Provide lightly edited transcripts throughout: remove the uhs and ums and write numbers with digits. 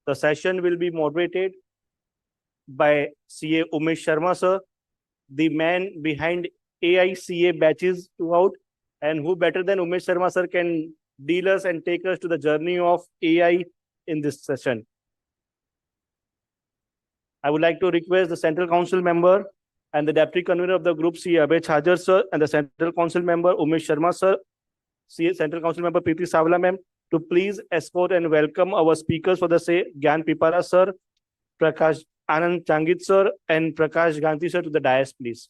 The session will be moderated by CA Umesh Sharma sir, the man behind AI CA batches throughout, and who better than Umesh Sharma sir can deal us and take us to the journey of AI in this session. I would like to request the Central Council member and the Deputy Convener of the group, C. Abhay Chajar sir, and the Central Council member, Umesh Sharma sir, C. Central Council member, Preeti Savla ma'am, to please escort and welcome our speakers for the say, Gyan Pipara sir, Prakash Anand Changit sir, and Prakash Gandhi sir to the dais, please.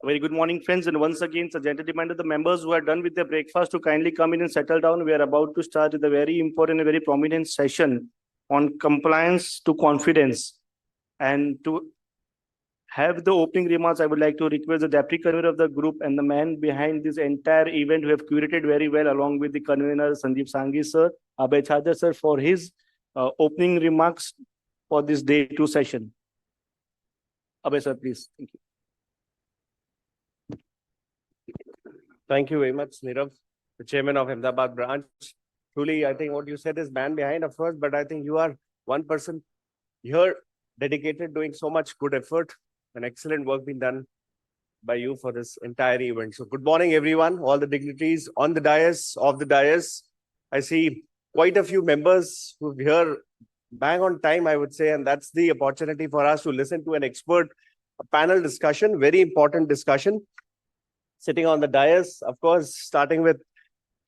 Very good morning, friends. And once again, it's a gentle reminder to the members who are done with their breakfast to kindly come in and settle down. We are about to start with a very important and very prominent session on compliance to confidence. And to have the opening remarks, I would like to request the deputy convener of the group and the man behind this entire event who have curated very well, along with the convener, Sandeep Sanghi sir, Abhay Chajar sir, for his opening remarks for this day 2 session. Abhay sir, please. Thank you. Thank you very much, Nirav, the chairman of Ahmedabad branch. Truly, I think what you said is man behind, of course, but I think you are one person here dedicated, doing so much good effort and excellent work being done by you for this entire event. So good morning, everyone, all the dignitaries on the dais, off the dais. I see quite a few members who are here bang on time, I would say, and that's the opportunity for us to listen to an expert panel discussion, very important discussion. Sitting on the dais, of course, starting with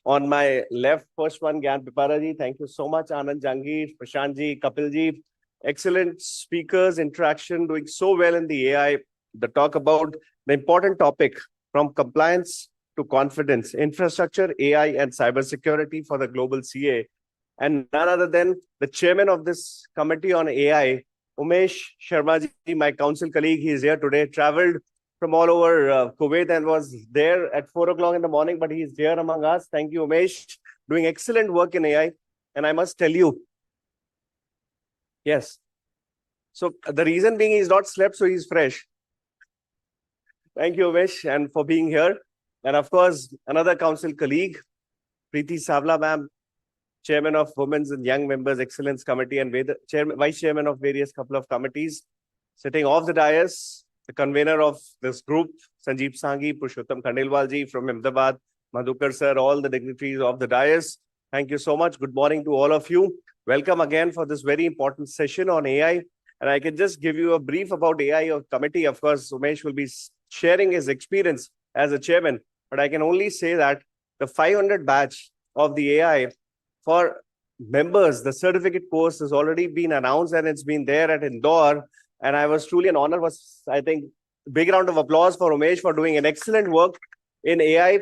on my left, first one, Gyan Pipara ji. Thank you so much, Anand Jangir, Prashant ji, Kapil ji. Excellent speakers, interaction, doing so well in the AI. The talk about the important topic from compliance to confidence, infrastructure, AI, and cybersecurity for the global CA. And none other than the chairman of this committee on AI, Umesh Sharma ji, my council colleague. He is here today, traveled from all over Kuwait and was there at 4 o'clock in the morning, but he's here among us. Thank you, Umesh, doing excellent work in AI. And I must tell you, yes. So the reason being he's not slept, so he's fresh. Thank you, Umesh, and for being here. And of course, another council colleague, Preeti Savla ma'am, chairman of Women's and Young Members Excellence Committee and vice chairman of various couple of committees, sitting off the dais. The convener of this group, Sanjeev Sanghi, Purushottam Khandelwal ji from Ahmedabad, Madhukar sir, all the dignitaries of the dais. Thank you so much. Good morning to all of you. Welcome again for this very important session on AI. And I can just give you a brief about AI committee. Of course, Umesh will be sharing his experience as a chairman. But I can only say that the 500 batch of the AI for members, the certificate course has already been announced and it's been there at Indore. And I was truly an honor. I think, big round of applause for Umesh for doing an excellent work in AI.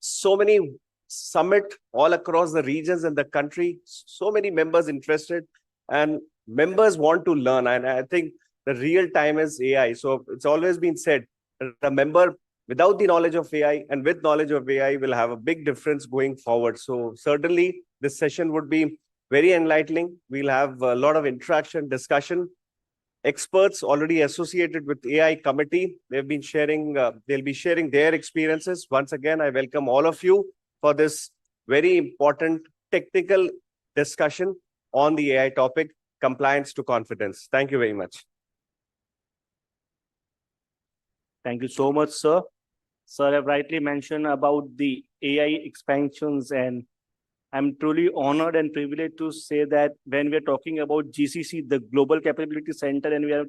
So many summit all across the regions and the country. So many members interested and members want to learn. And I think the real time is AI. So it's always been said, a member without the knowledge of AI and with knowledge of AI will have a big difference going forward. So certainly this session would be very enlightening. We'll have a lot of interaction, discussion. Experts already associated with AI committee, they'll be sharing their experiences. Once again, I welcome all of you for this very important technical discussion on the AI topic, compliance to confidence. Thank you very much. Thank you so much, sir. Sir have rightly mentioned about the AI expansions, and I'm truly honored and privileged to say that when we're talking about GCC, the Global Capability Center, and we are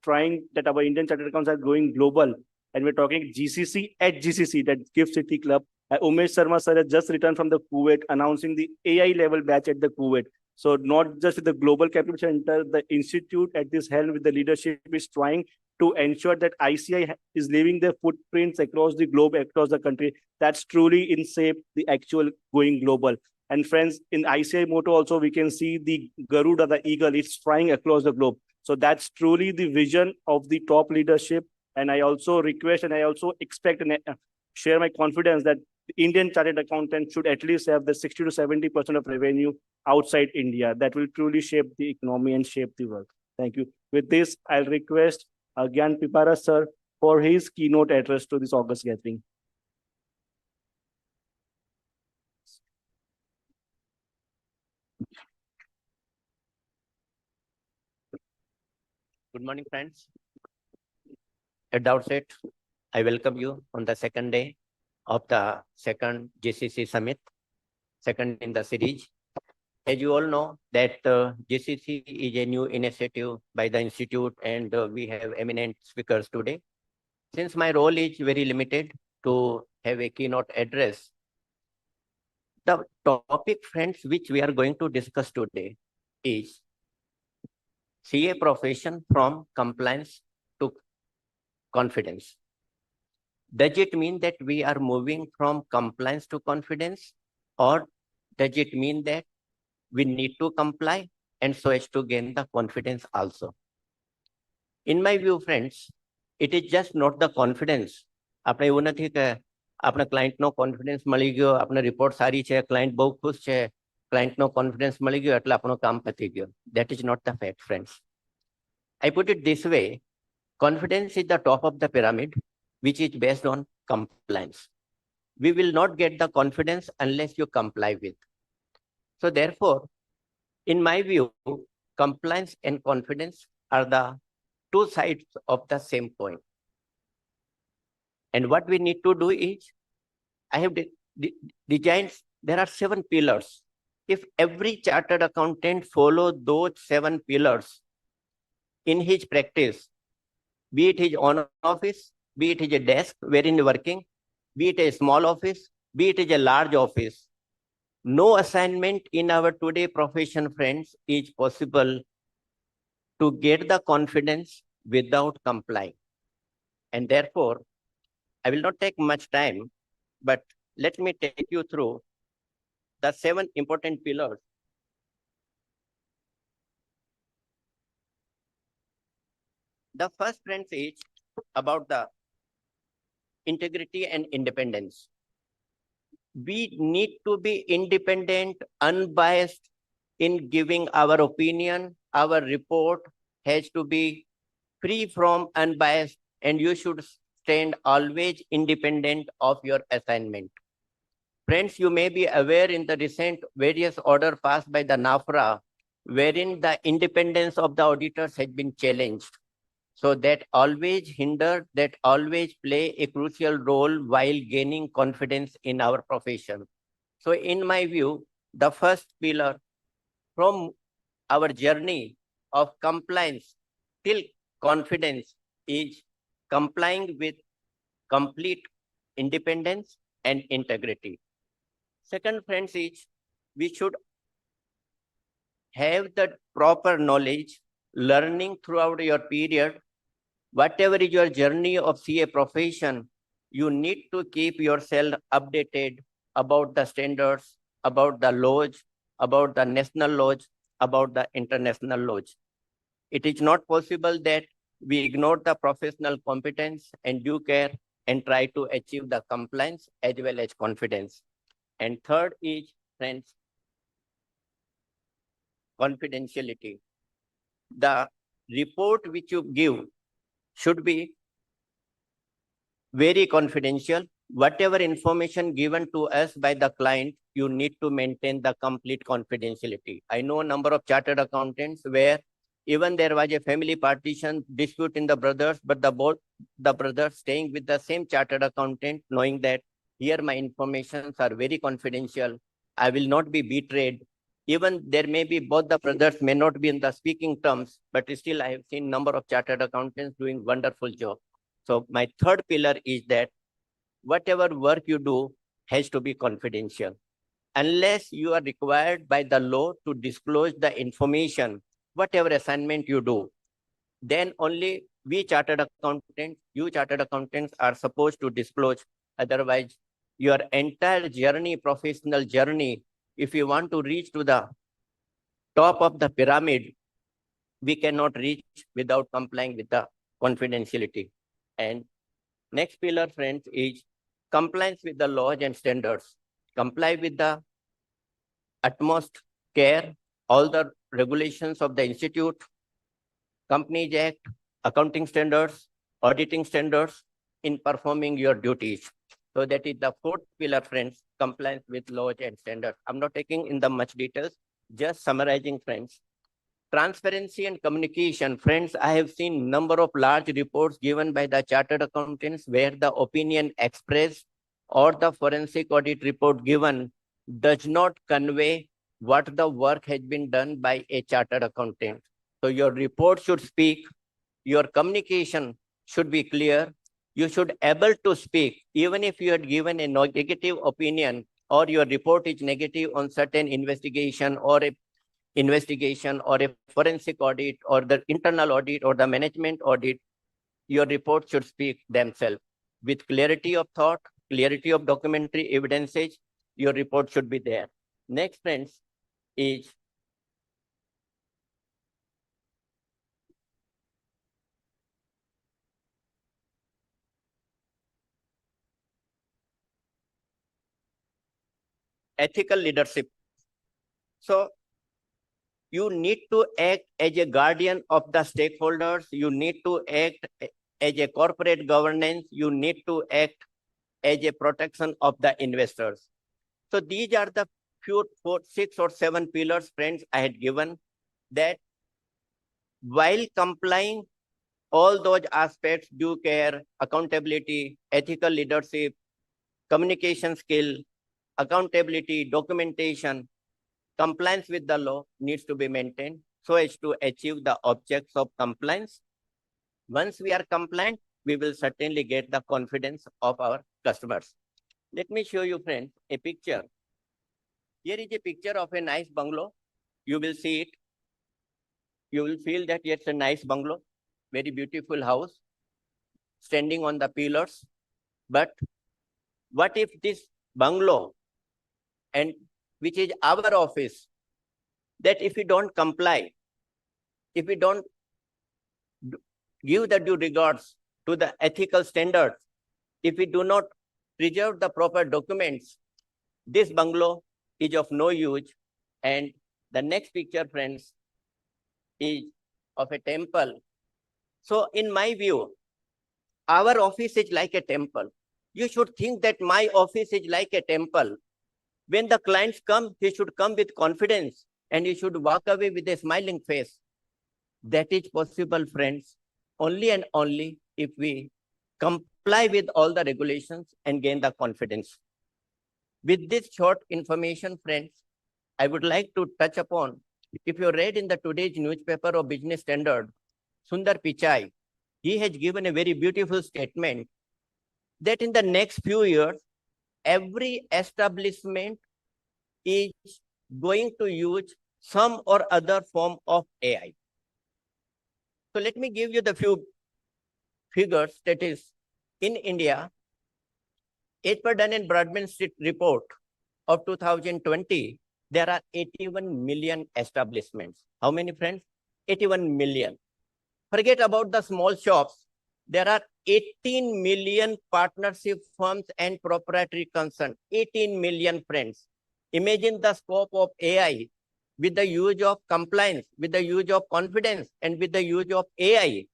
trying that our Indian Chartered Accounts are going global, and we're talking GCC at GCC, that Gift City Club. Umesh Sharma sir has just returned from the Kuwait, announcing the AI level batch at the Kuwait. So not just with the global capital center, the institute at this helm with the leadership is trying to ensure that ICI is leaving their footprints across the globe, across the country. That's truly in shape the actual going global. And friends, in ICI motto also, we can see the Garuda, the eagle, it's flying across the globe. So that's truly the vision of the top leadership. And I also request and I also expect and share my confidence that the Indian chartered accountant should at least have the 60 to 70% of revenue outside India. That will truly shape the economy and shape the world. Thank you. With this, I'll request Gyan Pipara sir for his keynote address to this August gathering. Good morning, friends. At the outset, I welcome you on the second day of the second GCC summit, second in the series. As you all know that GCC is a new initiative by the Institute and we have eminent speakers today. Since my role is very limited to have a keynote address, the topic, friends, which we are going to discuss today is CA profession from compliance to confidence. Does it mean that we are moving from compliance to confidence, or does it mean that we need to comply and so as to gain the confidence also? In my view, friends, it is just not the confidence. આપણે એવું નથી કે આપણા ક્લાયન્ટનો confidence મળી ગયો, આપને report સારી છે, ક્લાયન્ટ બહુ ખુશ છે, ક્લાયન્ટનો કોન્ફિડન્સ મળી ગયો એટલે આપણો કામ પતી ગયો. That is not the fact, friends. I put it this way, confidence is the top of the pyramid, which is based on compliance. We will not get the confidence unless you comply with. So therefore, in my view, compliance and confidence are the two sides of the same coin. And what we need to do is, I have designed, there are 7 pillars. If every chartered accountant follow those 7 pillars in his practice, be it his own office, be it his desk wherein working, be it a small office, be it a large office, no assignment in our today profession, friends, is possible to get the confidence without complying. And therefore, I will not take much time, but let me take you through the 7 important pillars. The first, friends, is about the integrity and independence. We need to be independent, unbiased in giving our opinion. Our report has to be free from unbiased, and you should stand always independent of your assignment. Friends, you may be aware in the recent various order passed by the NAFRA, wherein the independence of the auditors has been challenged. So that always hinder, that always play a crucial role while gaining confidence in our profession. So in my view, the first pillar from our journey of compliance till confidence is complying with complete independence and integrity. Second, friends, is we should have the proper knowledge, learning throughout your period. Whatever is your journey of CA profession, you need to keep yourself updated about the standards, about the laws, about the national laws, about the international laws. It is not possible that we ignore the professional competence and due care and try to achieve the compliance as well as confidence. And third is, friends, confidentiality. The report which you give should be very confidential. Whatever information given to us by the client, you need to maintain the complete confidentiality. I know a number of chartered accountants where even there was a family partition dispute in the brothers, but the brothers staying with the same chartered accountant, knowing that here my informations are very confidential, I will not be betrayed. Even there may be both the brothers may not be in the speaking terms, but still I have seen number of chartered accountants doing wonderful job. So my third pillar is that whatever work you do has to be confidential. unless you are required by the law to disclose the information, whatever assignment you do, then only we chartered accountants, you chartered accountants are supposed to disclose. Otherwise, your entire journey, professional journey, if you want to reach to the top of the pyramid, we cannot reach without complying with the confidentiality. And next pillar, friends, is compliance with the laws and standards. Comply with the utmost care, all the regulations of the institute, Companies Act, accounting standards, auditing standards in performing your duties. So that is the fourth pillar, friends, compliance with laws and standards. I'm not taking in the much details, just summarizing, friends. Transparency and communication. Friends, I have seen number of large reports given by the chartered accountants where the opinion expressed or the forensic audit report given does not convey what the work has been done by a chartered accountant. So your report should speak, your communication should be clear, you should able to speak, even if you had given a negative opinion or your report is negative on certain investigation or a forensic audit or the internal audit or the management audit, your report should speak themselves. With clarity of thought, clarity of documentary evidences, your report should be there. Next, friends, is ethical leadership. So you need to act as a guardian of the stakeholders. You need to act as a corporate governance. You need to act as a protection of the investors. So these are the few 6 or 7 pillars, friends, I had given that while complying all those aspects, due care, accountability, ethical leadership, communication skill, accountability, documentation, compliance with the law needs to be maintained so as to achieve the objects of compliance. Once we are compliant, we will certainly get the confidence of our customers. Let me show you, friends, a picture. Here is a picture of a nice bungalow. You will see it. You will feel that it's a nice bungalow, very beautiful house, standing on the pillars. But what if this bungalow, and which is our office, that if we don't comply, if we don't give the due regards to the ethical standards, if we do not preserve the proper documents, this bungalow is of no use. And the next picture, friends, is of a temple. So in my view, our office is like a temple. You should think that my office is like a temple. When the clients come, he should come with confidence and he should walk away with a smiling face. That is possible, friends, only and only if we comply with all the regulations and gain the confidence. With this short information, friends, I would like to touch upon, if you read in the today's newspaper of Business Standard, Sundar Pichai, he has given a very beautiful statement that in the next few years, every establishment is going to use some or other form of AI. So let me give you the few figures. That is, in India, as per Dun & Bradstreet report of 2020, there are 81 million establishments. How many, friends? 81 million. Forget about the small shops. There are 18 million partnership firms and proprietary concerns. 18 million, friends. Imagine the scope of AI with the use of compliance, with the use of confidence, and with the use of AI.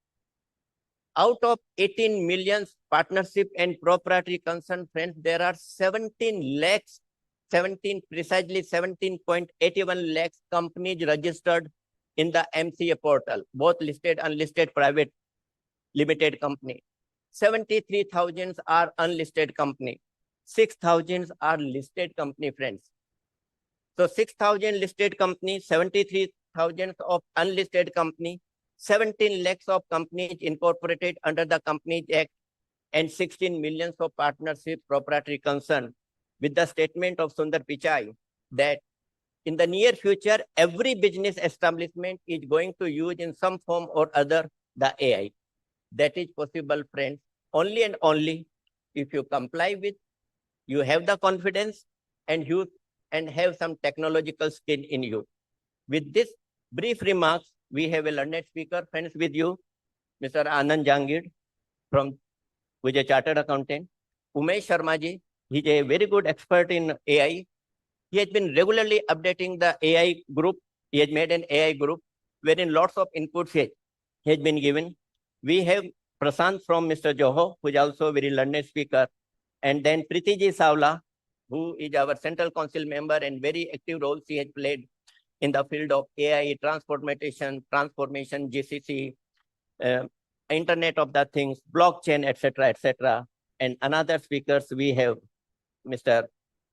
Out of 18 million partnership and proprietary concern, friends, there are 17 lakhs, precisely 17.81 lakhs companies registered in the MCA portal, both listed, unlisted, private, limited company. 73,000 are unlisted company. 6,000 are listed company, friends. So 6,000 listed company, 73,000 of unlisted company, 17 lakhs of companies incorporated under the Companies Act, and 16 millions of partnership proprietary concern. With the statement of Sundar Pichai, that in the near future, every business establishment is going to use in some form or other the AI. That is possible, friends, only and only if you comply with, you have the confidence and you have some technological skill in you. With this brief remarks, we have a learned speaker, friends, with you, Mr. Anand Jangid, who is a chartered accountant. Umesh Sharma ji, he's a very good expert in AI. He has been regularly updating the AI group. He has made an AI group wherein lots of inputs has been given. We have Prasant from Mr. Joho, who is also a very learned speaker. And then Preeti ji Savla, who is our Central Council member and very active role she has played in the field of AI, transformation, GCC, Internet of the Things, blockchain, etc., etc. And another speakers we have Mr.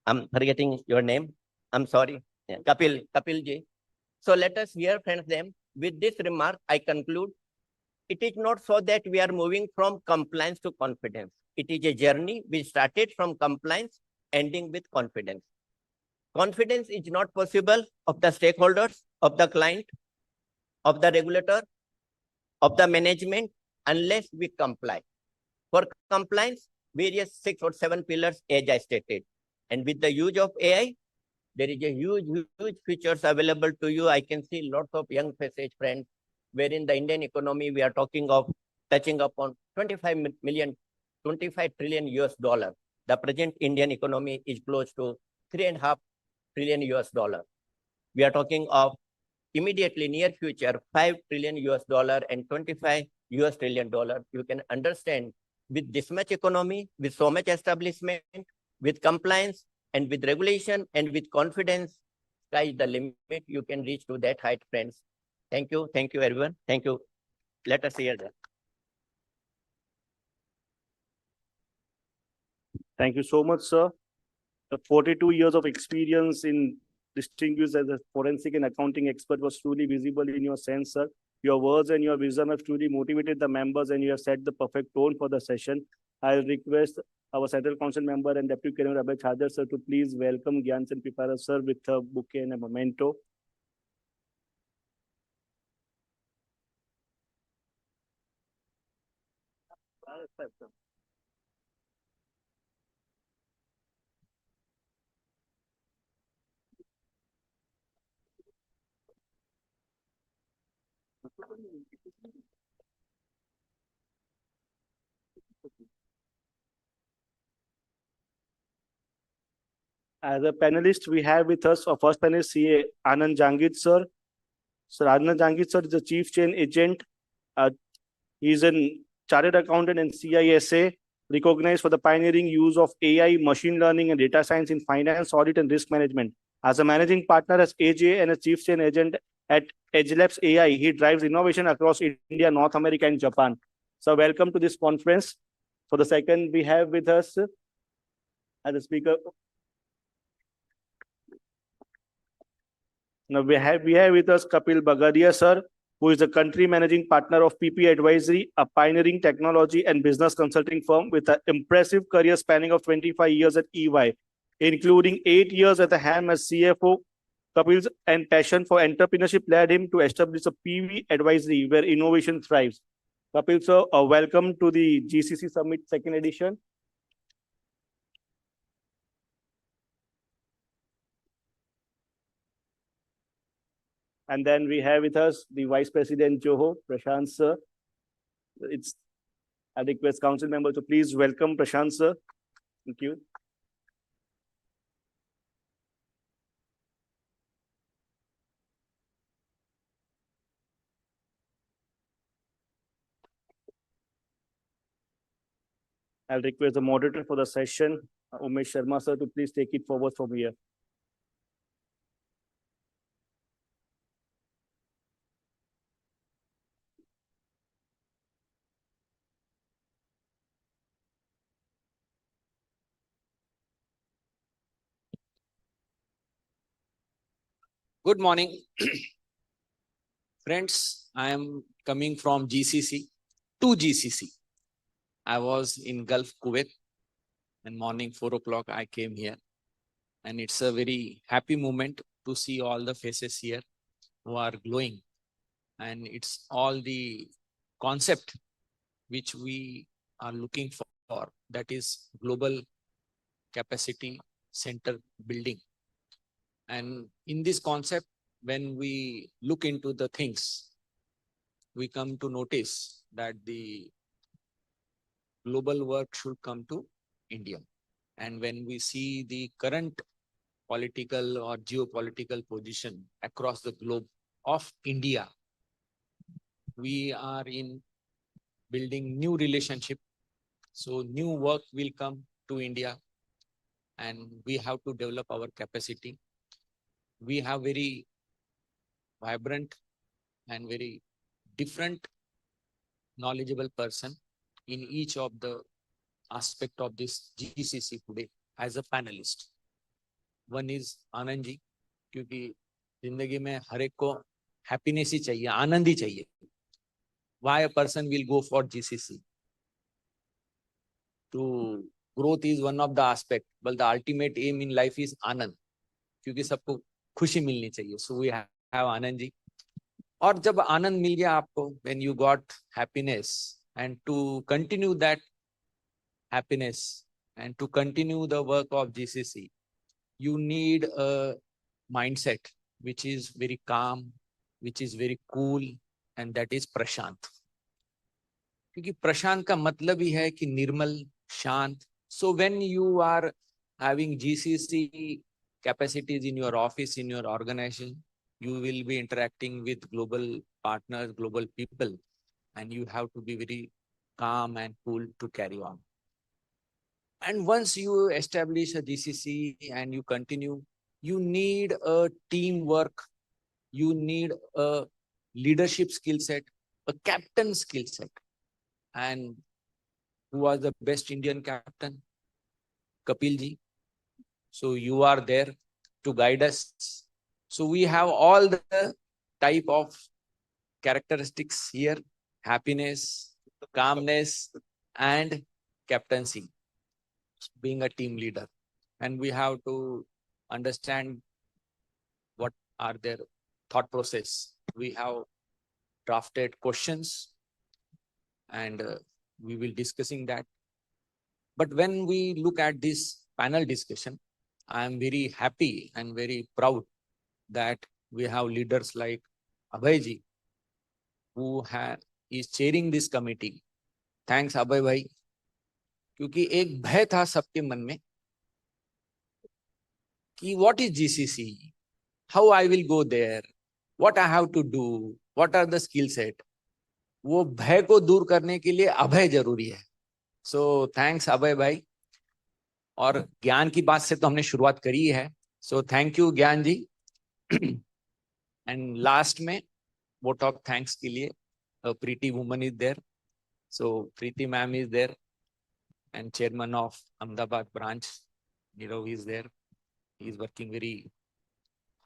I'm forgetting your name. I'm sorry. Yeah, Kapil ji. So let us hear, friends, them. With this remark, I conclude. It is not so that we are moving from compliance to confidence. It is a journey. We started from compliance, ending with confidence. Confidence is not possible of the stakeholders, of the client, of the regulator, of the management, unless we comply. For compliance, various 6 or 7 pillars, as I stated. And with the use of AI, there is a huge features available to you. I can see lots of young faces, friends, where in the Indian economy, we are talking of touching upon 25 trillion US dollar. The present Indian economy is close to 3.5 trillion US dollar. We are talking of immediately near future, 5 trillion US dollar and 25 US trillion dollar. You can understand with this much economy, with so much establishment, with compliance and with regulation and with confidence, sky is the limit. You can reach to that height, friends. Thank you. Thank you, everyone. Thank you. Let us hear that. Thank you so much, sir. The 42 years of experience in distinguished as a forensic and accounting expert was truly visible in your sense, sir. Your words and your wisdom have truly motivated the members and you have set the perfect tone for the session. I'll request our Central Council member and Deputy Kenneth Abhay Chadar, sir, to please welcome Gyansen Pipara, sir, with a bouquet and a memento. As a panelist, we have with us our first panelist, CA Anand Jangid, sir. Sir, Anand Jangid, sir, is the Chief Chain Agent. He is a chartered accountant and CISA, recognized for the pioneering use of AI, machine learning, and data science in finance, audit, and risk management. As a managing partner as AJ and a Chief Chain Agent at EdgeLabs AI, he drives innovation across India, North America, and Japan. So welcome to this conference. For the second, we have with us as a speaker. Now we have with us Kapil Bagadia, sir, who is the country managing partner of PP Advisory, a pioneering technology and business consulting firm with an impressive career spanning of 25 years at EY, including 8 years at the HAM as CFO. Kapil's and passion for entrepreneurship led him to establish a PV Advisory where innovation thrives. Kapil, sir, welcome to the GCC Summit 2nd edition. And then we have with us the Vice President Joho, Prashant, sir. I request council member to please welcome Prashant, sir. Thank you. I'll request the moderator for the session, Umesh Sharma, sir, to please take it forward from here. Good morning. Friends, I am coming from GCC to GCC. I was in Gulf Kuwait and morning 4 o'clock I came here. And it's a very happy moment to see all the faces here who are glowing. And it's all the concept which we are looking for, that is global capacity center building. And in this concept, when we look into the things, we come to notice that the global work should come to India. And when we see the current political or geopolitical position across the globe of India, we are in building new relationship. So new work will come to India and we have to develop our capacity. We have very vibrant and very different knowledgeable person in each of the aspect of this GCC today as a panelist. One is Anand ji, क्योंकि जिंदगी में हर एक को happiness ही चाहिए, आनंद ही चाहिए. Why a person will go for GCC? To growth is one of the aspect, but the ultimate aim in life is आनंद, क्योंकि सबको खुशी मिलनी चाहिए. So we have Anand ji. और जब आनंद मिल गया आपको, when you got happiness, and to continue that happiness and to continue the work of GCC, you need a mindset which is very calm, which is very cool, and that is प्रशांत. क्योंकि प्रशांत का मतलब ही है कि निर्मल, शांत. So when you are having GCC capacities in your office, in your organization, you will be interacting with global partners, global people, and you have to be very calm and cool to carry on. And once you establish a GCC and you continue, you need a teamwork, you need a leadership skill set, a captain skill set. And who was the best Indian captain? Kapil ji. So you are there to guide us. So we have all the type of characteristics here: happiness, calmness, and captaincy, being a team leader. And we have to understand what are their thought process. We have drafted questions and we will discussing that. But when we look at this panel discussion, I am very happy and very proud that we have leaders like Abhay ji, who is chairing this committee. Thanks Abhay bhai. क्योंकि एक भय था सबके मन में कि what is GCC, how I will go there, what I have to do, what are the skill set. वो भय को दूर करने के लिए अभय जरूरी है. So thanks अभय भाई. और ज्ञान की बात से तो हमने शुरुआत करी है. So thank you ज्ञान जी. And last में vote of thanks के लिए a pretty woman is there. So Preeti ma'am is there. And chairman of Ahmedabad branch, Nirav, is there. He is working very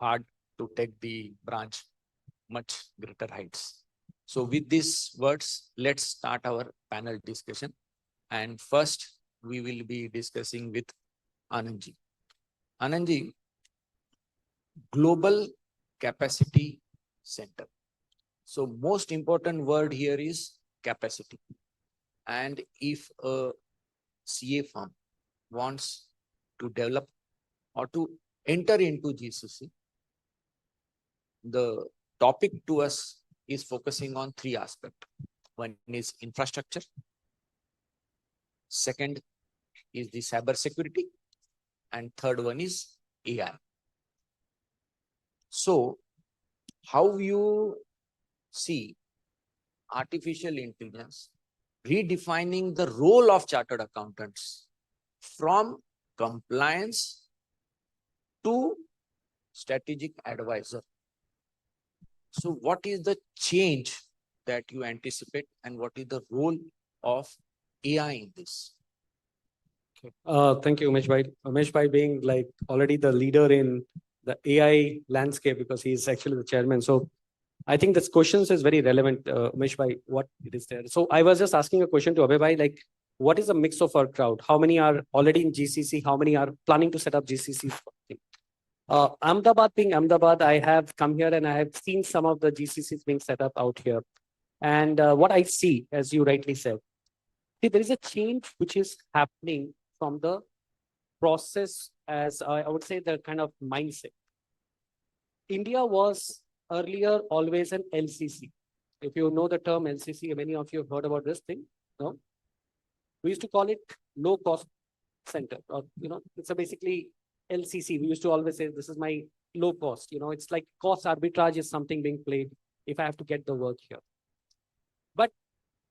hard to take the branch much greater heights. So with these words, let's start our panel discussion. And first, we will be discussing with Anand ji. Anand ji, Global Capacity Center. So most important word here is capacity. And if a CA firm wants to develop or to enter into GCC, the topic to us is focusing on three aspects. One is infrastructure. Second is the cyber security. And third one is AI. So how you see artificial intelligence redefining the role of chartered accountants from compliance to strategic advisor. So what is the change that you anticipate and what is the role of AI in this? Thank you, Umesh bhai. Umesh bhai being like already the leader in the AI landscape because he's actually the chairman. So I think this questions is very relevant, Umesh bhai, what it is there. So I was just asking a question to Abhay bhai, like what is the mix of our crowd? How many are already in GCC? How many are planning to set up GCCs? Ahmedabad being Ahmedabad, I have come here and I have seen some of the GCCs being set up out here. And what I see, as you rightly said, there is a change which is happening from the process, as I would say, the kind of mindset. India was earlier always an LCC. If you know the term LCC, many of you have heard about this thing. No, we used to call it low cost center, or it's a basically LCC. We used to always say this is my low cost. It's like cost arbitrage is something being played if I have to get the work here. But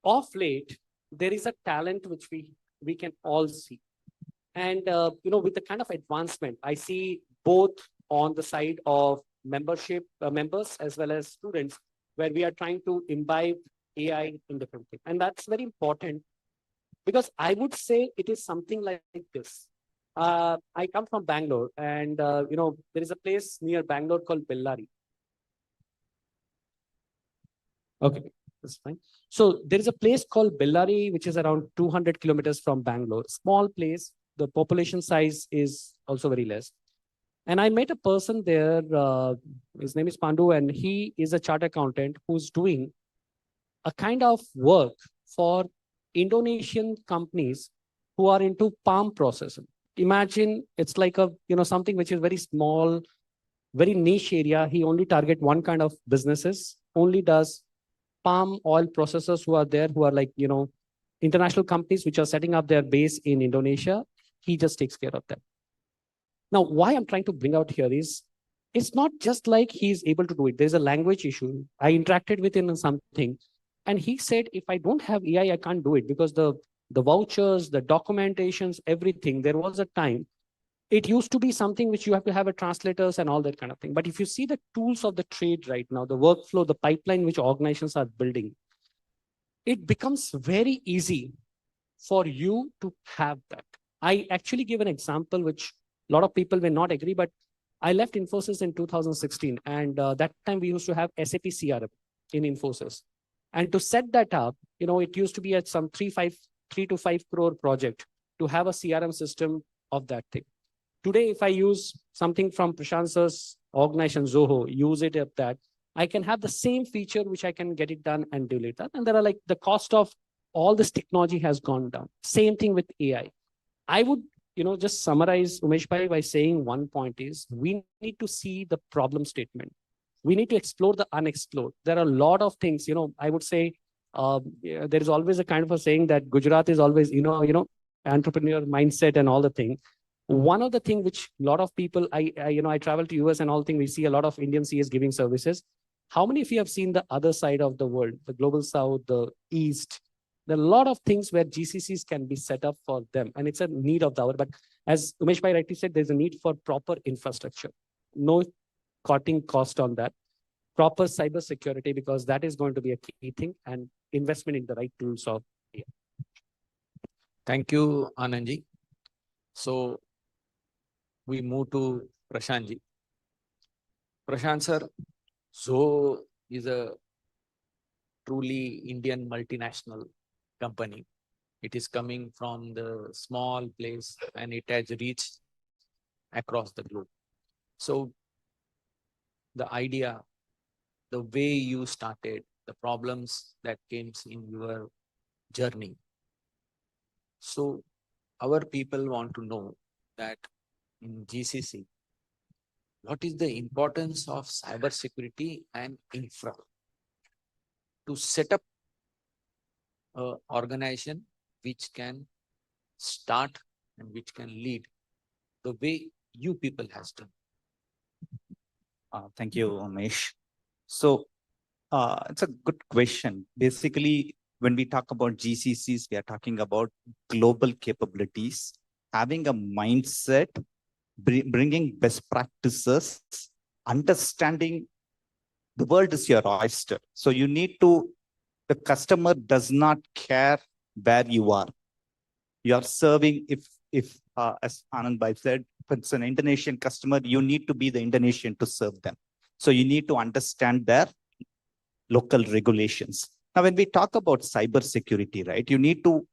of late, there is a talent which we can all see. And with the kind of advancement, I see both on the side of membership members as well as students, where we are trying to imbibe AI in different things. And that's very important, because I would say it is something like this. I come from Bangalore, and there is a place near Bangalore called Bellary. Okay, that's fine. So there is a place called Bellary, which is around 200 kilometers from Bangalore. Small place. The population size is also very less. And I met a person there. His name is Pandu, and he is a chartered accountant who's doing a kind of work for Indonesian companies who are into palm processing. Imagine it's like a something which is very small, very niche area. He only target one kind of businesses, only does palm oil processors who are there, who are like international companies which are setting up their base in Indonesia. He just takes care of that. Now, why I'm trying to bring out here is, it's not just like he's able to do it. There's a language issue. I interacted with him on something, and he said, if I don't have AI, I can't do it, because the vouchers, the documentations, everything, there was a time, it used to be something which you have to have a translators and all that kind of thing. But if you see the tools of the trade right now, the workflow, the pipeline which organizations are building, it becomes very easy for you to have that. I actually give an example which a lot of people may not agree, but I left Infosys in 2016. And that time we used to have SAP CRM in Infosys. And to set that up, it used to be at some 3 to 5 crore project to have a CRM system of that thing. Today, if I use something from Prashant's organization, Zoho, use it at that, I can have the same feature which I can get it done and delete that. And there are the cost of all this technology has gone down. Same thing with AI. I would just summarize, Umesh Bhai, by saying one point is, we need to see the problem statement. We need to explore the unexplored. There are a lot of things, I would say, there is always a kind of a saying that Gujarat is always, entrepreneur mindset and all the things. One of the things which a lot of people, I travel to US and all things, we see a lot of Indian CAs giving services. How many of you have seen the other side of the world, the global south, the east? There are a lot of things where GCCs can be set up for them, and it's a need of the hour. But as Umesh Bhai rightly said, there's a need for proper infrastructure. No cutting cost on that. Proper cyber security, because that is going to be a key thing, and investment in the right tools of AI. Thank you, Anandji. So we move to Prashantji. Prashant sir, Zoho is a truly Indian multinational company. It is coming from the small place and it has reached across the globe. So the idea, the way you started, the problems that came in your journey. So our people want to know that in GCC, what is the importance of cybersecurity and infra to set up an organization which can start and which can lead the way you people has done? Thank you, Umesh. So it's a good question. Basically, when we talk about GCCs, we are talking about global capabilities, having a mindset, bringing best practices, understanding the world is your oyster. So you need to, the customer does not care where you are. You are serving, if as Anand Bhai said, if it's an Indonesian customer, you need to be the Indonesian to serve them. So you need to understand their local regulations. Now, when we talk about cybersecurity, right, you need to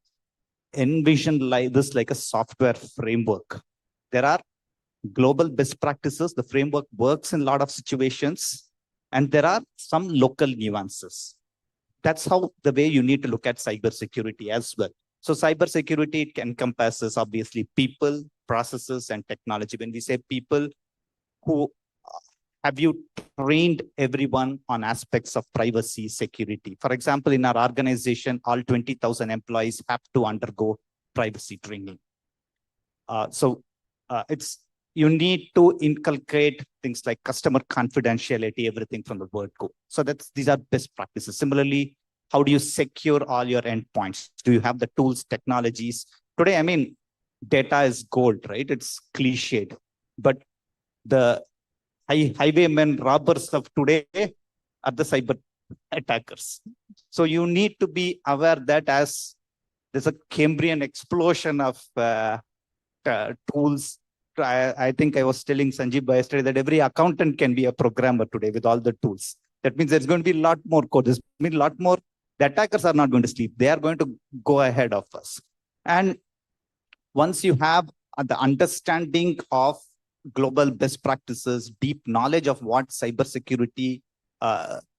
envision like this, like a software framework. There are global best practices. The framework works in a lot of situations, and there are some local nuances. That's how the way you need to look at cybersecurity as well. So cybersecurity, it encompasses obviously people, processes, and technology. When we say people, who have you trained everyone on aspects of privacy, security? For example, in our organization, all 20,000 employees have to undergo privacy training. It's you need to inculcate things like customer confidentiality, everything from the word go. So these are best practices. Similarly, how do you secure all your endpoints? Do you have the tools, technologies? Today, I mean, data is gold, right? It's cliched, but the highwaymen, robbers of today are the cyber attackers. So you need to be aware that as there's a Cambrian explosion of tools. I think I was telling Sanjeev yesterday that every accountant can be a programmer today with all the tools. That means there's going to be a lot more code. There's going to be a lot more. The attackers are not going to sleep. They are going to go ahead of us. And once you have the understanding of global best practices, deep knowledge of what cybersecurity,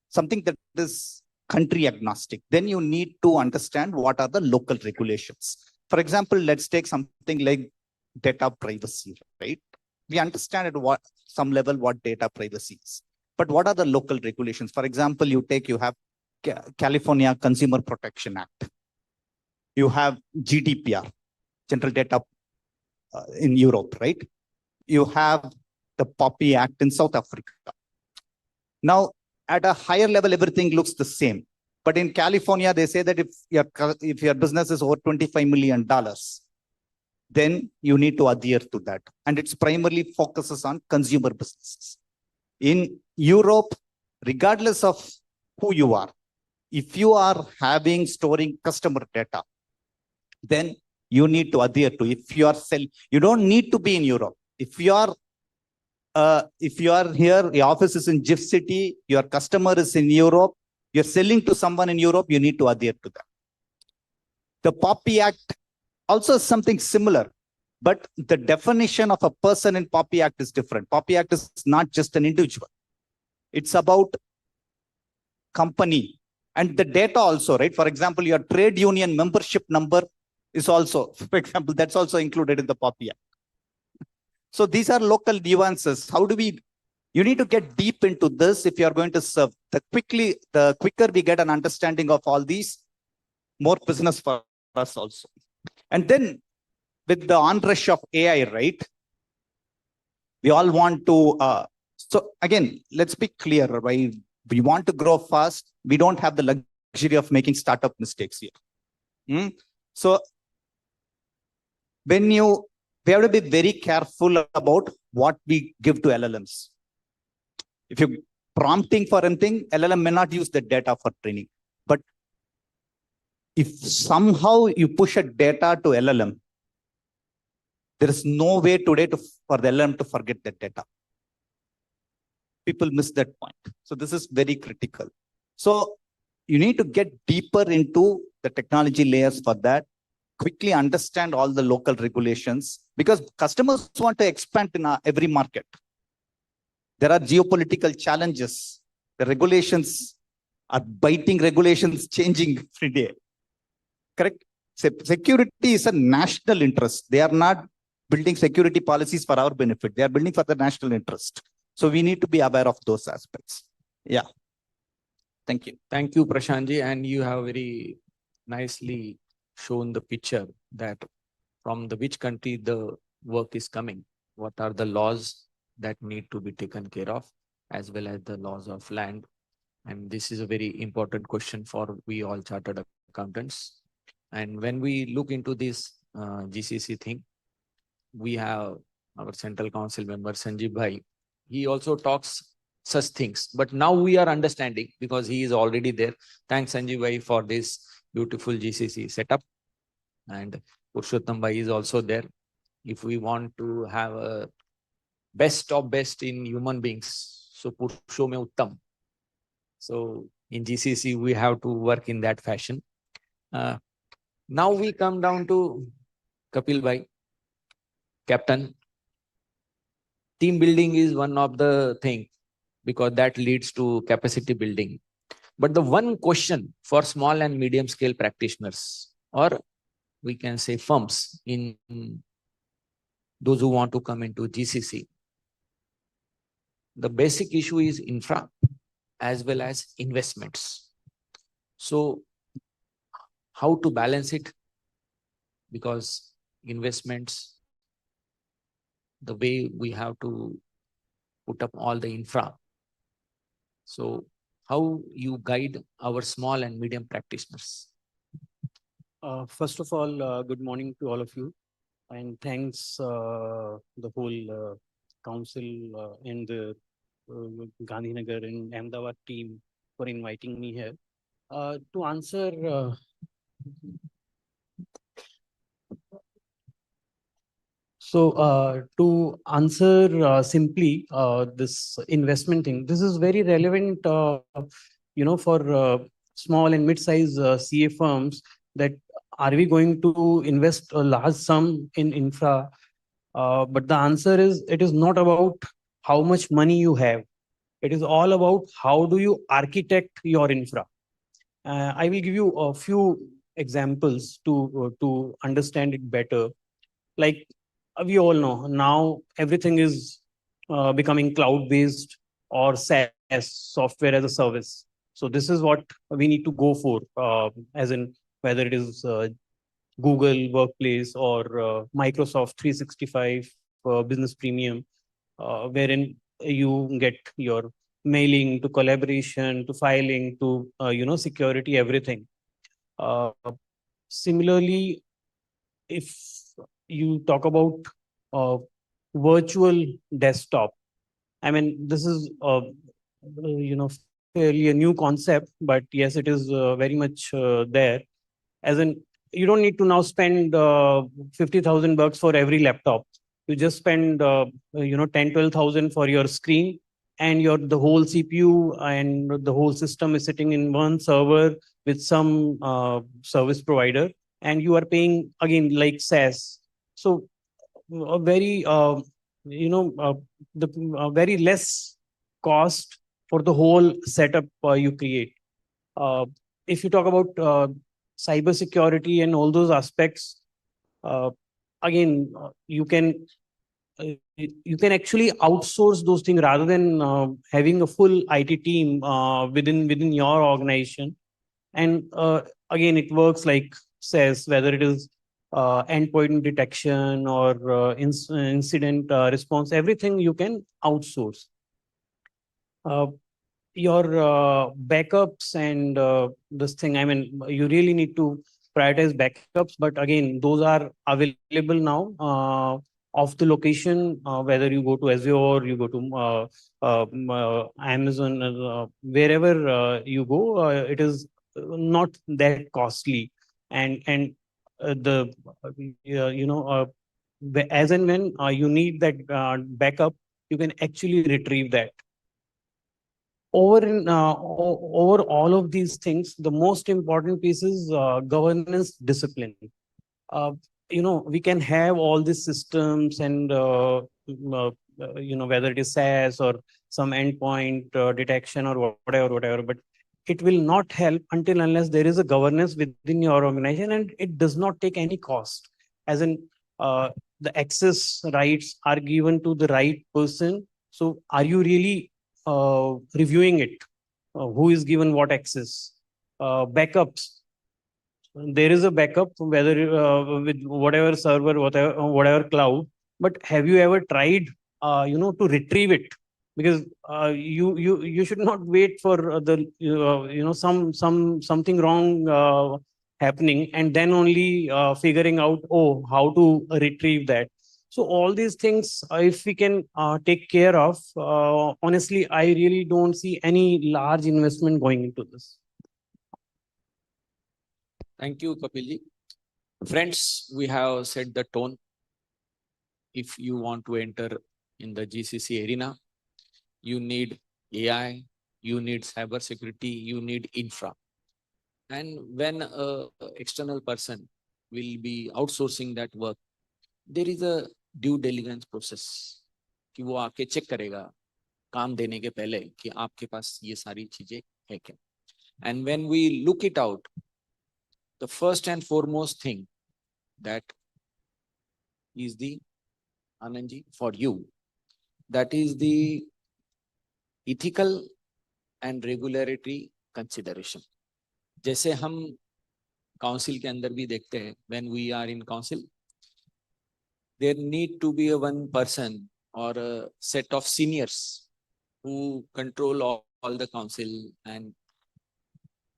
something that is country agnostic, then you need to understand what are the local regulations. For example, let's take something like data privacy, right? We understand at some level what data privacy is, but what are the local regulations? For example, you have California Consumer Protection Act. You have GDPR, General Data in Europe, right? You have the POPI Act in South Africa. Now, at a higher level, everything looks the same. But in California, they say that if your business is over $25 million, then you need to adhere to that. And it's primarily focuses on consumer businesses. In Europe, regardless of who you are, if you are storing customer data, then you need to adhere to. If you are you don't need to be in Europe. If you are here, your office is in GIF City, your customer is in Europe, you're selling to someone in Europe, you need to adhere to that. The POPI Act also is something similar, but the definition of a person in POPI Act is different. POPI Act is not just an individual. It's about company and the data also, right? For example, your trade union membership number is also, for example, that's also included in the POPI Act. So these are local nuances. You need to get deep into this if you're going to serve. The quicker we get an understanding of all these, more business for us also. And then with the onrush of AI, right? We all want to, so again, let's be clear, right? We want to grow fast. We don't have the luxury of making startup mistakes here. So we have to be very careful about what we give to LLMs. If you're prompting for anything, LLM may not use the data for training. But if somehow you push a data to LLM, there is no way today for the LLM to forget that data. People miss that point. So this is very critical. So you need to get deeper into the technology layers for that. Quickly understand all the local regulations because customers want to expand in every market. There are geopolitical challenges. The regulations are biting, regulations changing every day. Correct? Security is a national interest. They are not building security policies for our benefit. They are building for the national interest. So we need to be aware of those aspects. Yeah. Thank you. Thank you, Prashantji. And you have very nicely shown the picture that from which country the work is coming, what are the laws that need to be taken care of, as well as the laws of land. And this is a very important question for we all chartered accountants. And when we look into this GCC thing, we have our central council member, Sanjeev Bhai. He also talks such things, but now we are understanding because he is already there. Thanks, Sanjeev Bhai, for this beautiful GCC setup. And Purushottam Bhai is also there. If we want to have a best of best in human beings, so Purusho mein Uttam. So in GCC, we have to work in that fashion. Now we come down to Kapil Bhai, Captain. Team building is one of the thing because that leads to capacity building. But the one question for small and medium scale practitioners, or we can say firms, in those who want to come into GCC, the basic issue is infra as well as investments. So how to balance it? Because investments, the way we have to put up all the infra. So how you guide our small and medium practitioners? First of all, good morning to all of you, and thanks the whole council and the Gandhinagar and Ahmedabad team for inviting me here. To answer simply this investment thing, this is very relevant, for small and mid-size CA firms, that are we going to invest a large sum in infra? But the answer is, it is not about how much money you have. It is all about how do you architect your infra. I will give you a few examples to understand it better. Like we all know now, everything is becoming cloud-based or SaaS, software as a service. So this is what we need to go for, as in whether it is Google Workplace or Microsoft 365 Business Premium, wherein you get your mailing to collaboration to filing to security, everything. Similarly, if you talk about uh, virtual desktop, I mean, this is fairly a new concept, but yes, it is very much there. As in, you don't need to now spend 50,000 bucks for every laptop. You just spend 10-12,000 for your screen, and the whole CPU and the whole system is sitting in one server with some service provider, and you are paying again like SaaS. So a very the very less cost for the whole setup you create. Uh, if you talk about cyber security and all those aspects, uh, again, you can actually outsource those things rather than having a full IT team within your organization. And again, it works like says, whether it is endpoint detection or incident response, everything you can outsource. Your backups and this thing, I mean, you really need to prioritize backups, but again, those are available now of the location, whether you go to Azure, you go to Amazon, wherever you go, it is not that costly. And the as and when you need that backup, you can actually retrieve that. Over all of these things, the most important piece is governance discipline. Uh, we can have all these systems and whether it is SaaS or some endpoint detection or whatever, but it will not help until unless there is a governance within your organization, and it does not take any cost. As in, the access rights are given to the right person. So, are you really reviewing it? Who is given what access? Backups. There is a backup, whether with whatever server, whatever cloud. But have you ever tried, to retrieve it? Because you should not wait for something wrong happening, and then only figuring out, oh, how to retrieve that. So all these things, if we can take care of, honestly, I really don't see any large investment going into this. Thank you, Kapilji. Friends, we have set the tone. If you want to enter in the GCC arena, you need AI, you need cyber security, you need infra. And when an external person will be outsourcing that work, there is a due diligence process कि वो आके check करेगा काम देने के पहले कि आपके पास ये सारी चीजें है क्या. And when we look it out, the first and foremost thing that is the, Anandji, for you, that is the ethical and regulatory consideration. जैसे हम काउंसिल के अंदर भी देखते हैं, when we are in council, there need to be a one person or a set of seniors who control all the council and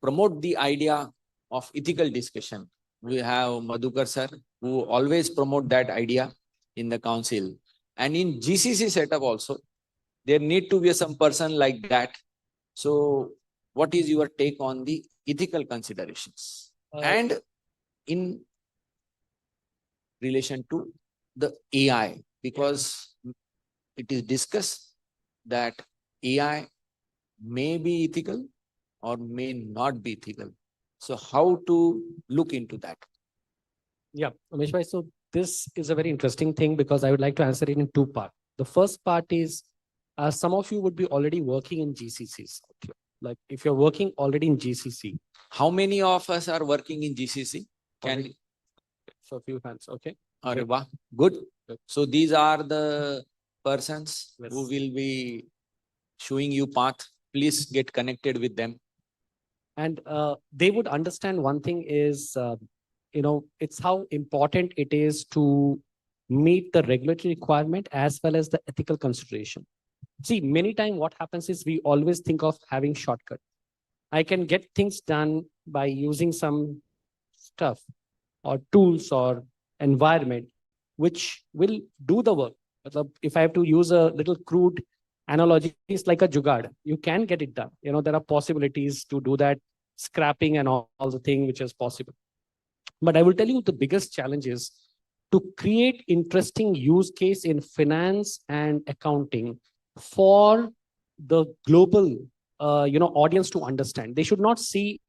promote the idea of ethical discussion. We have Madhukar sir, who always promote that idea in the council. And in GCC setup also, there need to be some person like that. So what is your take on the ethical considerations? And in relation to the AI, because it is discussed that AI may be ethical or may not be ethical. So how to look into that? Yeah, Umesh bhai, so this is a very interesting thing because I would like to answer it in two parts. The first part is some of you would be already working in GCCs. Like if you're working already in GCC. How many of us are working in GCC? Can So a few hands, okay. Arre wah, good. Good. So these are the persons Yes. who will be showing you path. Please get connected with them. And they would understand one thing is, it's how important it is to meet the regulatory requirement as well as the ethical consideration. See, many times what happens is we always think of having shortcut. I can get things done by using some stuff or tools or environment which will do the work. If I have to use a little crude analogy, it's like a jugaad. You can get it done. There are possibilities to do that, scrapping and all the thing which is possible. But I will tell you the biggest challenge is to create interesting use case in finance and accounting for the global audience to understand. They should not see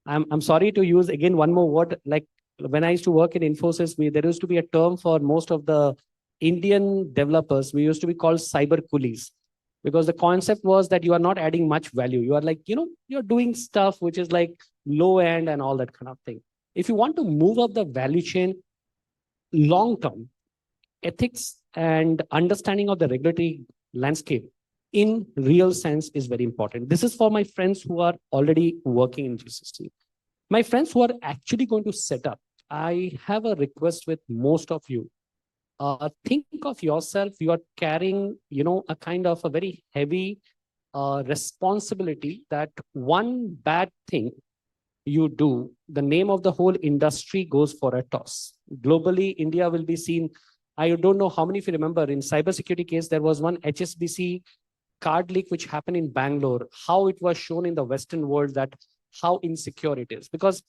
I'm sorry to use again one more word, like when I used to work in Infosys, there used to be a term for most of the Indian developers. We used to be called cyber coolies, because the concept was that you are not adding much value. You are like, you're doing stuff which is like low end and all that kind of thing. If you want to move up the value chain long term, ethics and understanding of the regulatory landscape in real sense is very important. This is for my friends who are already working in GCC. My friends who are actually going to set up, I have a request with most of you. Think of yourself, you are carrying, a kind of a very heavy responsibility that one bad thing you do, the name of the whole industry goes for a toss. Globally, India will be seen. I don't know how many of you remember in cybersecurity case, there was one HSBC card leak which happened in Bangalore, how it was shown in the Western world that how insecure it is. Because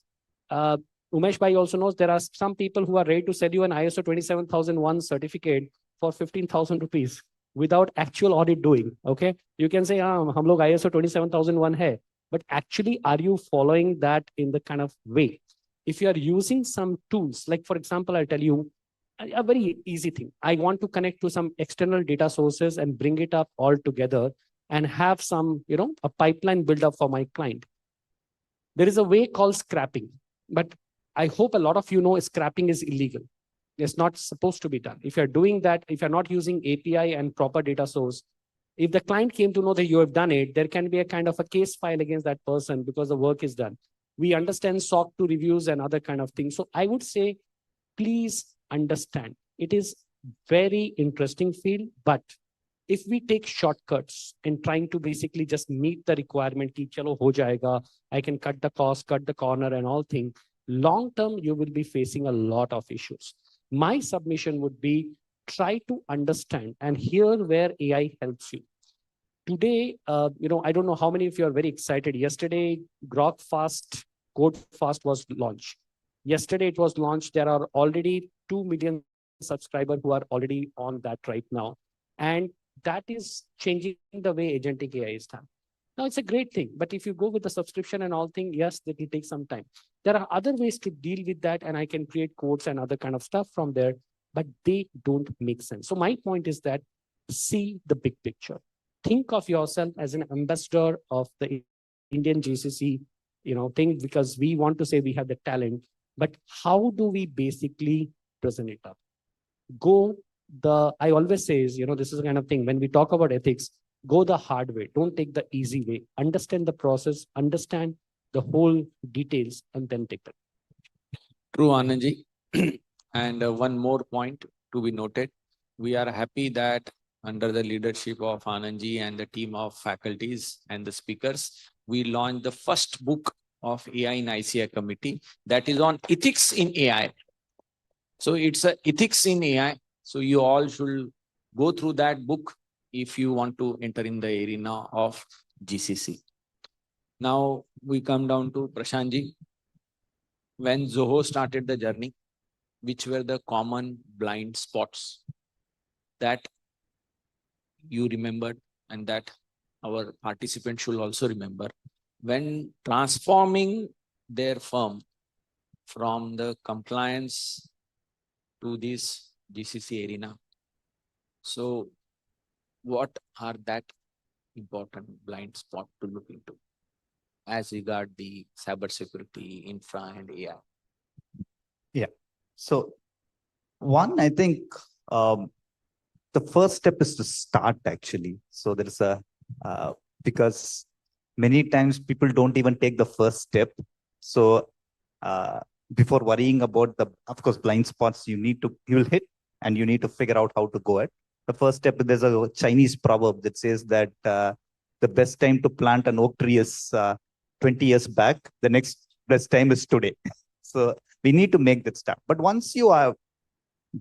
Umesh bhai also knows there are some people who are ready to sell you an ISO 27001 certificate for 15,000 rupees without actual audit doing. Okay, you can say, hum log ISO 27001 hai, but actually, are you following that in the kind of way? If you are using some tools, like for example, I'll tell you a very easy thing. I want to connect to some external data sources and bring it up all together and have some, a pipeline build up for my client. There is a way called scrapping, but I hope a lot of you know scrapping is illegal. It's not supposed to be done. If you're doing that, if you're not using API and proper data source, if the client came to know that you have done it, there can be a kind of a case file against that person because the work is done. We understand SOC 2 reviews and other kind of things. So I would say, please understand, it is very interesting field, but if we take shortcuts in trying to basically just meet the requirement, ki chalo ho jayega, I can cut the cost, cut the corner and all things, long term, you will be facing a lot of issues. My submission would be try to understand, and here where AI helps you. Today, I don't know how many of you are very excited. Yesterday, Grok Fast, Code Fast was launched. Yesterday it was launched. There are already 2 million subscribers who are already on that right now. And that is changing the way agentic AI is done. Now it's a great thing, but if you go with the subscription and all thing, yes, that will take some time. There are other ways to deal with that, and I can create codes and other kind of stuff from there, but they don't make sense. So my point is that see the big picture. Think of yourself as an ambassador of the Indian GCC, thing, because we want to say we have the talent, but how do we basically present it up? I always say is, this is the kind of thing when we talk about ethics, go the hard way. Don't take the easy way. Understand the process, understand the whole details, and then take it. True, Anandji. And one more point to be noted. We are happy that under the leadership of Anandji and the team of faculties and the speakers, we launched the first book of AI in ICA committee that is on ethics in AI. So it's a ethics in AI. So you all should go through that book if you want to enter in the arena of GCC. Now we come down to Prashantji. When Zoho started the journey, which were the common blind spots that you remembered and that our participants should also remember when transforming their firm from the compliance to this GCC arena? So what are that important blind spot to look into as regard the cybersecurity, infra, and AI? So one, I think the first step is to start actually. So there is because many times people don't even take the first step. So before worrying about of course, blind spots, you will hit and you need to figure out how to go at. The first step, there's a Chinese proverb that says that the best time to plant an oak tree is 20 years back. The next best time is today. So we need to make that step. But once you have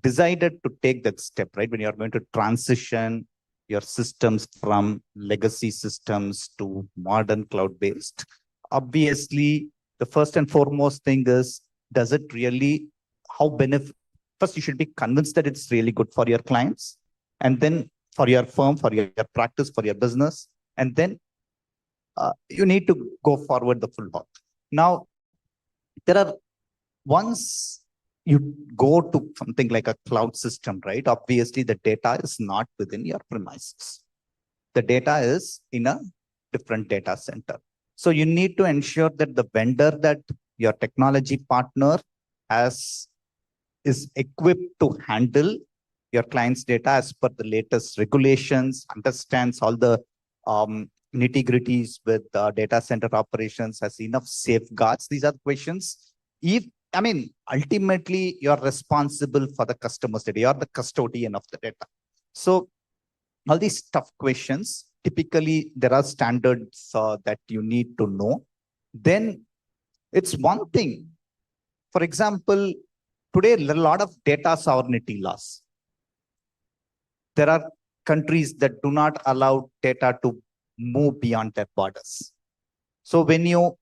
decided to take that step, right, when you're going to transition your systems from legacy systems to modern cloud-based, obviously, the first and foremost thing is, does it really, first you should be convinced that it's really good for your clients, and then for your firm, for your practice, for your business, and then you need to go forward the full hog. Now, once you go to something like a cloud system, right? Obviously, the data is not within your premises. The data is in a different data center. So you need to ensure that the vendor that your technology partner is equipped to handle your client's data as per the latest regulations, understands all the nitty-gritties with data center operations, has enough safeguards. These are the questions. Ultimately, you're responsible for the customer's data. You're the custodian of the data. So all these tough questions, typically there are standards that you need to know. Then it's one thing. For example, today, a lot of data sovereignty laws. There are countries that do not allow data to move beyond their borders. So when you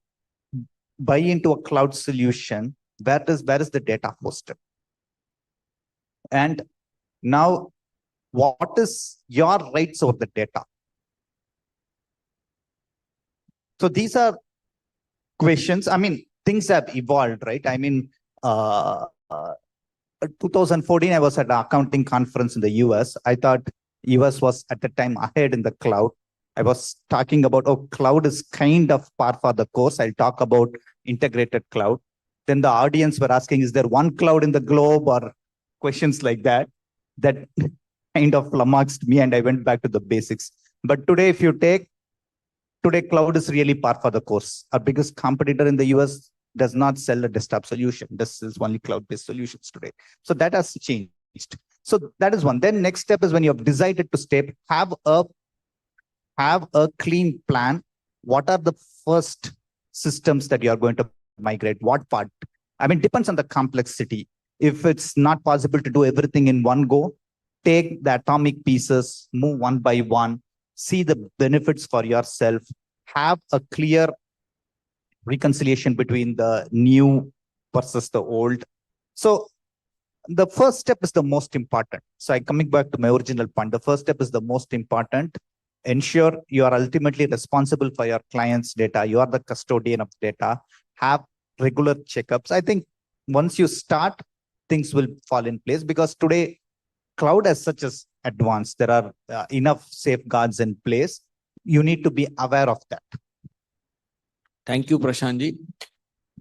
buy into a cloud solution, where is the data hosted? And now, what is your rights over the data? So these are questions. Things have evolved, right? 2014, I was at an accounting conference in the US. I thought US was at the time ahead in the cloud. I was talking about, cloud is kind of par for the course. I'll talk about integrated cloud. Then the audience were asking, is there one cloud in the globe, or questions like that? That kind of flummoxed me, and I went back to the basics. But today, today cloud is really par for the course. Our biggest competitor in the US does not sell a desktop solution. This is only cloud-based solutions today. So that has changed. So that is one. Then next step is when you have decided to have a clean plan. What are the first systems that you are going to migrate? What part? Depends on the complexity. If it's not possible to do everything in one go, take the atomic pieces, move one by one, see the benefits for yourself, have a clear reconciliation between the new versus the old. So the first step is the most important. So coming back to my original point, the first step is the most important. ensure you are ultimately responsible for your client's data. You are the custodian of data. Have regular checkups. I think once you start, things will fall in place, because today cloud as such is advanced. There are enough safeguards in place. You need to be aware of that. Thank you, Prashantji.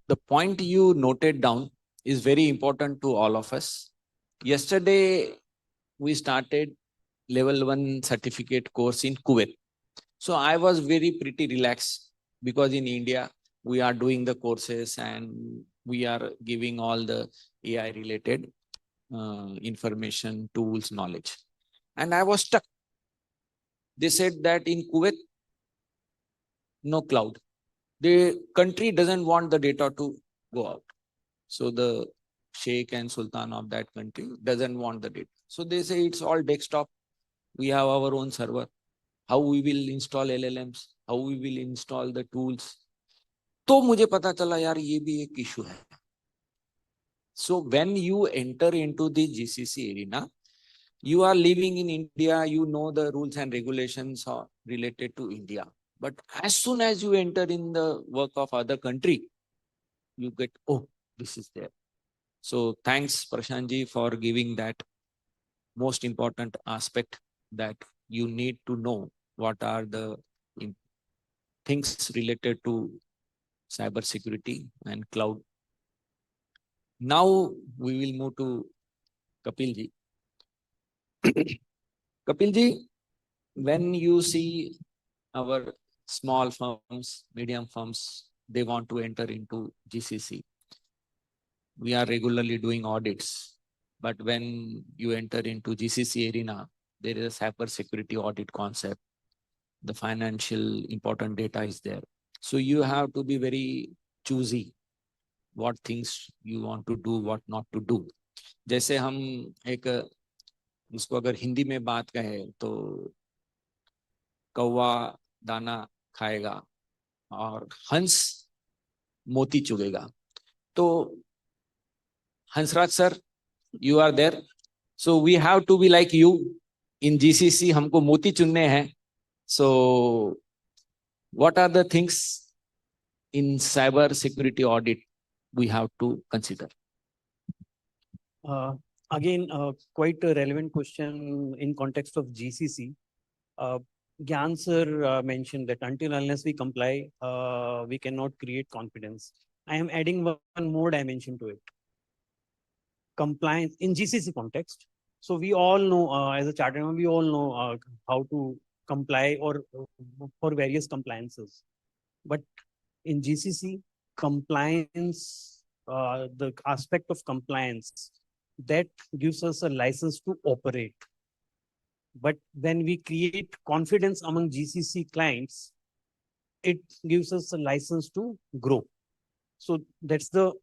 The point you noted down is very important to all of us. Yesterday, we started level 1 certificate course in Kuwait. So I was very pretty relaxed, because in India, we are doing the courses and we are giving all the AI related information, tools, knowledge. And I was stuck. They said that in Kuwait, no cloud. The country doesn't want the data to go out. So the Sheikh and Sultan of that country doesn't want the data. So they say it's all desktop. We have our own server. How we will install LLMs? How we will install the tools? तो मुझे पता चला यार ये भी एक issue है. So when you enter into the GCC arena, you are living in India, you know the rules and regulations are related to India. But as soon as you enter in the work of other country, you get, oh, this is there. So thanks, Prashantji, for giving that most important aspect, that you need to know what are the things related to cyber security and cloud. Now we will move to Kapilji. Kapilji, when you see our small firms, medium firms, they want to enter into GCC. We are regularly doing audits, but when you enter into GCC arena, there is a cyber security audit concept. The financial important data is there. So you have to be very choosy what things you want to do, what not to do. जैसे हम एक इसको अगर हिंदी में बात कहें तो कौवा दाना खाएगा और हंस मोती चुगेगा. तो Hansraj sir, you are there. So we have to be like you in GCC. हमको मोती चुनने हैं. So what are the things in cyber security audit we have to consider? Again, quite a relevant question in context of GCC. Gyan sir mentioned that until unless we comply, we cannot create confidence. I am adding one more dimension to it. Compliance in GCC context. So we all know, as a chartered member, we all know how to comply or for various compliances. But in GCC, compliance, the aspect of compliance, that gives us a license to operate. But when we create confidence among GCC clients, it gives us a license to grow. So that's the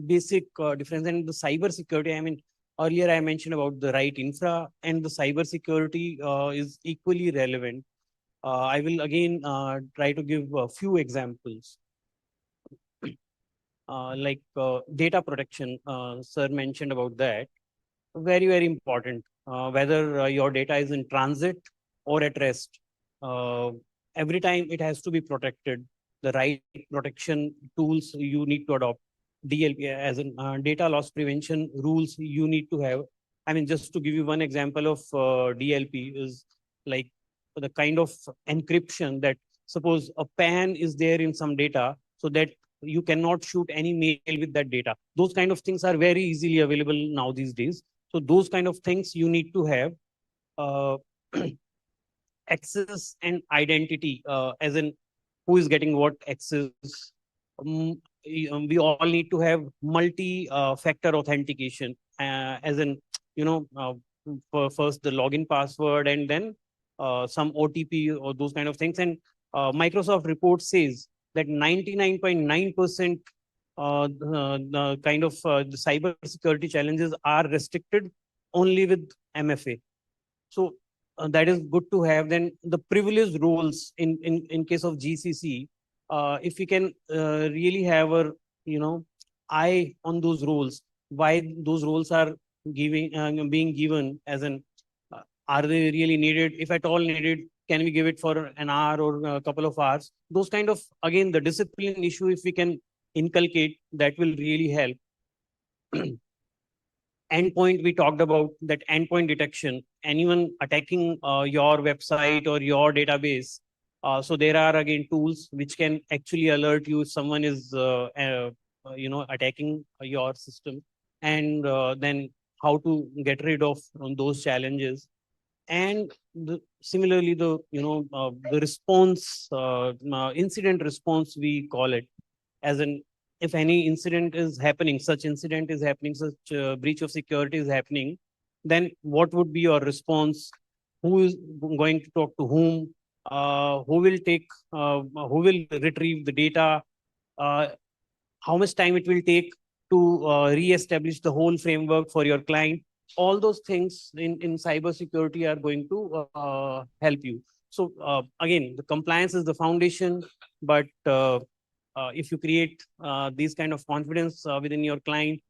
basic difference. And the cyber security, I mean, earlier I mentioned about the right infra, and the cyber security is equally relevant. I will again try to give a few examples. Like data protection, sir mentioned about that. Very, very important. Whether your data is in transit or at rest, every time it has to be protected. The right protection tools you need to adopt. DLP as in data loss prevention rules you need to have. I mean, just to give you one example of DLP is like the kind of encryption that suppose a PAN is there in some data, so that you cannot shoot any mail with that data. Those kind of things are very easily available now these days. So those kind of things you need to have. Access and identity, as in who is getting what access. We all need to have multi-factor authentication, as in, first the login password and then some OTP or those kind of things. And Microsoft report says that 99.9% the kind of the cyber security challenges are restricted only with MFA. So that is good to have. Then the privileged roles in case of GCC, if we can really have a eye on those roles, why those roles are being given, as in are they really needed? If at all needed, can we give it for an hour or a couple of hours? Those kind of, again, the discipline issue, if we can inculcate, that will really help. Endpoint, we talked about that endpoint detection, anyone attacking your website or your database. So there are again tools which can actually alert you if someone is attacking your system, and then how to get rid of those challenges. And similarly, the response, incident response, we call it, as in, if any incident is happening, such breach of security is happening, then what would be your response? Who is going to talk to whom? Who will retrieve the data? How much time it will take to re-establish the whole framework for your client? All those things in cybersecurity are going to help you. So again, the compliance is the foundation, but if you create these kind of confidence within your client,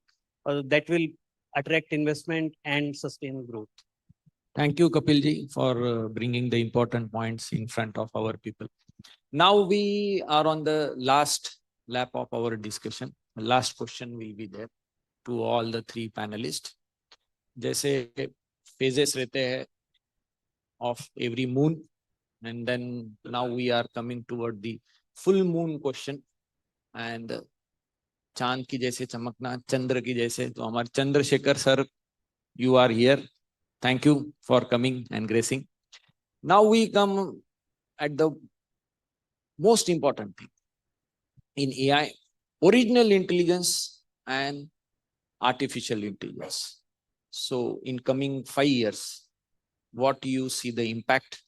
that will attract investment and sustain growth. Thank you, Kapilji, for bringing the important points in front of our people. Now we are on the last lap of our discussion. The last question will be there to all the three panelists. जैसे phases रहते हैं of every moon, and then now we are coming toward the full moon question. And चांद की जैसे चमकना, चंद्र की जैसे, तो हमारे Chandrashekhar sir, you are here. Thank you for coming and gracing. Now we come at the most important thing in AI: original intelligence and artificial intelligence. So in coming 5 years, what do you see the impact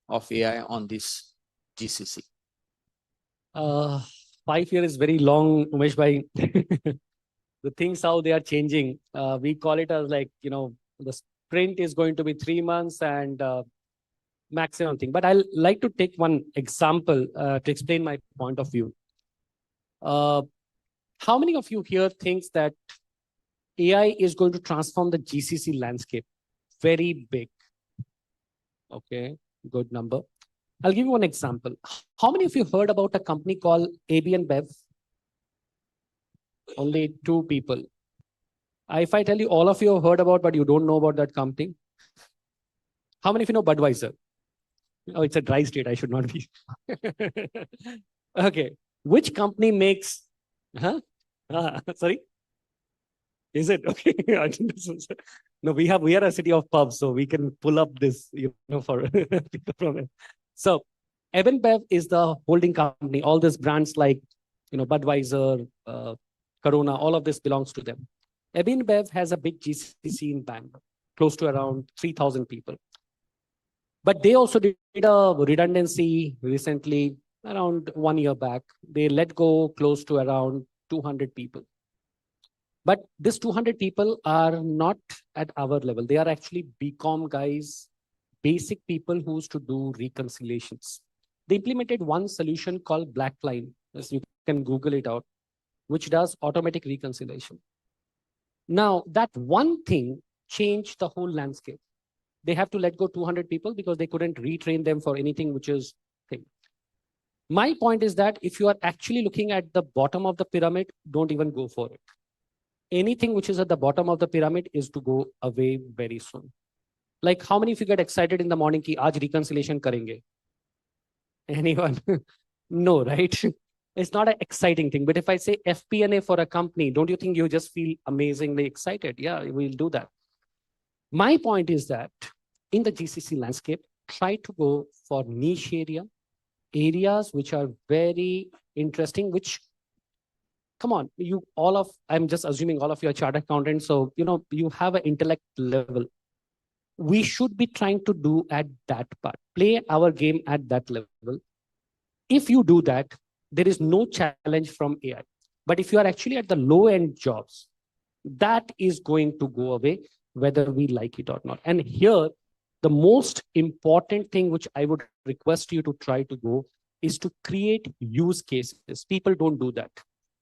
of AI on this GCC? 5 years is very long, Umesh bhai. The things how they are changing. We call it as like, the sprint is going to be 3 months and maximum thing. But I'll like to take one example to explain my point of view. How many of you here thinks that AI is going to transform the GCC landscape? Very big. Okay, good number. I'll give you one example. How many of you heard about a company called ABN Bev? Only 2 people. If I tell you all of you have heard about, but you don't know about that company. How many of you know Budweiser? Oh, it's a dry state. I should not be. Okay. Which company makes, sorry? Is it? Okay. No, we are a city of pubs, so we can pull up this, for people from it. So ABN Bev is the holding company. All these brands like, Budweiser, Corona, all of this belongs to them. ABN Bev has a big GCC in Bangalore, close to around 3,000 people. But they also did a redundancy recently, around 1 year back. They let go close to around 200 people. But these 200 people are not at our level. They are actually BCom guys, basic people who used to do reconciliations. They implemented one solution called Blackline, as you can Google it out, which does automatic reconciliation. Now, that one thing changed the whole landscape. They have to let go 200 people because they couldn't retrain them for anything which is thing. My point is that if you are actually looking at the bottom of the pyramid, don't even go for it. Anything which is at the bottom of the pyramid is to go away very soon. Like how many of you get excited in the morning ki aaj reconciliation karenge? Anyone? No, right? It's not an exciting thing. But if I say FP&A for a company, don't you think you just feel amazingly excited? Yeah, we'll do that. My point is that in the GCC landscape, try to go for niche areas which are very interesting, which, come on, I'm just assuming all of you are chartered accountants, so, you have an intellect level. We should be trying to do at that part, play our game at that level. If you do that, there is no challenge from AI. But if you are actually at the low end jobs, that is going to go away, whether we like it or not. And here, the most important thing which I would request you to try to go is to create use cases. People don't do that.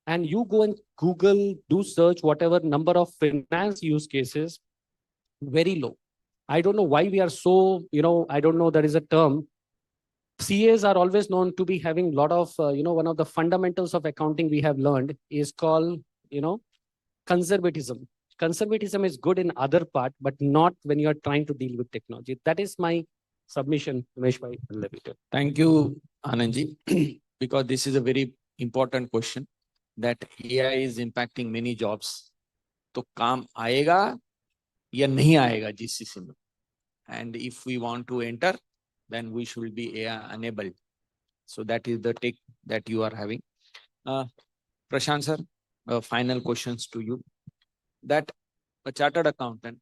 And you go and Google, do search, whatever number of finance use cases, very low. I don't know why we are so, I don't know, there is a term, CAs are always known to be having a lot of, one of the fundamentals of accounting we have learned is called, conservatism. Conservatism is good in other part, but not when you are trying to deal with technology. That is my submission, Ramesh bhai. Thank you, Anandji, because this is a very important question that AI is impacting many jobs. तो काम आएगा या नहीं आएगा GCC में? And if we want to enter, then we should be AI enabled. So that is the take that you are having. Prashant sir, final questions to you. That a chartered accountant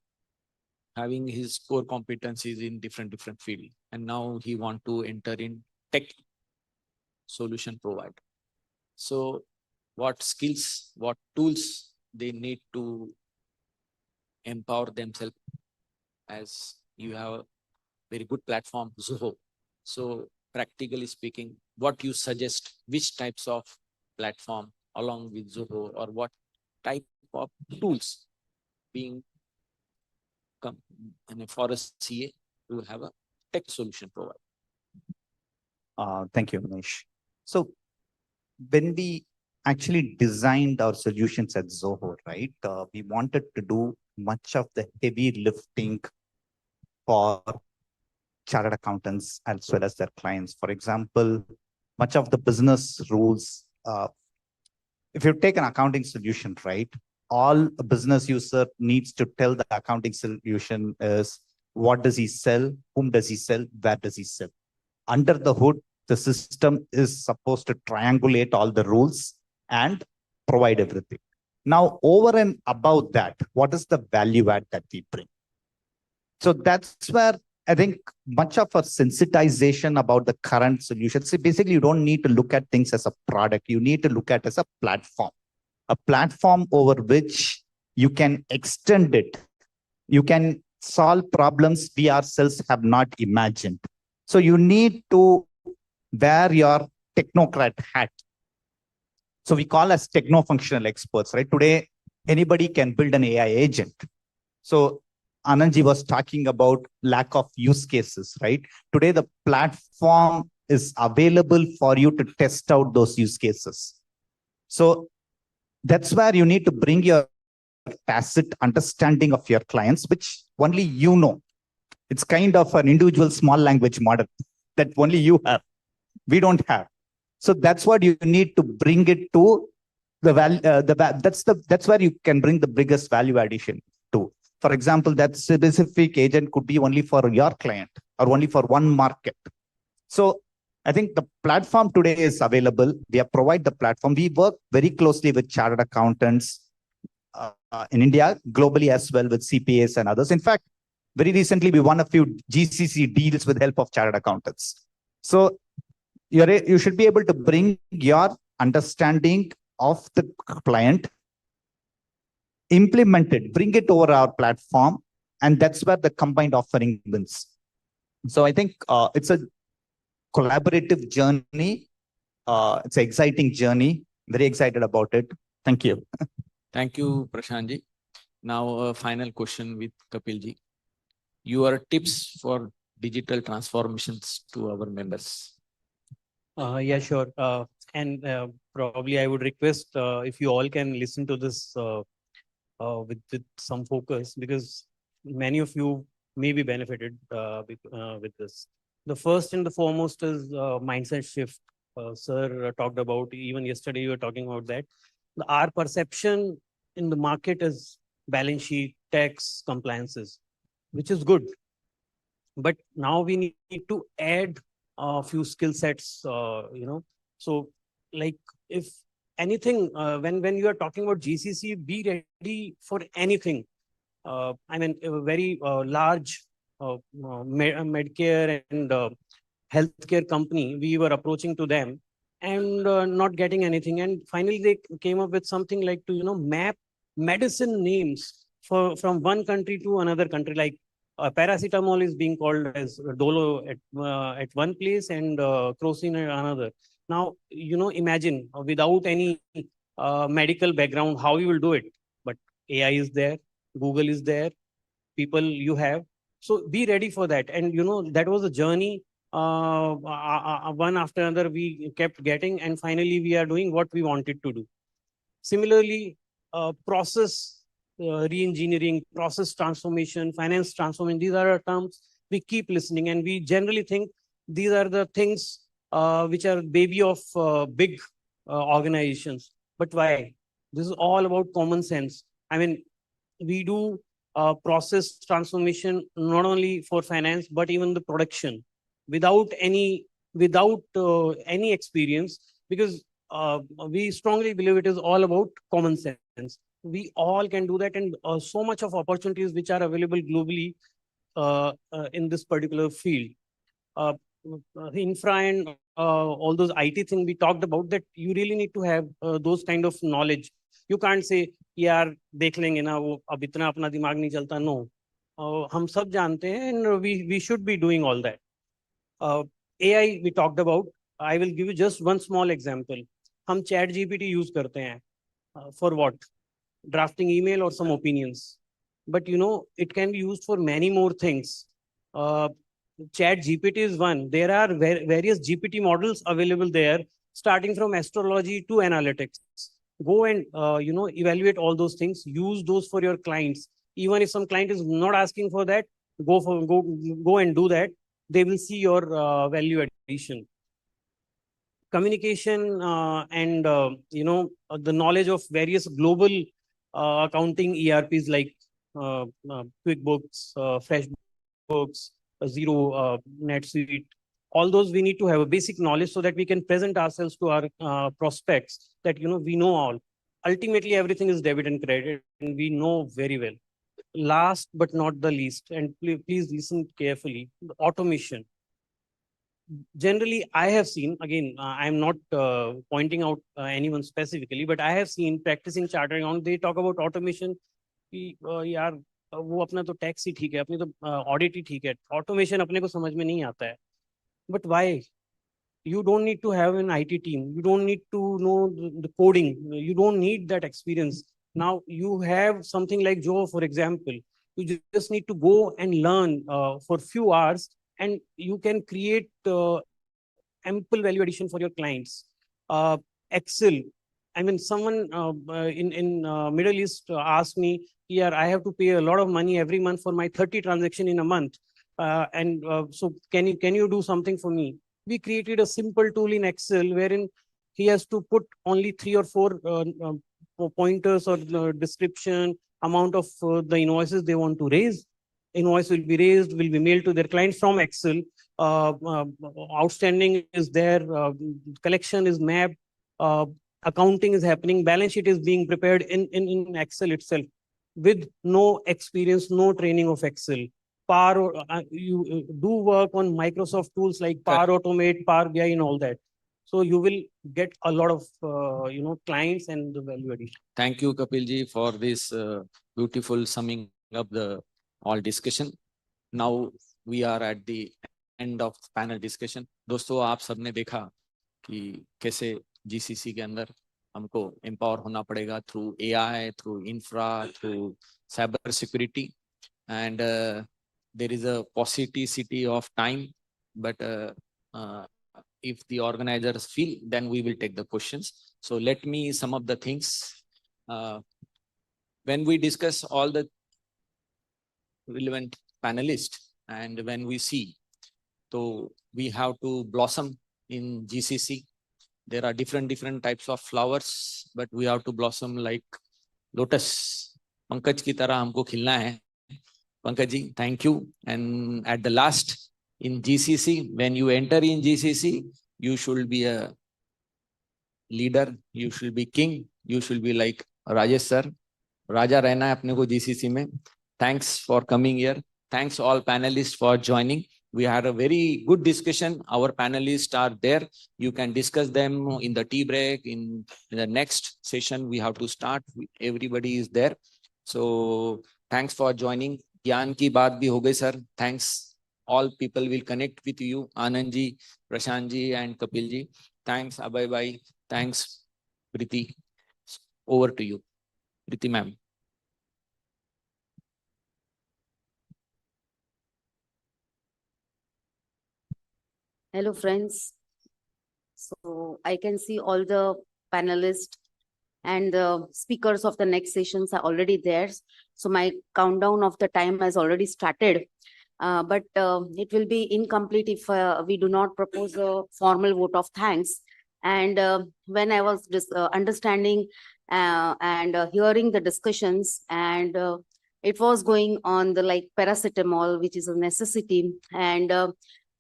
having his core competencies in different field, and now he want to enter in tech solution provider. So what skills, what tools they need to empower themselves, as you have a very good platform, Zoho. So practically speaking, what you suggest, which types of platform along with Zoho, or what type of tools being for a CA to have a tech solution provider? Thank you, Ramesh. So when we actually designed our solutions at Zoho, right, we wanted to do much of the heavy lifting for chartered accountants as well as their clients. For example, much of the business rules, if you take an accounting solution, right, all a business user needs to tell the accounting solution is what does he sell, whom does he sell, where does he sell. Under the hood, the system is supposed to triangulate all the rules and provide everything. Now, over and above that, what is the value add that we bring? So that's where I think much of our sensitization about the current solution. See, basically, you don't need to look at things as a product. You need to look at it as a platform over which you can extend it. You can solve problems we ourselves have not imagined. So you need to wear your technocrat hat. So we call as techno-functional experts, right? Today, anybody can build an AI agent. So Anandji was talking about lack of use cases, right? Today, the platform is available for you to test out those use cases. So that's where you need to bring your tacit understanding of your clients, which only you know. It's kind of an individual small language model that only you have. We don't have. So that's what you need to bring it to the value. That's where you can bring the biggest value addition to. For example, that specific agent could be only for your client or only for one market. So I think the platform today is available. We have provided the platform. We work very closely with chartered accountants in India, globally as well with CPAs and others. In fact, very recently, we won a few GCC deals with help of chartered accountants. So you should be able to bring your understanding of the client, implement it, bring it over our platform, and that's where the combined offering wins. So I think it's a collaborative journey. It's an exciting journey. Very excited about it. Thank you. Thank you, Prashantji. Now, a final question with Kapilji. Your tips for digital transformations to our members. Yeah, sure. And probably I would request if you all can listen to this with some focus, because many of you may be benefited with this. The first and the foremost is mindset shift. Sir talked about, even yesterday you were talking about that. Our perception in the market is balance sheet, tax, compliances, which is good. But now we need to add a few skill sets, So like if anything, when you are talking about GCC, be ready for anything. I mean, a very large Medcare and healthcare company, we were approaching to them and not getting anything. And finally, they came up with something like to, map medicine names from one country to another country. Like paracetamol is being called as Dolo at one place and Crocin at another. Now, imagine without any medical background, how you will do it. But AI is there, Google is there, people you have. So be ready for that. And, that was a journey one after another we kept getting, and finally we are doing what we wanted to do. Similarly, process re-engineering, process transformation, finance transformation, these are terms we keep listening, and we generally think these are the things which are baby of big organizations. But why? This is all about common sense. I mean, we do process transformation not only for finance, but even the production without any experience, because we strongly believe it is all about common sense. We all can do that, and so much of opportunities which are available globally in this particular field. Infra and all those IT things we talked about, that you really need to have those kind of knowledge. You can't say यार देख लेंगे ना, वो अब इतना अपना दिमाग नहीं चलता. No, हम सब जानते हैं, and we should be doing all that. AI we talked about. I will give you just one small example. हम chat GPT use करते हैं for what? Drafting email or some opinions. But you know, it can be used for many more things. Chat GPT is one. There are various GPT models available there, starting from astrology to analytics. Go and evaluate all those things. Use those for your clients. Even if some client is not asking for that, go and do that. They will see your value addition. Communication and the knowledge of various global accounting ERPs like QuickBooks, FreshBooks, Zero, NetSuite. All those we need to have a basic knowledge so that we can present ourselves to our prospects that we know all. Ultimately, everything is debit and credit, and we know very well. Last but not the least, and please listen carefully, the automation. Generally, I have seen, again, I'm not pointing out anyone specifically, but I have seen practicing chartered accountant, they talk about automation. यार वो अपना तो tax ही ठीक है, अपनी तो audit ही ठीक है, ऑटोमेशन अपने को समझ में नहीं आता है. But why? You don't need to have an IT team. You don't need to know the coding. You don't need that experience. Now you have something like Joe, for example. You just need to go and learn for few hours, and you can create ample value addition for your clients. Excel. I mean, someone in Middle East asked me, "Yeah, I have to pay a lot of money every month for my 30 transaction in a month, so can you do something for me?" We created a simple tool in Excel wherein he has to put only 3 or 4 pointers or description, amount of the invoices they want to raise. Invoice will be raised, will be mailed to their clients from Excel. Outstanding is there, collection is mapped, accounting is happening, balance sheet is being prepared in Excel itself with no experience, no training of Excel. Power, you do work on Microsoft tools like Power Automate, Power BI, and all that. So you will get a lot of clients and the value addition. Thank you, Kapil ji, for this beautiful summing up the all discussion. Now we are at the end of panel discussion. दोस्तों, आप सबने देखा कि कैसे GCC के अंदर हमको empower होना पड़ेगा through AI, through infra, through cyber security, and there is a paucity of time, but if the organizers feel, then we will take the questions. So let me sum up the things. When we discuss all the relevant panelists, and when we see, so we have to blossom in GCC. There are different types of flowers, but we have to blossom like lotus. Pankaj ki tarah humko khilna hai. Pankaj ji, thank you. And at the last, in GCC, when you enter in GCC, you should be a leader, you should be king, you should be like Rajesh sir. Raja rehna hai apne ko GCC mein. Thanks for coming here. Thanks all panelists for joining. We had a very good discussion. Our panelists are there. You can discuss them in the tea break. In the next session, we have to start. Everybody is there. So thanks for joining. ज्ञान की बात भी हो गई sir. Thanks. All people will connect with you. Anand ji, Prashant ji, and Kapil ji. Thanks, Abhay bhai. Thanks, Priti. Over to you, Priti ma'am. Hello, friends. So I can see all the panelists and the speakers of the next sessions are already there. So my countdown of the time has already started. But it will be incomplete if we do not propose a formal vote of thanks. And when I was understanding and hearing the discussions, and it was going on the like paracetamol, which is a necessity, and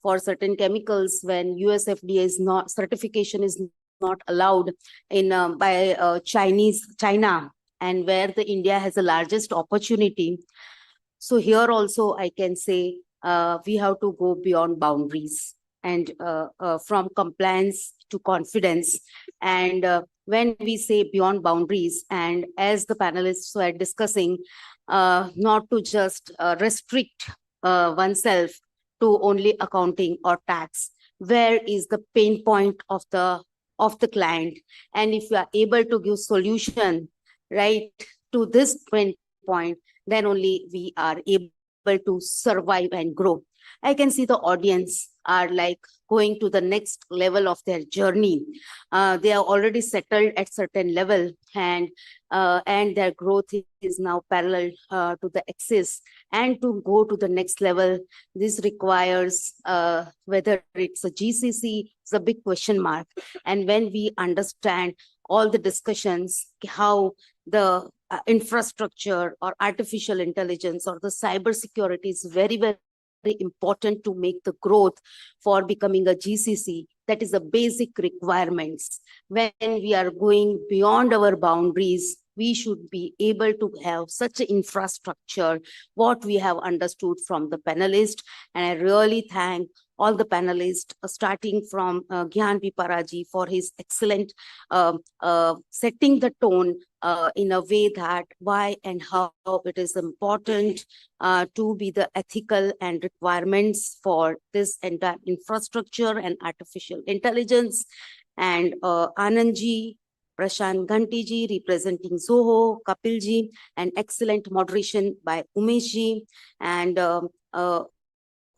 for certain chemicals, when USFDA is not certification is not allowed in by China, and where the India has the largest opportunity. So here also I can say we have to go beyond boundaries and from compliance to confidence. And when we say beyond boundaries, and as the panelists were discussing, not to just restrict oneself to only accounting or tax. Where is the pain point of the client? And if you are able to give solution, right, to this pain point, then only we are able to survive and grow. I can see the audience are like going to the next level of their journey. They are already settled at certain level, and their growth is now parallel to the axis. And to go to the next level, this requires whether it's a GCC, it's a big question mark. And when we understand all the discussions, how the infrastructure or artificial intelligence or the cyber security is very, very important to make the growth for becoming a GCC. That is the basic requirements. When we are going beyond our boundaries, we should be able to have such an infrastructure, what we have understood from the panelists. And I really thank all the panelists, starting from Gyan Piparaji for his excellent setting the tone in a way that why and how it is important to be the ethical and requirements for this entire infrastructure and artificial intelligence. And Anandji, Prashant Ghantiji representing Zoho, Kapilji, and excellent moderation by Umeshji. And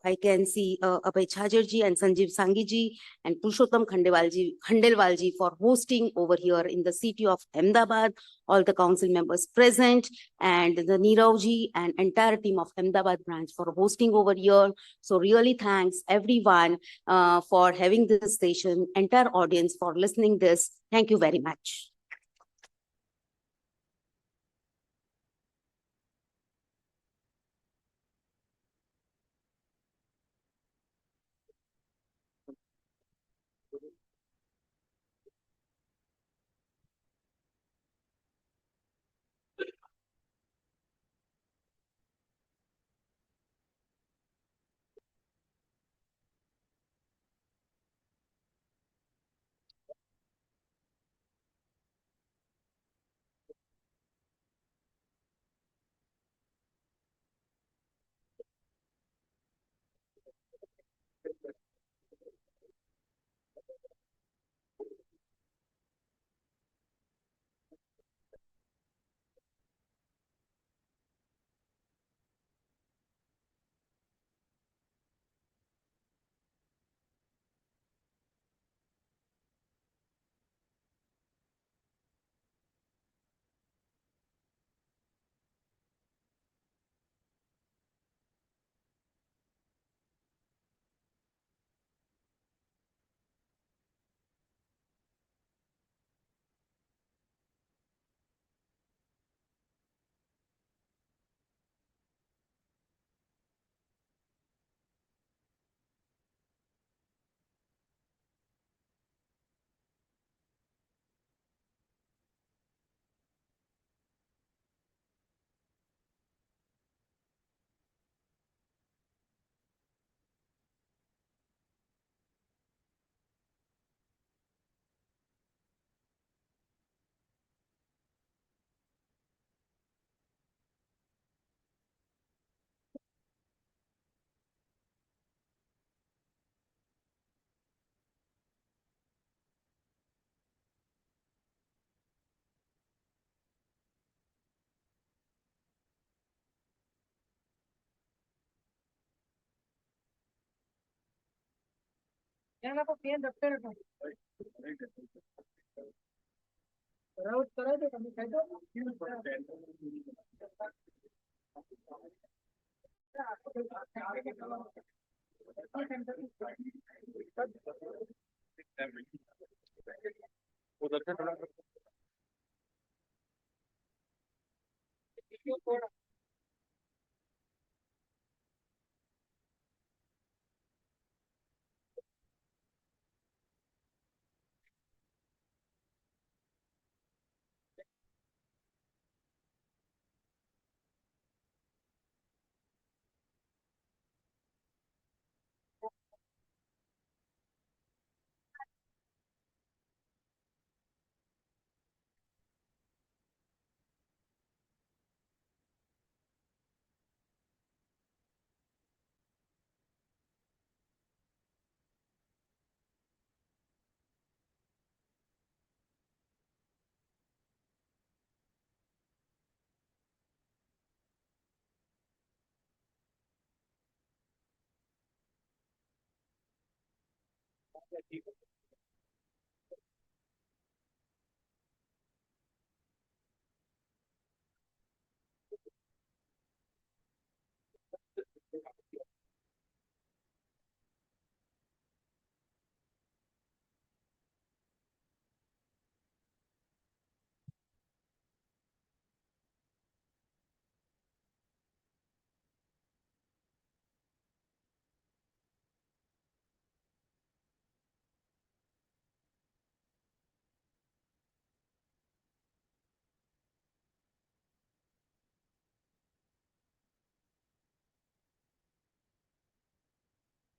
I can see Abhay Chajarji and Sanjeev Sangiji and Purushottam Khandelwalji for hosting over here in the city of Ahmedabad, all the council members present, and the Niravji and entire team of Ahmedabad branch for hosting over here. So really thanks everyone for having this session, entire audience for listening this. Thank you very much.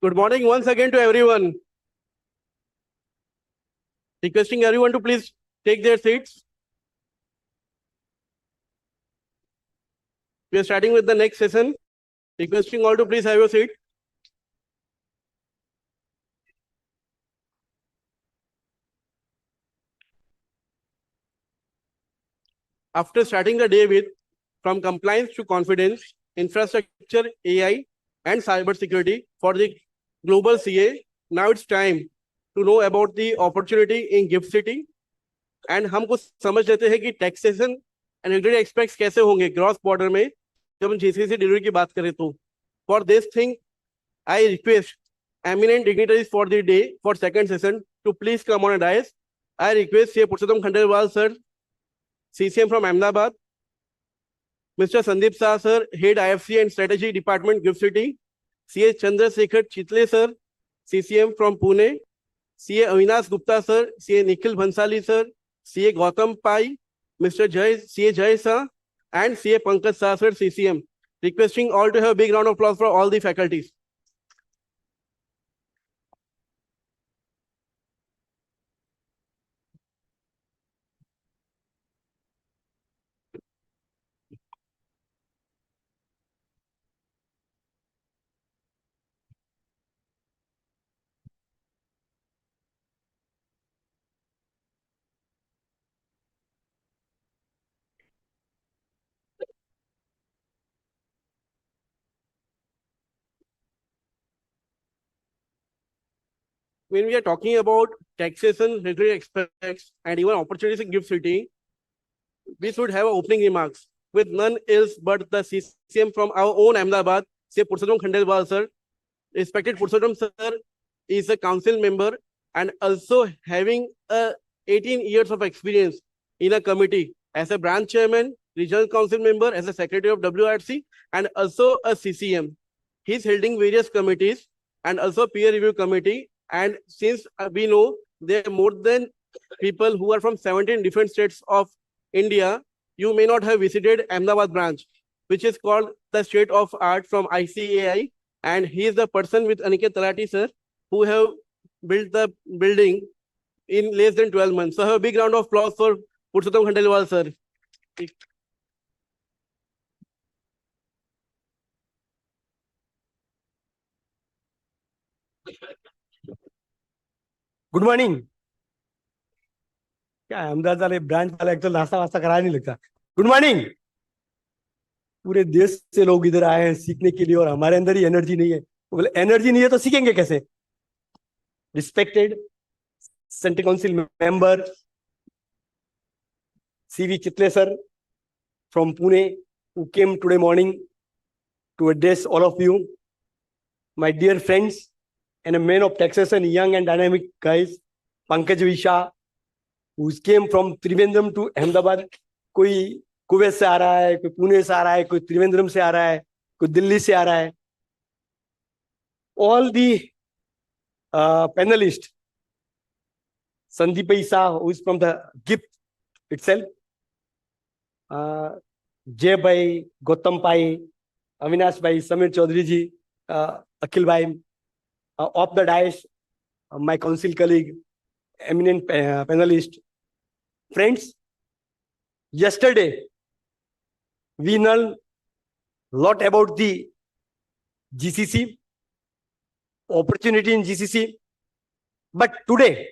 Good morning once again to everyone. Requesting everyone to please take their seats. We are starting with the next session. Requesting all to please have your seat. After starting the day with from compliance to confidence, infrastructure, AI, and cybersecurity for the global CA, now it's time to know about the opportunity in GIFT City. And हम कुछ समझ लेते हैं कि taxation and regulatory aspects कैसे होंगे cross border में जब हम जीसीसी डिलीवरी की बात करें तो for this thing I request eminent dignitaries for the day for second session to please come on a dais. I request C. Purushottam Khandelwal sir, CCM from Ahmedabad, Mr. Sandeep Shah sir, Head IFC and Strategy Department, GIFT City, C.A. Chandrasekhar Chitle sir, CCM from Pune, C.A. Avinash Gupta sir, C.A. Nikhil Bhansali sir, C.A. Gautam Pai, Mr. C.A. Jai Shah, and C.A. Pankaj Shah sir, CCM. Requesting all to have a big round of applause for all the faculties. When we are talking about taxation, regulatory aspects, and even opportunities in GIFT City, we should have opening remarks with none else but the CCM from our own Ahmedabad, say Purushottam Khandelwal sir. Respected Purushottam sir is a council member and also having 18 years of experience in a committee as a branch chairman, regional council member, as a secretary of WRC, and also a CCM. He's holding various committees and also peer review committee. And since we know there are more than people who are from 17 different states of India, you may not have visited Ahmedabad branch, which is called the State of Art from ICAI. And he is the person with Aniket Talati sir, who have built the building in less than 12 months. So have a big round of applause for Purushottam Khandelwal sir. Good morning. क्या अहमदाबाद वाले branch वाला एक तो नाश्ता वास्ता करा नहीं लगता। Good morning. पूरे देश से लोग इधर आए हैं सीखने के लिए और हमारे अंदर ही एनर्जी नहीं है। बोले एनर्जी नहीं है तो सीखेंगे कैसे? respected Center Council member C.V. Chitle sir from Pune, who came today morning to address all of you, my dear friends, and a man of taxation, young and dynamic guys, Pankaj Visha, who came from Trivandrum to Ahmedabad. कोई Kuwait से आ रहा है, कोई पुणे से आ रहा है, कोई त्रिवेंद्रम से आ रहा है, कोई दिल्ली से आ रहा है. All the panelists, Sandeep Isa, who is from the GIFT itself, Jay Bhai, Gautam Pai, Avinash Bhai, Samir Chaudhary ji, Akhil Bhai, off the dais, my council colleague, eminent panelist, friends. Yesterday, we learned a lot about the GCC, opportunity in GCC. But today,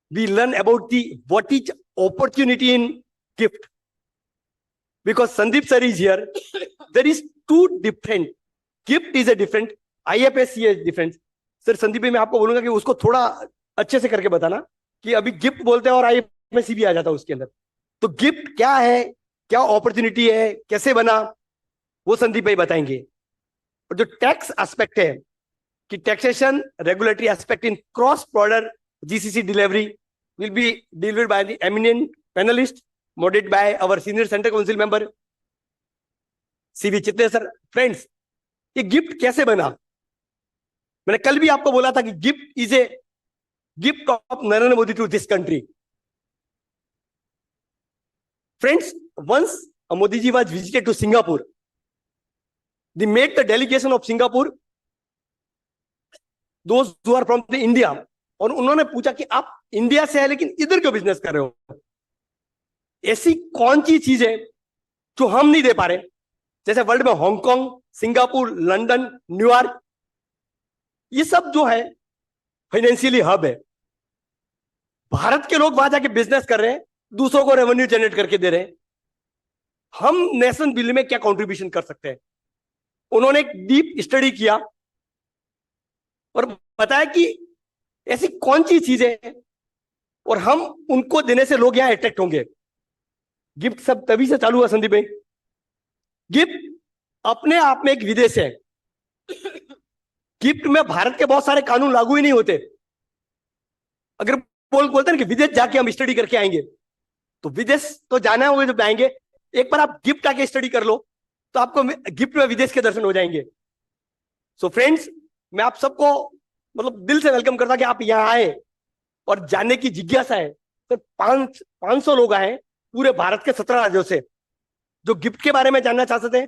we learn about what is opportunity in GIFT. Because Sandeep sir is here, there is two different. GIFT is a different, IFSC is different. Sir, Sandeep मैं आपको बोलूंगा कि उसको थोड़ा अच्छे से करके बताना कि अभी गिफ्ट बोलते हैं और IFSC भी आ जाता है उसके अंदर. तो गिफ्ट क्या है, क्या अपॉर्चुनिटी है, कैसे बना, वो संदीप भाई बताएंगे. और जो टैक्स एस्पेक्ट है कि taxation regulatory aspect in cross border GCC delivery will be delivered by the eminent panelist, moderated by our senior center council member C.V. Chitle sir. Friends, ये गिफ्ट कैसे बना? मैंने कल भी आपको बोला था कि gift is a gift of Narendra Modi to this country. Friends, once Modi ji was visited to Singapore, they met the delegation of Singapore, those who are from the India, और उन्होंने पूछा कि आप इंडिया से है लेकिन इधर क्यों बिजनेस कर रहे हो? ऐसी कौन सी चीज है जो हम नहीं दे पा रहे? जैसे वर्ल्ड में हांगकांग, सिंगापुर, लंदन, न्यूयॉर्क, ये सब जो है फाइनेंशियली हब है. भारत के लोग वहां जाके बिजनेस कर रहे हैं, दूसरों को रेवेन्यू जनरेट करके दे रहे हैं. हम नेशनल बिल में क्या कंट्रीब्यूशन कर सकते हैं? उन्होंने एक डीप स्टडी किया और बताया कि ऐसी कौन सी चीज है और हम उनको देने से लोग यहां अट्रैक्ट होंगे. गिफ्ट सब तभी से चालू हुआ संदीप भाई. गिफ्ट अपने आप में एक विदेश है. गिफ्ट में भारत के बहुत सारे कानून लागू ही नहीं होते. अगर बोलते हैं कि विदेश जाके हम स्टडी करके आएंगे, तो विदेश तो जाना होगा जब आएंगे. एक बार आप गिफ्ट आके स्टडी कर लो तो आपको गिफ्ट में विदेश के दर्शन हो जाएंगे. सो फ्रेंड्स, मैं आप सबको मतलब दिल से वेलकम करता कि आप यहाँ आए और जानने की जिज्ञासा है. तो 500 लोग आए पूरे भारत के 17 राज्यों से, जो गिफ्ट के बारे में जानना चाहते थे,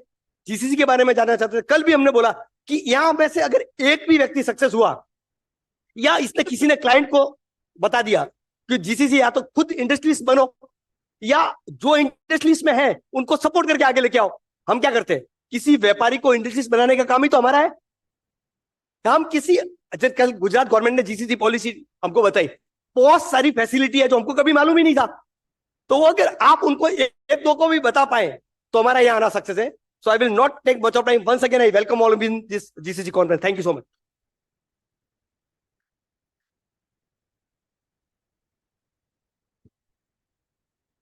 GCC के बारे में जानना चाहते थे. कल भी हमने बोला कि यहां में से अगर एक भी व्यक्ति सक्सेस हुआ या इसने किसी ने क्लाइंट को बता दिया कि GCC या तो खुद इंडस्ट्रीज बनो या जो इंडस्ट्रीज में है उनको सपोर्ट करके आगे लेके आओ. हम क्या करते हैं? किसी व्यापारी को इंडस्ट्रीज बनाने का काम ही तो हमारा है. हम किसी कल गुजरात गवर्नमेंट ने GCC पॉलिसी हमको बताई, बहुत सारी फैसिलिटी है जो हमको कभी मालूम ही नहीं था. तो अगर आप उनको एक दो को भी बता पाए तो हमारा यहाँ आना सक्सेस है. So I will not take much of time. Once again, I welcome all of you in this GCC conference. Thank you so much.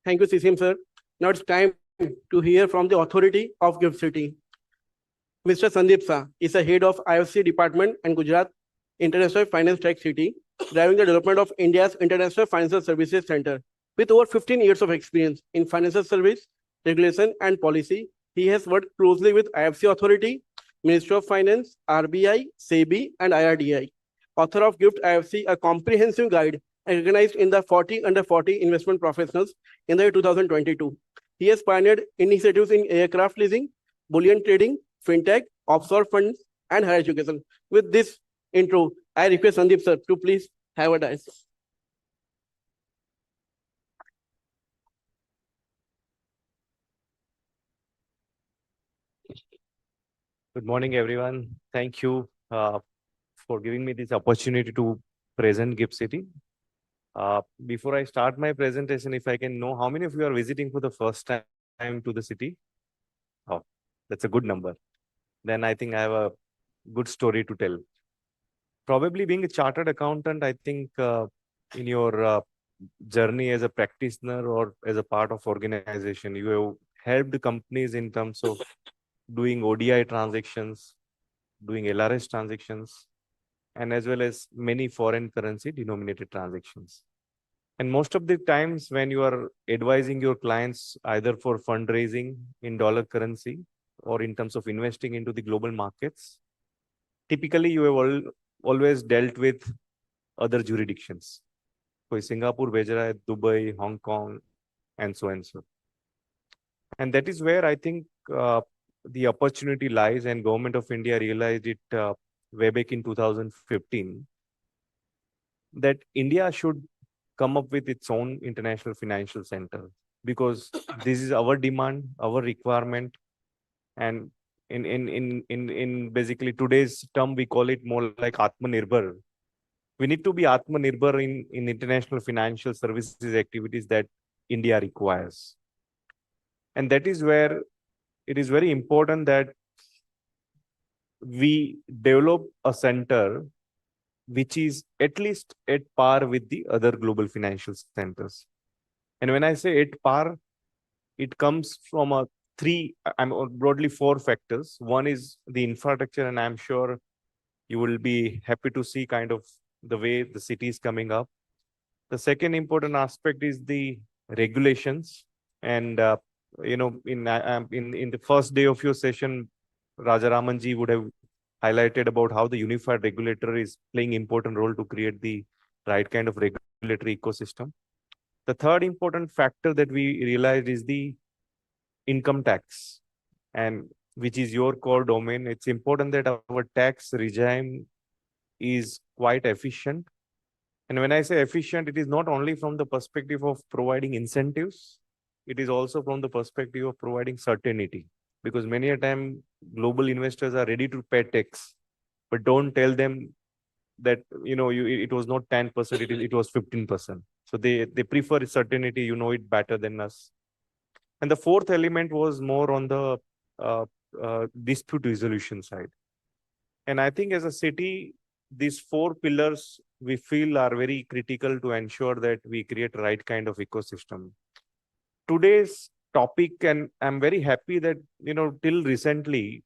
Thank you, CCM sir. Now it's time to hear from the authority of GIFT City. Mr. Sandeep Sa is the head of IFC department and Gujarat International Finance Tech City, driving the development of India's International Financial Services Center. With over 15 years of experience in financial service, regulation and policy, he has worked closely with IFC Authority, Ministry of Finance, RBI, SEBI, and IRDI. Author of GIFT IFC, a comprehensive guide recognized in the 40 under 40 investment professionals in the year 2022. He has pioneered initiatives in aircraft leasing, bullion trading, fintech, offshore funds, and higher education. With this intro, I request Sandeep sir to please have a dice. Good morning, everyone. Thank you for giving me this opportunity to present GIFT City. Before I start my presentation, if I can know how many of you are visiting for the first time to the city? Oh, that's a good number. Then I think I have a good story to tell. probably being a chartered accountant, I think in your journey as a practitioner or as a part of organization, you have helped companies in terms of doing ODI transactions, doing LRS transactions, and as well as many foreign currency denominated transactions. And most of the times when you are advising your clients either for fundraising in dollar currency or in terms of investing into the global markets, typically you have always dealt with other jurisdictions. कोई Singapore भेज रहा है, Dubai, Hong Kong, and so and so. And that is where I think the opportunity lies, and Government of India realized it way back in 2015 that India should come up with its own international financial center, because this is our demand, our requirement, and in basically today's term we call it more like Atmanirbhar. We need to be Atmanirbhar in international financial services activities that India requires. And that is where it is very important that we develop a center which is at least at par with the other global financial centers. And when I say at par, it comes from broadly four factors. One is the infrastructure, and I'm sure you will be happy to see kind of the way the city is coming up. The second important aspect is the regulations. And in the first day of your session, Rajaramanji would have highlighted about how the unified regulator is playing important role to create the right kind of regulatory ecosystem. The third important factor that we realized is the income tax, and which is your core domain. It's important that our tax regime is quite efficient. And when I say efficient, it is not only from the perspective of providing incentives, it is also from the perspective of providing certainty. Because many a time global investors are ready to pay tax, but don't tell them that it was not 10%, it was 15%. So they prefer certainty, it better than us. And the fourth element was more on the dispute resolution side. And I think as a city, these four pillars we feel are very critical to ensure that we create the right kind of ecosystem. Today's topic, and I'm very happy that, till recently,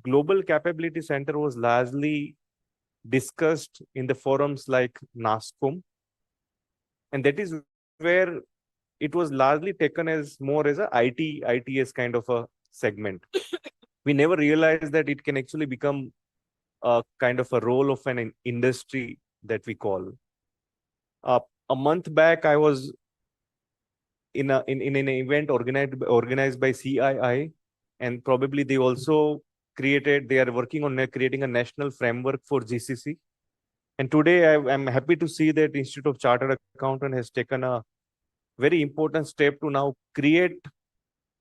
Global Capability Center was largely discussed in the forums like NASCOM. And that is where it was largely taken as more as a ITS kind of a segment. We never realized that it can actually become a kind of a role of an industry that we call. A month back, I was in an event organized by CII, and probably they also they are working on creating a national framework for GCC. And today I'm happy to see that Institute of Chartered Accountant has taken a very important step to now create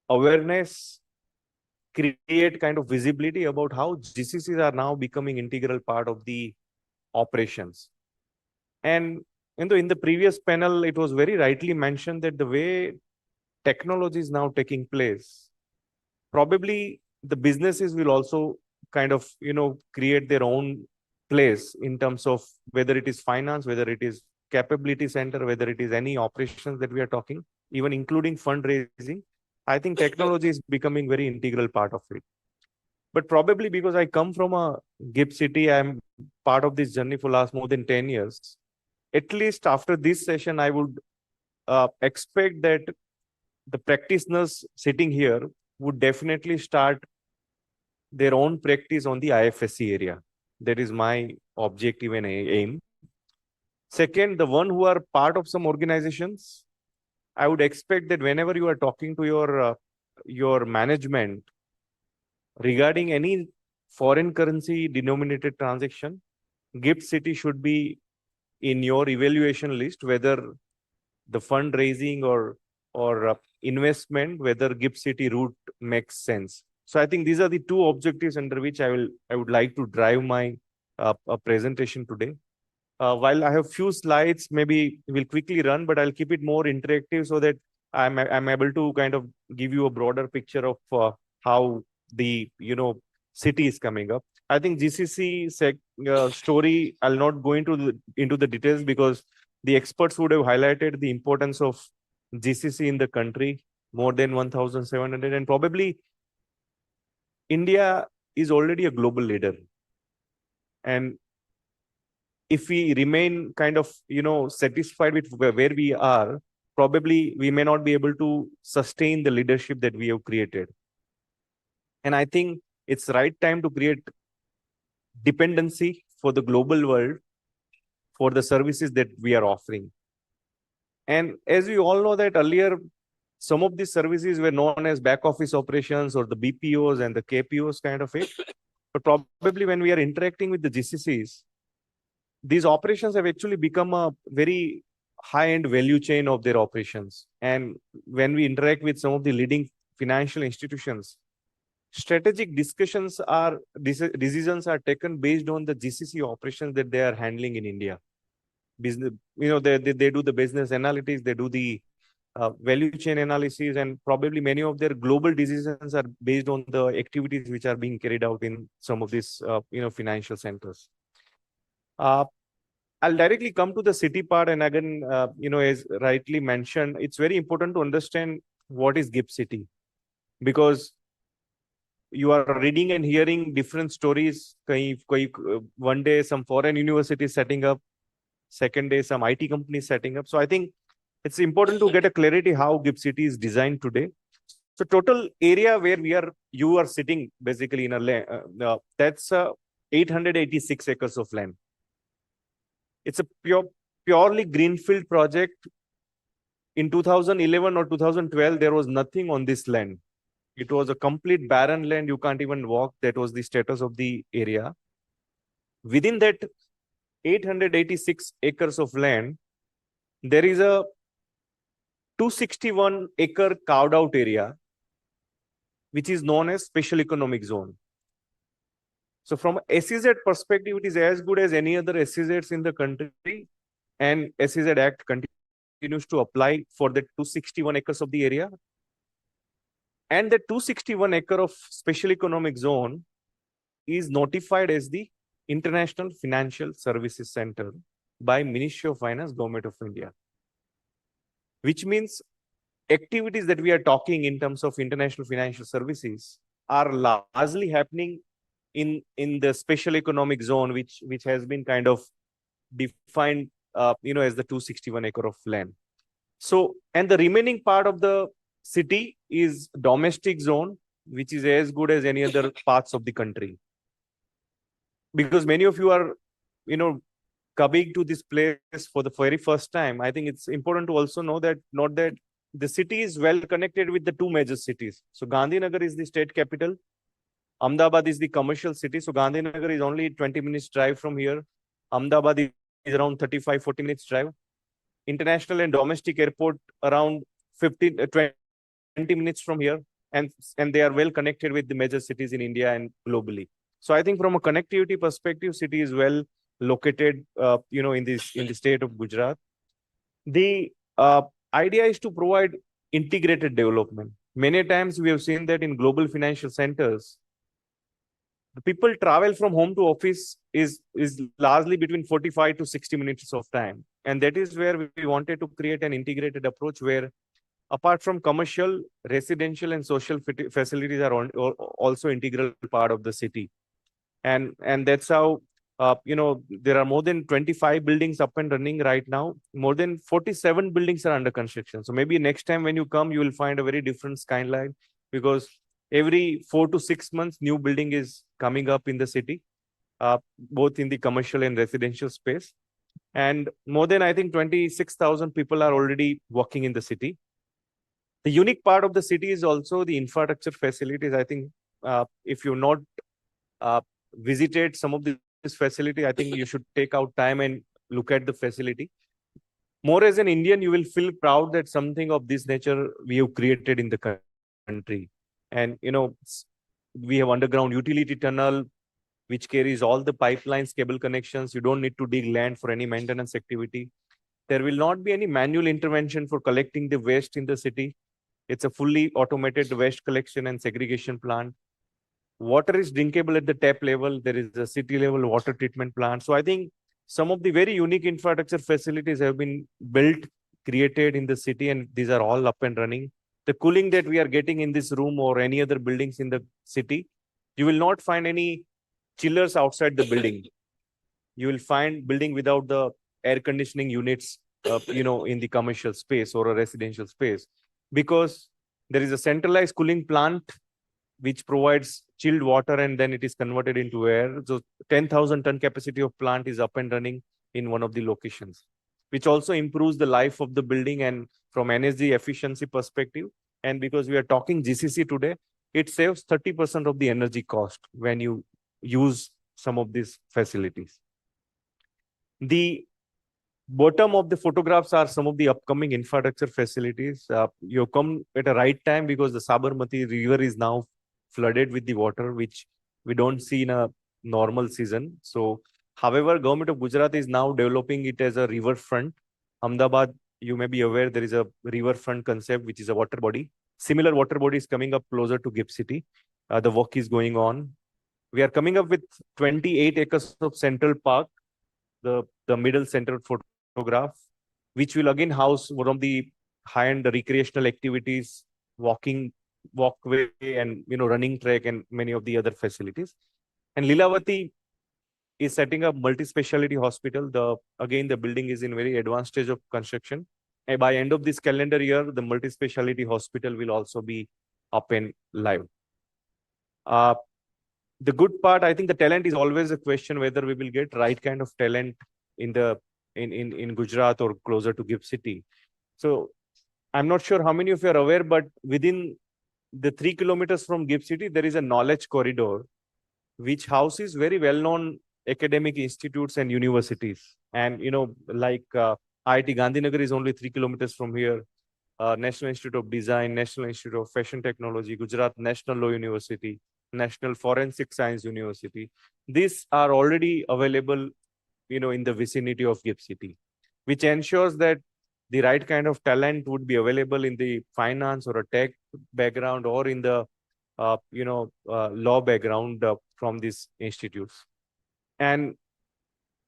awareness, create kind of visibility about how GCCs are now becoming integral part of the operations. And in the previous panel, it was very rightly mentioned that the way technology is now taking place, probably the businesses will also kind of, create their own place in terms of whether it is finance, whether it is capability center, whether it is any operations that we are talking, even including fundraising. I think technology is becoming very integral part of it. But probably because I come from a GIFT city, I'm part of this journey for last more than 10 years. At least after this session, I would expect that the practitioners sitting here would definitely start their own practice on the IFSC area. That is my objective and aim. Second, the one who are part of some organizations, I would expect that whenever you are talking to your management regarding any foreign currency denominated transaction, GIFT City should be in your evaluation list, whether the fundraising or investment, whether GIFT City route makes sense. So I think these are the two objectives under which I would like to drive my presentation today. While I have few slides, maybe we'll quickly run, but I'll keep it more interactive so that I'm able to kind of give you a broader picture of how the city is coming up. I think GCC story, I'll not go into the details because the experts would have highlighted the importance of GCC in the country, more than 1,700, and probably India is already a global leader. And if we remain kind of, satisfied with where we are, probably we may not be able to sustain the leadership that we have created. And I think it's right time to create dependency for the global world for the services that we are offering. And as we all know that earlier, some of these services were known as back office operations or the BPOs and the KPOs kind of it. But probably when we are interacting with the GCCs, these operations have actually become a very high-end value chain of their operations. And when we interact with some of the leading financial institutions, strategic decisions are taken based on the GCC operations that they are handling in India. Business, they do the business analytics, they do the value chain analysis, and probably many of their global decisions are based on the activities which are being carried out in some of these, financial centers. I'll directly come to the city part, and again, as rightly mentioned, it's very important to understand what is GIFT City, because you are reading and hearing different stories. One day some foreign university setting up, second day some IT company setting up. So I think it's important to get a clarity how GIFT City is designed today. So total area where you are sitting basically in a land, that's 886 acres of land. It's a purely greenfield project. In 2011 or 2012, there was nothing on this land. It was a complete barren land. You can't even walk. That was the status of the area. Within that 886 acres of land, there is a 261 acre carved out area, which is known as special economic zone. So from SEZ perspective, it is as good as any other SEZs in the country, and SEZ Act continues to apply for the 261 acres of the area. And the 261 acre of special economic zone is notified as the International Financial Services Center by Ministry of Finance, Government of India. Which means activities that we are talking in terms of international financial services are largely happening in the special economic zone, which has been kind of defined, as the 261 acre of land. So, and the remaining part of the city is domestic zone, which is as good as any other parts of the country. Because many of you are, coming to this place for the very first time, I think it's important to also know that not that the city is well connected with the two major cities. So Gandhinagar is the state capital. Ahmedabad is the commercial city. So Gandhinagar is only 20 minutes drive from here. Ahmedabad is around 35-40 minutes drive. International and domestic airport around 20 minutes from here. And they are well connected with the major cities in India and globally. So I think from a connectivity perspective, city is well located, in the state of Gujarat. The idea is to provide integrated development. Many times we have seen that in global financial centers, the people travel from home to office is largely between 45 to 60 minutes of time. And that is where we wanted to create an integrated approach where apart from commercial, residential and social facilities are also integral part of the city. And that's how, there are more than 25 buildings up and running right now. More than 47 buildings are under construction. So maybe next time when you come, you will find a very different skyline, because every 4 to 6 months, new building is coming up in the city, both in the commercial and residential space. And more than, I think, 26,000 people are already working in the city. The unique part of the city is also the infrastructure facilities. I think if you've not visited some of this facility, I think you should take out time and look at the facility. More as an Indian, you will feel proud that something of this nature we have created in the country. And, we have underground utility tunnel, which carries all the pipelines, cable connections. You don't need to dig land for any maintenance activity. There will not be any manual intervention for collecting the waste in the city. It's a fully automated waste collection and segregation plant. Water is drinkable at the tap level. There is a city level water treatment plant. So I think some of the very unique infrastructure facilities have been built, created in the city, and these are all up and running. The cooling that we are getting in this room or any other buildings in the city, you will not find any chillers outside the building. You will find building without the air conditioning units, in the commercial space or a residential space, because there is a centralized cooling plant which provides chilled water and then it is converted into air. So 10,000 ton capacity of plant is up and running in one of the locations, which also improves the life of the building and from energy efficiency perspective. And because we are talking GCC today, it saves 30% of the energy cost when you use some of these facilities. The bottom of the photographs are some of the upcoming infrastructure facilities. You come at a right time because the Sabarmati River is now flooded with the water, which we don't see in a normal season. So, however, government of Gujarat is now developing it as a riverfront. Ahmedabad, you may be aware, there is a riverfront concept, which is a water body. Similar water body is coming up closer to GIFT City. The work is going on. We are coming up with 28 acres of central park, the middle central photograph, which will again house one of the high-end recreational activities, walkway and running track and many of the other facilities. And Lilavati is setting up multi-speciality hospital. Again, the building is in very advanced stage of construction. And by end of this calendar year, the multi-speciality hospital will also be up and live. The good part, I think the talent is always a question whether we will get right kind of talent in Gujarat or closer to GIFT City. So I'm not sure how many of you are aware, but within the 3 kilometers from GIFT City, there is a knowledge corridor, which houses very well-known academic institutes and universities. And, like IIT Gandhinagar is only 3 kilometers from here. National Institute of Design, National Institute of Fashion Technology, Gujarat National Law University, National Forensic Science University. These are already available, in the vicinity of GIFT City, which ensures that the right kind of talent would be available in the finance or a tech background or in the, law background from these institutes. And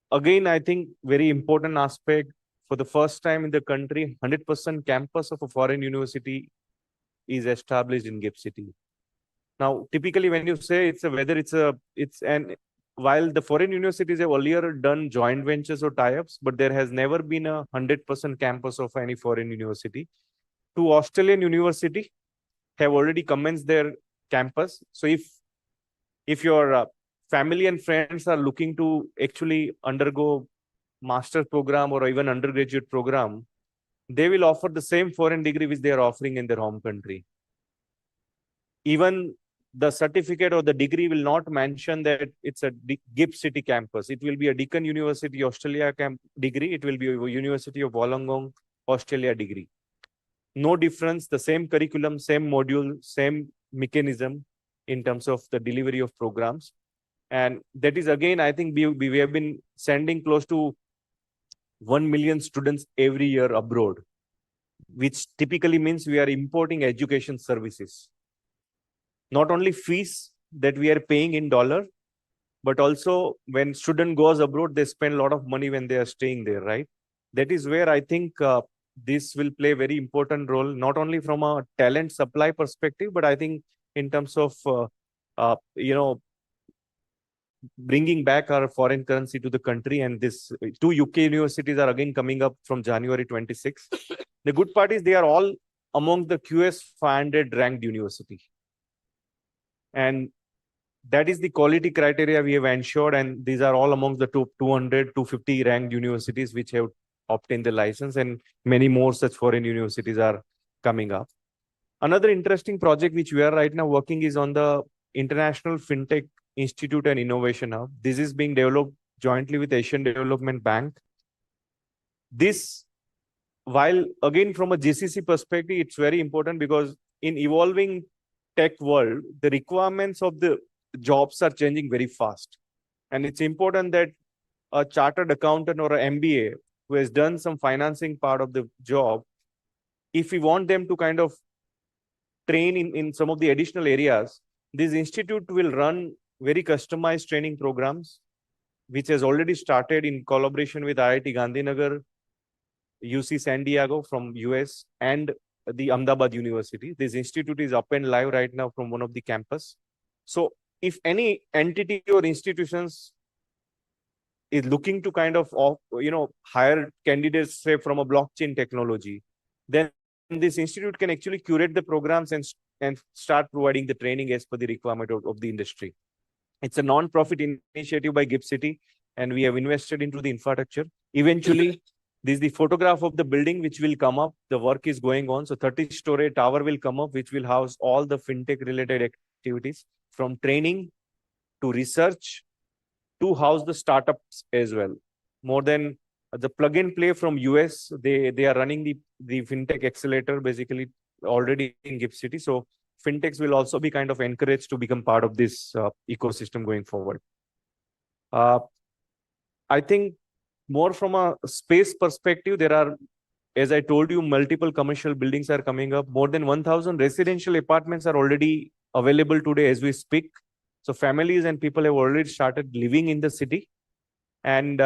again, I think very important aspect, for the first time in the country, 100% campus of a foreign university is established in GIFT City. Now, typically when you say while the foreign universities have earlier done joint ventures or tie-ups, but there has never been a 100% campus of any foreign university. 2 Australian university have already commenced their campus. So if your family and friends are looking to actually undergo master program or even undergraduate program, they will offer the same foreign degree which they are offering in their home country. Even the certificate or the degree will not mention that it's a GIFT City campus. It will be a Deakin University Australia degree. It will be a University of Wollongong Australia degree. No difference, the same curriculum, same module, same mechanism in terms of the delivery of programs. And that is again, I think we have been sending close to 1 million students every year abroad, which typically means we are importing education services. Not only fees that we are paying in dollar, but also when student goes abroad, they spend a lot of money when they are staying there, right? That is where I think this will play a very important role, not only from a talent supply perspective, but I think in terms of, bringing back our foreign currency to the country. And this 2 UK universities are again coming up from January 26. The good part is they are all among the QS 500 ranked university. And that is the quality criteria we have ensured. And these are all among the 200, 250 ranked universities which have obtained the license, and many more such foreign universities are coming up. Another interesting project which we are right now working is on the International FinTech Institute and Innovation Hub. This is being developed jointly with Asian Development Bank. This, while again from a GCC perspective, it's very important because in evolving tech world, the requirements of the jobs are changing very fast. And it's important that a chartered accountant or an MBA who has done some financing part of the job, if we want them to kind of train in some of the additional areas, This institute will run very customized training programs, which has already started in collaboration with IIT Gandhinagar, UC San Diego from US, and the Ahmedabad University. This institute is up and live right now from one of the campus. So if any entity or institutions is looking to kind of, hire candidates, say, from a blockchain technology, then this institute can actually curate the programs and start providing the training as per the requirement of the industry. It's a non-profit initiative by GIFT City, and we have invested into the infrastructure. Eventually, this is the photograph of the building which will come up. The work is going on. So 30-story tower will come up, which will house all the fintech related activities, from training to research to house the startups as well. More than the plug and play from US, they are running the fintech accelerator basically already in GIFT City. So fintechs will also be kind of encouraged to become part of this ecosystem going forward. I think more from a space perspective, there are, as I told you, multiple commercial buildings are coming up. More than 1,000 residential apartments are already available today as we speak. So families and people have already started living in the city. And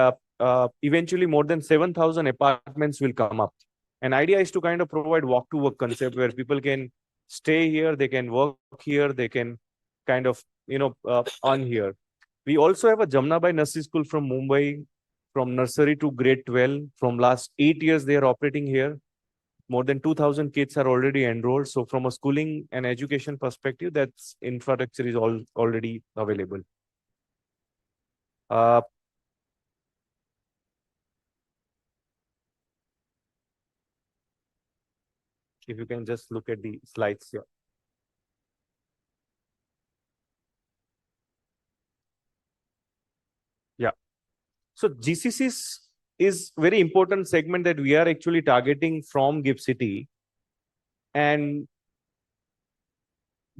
eventually more than 7,000 apartments will come up. And idea is to kind of provide walk to work concept where people can stay here, they can work here, they can kind of, earn here. We also have a Jamnabai Nursery School from Mumbai, from nursery to grade 12. From last 8 years, they are operating here. More than 2,000 kids are already enrolled. So from a schooling and education perspective, that's infrastructure is already available. If you can just look at the slides here. Yeah. So GCCs is very important segment that we are actually targeting from GIFT City. And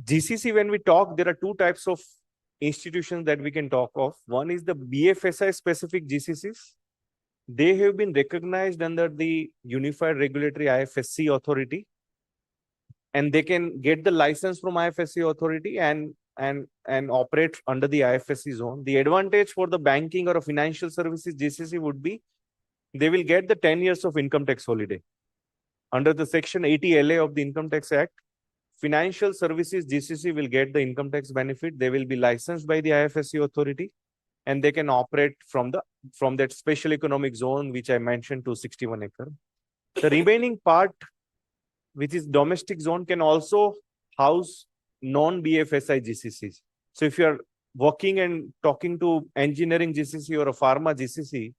GCC, when we talk, there are two types of institutions that we can talk of. One is the BFSI specific GCCs. They have been recognized under the Unified Regulatory IFSC Authority, and they can get the license from IFSC Authority and operate under the IFSC zone. The advantage for the banking or a financial services GCC would be they will get the 10 years of income tax holiday. Under the Section 80 LA of the Income Tax Act, financial services GCC will get the income tax benefit. They will be licensed by the IFSC Authority, and they can operate from that special economic zone, which I mentioned, to 61 acre. The remaining part, which is domestic zone, can also house non-BFSI GCCs. So if you're working and talking to engineering GCC or a pharma GCC,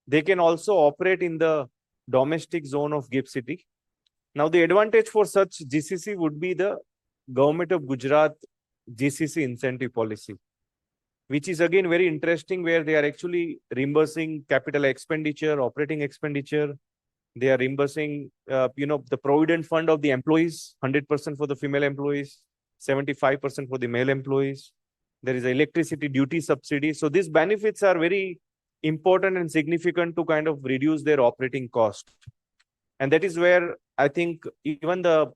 they can also operate in the domestic zone of GIFT City. Now, the advantage for such GCC would be the Government of Gujarat GCC incentive policy, which is again very interesting, where they are actually reimbursing capital expenditure, operating expenditure. They are reimbursing, the provident fund of the employees, 100% for the female employees, 75% for the male employees. There is electricity duty subsidy. So these benefits are very important and significant to kind of reduce their operating cost. And that is where I think even the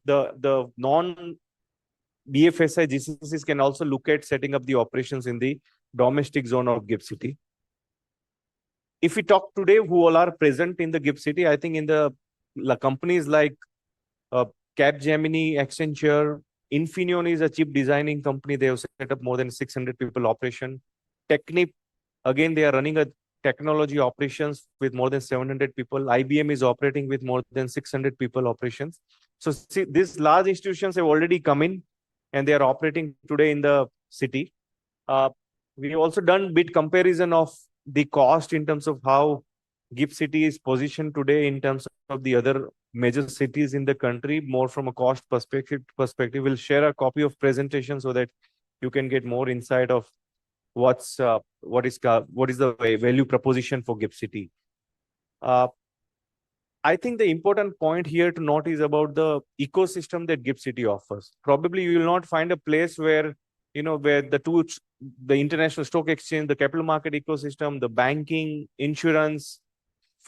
non-BFSI GCCs can also look at setting up the operations in the domestic zone of GIFT City. If we talk today, who all are present in the GIFT City, I think in the companies like Capgemini, Accenture, Infineon is a chip designing company. They have set up more than 600 people operation. Technip, again, they are running a technology operations with more than 700 people. IBM is operating with more than 600 people operations. So see, these large institutions have already come in and they are operating today in the city. We have also done bit comparison of the cost in terms of how GIFT City is positioned today in terms of the other major cities in the country, more from a cost perspective. We'll share a copy of presentation so that you can get more insight of what is the value proposition for GIFT City. I think the important point here to note is about the ecosystem that GIFT City offers. Probably you will not find a place where, where the international stock exchange, the capital market ecosystem, the banking, insurance,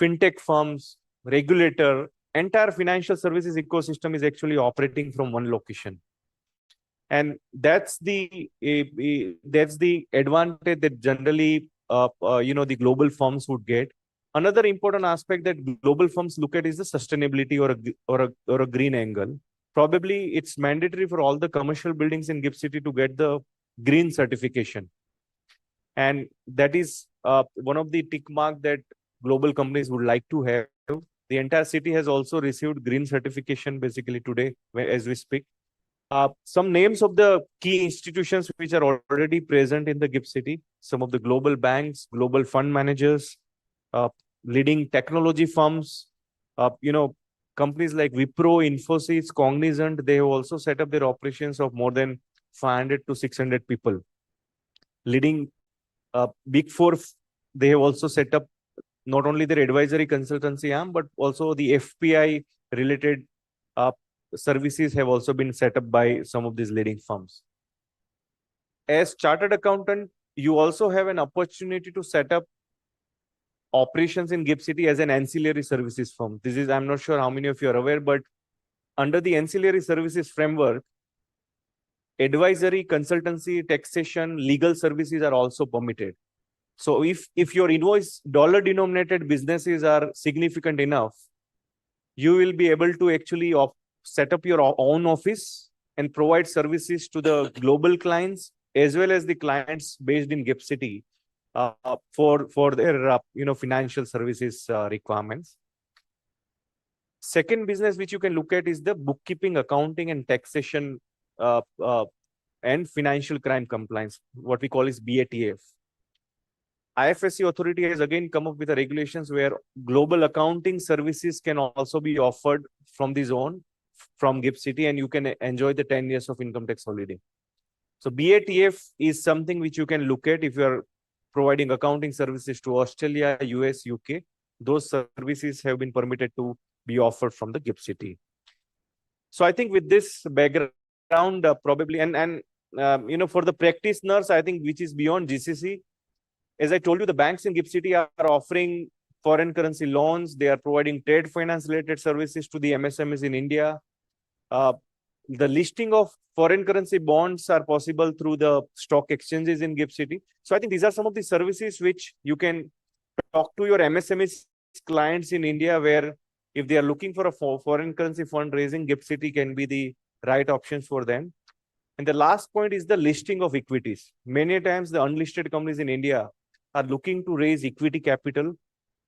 fintech firms, regulator, entire financial services ecosystem is actually operating from one location. And that's the advantage that generally the global firms would get. Another important aspect that global firms look at is the sustainability or a green angle. Probably it's mandatory for all the commercial buildings in GIFT City to get the green certification. And that is one of the tick mark that global companies would like to have. The entire city has also received green certification basically today as we speak. Some names of the key institutions which are already present in the GIFT City, some of the global banks, global fund managers, leading technology firms, companies like Wipro, Infosys, Cognizant, they have also set up their operations of more than 500 to 600 people. Leading Big Four, they have also set up not only their advisory consultancy arm, but also the FPI related services have also been set up by some of these leading firms. As chartered accountant, you also have an opportunity to set up operations in GIFT City as an ancillary services firm. This is, I'm not sure how many of you are aware, but under the ancillary services framework, advisory, consultancy, taxation, legal services are also permitted. So if your invoice dollar denominated businesses are significant enough, you will be able to actually set up your own office and provide services to the global clients as well as the clients based in GIFT City for their financial services requirements. Second business which you can look at is the bookkeeping, accounting, and taxation and financial crime compliance, what we call is BATF. IFSC authority has again come up with the regulations where global accounting services can also be offered from the zone, from GIFT City, and you can enjoy the 10 years of income tax holiday. So BATF is something which you can look at if you are providing accounting services to Australia, US, UK. Those services have been permitted to be offered from the GIFT City. So I think with this background, probably, for the practitioners, I think which is beyond GCC, as I told you, the banks in GIFT City are offering foreign currency loans. They are providing trade finance related services to the MSMEs in India. The listing of foreign currency bonds are possible through the stock exchanges in GIFT City. So I think these are some of the services which you can talk to your MSMEs clients in India, where if they are looking for a foreign currency fundraising, GIFT City can be the right options for them. And the last point is the listing of equities. Many times the unlisted companies in India are looking to raise equity capital.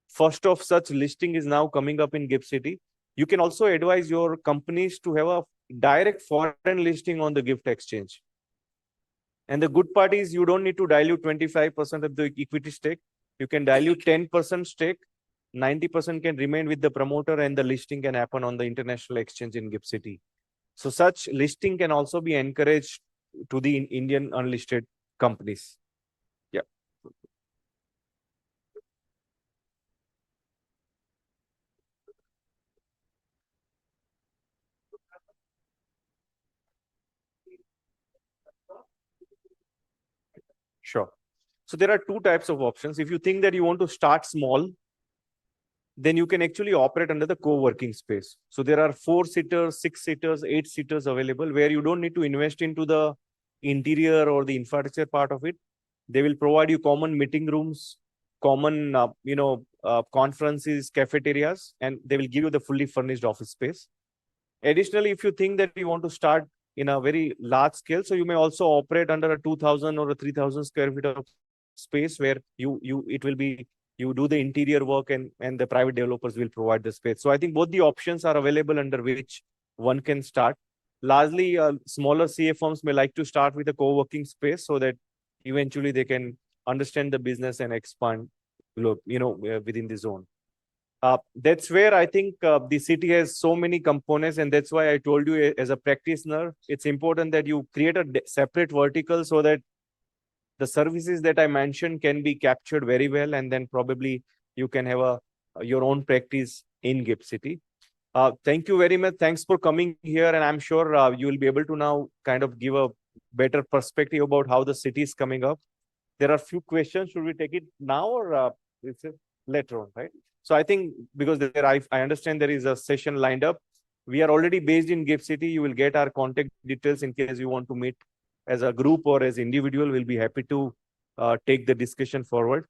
First of such listing is now coming up in GIFT City. You can also advise your companies to have a direct foreign listing on the GIFT exchange. And the good part is you don't need to dilute 25% of the equity stake. You can dilute 10% stake. 90% can remain with the promoter, and the listing can happen on the international exchange in GIFT City. So such listing can also be encouraged to the Indian unlisted companies. Yeah. Sure. So there are two types of options. If you think that you want to start small, then you can actually operate under the co-working space. So there are 4-seaters, 6-seaters, 8-seaters available where you don't need to invest into the interior or the infrastructure part of it. They will provide you common meeting rooms, common, conferences, cafeterias, and they will give you the fully furnished office space. Additionally, if you think that you want to start in a very large scale, so you may also operate under a 2,000 or a 3,000 square feet of space where you do the interior work and the private developers will provide the space. So I think both the options are available under which one can start. Largely, smaller CA firms may like to start with a co-working space so that eventually they can understand the business and expand, within the zone. That's where I think the city has so many components, and that's why I told you as a practitioner, it's important that you create a separate vertical so that the services that I mentioned can be captured very well, and then probably you can have your own practice in GIFT City. Thank you very much. Thanks for coming here, and I'm sure you will be able to now kind of give a better perspective about how the city is coming up. There are a few questions. Should we take it now or it's later on, right? So I think because I understand there is a session lined up. We are already based in Gift City. You will get our contact details in case you want to meet as a group or as individual. We'll be happy to take the discussion forward.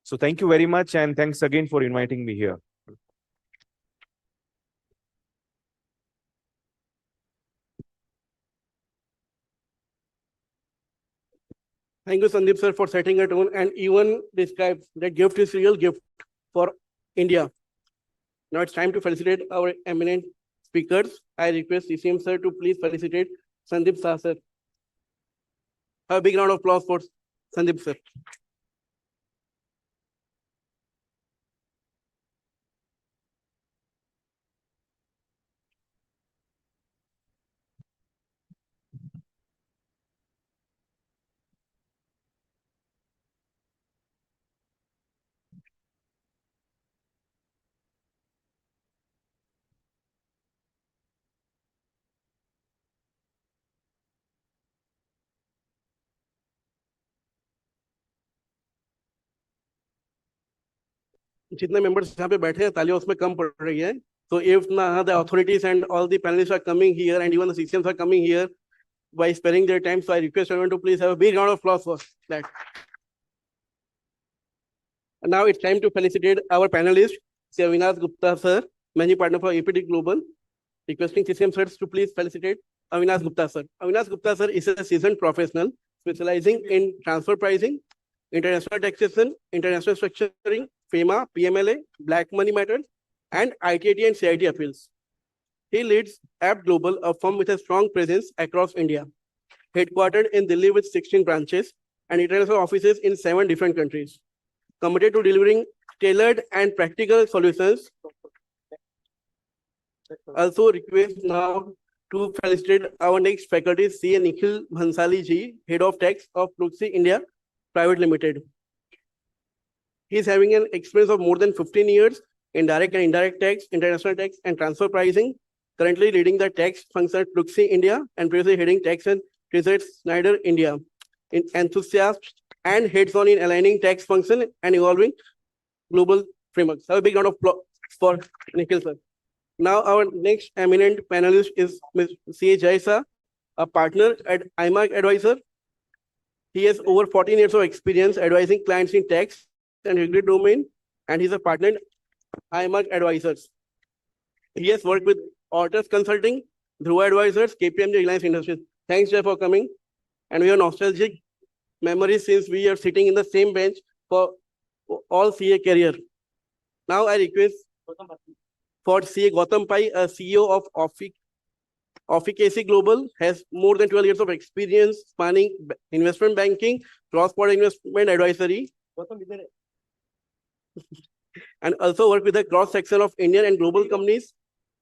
So thank you very much, and thanks again for inviting me here. Thank you, Sandeep sir, for setting a tone and even describe that gift is real gift for India. Now it's time to felicitate our eminent speakers. I request CCM sir to please felicitate Sandeep Shah sir. A big round of applause for Sandeep sir. जितने members यहाँ पे बैठे हैं तालियां उसमें कम पड़ रही है. So if the authorities and all the panelists are coming here and even the CCMs are coming here by sparing their time, so I request everyone to please have a big round of applause for that. And now it's time to felicitate our panelist, Sir Avinash Gupta sir, Managing Partner for APD Global. Requesting CCM sirs to please felicitate Avinash Gupta sir. Avinash Gupta sir is a seasoned professional specializing in transfer pricing, international taxation, international structuring, FEMA, PMLA, black money matters, and ITT and CIT appeals. He leads App Global, a firm with a strong presence across India, headquartered in Delhi with 16 branches and international offices in 7 different countries, committed to delivering tailored and practical solutions. Also request now to felicitate our next faculty, CA Nikhil Bhansali ji, Head of Tax of Pluxi India Private Limited. He is having an experience of more than 15 years in direct and indirect tax, international tax, and transfer pricing. Currently leading the tax function at Pluxi India and previously heading tax and treasury Schneider India. In enthusiast and heads-on in aligning tax function and evolving global frameworks. Have a big round of applause for Nikhil sir. Now our next eminent panelist is Ms. CA Jaisa, a partner at IMAG Advisor. He has over 14 years of experience advising clients in tax and regulatory domain, and he's a partner in IMAG Advisors. He has worked with Auditors Consulting, Dhruva Advisors, KPMG, Reliance Industries. Thanks, Jay, for coming. And we have nostalgic memories since we are sitting in the same bench for all CA career. Now I request for CA Gautam Pai, a CEO of Officacy Global, has more than 12 years of experience spanning investment banking, cross-border investment advisory, and also work with a cross-section of Indian and global companies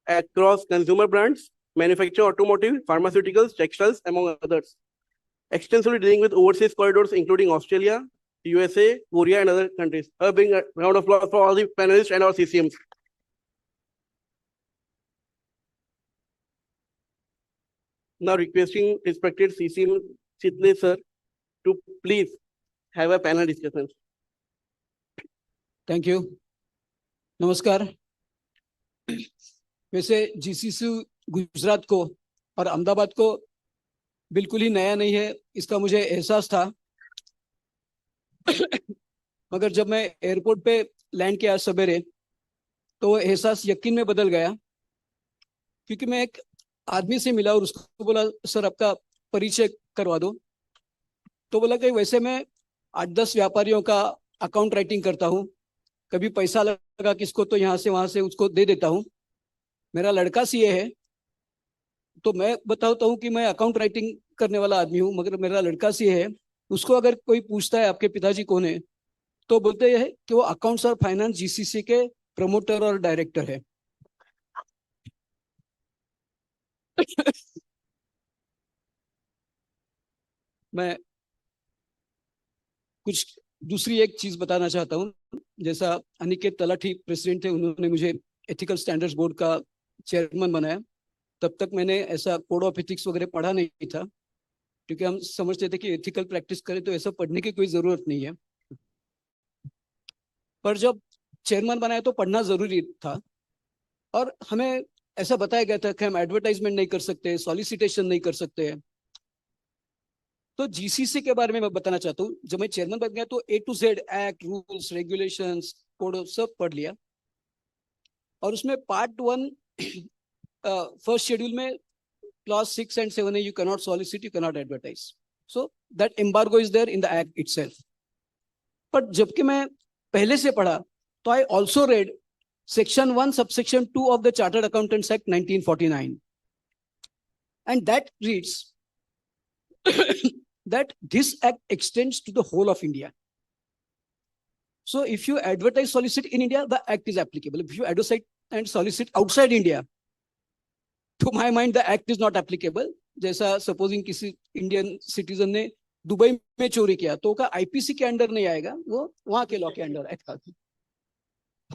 across consumer brands, manufacturing, automotive, pharmaceuticals, textiles, among others. Extensively dealing with overseas corridors, including Australia, USA, Korea, and other countries. A big round of applause for all the panelists and our CCMs. Now requesting respected CCM Chitle sir to please have a panel discussion. Thank you. नमस्कार. वैसे GCC Gujarat को और अहमदाबाद को बिल्कुल ही नया नहीं है, इसका मुझे एहसास था. मगर जब मैं एयरपोर्ट पे लैंड किया सवेरे तो वो एहसास यकीन में बदल गया, क्योंकि मैं एक आदमी से मिला और उसको बोला सर आपका परिचय करवा दो. तो बोला कि वैसे मैं 8-10 व्यापारियों का अकाउंट राइटिंग करता हूँ, कभी पैसा लगा किसको तो यहाँ से वहां से उसको दे देता हूँ. मेरा लड़का सीए है तो मैं बताता हूँ कि मैं अकाउंट राइटिंग करने वाला आदमी हूँ, मगर मेरा लड़का सीए है. उसको अगर कोई पूछता है आपके पिताजी कौन है तो बोलते हैं कि वो अकाउंट्स और फाइनेंस जीसीसी के प्रमोटर और डायरेक्टर है. मैं कुछ दूसरी एक चीज बताना चाहता हूँ. जैसा अनिकेत तलाठी प्रेसिडेंट थे, उन्होंने मुझे एथिकल स्टैंडर्ड्स बोर्ड का चेयरमैन बनाया. तब तक मैंने ऐसा कोड ऑफ एथिक्स वगैरह पढ़ा नहीं था, क्योंकि हम समझते थे कि एथिकल प्रैक्टिस करें तो ऐसा पढ़ने की कोई जरूरत नहीं है. पर जब चेयरमैन बनाया तो पढ़ना जरूरी था. और हमें ऐसा बताया गया था कि हम एडवर्टाइजमेंट नहीं कर सकते, सॉलिसिटेशन नहीं कर सकते हैं। तो जीसीसी के बारे में मैं बताना चाहता हूँ। जब मैं चेयरमैन बन गया तो A to Z act, rules, regulations, code सब पढ़ लिया। और उसमें पार्ट 1 फर्स्ट शेड्यूल में clause 6 and 7 है, you cannot solicit, you cannot advertise. So that embargo is there in the act itself. But जबकि मैं पहले से पढ़ा तो I also read section 1 subsection 2 of the Chartered Accountants Act 1949, and that reads that this act extends to the whole of India. So if you advertise, solicit in India, the act is applicable. If you advertise and solicit outside India, to my mind the act is not applicable. जैसा supposing किसी Indian citizen ने Dubai में चोरी किया तो का IPC के under नहीं आएगा, वो वहां के लॉ के अंडर आएगा।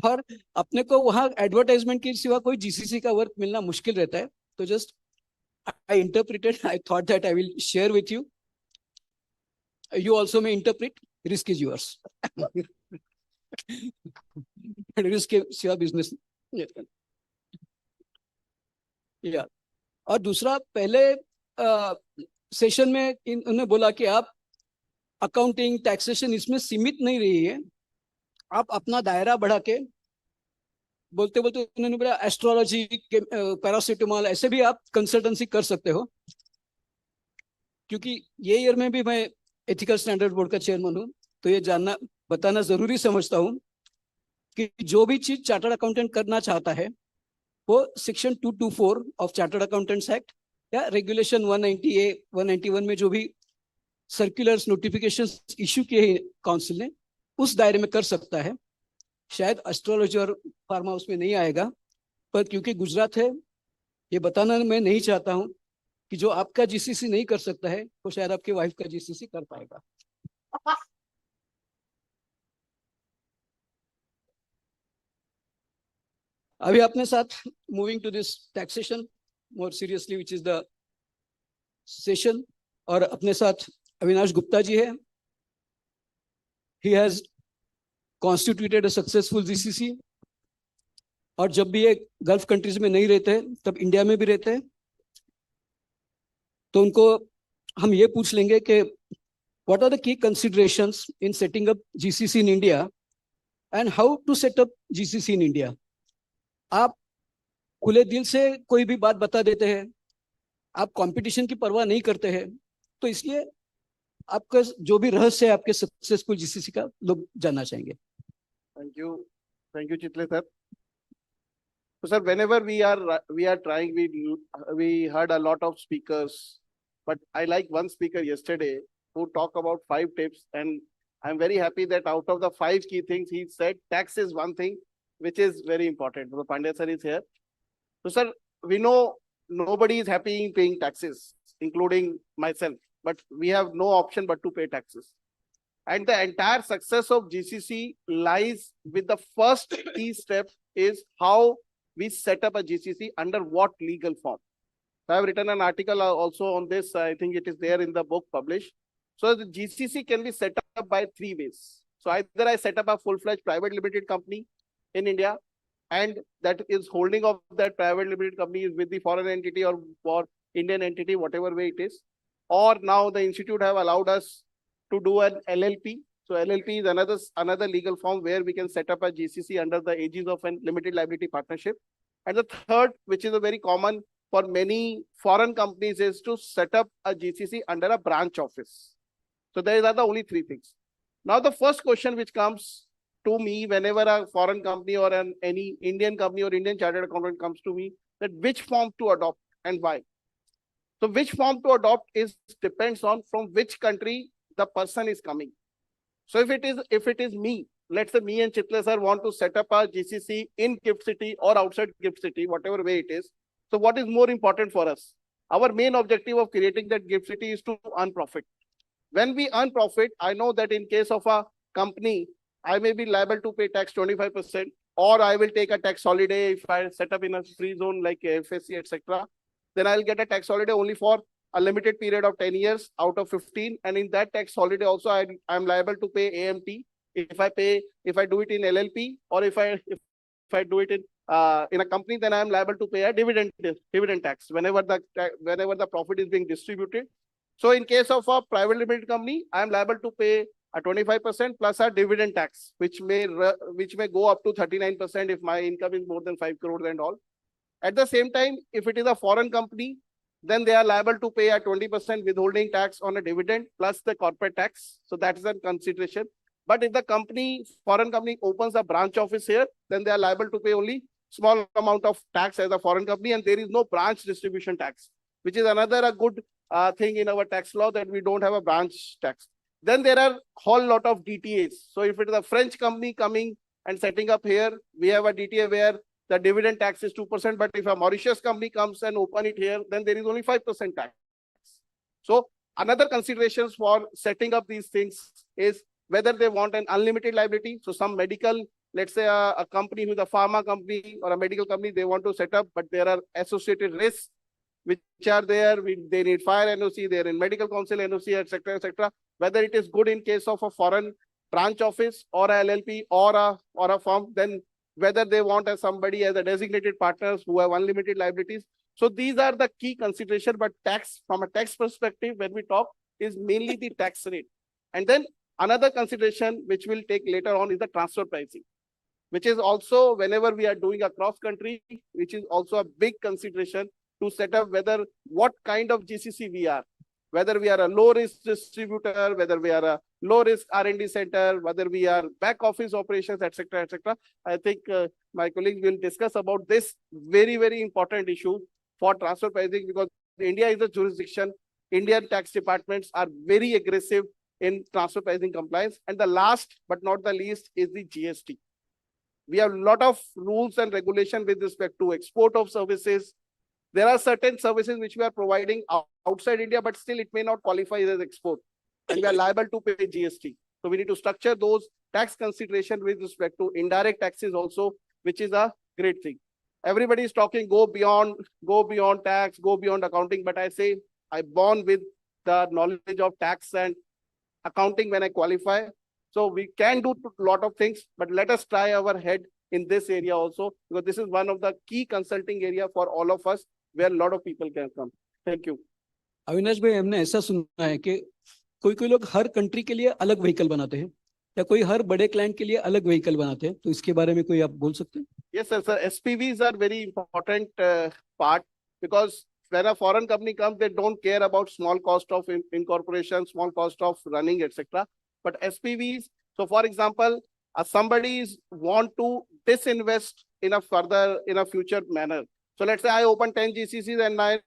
और अपने को वहां एडवर्टाइजमेंट के सिवा कोई जीसीसी का वर्क मिलना मुश्किल रहता है। तो just I interpreted, I thought that I will share with you, you also may interpret, risk is yours. Risk के सिवा बिजनेस। या और दूसरा, पहले सेशन में उन्होंने बोला कि आप अकाउंटिंग, टैक्सेशन इसमें सीमित नहीं रही है, आप अपना दायरा बढ़ा के, बोलते बोलते उन्होंने बोला एस्ट्रोलॉजी, पैरासिटामोल, ऐसे भी आप कंसल्टेंसी कर सकते हो। क्योंकि ये ईयर में भी मैं एथिकल स्टैंडर्ड बोर्ड का चेयरमैन हूँ, तो ये जानना बताना जरूरी समझता हूँ कि जो भी चीज चार्टर्ड अकाउंटेंट करना चाहता है वो section 224 of chartered accountants act या रेगुलेशन 190A 191 में जो भी सर्कुलर्स, नोटिफिकेशंस इश्यू किए हैं काउंसिल ने, उस दायरे में कर सकता है। शायद एस्ट्रोलॉजी और फार्मा उसमें नहीं आएगा, पर क्योंकि गुजरात है, ये बताना मैं नहीं चाहता हूँ कि जो आपका जीसीसी नहीं कर सकता है वो शायद आपकी वाइफ का जीसीसी कर पाएगा। अभी अपने साथ moving to this taxation more seriously which is the session, और अपने साथ अविनाश गुप्ता जी है। He has constituted a successful GCC, और जब भी ये गल्फ कंट्रीज में नहीं रहते तब इंडिया में भी रहते हैं। तो उनको हम ये पूछ लेंगे कि what are the key considerations in setting up GCC in India and how to set up GCC in India. आप खुले दिल से कोई भी बात बता देते हैं, आप कंपटीशन की परवाह नहीं करते हैं, तो इसलिए आपका जो भी रहस्य है आपके सक्सेसफुल जीसीसी का, लोग जानना चाहेंगे। Thank you, Chitle sir. So sir, whenever we are trying, we heard a lot of speakers, but I like one speaker yesterday who talked about 5 tips, and I'm very happy that out of the 5 key things he said, tax is one thing which is very important. So Pandya sir is here. So sir, we know nobody is happy in paying taxes, including myself, but we have no option but to pay taxes. And the entire success of GCC lies with the first key step is how we set up a GCC under what legal form. So I have written an article also on this. I think it is there in the book published. So the GCC can be set up by 3 ways. So either I set up a full-fledged private limited company in India, and that is holding of that private limited company is with the foreign entity or for Indian entity, whatever way it is. Or now the institute have allowed us to do an LLP. So LLP is another legal form where we can set up a GCC under the aegis of a limited liability partnership. And the third, which is a very common for many foreign companies, is to set up a GCC under a branch office. So these are the only 3 things. Now the first question which comes to me whenever a foreign company or any Indian company or Indian chartered accountant comes to me, that which form to adopt and why. So which form to adopt depends on from which country the person is coming. So if it is me, let's say me and Chitle sir want to set up a GCC in Gift City or outside Gift City, whatever way it is. So what is more important for us? Our main objective of creating that Gift City is to earn profit. When we earn profit, I know that in case of a company, I may be liable to pay tax 25%, or I will take a tax holiday if I set up in a free zone like FSC, etc. Then I'll get a tax holiday only for a limited period of 10 years out of 15. And in that tax holiday also, I'm liable to pay AMT if I do it in LLP, or if I do it in in a company, then I am liable to pay a dividend tax whenever the profit is being distributed. So in case of a private limited company, I am liable to pay a 25% plus a dividend tax, which may go up to 39% if my income is more than 5 crores and all. At the same time, if it is a foreign company, then they are liable to pay a 20% withholding tax on a dividend plus the corporate tax. So that is a consideration. But if the foreign company opens a branch office here, then they are liable to pay only small amount of tax as a foreign company, and there is no branch distribution tax, which is another a good thing in our tax law, that we don't have a branch tax. Then there are whole lot of DTAs. So if it is a French company coming and setting up here, we have a DTA where the dividend tax is 2%. But if a Mauritius company comes and open it here, then there is only 5% tax. So another considerations for setting up these things is whether they want an unlimited liability. So some medical, let's say a company who's a pharma company or a medical company, they want to set up, but there are associated risks which are there. They need fire NOC, they're in medical council NOC, etc., etc. Whether it is good in case of a foreign branch office or a LLP or a firm, then whether they want somebody as a designated partners who have unlimited liabilities. So these are the key consideration. But tax, from a tax perspective, when we talk, is mainly the tax rate. And then another consideration which we'll take later on is the transfer pricing, which is also whenever we are doing a cross country, which is also a big consideration to set up whether what kind of GCC we are, whether we are a low risk distributor, whether we are a low risk R&D center, whether we are back office operations, etc., etc. I think my colleagues will discuss about this very, very important issue for transfer pricing, because India is a jurisdiction. Indian tax departments are very aggressive in transfer pricing compliance. And the last but not the least is the GST. We have a lot of rules and regulation with respect to export of services. There are certain services which we are providing outside India, but still it may not qualify as export, and we are liable to pay GST. So we need to structure those tax consideration with respect to indirect taxes also, which is a great thing. Everybody is talking go beyond tax, go beyond accounting, but I say I born with the knowledge of tax and accounting when I qualify. So we can do a lot of things, but let us try our head in this area also, because this is one of the key consulting area for all of us, where a lot of people can come. Thank you. Avinash भाई, हमने ऐसा सुना है कि कोई लोग हर country के लिए अलग व्हीकल बनाते हैं, या कोई हर बड़े क्लाइंट के लिए अलग व्हीकल बनाते हैं, तो इसके बारे में कोई आप बोल सकते हैं? Yes, sir. SPVs are very important part, because when a foreign company comes, they don't care about small cost of incorporation, small cost of running, etc. But SPVs, so for example, somebody want to disinvest in a future manner. So let's say I open 10 GCCs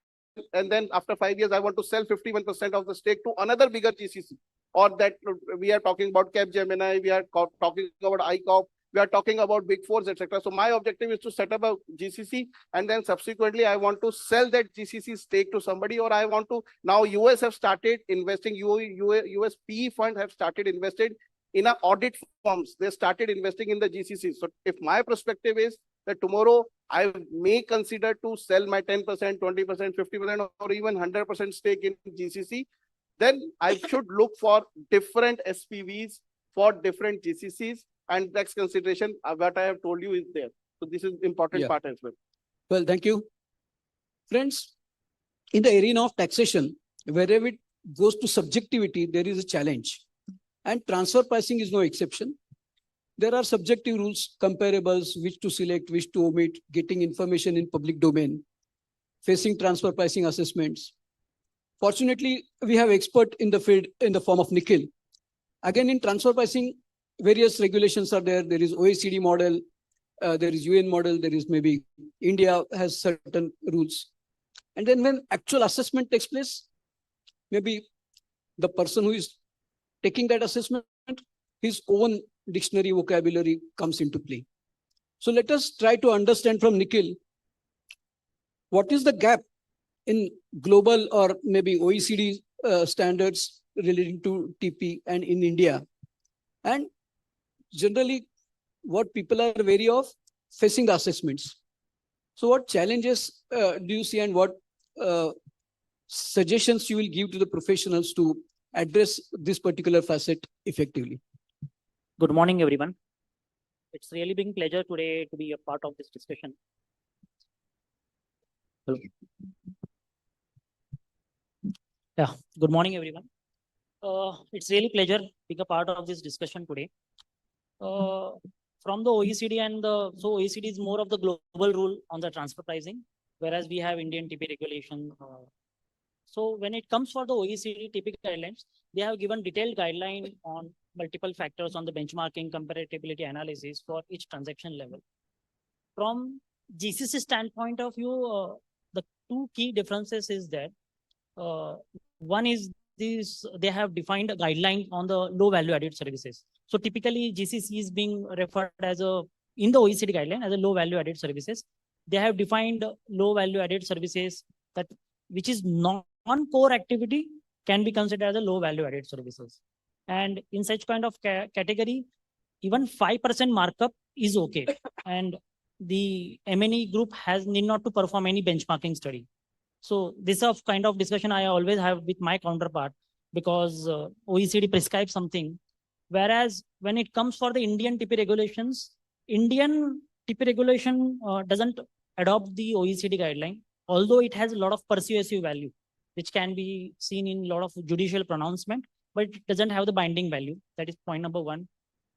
and then after 5 years, I want to sell 51% of the stake to another bigger GCC. Or that we are talking about Capgemini, we are talking about ICOP, we are talking about Big Fours, etc. So my objective is to set up a GCC, and then subsequently I want to sell that GCC stake to somebody, or I want to, now US have started investing, US PE fund have started invested in a audit firms. They started investing in the GCC. So if my perspective is that tomorrow I may consider to sell my 10%, 20%, 50%, or even 100% stake in GCC, then I should look for different SPVs for different GCCs, and tax consideration, what I have told you is there. So this is important part as well. Well, thank you. Friends, in the arena of taxation, wherever it goes to subjectivity, there is a challenge. And transfer pricing is no exception. There are subjective rules, comparables, which to select, which to omit, getting information in public domain, facing transfer pricing assessments. Fortunately, we have expert in the field in the form of Nikhil. Again, in transfer pricing, various regulations are there. There is OECD model, there is UN model, there is maybe India has certain rules. And then when actual assessment takes place, maybe the person who is taking that assessment, his own dictionary vocabulary comes into play. So let us try to understand from Nikhil, what is the gap in global or maybe OECD standards relating to TP and in India? And generally, what people are wary of facing the assessments. So what challenges do you see, and what suggestions you will give to the professionals to address this particular facet effectively? Good morning, everyone. It's really been pleasure today to be a part of this discussion. Hello. Yeah, good morning, everyone. It's really pleasure being a part of this discussion today. From the OECD so OECD is more of the global rule on the transfer pricing, whereas we have Indian TP regulation. So when it comes for the OECD TP guidelines, they have given detailed guideline on multiple factors on the benchmarking comparability analysis for each transaction level. From GCC standpoint of view, the two key differences is that one is they have defined a guideline on the low value added services. So typically GCC is being referred as in the OECD guideline as a low value added services. They have defined low value added services that which is non-core activity can be considered as a low value added services. And in such kind of category, even 5% markup is okay. And the M&E group need not to perform any benchmarking study. So this kind of discussion I always have with my counterpart, because OECD prescribes something. Whereas when it comes for the Indian TP regulations, Indian TP regulation doesn't adopt the OECD guideline, although it has a lot of persuasive value, which can be seen in a lot of judicial pronouncement, but it doesn't have the binding value. That is point number one.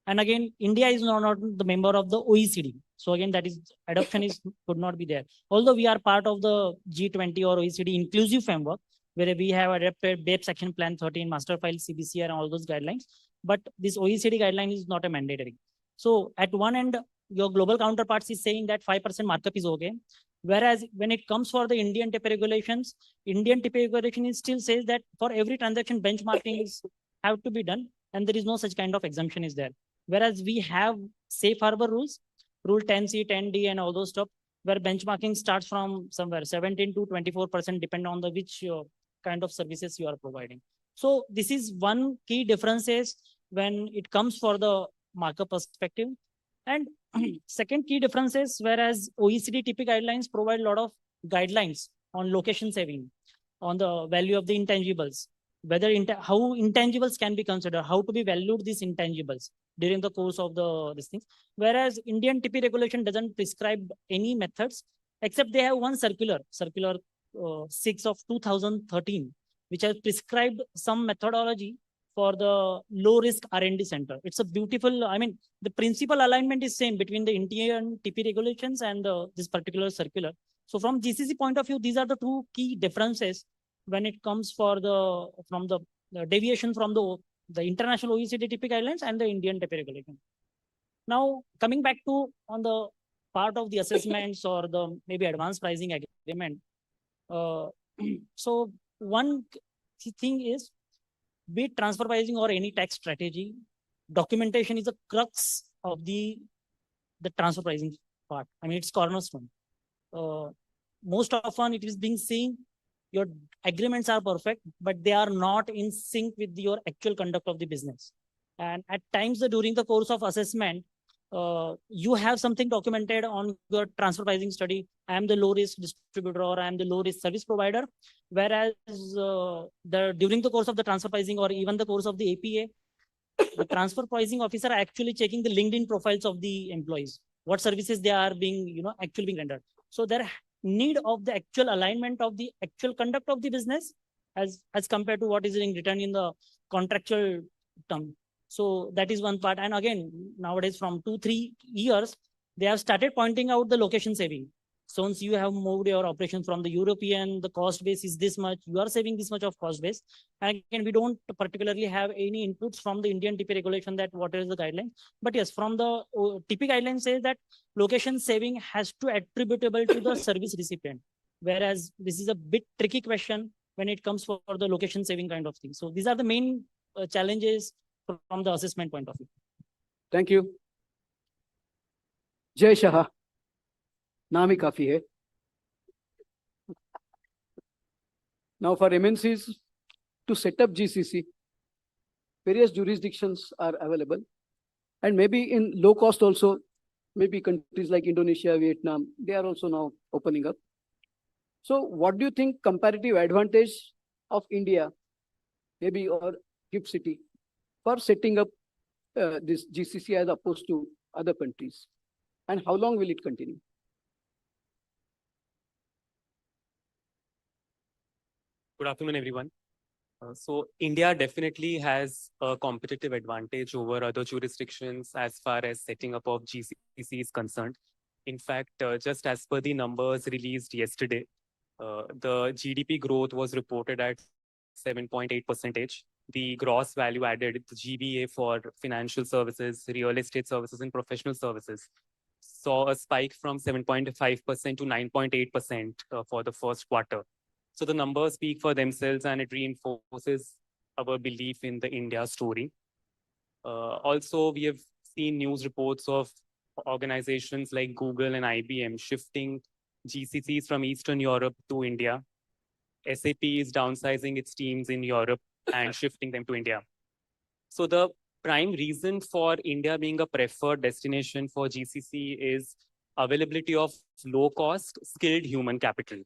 And again, India is not the member of the OECD. So again, that is adoption could not be there. Although we are part of the G20 or OECD inclusive framework, where we have adapted BEPS Action Plan 13, Master File, CBCR, and all those guidelines. But this OECD guideline is not a mandatory. So at one end, your global counterparts is saying that 5% markup is okay. Whereas when it comes for the Indian TP regulations, Indian TP regulation still says that for every transaction benchmarking have to be done, and there is no such kind of exemption is there. Whereas we have safe harbor rules, rule 10C, 10D, and all those stuff, where benchmarking starts from somewhere 17 to 24%, depending on the which kind of services you are providing. So this is one key differences when it comes for the markup perspective. And second key difference is, whereas OECD TP guidelines provide a lot of guidelines on location saving, on the value of the intangibles, whether how intangibles can be considered, how to be valued these intangibles during the course of these things. Whereas Indian TP regulation doesn't prescribe any methods, except they have one circular 6 of 2013, which has prescribed some methodology for the low risk R&D center. It's a beautiful, I mean, the principal alignment is same between the Indian TP regulations and this particular circular. So from GCC point of view, these are the two key differences when it comes for the deviation from the international OECD TP guidelines and the Indian TP regulation. Now, coming back to on the part of the assessments or the maybe advanced pricing agreement. So one thing is, be it transfer pricing or any tax strategy, documentation is a crux of the transfer pricing part. I mean, it's cornerstone. Most often it is being seen, your agreements are perfect, but they are not in sync with your actual conduct of the business. And at times during the course of assessment, you have something documented on your transfer pricing study. I am the low risk distributor or I am the low risk service provider. Whereas during the course of the transfer pricing or even the course of the APA, the transfer pricing officer are actually checking the LinkedIn profiles of the employees, what services they are being, actually being rendered. So there need of the actual alignment of the actual conduct of the business as compared to what is being written in the contractual term. So that is one part. And again, nowadays from 2-3 years, they have started pointing out the location saving. So once you have moved your operation from the European, the cost base is this much, you are saving this much of cost base. And again, we don't particularly have any inputs from the Indian TP regulation that what is the guideline. But yes, from the TP guideline says that location saving has to attributable to the service recipient. Whereas this is a bit tricky question when it comes for the location saving kind of thing. So these are the main challenges from the assessment point of view. Thank you. Jay Shah. नाम ही काफी है. Now for MNCs to set up GCC, various jurisdictions are available, and maybe in low cost also, maybe countries like Indonesia, Vietnam, they are also now opening up. So what do you think comparative advantage of India, maybe or GIFT City, for setting up this GCC as opposed to other countries? And how long will it continue? Good afternoon, everyone. So India definitely has a competitive advantage over other jurisdictions as far as setting up of GCC is concerned. In fact, just as per the numbers released yesterday, the GDP growth was reported at 7.8%. The gross value added, the GVA for financial services, real estate services, and professional services saw a spike from 7.5% to 9.8% for the first quarter. So the numbers speak for themselves and it reinforces our belief in the India story. Also, we have seen news reports of organizations like Google and IBM shifting GCCs from Eastern Europe to India. SAP is downsizing its teams in Europe and shifting them to India. So the prime reason for India being a preferred destination for GCC is availability of low-cost, skilled human capital.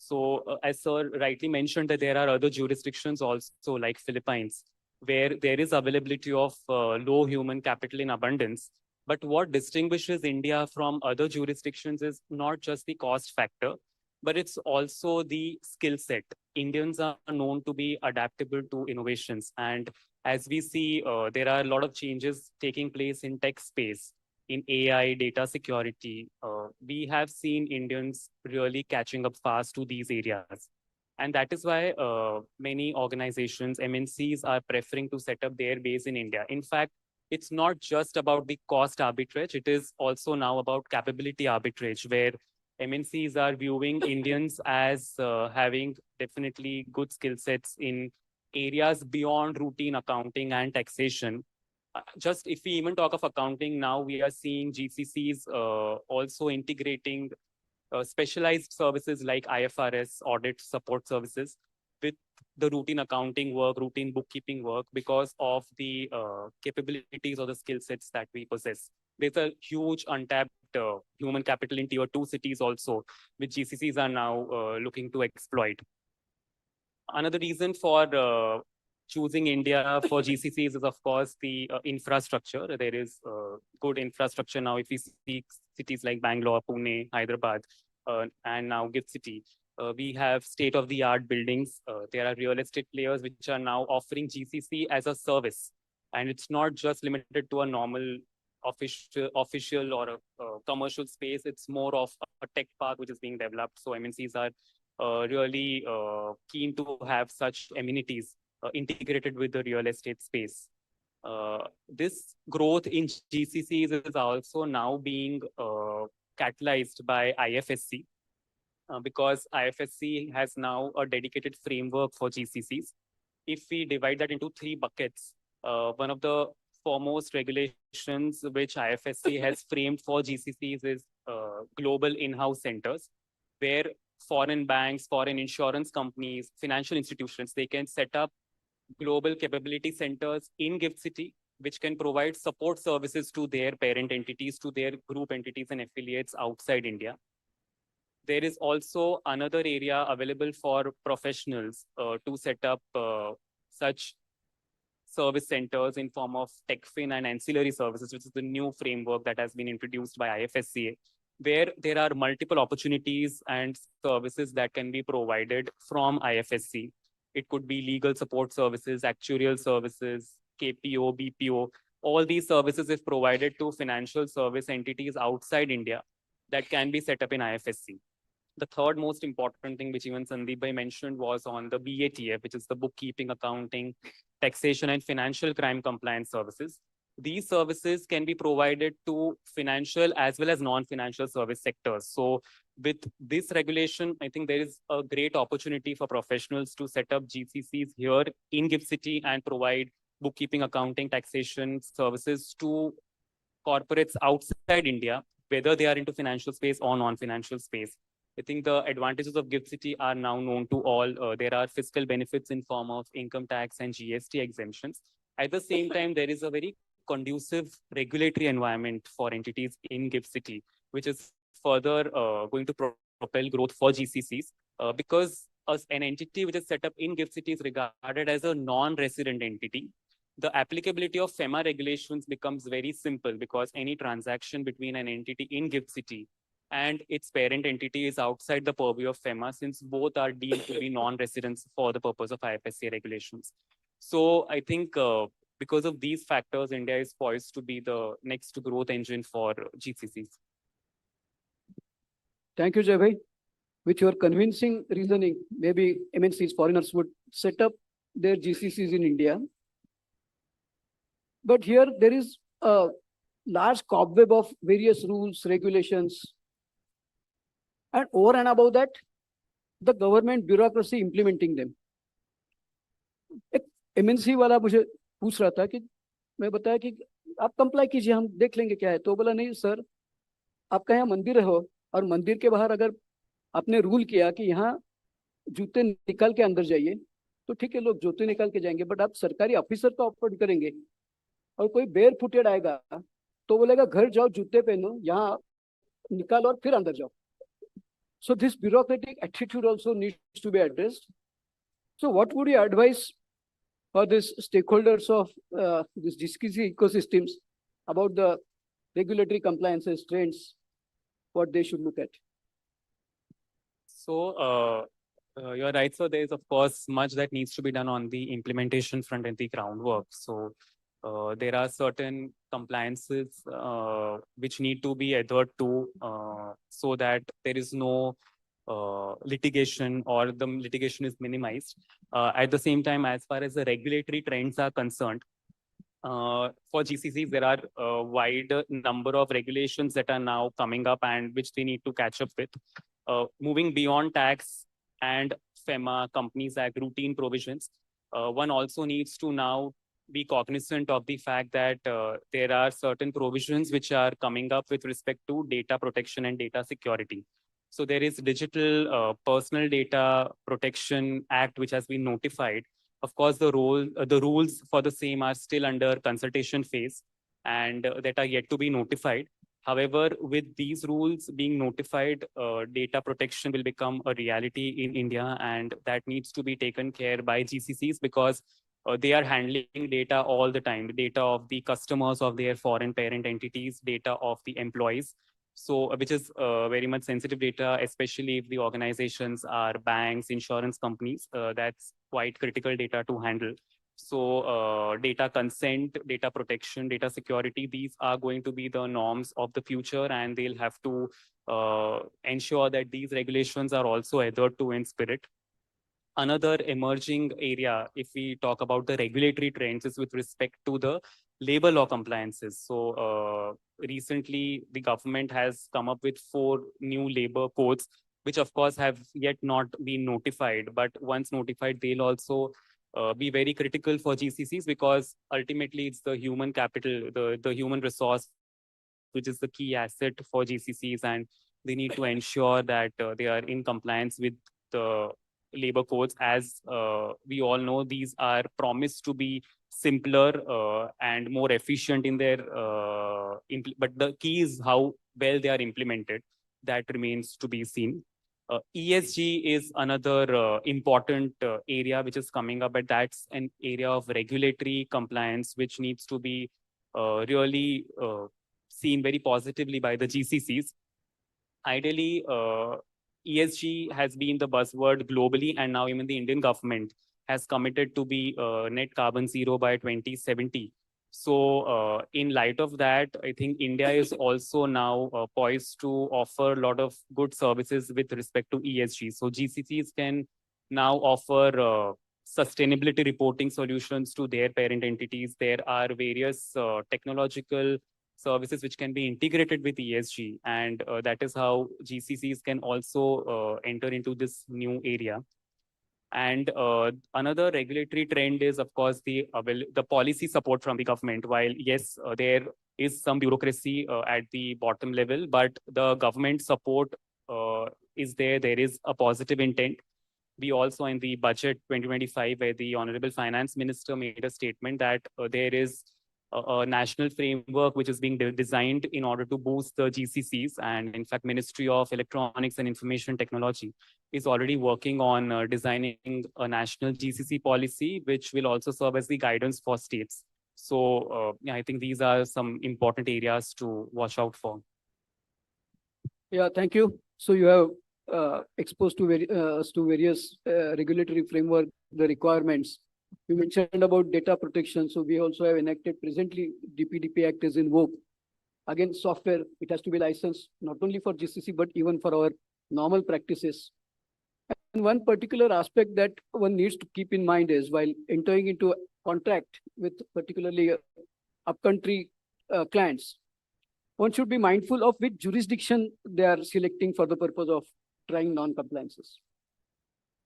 So as Sir rightly mentioned, that there are other jurisdictions also like Philippines, where there is availability of low human capital in abundance. But what distinguishes India from other jurisdictions is not just the cost factor, but it's also the skill set. Indians are known to be adaptable to innovations. And as we see, there are a lot of changes taking place in tech space, in AI, data security. We have seen Indians really catching up fast to these areas. And that is why many organizations, MNCs, are preferring to set up their base in India. In fact, it's not just about the cost arbitrage, it is also now about capability arbitrage, where MNCs are viewing Indians as having definitely good skill sets in areas beyond routine accounting and taxation. Just if we even talk of accounting now, we are seeing GCCs also integrating specialized services like IFRS, audit support services with the routine accounting work, routine bookkeeping work, because of the capabilities or the skill sets that we possess. There's a huge untapped human capital in tier 2 cities also, which GCCs are now looking to exploit. Another reason for choosing India for GCCs is, of course, the infrastructure. There is good infrastructure now. If we see cities like Bangalore, Pune, Hyderabad, and now GIFT City, we have state-of-the-art buildings. There are real estate players which are now offering GCC as a service. And it's not just limited to a normal official or a commercial space. It's more of a tech park which is being developed. So MNCs are really keen to have such amenities integrated with the real estate space. This growth in GCCs is also now being catalyzed by IFSC, because IFSC has now a dedicated framework for GCCs. If we divide that into 3 buckets, one of the foremost regulations which IFSC has framed for GCCs is global in-house centers, where foreign banks, foreign insurance companies, financial institutions, they can set up global capability centers in GIFT City, which can provide support services to their parent entities, to their group entities and affiliates outside India. There is also another area available for professionals to set up such service centers in form of TechFin and ancillary services, which is the new framework that has been introduced by IFSCA, where there are multiple opportunities and services that can be provided from IFSC. It could be legal support services, actuarial services, KPO, BPO. All these services is provided to financial service entities outside India that can be set up in IFSC. The third most important thing, which even Sandeep Bhai mentioned, was on the BATF, which is the bookkeeping, accounting, taxation, and financial crime compliance services. These services can be provided to financial as well as non-financial service sectors. So with this regulation, I think there is a great opportunity for professionals to set up GCCs here in GIFT City and provide bookkeeping, accounting, taxation services to corporates outside India, whether they are into financial space or non-financial space. I think the advantages of GIFT City are now known to all. There are fiscal benefits in form of income tax and GST exemptions. At the same time, there is a very conducive regulatory environment for entities in GIFT City, which is further going to propel growth for GCCs, because an entity which is set up in GIFT City is regarded as a non-resident entity, the applicability of FEMA regulations becomes very simple because any transaction between an entity in GIFT City and its parent entity is outside the purview of FEMA, since both are deemed to be non-residents for the purpose of IFSC regulations. So I think because of these factors, India is poised to be the next growth engine for GCCs. Thank you, Jai. With your convincing reasoning, maybe MNCs, foreigners would set up their GCCs in India. But here there is a large cobweb of various rules, regulations. And over and above that, the government bureaucracy implementing them. एक MNC वाला मुझे पूछ रहा था कि मैं बताया कि आप कंप्लाई कीजिए, हम देख लेंगे क्या है। तो बोला नहीं सर, आपका यहाँ मंदिर हो और मंदिर के बाहर अगर आपने रूल किया कि यहाँ जूते निकाल के अंदर जाइए, तो ठीक है, लोग जूते निकाल के जाएंगे। बट आप सरकारी ऑफिसर को अपॉइंट करेंगे और कोई बेयर फुटेड आएगा तो बोलेगा घर जाओ, जूते पहनो, यहाँ निकालो और फिर अंदर जाओ। So this bureaucratic attitude also needs to be addressed. So what would you advise for these stakeholders of this GCC ecosystems about the regulatory compliances, trends, what they should look at? So you're right. So there is, of course, much that needs to be done on the implementation front and the groundwork. So there are certain compliances which need to be adhered to so that there is no litigation or the litigation is minimized. At the same time, as far as the regulatory trends are concerned, for GCCs, there are a wide number of regulations that are now coming up and which they need to catch up with. Moving beyond tax and FEMA, Companies Act, routine provisions, one also needs to now be cognizant of the fact that there are certain provisions which are coming up with respect to data protection and data security. So there is Digital Personal Data Protection Act, which has been notified. Of course, the rules for the same are still under consultation phase and that are yet to be notified. However, with these rules being notified, data protection will become a reality in India, and that needs to be taken care by GCCs because they are handling data all the time, the data of the customers of their foreign parent entities, data of the employees. So which is very much sensitive data, especially if the organizations are banks, insurance companies, that's quite critical data to handle. So data consent, data protection, data security, these are going to be the norms of the future, and they'll have to ensure that these regulations are also adhered to in spirit. Another emerging area, if we talk about the regulatory trends, is with respect to the labor law compliances. So recently, the government has come up with 4 new labor codes, which of course have yet not been notified. But once notified, they'll also be very critical for GCCs because ultimately it's the human capital, the human resource, which is the key asset for GCCs, and they need to ensure that they are in compliance with the labor codes. As we all know, these are promised to be simpler and more efficient in their but the key is how well they are implemented. That remains to be seen. ESG is another important area which is coming up, but that's an area of regulatory compliance which needs to be really seen very positively by the GCCs. Ideally, ESG has been the buzzword globally, and now even the Indian government has committed to be net carbon zero by 2070. So in light of that, I think India is also now poised to offer a lot of good services with respect to ESG. So GCCs can now offer sustainability reporting solutions to their parent entities. There are various technological services which can be integrated with ESG, and that is how GCCs can also enter into this new area. And another regulatory trend is, of course, the policy support from the government. While yes, there is some bureaucracy at the bottom level, but the government support is there. There is a positive intent. We also in the budget 2025, where the Honorable Finance Minister made a statement that there is a national framework which is being designed in order to boost the GCCs. And in fact, Ministry of Electronics and Information Technology is already working on designing a national GCC policy, which will also serve as the guidance for states. So yeah, I think these are some important areas to watch out for. Yeah, thank you. So you have exposed to us to various regulatory framework, the requirements. You mentioned about data protection. So we also have enacted presently DPDP Act is in vogue. Again, software, it has to be licensed not only for GCC, but even for our normal practices. And one particular aspect that one needs to keep in mind is while entering into a contract with particularly upcountry clients, one should be mindful of which jurisdiction they are selecting for the purpose of trying non-compliances.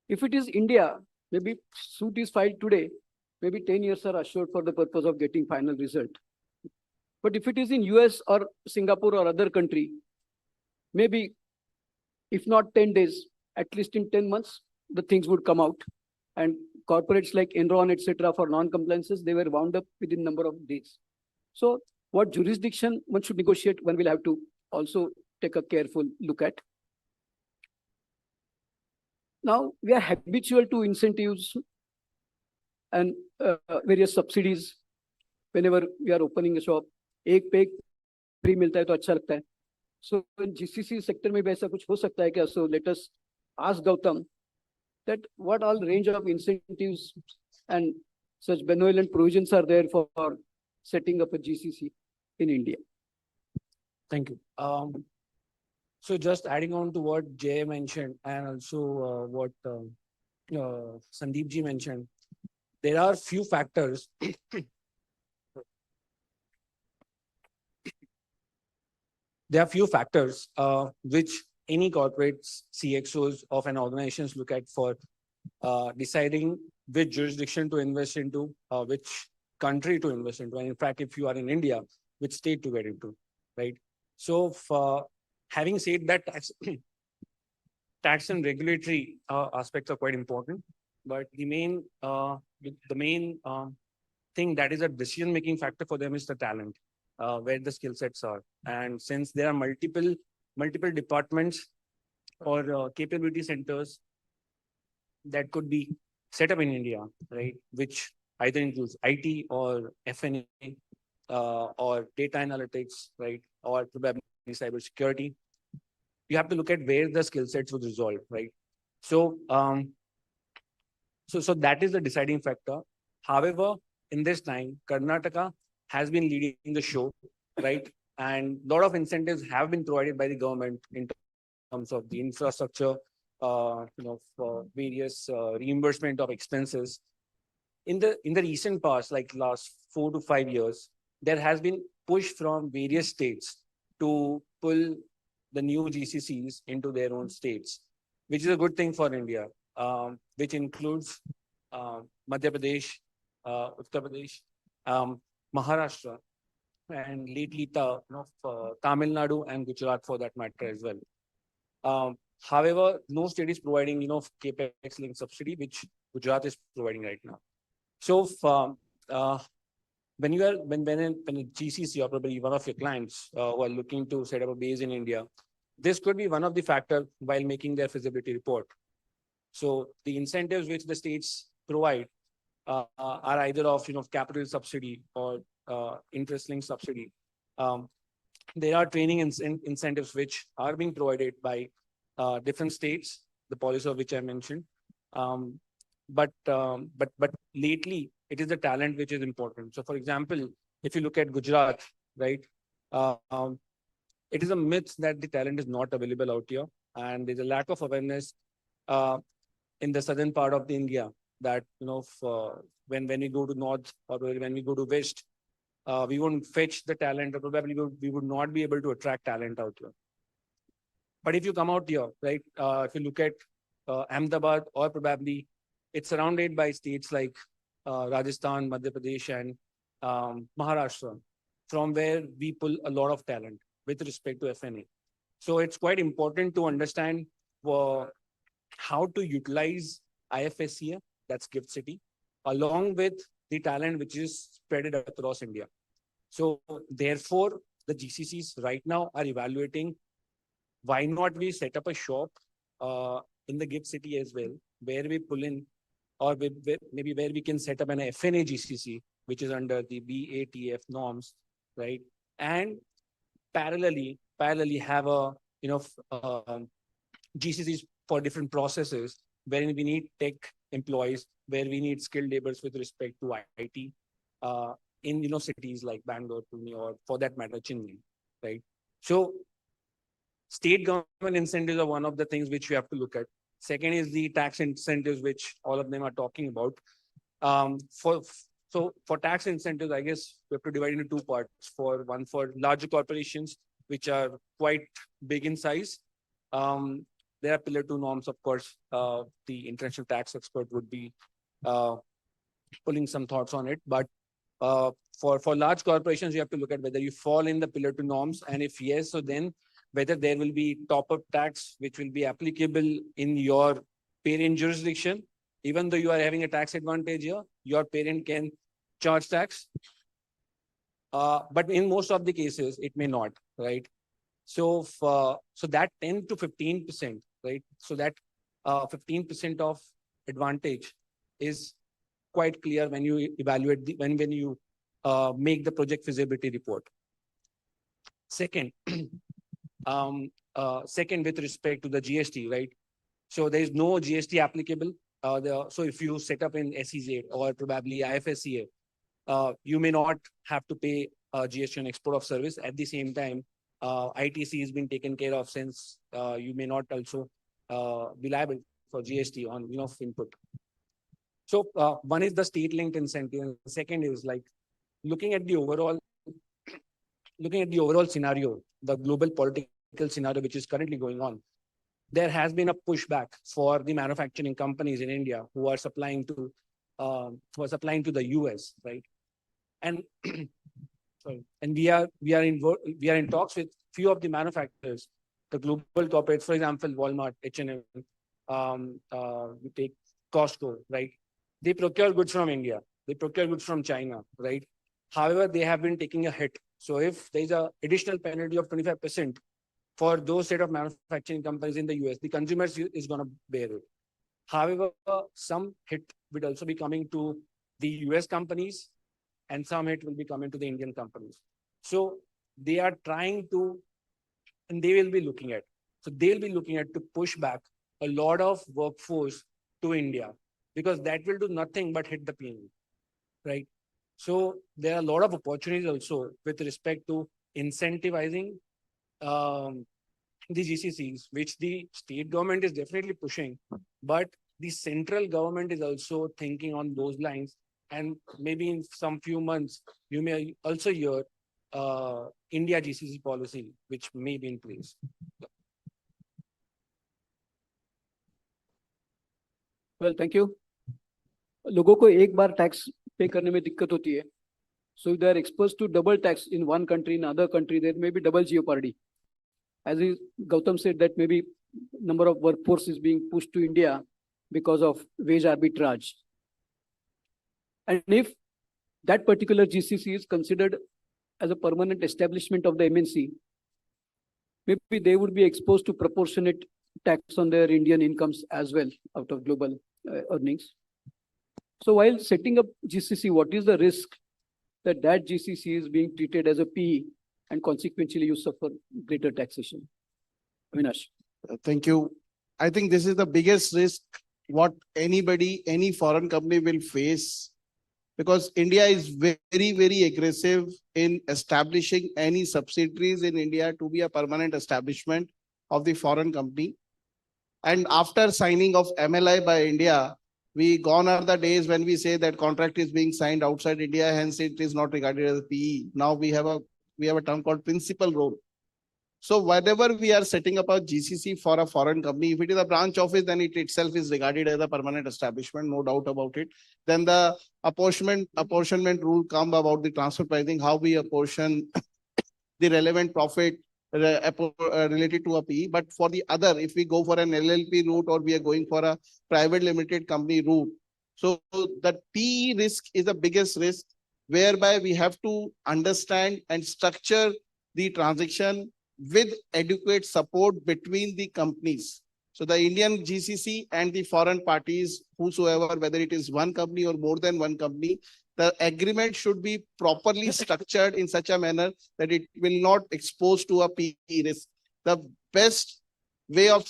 If it is India, maybe suit is filed today, maybe 10 years are assured for the purpose of getting final result. But if it is in US or Singapore or other country, maybe if not 10 days, at least in 10 months, the things would come out. And corporates like Enron, etc., for non-compliances, they were wound up within number of days. So what jurisdiction one should negotiate, one will have to also take a careful look at. Now, we are habitual to incentives and various subsidies whenever we are opening a shop. एक पे एक free मिलता है तो अच्छा लगता है. So in GCC sector में भी ऐसा कुछ हो सकता है क्या? So let us ask Gautam that what all range of incentives and such benevolent provisions are there for setting up a GCC in India. Thank you. So just adding on to what Jay mentioned and also what Sandeep ji mentioned, there are few factors which any corporates, CXOs of an organizations look at for deciding which jurisdiction to invest into, which country to invest into. And in fact, if you are in India, which state to get into, right? So for having said that, tax and regulatory aspects are quite important, but the main thing that is a decision-making factor for them is the talent, where the skill sets are. And since there are multiple departments or capability centers that could be set up in India, right, which either includes IT or F&A or data analytics, right, or probably cybersecurity, you have to look at where the skill sets would resolve, right? So, so that is the deciding factor. However, in this time, Karnataka has been leading the show, right? And a lot of incentives have been provided by the government in terms of the infrastructure, for various reimbursement of expenses. In the recent past, like last 4 to 5 years, there has been push from various states to pull the new GCCs into their own states, which is a good thing for India, which includes Madhya Pradesh, Uttar Pradesh, Maharashtra, and lately Tamil Nadu and Gujarat for that matter as well. However, no state is providing capex linked subsidy, which Gujarat is providing right now. So when a GCC or probably one of your clients who are looking to set up a base in India, this could be one of the factors while making their feasibility report. So the incentives which the states provide are either of capital subsidy or interest linked subsidy. There are training incentives which are being provided by different states, the policy of which I mentioned. But lately it is the talent which is important. So for example, if you look at Gujarat, right, it is a myth that the talent is not available out here, and there's a lack of awareness in the southern part of the India that when we go to north or when we go to west, we won't fetch the talent, or probably we would not be able to attract talent out here. But if you come out here, right, if you look at Ahmedabad, or probably it's surrounded by states like Rajasthan, Madhya Pradesh, and Maharashtra, from where we pull a lot of talent with respect to F&A. So it's quite important to understand how to utilize IFSCA, that's Gift City, along with the talent which is spread across India. So therefore, the GCCs right now are evaluating why not we set up a shop in the Gift City as well, where we pull in, or maybe where we can set up an F&A GCC which is under the BATF norms, right? And parallelly have a, GCCs for different processes wherein we need tech employees, where we need skilled laborers with respect to IT, in, cities like Bangalore, Pune, or for that matter, Chennai, right? So state government incentives are one of the things which you have to look at. Second is the tax incentives, which all of them are talking about. For tax incentives, I guess we have to divide into two parts. For larger corporations, which are quite big in size. There are Pillar 2 norms, of course. The international tax expert would be pulling some thoughts on it. But for large corporations, you have to look at whether you fall in the Pillar 2 norms. And if yes, so then whether there will be top-up tax, which will be applicable in your parent jurisdiction. Even though you are having a tax advantage here, your parent can charge tax. But in most of the cases, it may not, right? So that 10 to 15%, right? So that 15% of advantage is quite clear when you evaluate when you make the project feasibility report. Second, with respect to the GST, right? So there is no GST applicable. So if you set up in SEZ or probably IFSCA, you may not have to pay GST on export of service. At the same time, ITC has been taken care of, since you may not also be liable for GST on input. So one is the state-linked incentive, and the second is like looking at the overall scenario, the global political scenario which is currently going on. There has been a pushback for the manufacturing companies in India who are supplying to the US, right? And sorry, and we are in talks with few of the manufacturers, the global corporates, for example, Walmart, H&M, we take Costco, right? They procure goods from India, they procure goods from China, right? However, they have been taking a hit. So if there is an additional penalty of 25% for those set of manufacturing companies in the US, the consumers is going to bear it. However, some hit will also be coming to the US companies, and some hit will be coming to the Indian companies. So they are trying to, and they will be looking at, to push back a lot of workforce to India, because that will do nothing but hit the P&L, right? So there are a lot of opportunities also with respect to incentivizing the GCCs, which the state government is definitely pushing, but the central government is also thinking on those lines. And maybe in some few months, you may also hear India GCC policy, which may be in place. Well, thank you. लोगों को एक बार tax पे करने में दिक्कत होती है. So if they are exposed to double tax in one country, in another country, there may be double jeopardy. As Gautam said, that maybe number of workforce is being pushed to India because of wage arbitrage. And if that particular GCC is considered as a permanent establishment of the MNC, maybe they would be exposed to proportionate tax on their Indian incomes as well out of global earnings. So while setting up GCC, what is the risk that GCC is being treated as a PE and consequently you suffer greater taxation? Avinash. Thank you. I think this is the biggest risk what any foreign company will face, because India is very, very aggressive in establishing any subsidiaries in India to be a permanent establishment of the foreign company. And after signing of MLI by India, gone are the days when we say that contract is being signed outside India, hence it is not regarded as a PE. Now we have a term called principal role. So whenever we are setting up a GCC for a foreign company, if it is a branch office, then it itself is regarded as a permanent establishment, no doubt about it. Then the apportionment rule come about the transfer pricing, how we apportion the relevant profit related to a PE. But for the other, if we go for an LLP route or we are going for a private limited company route, so that PE risk is the biggest risk, whereby we have to understand and structure the transaction with adequate support between the companies. So the Indian GCC and the foreign parties, whosoever, whether it is one company or more than one company, the agreement should be properly structured in such a manner that it will not expose to a PE risk. The best way of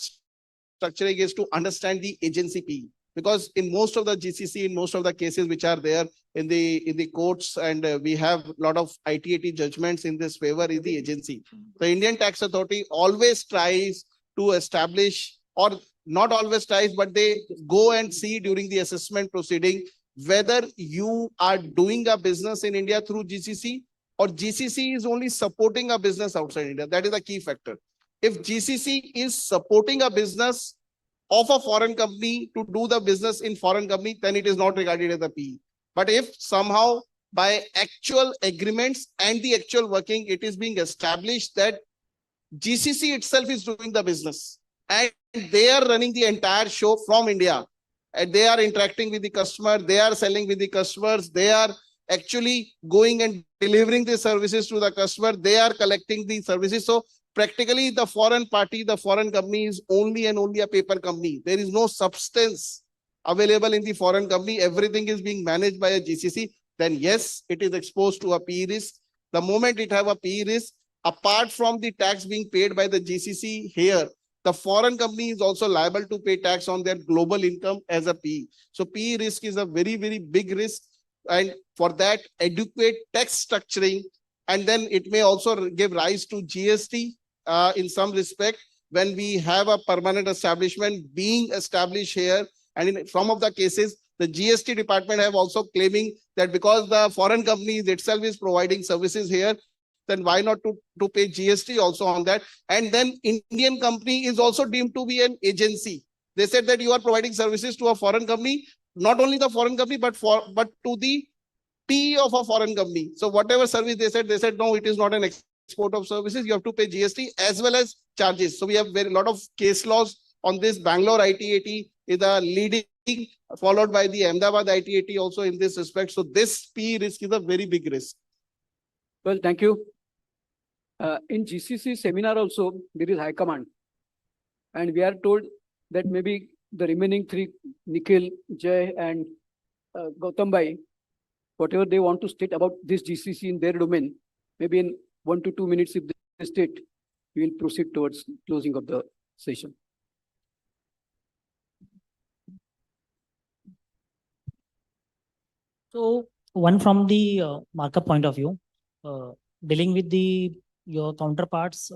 structuring is to understand the agency PE. Because in most of the GCC, in most of the cases which are there in the courts, and we have a lot of ITAT judgments in this favor is the agency. The Indian Tax Authority always tries to establish, or not always tries, but they go and see during the assessment proceeding whether you are doing a business in India through GCC or GCC is only supporting a business outside India. That is a key factor. If GCC is supporting a business of a foreign company to do the business in foreign company, then it is not regarded as a PE. But if somehow by actual agreements and the actual working, it is being established that GCC itself is doing the business and they are running the entire show from India, and they are interacting with the customer, they are selling with the customers, they are actually going and delivering the services to the customer, they are collecting the services. So practically the foreign party, the foreign company is only and only a paper company. There is no substance available in the foreign company. Everything is being managed by a GCC. Then yes, it is exposed to a PE risk. The moment it have a PE risk, apart from the tax being paid by the GCC here, the foreign company is also liable to pay tax on their global income as a PE. So PE risk is a very, very big risk. And for that, adequate tax structuring, and then it may also give rise to GST in some respect when we have a permanent establishment being established here. And in some of the cases, the GST department have also claiming that because the foreign company itself is providing services here, then why not to pay GST also on that? And then Indian company is also deemed to be an agency. They said that you are providing services to a foreign company, not only the foreign company, but to the PE of a foreign company. So whatever service they said, no, it is not an export of services. You have to pay GST as well as charges. So we have very lot of case laws on this. Bangalore ITAT is a leading, followed by the Ahmedabad ITAT also in this respect. So this PE risk is a very big risk. Well, thank you. In GCC seminar also, there is high command. And we are told that maybe the remaining three, Nikhil, Jay, and Gautam Bhai, whatever they want to state about this GCC in their domain, maybe in 1 to 2 minutes, if they state, we will proceed towards closing of the session. So one from the markup point of view, dealing with your counterparts,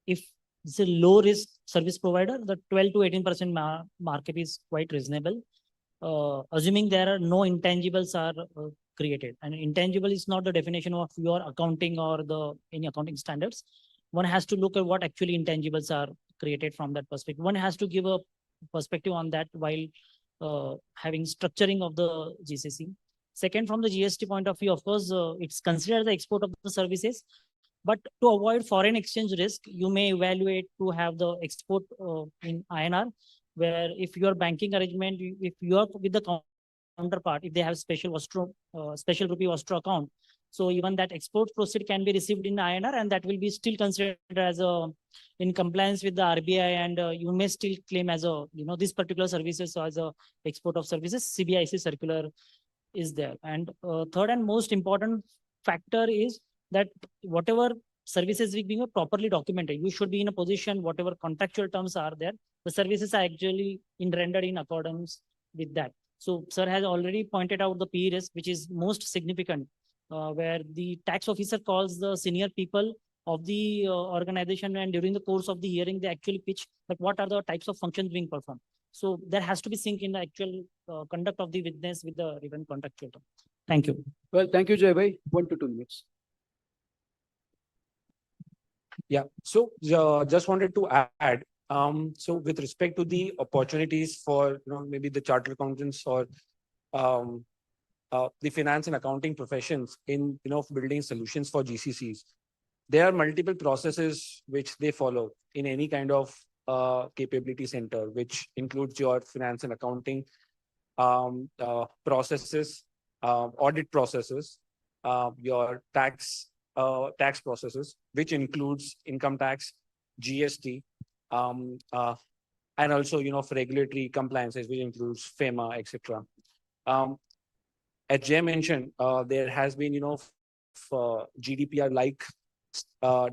if it's a low risk service provider, the 12 to 18% markup is quite reasonable. Assuming there are no intangibles are created, and intangible is not the definition of your accounting or any accounting standards. One has to look at what actually intangibles are created from that perspective. One has to give a perspective on that while having structuring of the GCC. Second, from the GST point of view, of course, it's considered the export of the services. But to avoid foreign exchange risk, you may evaluate to have the export in INR, where if your banking arrangement, if you are with the counterpart, if they have special rupee Austro account, so even that export proceed can be received in INR, and that will be still considered as in compliance with the RBI, and you may still claim as this particular services as a export of services. CBIC circular is there. And third and most important factor is that whatever services being properly documented, you should be in a position, whatever contractual terms are there, the services are actually rendered in accordance with that. So sir has already pointed out the PE risk, which is most significant, where the tax officer calls the senior people of the organization, and during the course of the hearing, they actually pitch that what are the types of functions being performed. So there has to be sync in the actual conduct of the witness with the even contractual term. Thank you. Well, thank you, Jay Bhai. 1 to 2 minutes. Yeah, so just wanted to add, so with respect to the opportunities for maybe the chartered accountants or the finance and accounting professions in building solutions for GCCs, there are multiple processes which they follow in any kind of capability center, which includes your finance and accounting processes, audit processes, your tax processes, which includes income tax, GST, and and also, for regulatory compliances, which includes FEMA, etc. As Jay mentioned, there has been, GDPR-like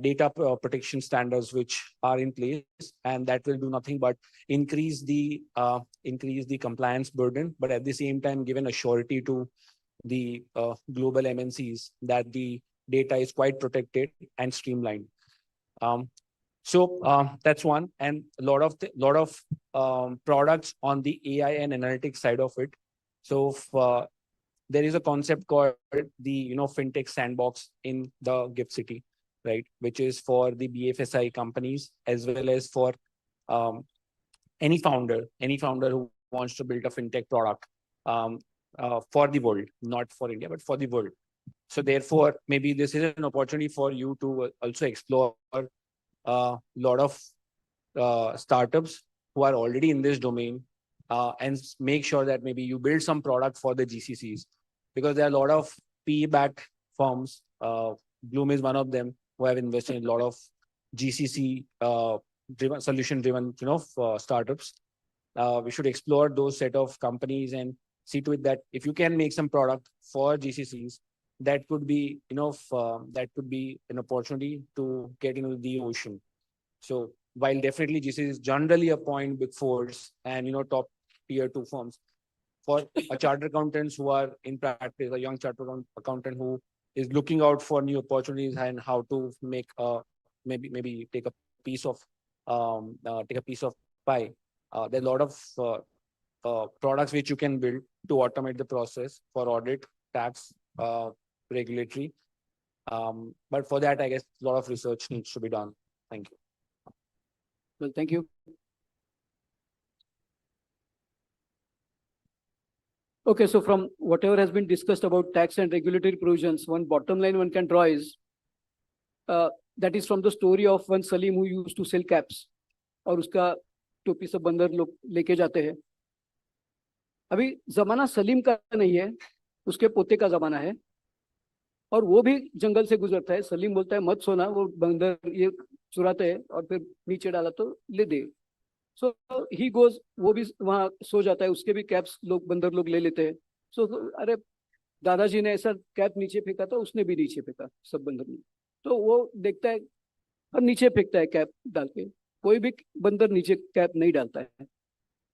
data protection standards which are in place, and that will do nothing but increase the compliance burden, but at the same time given a surety to the global MNCs that the data is quite protected and streamlined. So that's one, and a lot of products on the AI and analytics side of it. So there is a concept called the fintech sandbox in the GIFT City, right? Which is for the BFSI companies as well as for any founder who wants to build a fintech product for the world, not for India, but for the world. So therefore, maybe this is an opportunity for you to also explore a lot of startups who are already in this domain and make sure that maybe you build some product for the GCCs, because there are a lot of PE-backed firms. Bloom is one of them who have invested in a lot of GCC driven, solution-driven, startups. We should explore those set of companies and see to it that if you can make some product for GCCs, that could be, that could be an opportunity to get into the ocean. So while definitely GCCs generally appoint Big Fours and top tier 2 firms, for a chartered accountants who are in practice, a young chartered accountant who is looking out for new opportunities and how to make maybe take a piece of pie. There are a lot of products which you can build to automate the process for audit, tax, regulatory. But for that, I guess a lot of research needs to be done. Thank you. Well, thank you. Okay, so from whatever has been discussed about tax and regulatory provisions, one bottom line one can draw is that is from the story of one Salim who used to sell caps, और उसका टोपी सब बंदर लोग लेके जाते हैं. अभी जमाना सलीम का नहीं है, उसके पोते का जमाना है, और वो भी जंगल से गुजरता है. सलीम बोलता है मत सोना, वो बंदर ये चुराते हैं और फिर नीचे डाला तो ले दे. So he goes, वो भी वहाँ सो जाता है, उसके भी कैप्स लोग बंदर लोग ले लेते हैं. So अरे दादाजी ने ऐसा कैप नीचे फेंका था, उसने भी नीचे फेंका सब बंदर ने. तो वो देखता है और नीचे फेंकता है कैप डाल के. कोई भी बंदर नीचे कैप नहीं डालता है.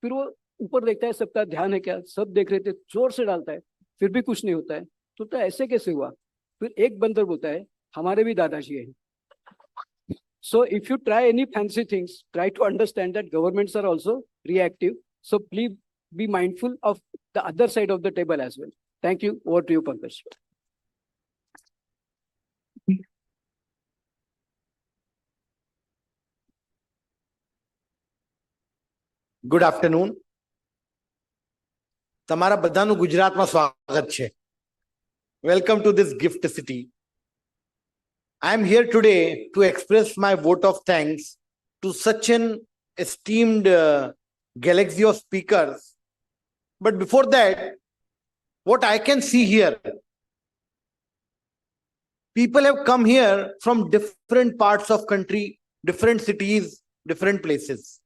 फिर वो ऊपर देखता है सबका ध्यान है क्या, सब देख रहे थे, जोर से डालता है, फिर भी कुछ नहीं होता है. तो ऐसे कैसे हुआ? फिर एक बंदर बोलता है हमारे भी दादाजी है. So if you try any fancy things, try to understand that governments are also reactive. So please be mindful of the other side of the table as well. Thank you. Over to you, Pankaj. Good afternoon. તમારા બધાનું ગુજરાતમાં સ્વાગત છે. Welcome to this gift city. I am here today to express my vote of thanks to such an esteemed galaxy of speakers. But before that, what I can see here, people have come here from different parts of country, different cities, different places,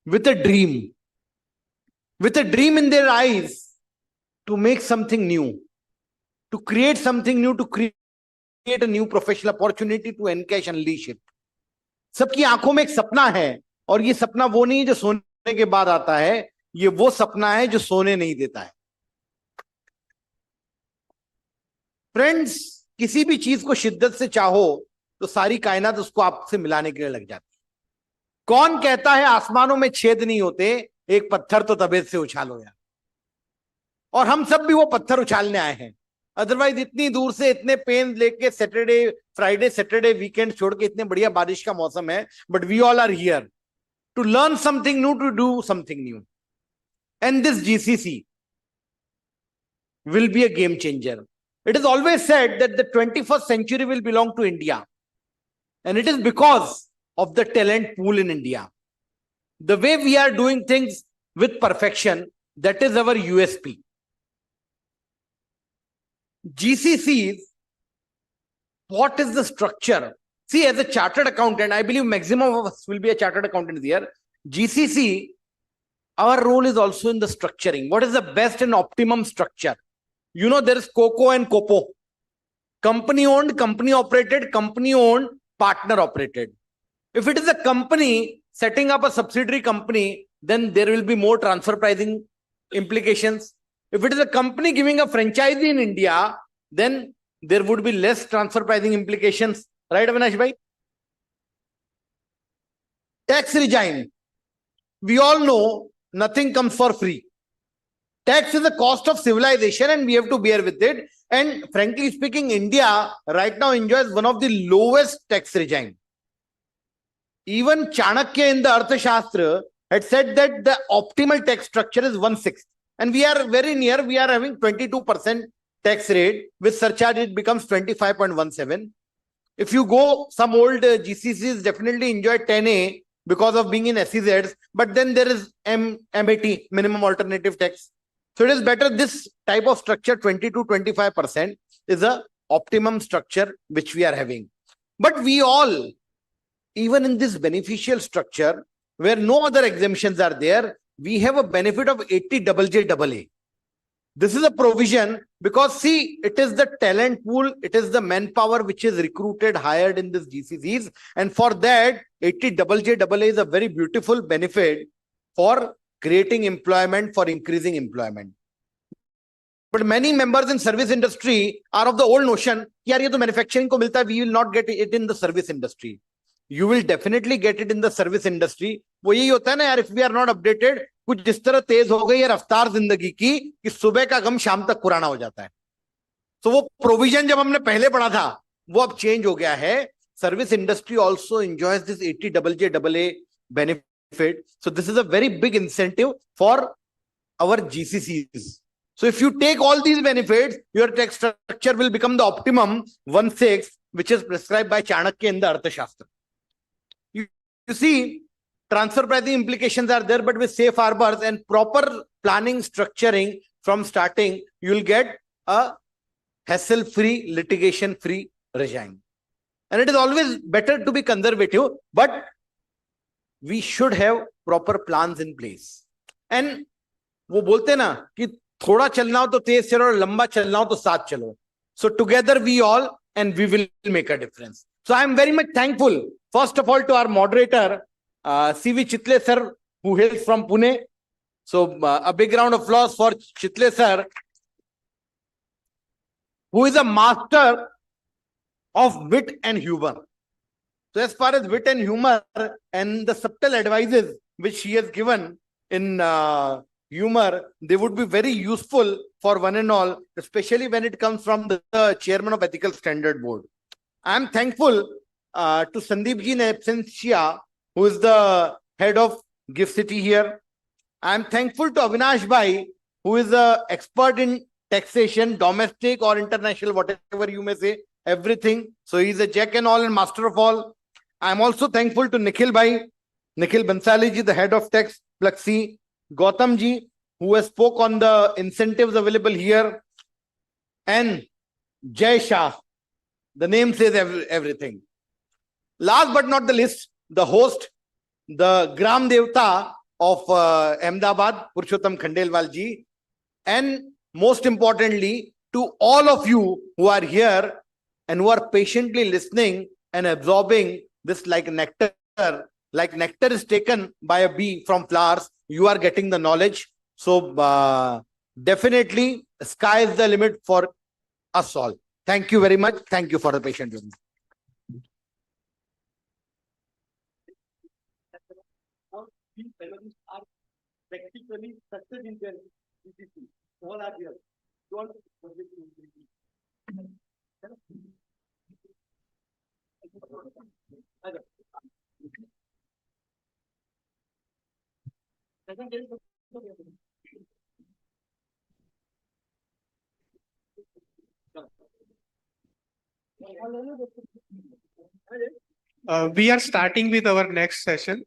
with a dream in their eyes to make something new, to create something new, to create a new professional opportunity, to encash, unleash it. सबकी आंखों में एक सपना है, और ये सपना वो नहीं है जो सोने के बाद आता है, ये वो सपना है जो सोने नहीं देता है. फ्रेंड्स, किसी भी चीज को शिद्दत से चाहो तो सारी कायनात उसको आपसे मिलाने के लिए लग जाती है. कौन कहता है आसमानों में छेद नहीं होते, एक पत्थर तो तबीयत से उछालो यार. और हम सब भी वो पत्थर उछालने आए हैं. अदरवाइज इतनी दूर से इतने पेन लेके फ्राइडे सैटरडे वीकेंड छोड़ के, इतने बढ़िया बारिश का मौसम है, but we all are here to learn something new, to do something new. And this GCC will be a game changer. It is always said that the 21st century will belong to India, and it is because of the talent pool in India. The way we are doing things with perfection, that is our USP. GCCs, what is the structure? See, as a chartered accountant, I believe maximum of us will be a chartered accountant here. GCC our role is also in the structuring. What is the best and optimum structure? You know, there is COCO and COPO. Company owned, company operated, company owned, partner operated. If it is a company setting up a subsidiary company, then there will be more transfer pricing implications. If it is a company giving a franchise in India, then there would be less transfer pricing implications. Right, Avinash bhai? Tax regime. We all know nothing comes for free. Tax is the cost of civilization and we have to bear with it. And frankly speaking, India right now enjoys one of the lowest tax regime. Even Chanakya in the Arthashastra had said that the optimal tax structure is 1/6. And we are very near, we are having 22% tax rate. With surcharge, it becomes 25.17. If you go, some old GCCs definitely enjoy 10A because of being in SEZs, but then there is MAT, minimum alternative tax. So it is better this type of structure, 20 to 25% is a optimum structure which we are having. But we all, even in this beneficial structure where no other exemptions are there, we have a benefit of 80JJAA. This is a provision because see, it is the talent pool, it is the manpower which is recruited, hired in this GCCs. And for that, 80JJAA is a very beautiful benefit for creating employment, for increasing employment. But many members in service industry are of the old notion, yaar ye to manufacturing ko milta hai, we will not get it in the service industry. You will definitely get it in the service industry. वो यही होता है ना यार, if we are not updated, कुछ जिस तरह तेज हो गई है रफ्तार जिंदगी की कि सुबह का गम शाम तक पुराना हो जाता है. तो वो प्रोविजन जब हमने पहले पढ़ा था वो अब चेंज हो गया है. Service industry also enjoys this 80JJAA benefit. So this is a very big incentive for our GCCs. So if you take all these benefits, your tax structure will become the optimum 1/6, which is prescribed by Chanakya in the Arthashastra. You see, transfer pricing implications are there, but with safe harbors and proper planning, structuring from starting, you will get a hassle-free, litigation-free regime. And it is always better to be conservative, but we should have proper plans in place. And वो बोलते हैं ना कि थोड़ा चलना हो तो तेज चलो, लंबा चलना हो तो साथ चलो. So together we all, and we will make a difference. So I am very much thankful, first of all, to our moderator, CV Chitle sir, who hails from Pune. So a big round of applause for Chitle sir, who is a master of wit and humor. So as far as wit and humor and the subtle advices which he has given in humor, they would be very useful for one and all, especially when it comes from the chairman of Ethical Standard Board. I am thankful to Sandeep ji in absentia, who is the head of GIFT City here. I am thankful to Avinash bhai, who is an expert in taxation, domestic or international, whatever you may say, everything. So he is a jack and all and master of all. I am also thankful to Nikhil bhai, Nikhil Bansali ji, the head of tax, Pluxi, Gautam ji, who has spoke on the incentives available here, and Jay Shah. The name says everything. Last but not the least, the host, the Gram Devta of Ahmedabad, Purushottam Khandelwal ji, and most importantly, to all of you who are here and who are patiently listening and absorbing this like nectar is taken by a bee from flowers, you are getting the knowledge. So definitely, sky is the limit for us all. Thank you very much. Thank you for the patient listening. Are practically success in their GCC. All are here. Don't We are starting with our next session.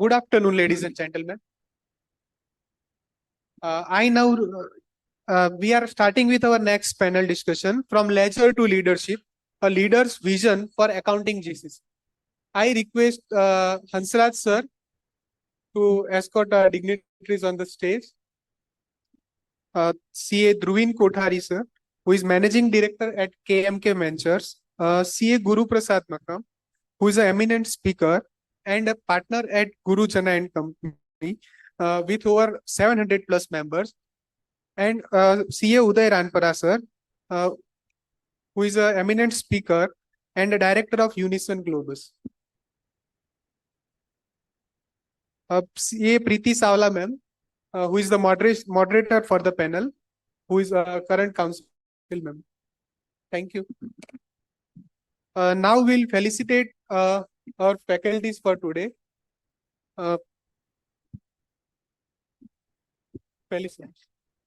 Good afternoon, ladies and gentlemen. We are starting with our next panel discussion, from leisure to leadership, a leader's vision for accounting GCC. I request Hansraj sir to escort our dignitaries on the stage. CA Dhruvin Kothari sir, who is Managing Director at KMK Ventures. CA Guru Prasad Makam, who is an eminent speaker and a partner at Guru Jana and Company with over 700 plus members. And CA Uday Ranpara sir, who is an eminent speaker and a director of Unison Globus. CA Preeti Savla ma'am, who is the moderator for the panel, who is a current council member. Thank you. Now we'll felicitate our faculties for today. Felicitate.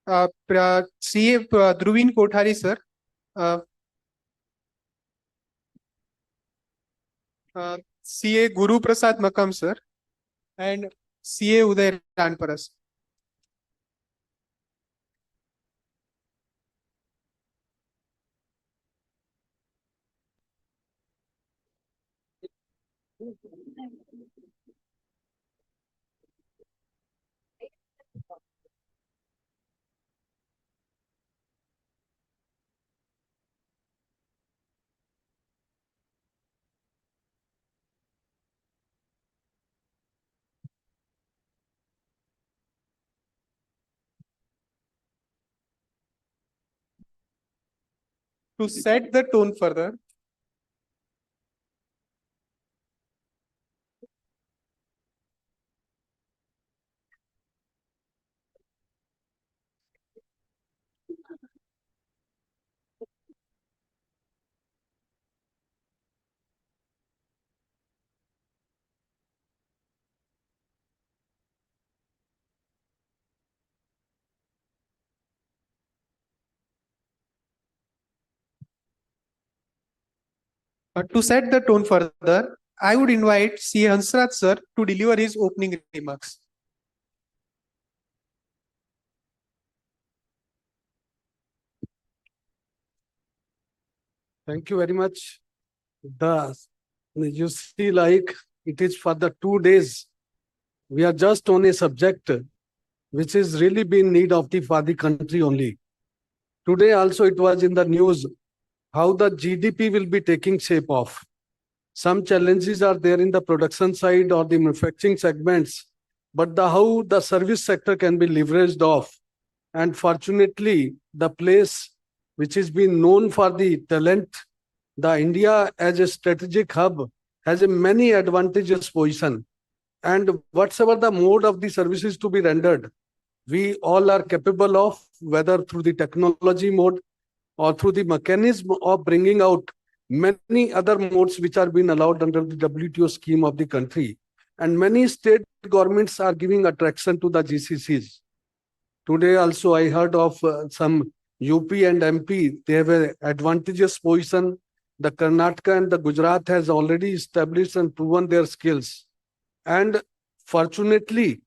CA Dhruvin Kothari sir, CA Guru Prasad Makam sir, and CA Uday Ranpara sir. To set the tone further, I would invite CA Hansraj sir to deliver his opening remarks. Thank you very much. You see, like it is for the 2 days. We are just on a subject which is really been need of for the country only. Today also it was in the news how the GDP will be taking shape of. Some challenges are there in the production side or the manufacturing segments, but how the service sector can be leveraged off. And fortunately, the place which is being known for the talent, the India as a strategic hub has a many advantageous position. And whatsoever the mode of the services to be rendered, we all are capable of, whether through the technology mode or through the mechanism of bringing out many other modes which are being allowed under the WTO scheme of the country. And many state governments are giving attraction to the GCCs. Today also I heard of some UP and MP, they have an advantageous position. The Karnataka and the Gujarat has already established and proven their skills. And fortunately,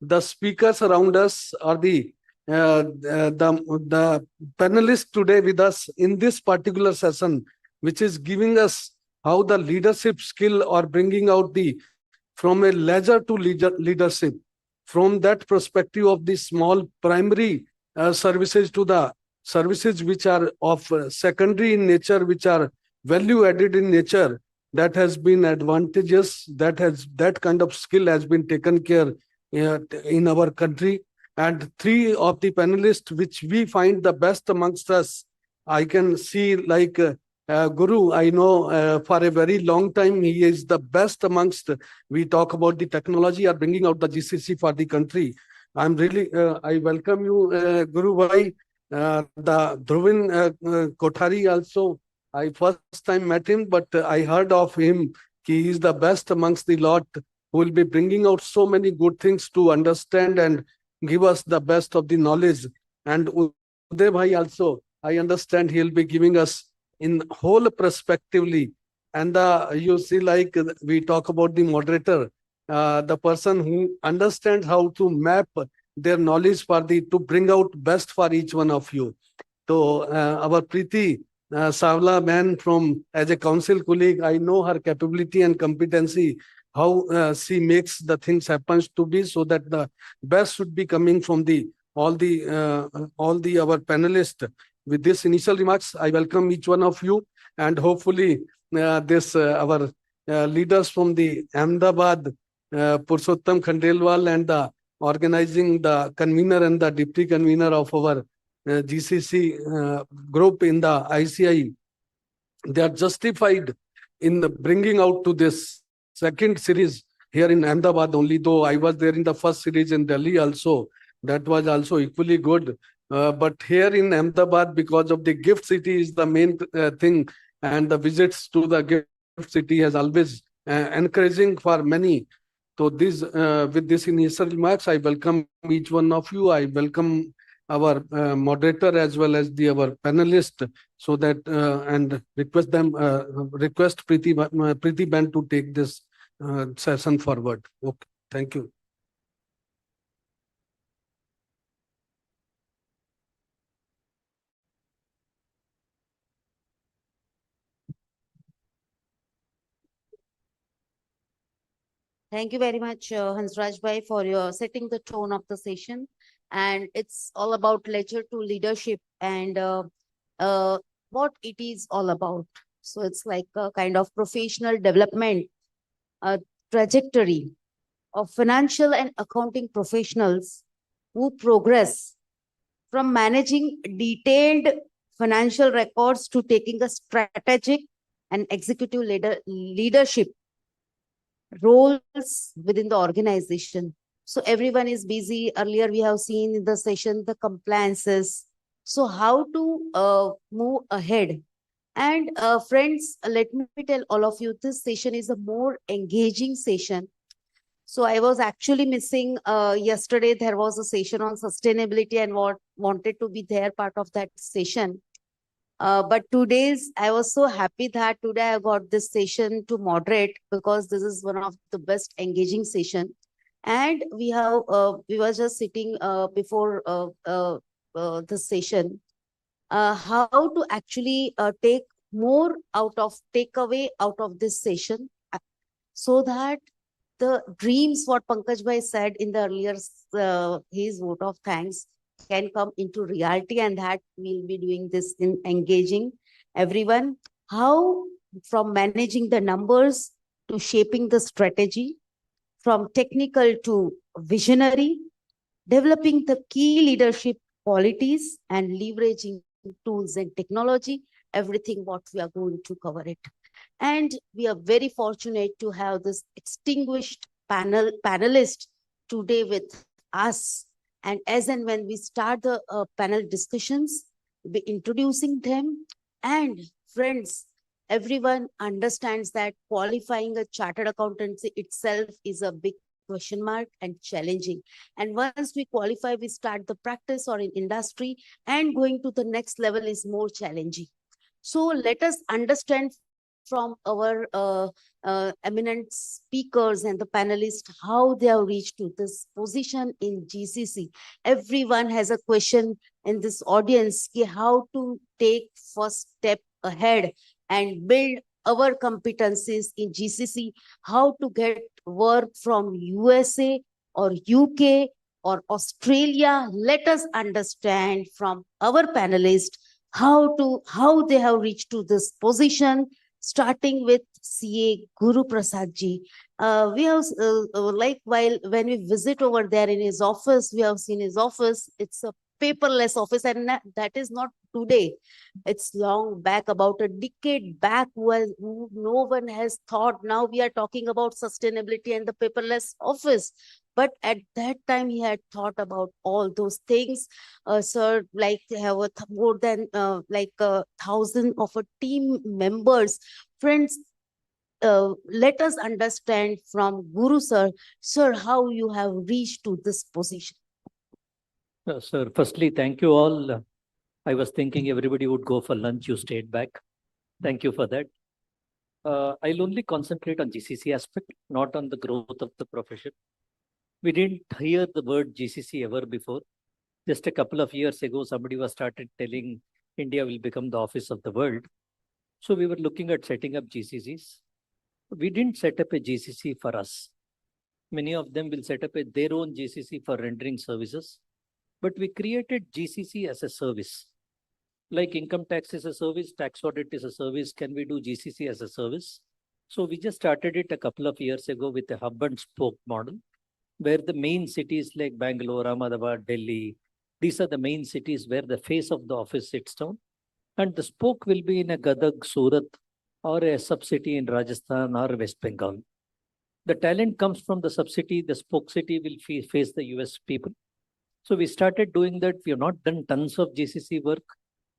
the speakers around us are the the panelists today with us in this particular session, which is giving us how the leadership skill or bringing out the from a leisure to leadership, from that perspective of the small primary services to the services which are of secondary in nature, which are value added in nature, that has been advantageous, that kind of skill has been taken care in our country. And three of the panelists which we find the best amongst us, I can see like Guru, I know for a very long time, he is the best amongst, we talk about the technology are bringing out the GCC for the country. I'm really, I welcome you, Guru Bhai. The Dhruvin Kothari also, I first time met him, but I heard of him. He is the best amongst the lot who will be bringing out so many good things to understand and give us the best of the knowledge. And Uday Bhai also, I understand he'll be giving us in whole prospectively. And you see, like we talk about the moderator, the person who understands how to map their knowledge for to bring out best for each one of you. So our Preeti Savla man from as a council colleague, I know her capability and competency, how she makes the things happens to be, so that the best should be coming from all the our panelists. With this initial remarks, I welcome each one of you, and hopefully our leaders from the Ahmedabad, Purushottam Khandelwal, and the organizing the convener and the deputy convener of our GCC group in the ICI, they are justified in bringing out to this second series here in Ahmedabad only, though I was there in the first series in Delhi also. That was also equally good. But here in Ahmedabad, because of the gift city is the main thing, and the visits to the gift city has always encouraging for many. So this, with this initial remarks, I welcome each one of you. I welcome our moderator as well as our panelist, so that and request them, request Preeti Ben to take this session forward. Okay, thank you. Thank you very much, Hansraj Bhai, for your setting the tone of the session. And it's all about ledger to leadership and what it is all about. So it's like a kind of professional development trajectory of financial and accounting professionals who progress from managing detailed financial records to taking a strategic and executive leadership roles within the organization. So everyone is busy. Earlier we have seen in the session the compliances. So how to move ahead? And friends, let me tell all of you, this session is a more engaging session. So I was actually missing yesterday. There was a session on sustainability and wanted to be there part of that session. But today's, I was so happy that today I got this session to moderate, because this is one of the best engaging session. And we were just sitting before the session, how to actually take more takeaway out of this session, so that the dreams, what Pankaj Bhai said in the earlier, his vote of thanks, can come into reality, and that we'll be doing this in engaging everyone. How from managing the numbers to shaping the strategy, from technical to visionary, developing the key leadership qualities and leveraging tools and technology, everything what we are going to cover it. And we are very fortunate to have this distinguished panelist today with us. And as and when we start the panel discussions, we'll be introducing them. And friends, everyone understands that qualifying a chartered accountancy itself is a big question mark and challenging. And once we qualify, we start the practice or in industry, and going to the next level is more challenging. So let us understand from our eminent speakers and the panelists, how they have reached to this position in GCC. Everyone has a question in this audience, how to take first step ahead and build our competencies in GCC, how to get work from USA or UK or Australia. Let us understand from our panelists how they have reached to this position, starting with CA Guru Prasad ji. We have like when we visit over there in his office, we have seen his office. It's a paperless office, and that is not today. It's long back, about a decade back, who no one has thought. Now we are talking about sustainability and the paperless office. But at that time, he had thought about all those things. Sir, like they have more than like 1,000 of a team members. Friends, let us understand from Guru sir, how you have reached to this position. Sir, firstly, thank you all. I was thinking everybody would go for lunch. You stayed back. Thank you for that. I'll only concentrate on GCC aspect, not on the growth of the profession. We didn't hear the word GCC ever before. Just a couple of years ago, somebody was started telling India will become the office of the world. So we were looking at setting up GCCs. We didn't set up a GCC for us. Many of them will set up their own GCC for rendering services. But we created GCC as a service. Like income tax is a service, tax audit is a service. Can we do GCC as a service? So we just started it a couple of years ago with a hub and spoke model, where the main cities like Bangalore, Ahmedabad, Delhi, these are the main cities where the face of the office sits down. And the spoke will be in a Gadag, Surat, or a sub-city in Rajasthan or West Bengal. The talent comes from the sub-city. The spoke city will face the US people. So we started doing that. We have not done tons of GCC work.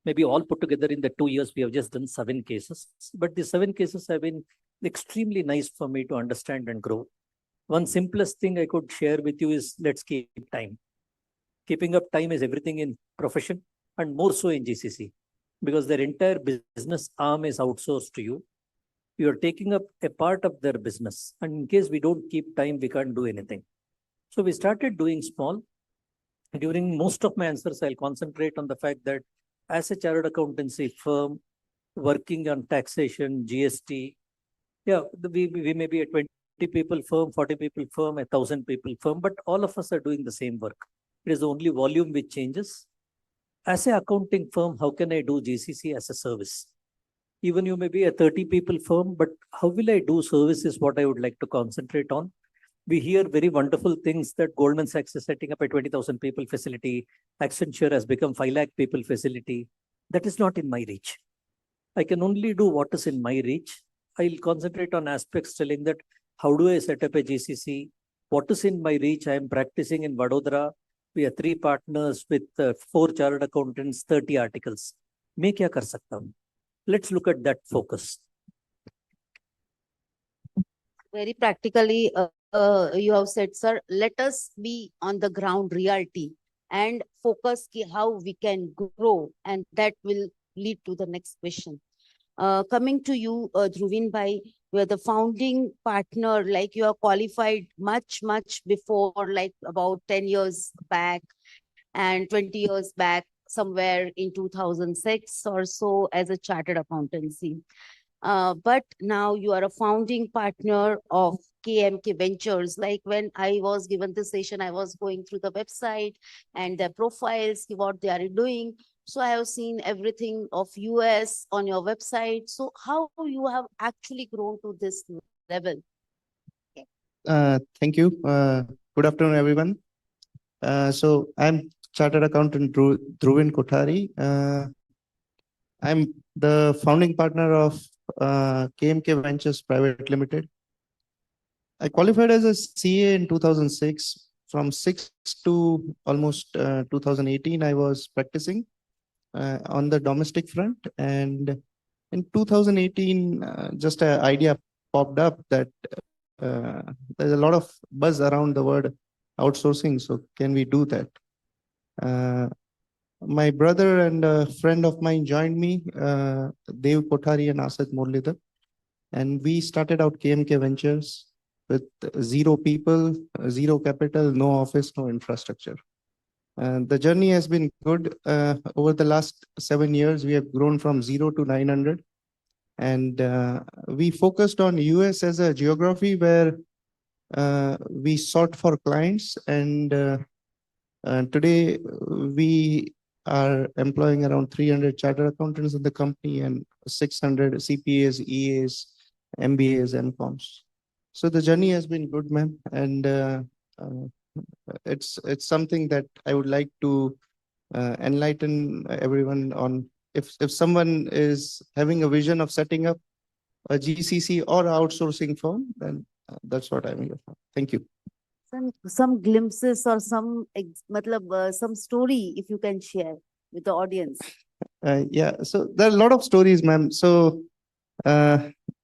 Maybe all put together in the 2 years, we have just done 7 cases. But the 7 cases have been extremely nice for me to understand and grow. One simplest thing I could share with you is let's keep time. Keeping up time is everything in profession, and more so in GCC, because their entire business arm is outsourced to you. You are taking up a part of their business. And in case we don't keep time, we can't do anything. So we started doing small. During most of my answers, I'll concentrate on the fact that as a chartered accountancy firm working on taxation, GST, we may be a 20 people firm, 40 people firm, 1,000 people firm, but all of us are doing the same work. It is the only volume which changes. As an accounting firm, how can I do GCC as a service? Even you may be a 30 people firm, but how will I do service is what I would like to concentrate on. We hear very wonderful things that Goldman Sachs is setting up a 20,000 people facility. Accenture has become 5 lakh people facility. That is not in my reach. I can only do what is in my reach. I'll concentrate on aspects telling that how do I set up a GCC? What is in my reach? I am practicing in Vadodara. We are 3 partners with 4 chartered accountants, 30 articles. मैं क्या कर सकता हूँ? Let's look at that focus. Very practically, you have said, sir, let us be on the ground reality and focus how we can grow, and that will lead to the next question. Coming to you, Dhruvin bhai, you are the founding partner, like you are qualified much before, like about 10 years back and 20 years back, somewhere in 2006 or so, as a chartered accountancy. But now you are a founding partner of KMK Ventures. Like when I was given this session, I was going through the website and their profiles, what they are doing. So I have seen everything of US on your website. So how you have actually grown to this level? Thank you. Good afternoon, everyone. So I'm Chartered Accountant Dhruvin Kothari. I'm the founding partner of KMK Ventures Private Limited. I qualified as a CA in 2006. From 6 to almost 2018, I was practicing on the domestic front. And in 2018, just an idea popped up that there's a lot of buzz around the word outsourcing. So can we do that? My brother and a friend of mine joined me, Dev Kothari and Asad Murlidhar. And we started out KMK Ventures with 0 people, 0 capital, no office, no infrastructure. And the journey has been good. Over the last 7 years, we have grown from 0 to 900. And we focused on US as a geography where we sought for clients. And today we are employing around 300 chartered accountants in the company and 600 CPAs, EAs, MBAs, MCOMs. So the journey has been good, ma'am. And it's something that I would like to enlighten everyone on. If someone is having a vision of setting up a GCC or outsourcing firm, then that's what I'm here for. Thank you. Some glimpses or some some story if you can share with the audience. Yeah, so there are a lot of stories, ma'am. So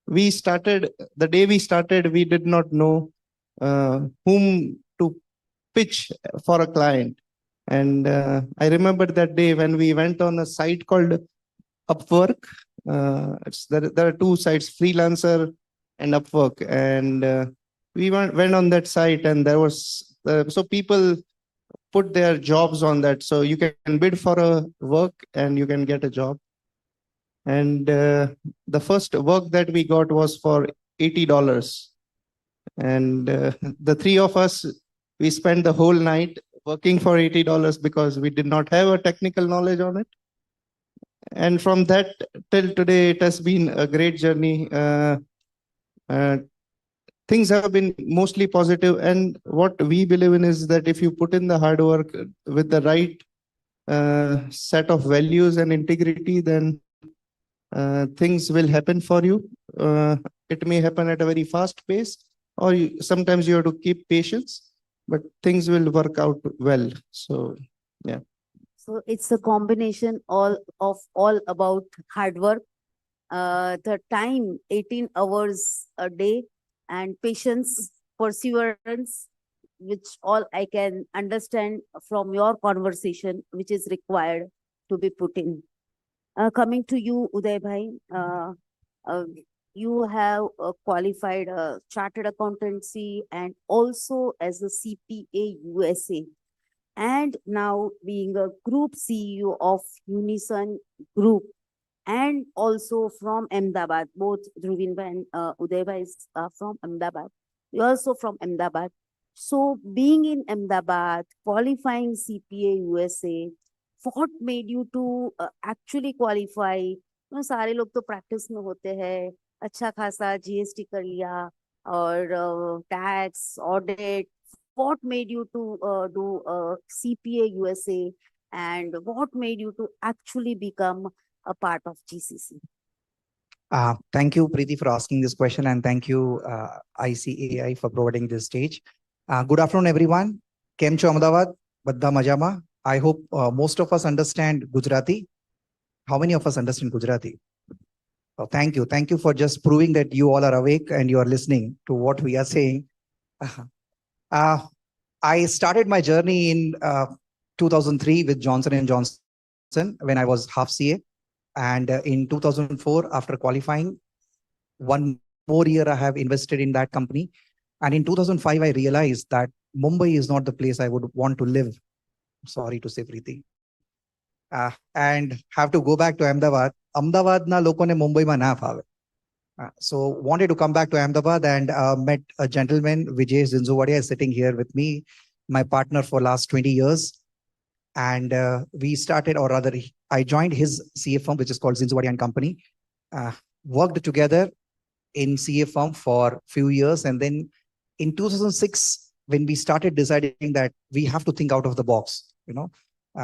we started, the day we started, we did not know whom to pitch for a client. And I remember that day when we went on a site called Upwork. There are 2 sites, Freelancer and Upwork. And we went on that site, and there was, so people put their jobs on that. So you can bid for a work and you can get a job. And the first work that we got was for $80. And the 3 of us, we spent the whole night working for $80 because we did not have a technical knowledge on it. And from that till today, it has been a great journey. Things have been mostly positive. And what we believe in is that if you put in the hard work with the right set of values and integrity, then things will happen for you. It may happen at a very fast pace, or sometimes you have to keep patience, but things will work out well. So, yeah. So it's a combination all about hard work, the time, 18 hours a day, and patience, perseverance, which all I can understand from your conversation, which is required to be put in. Coming to you, Uday bhai, you have qualified chartered accountancy and also as a CPA USA. And now being a group CEO of Unison Group, and also from Ahmedabad, both Dhruvin and Uday is from Ahmedabad. You're also from Ahmedabad. So being in Ahmedabad, qualifying CPA USA, what made you to actually qualify? सारे लोग तो practice में होते हैं, अच्छा खासा GST कर लिया और tax, audit. What made you to do CPA USA, and what made you to actually become a part of GCC? Thank you, Preeti, for asking this question, and thank you, ICAI, for providing this stage. Good afternoon, everyone. Kem cho Ahmedabad, Badda Majama. I hope most of us understand Gujarati. How many of us understand Gujarati? Oh, thank you. Thank you for just proving that you all are awake and you are listening to what we are saying. I started my journey in 2003 with Johnson & Johnson when I was half CA. And in 2004, after qualifying, 1 more year I have invested in that company. And in 2005, I realized that Mumbai is not the place I would want to live. Sorry to say, Preeti. And have to go back to Ahmedabad. Ahmedabad na loko ne Mumbai ma na phave. So wanted to come back to Ahmedabad and met a gentleman, Vijay Zinzuwadia, is sitting here with me, my partner for last 20 years. And we started, or rather, I joined his CA firm, which is called Zinzuwadia and Company. Worked together in CA firm for a few years. And then in 2006, when we started deciding that we have to think out of the box,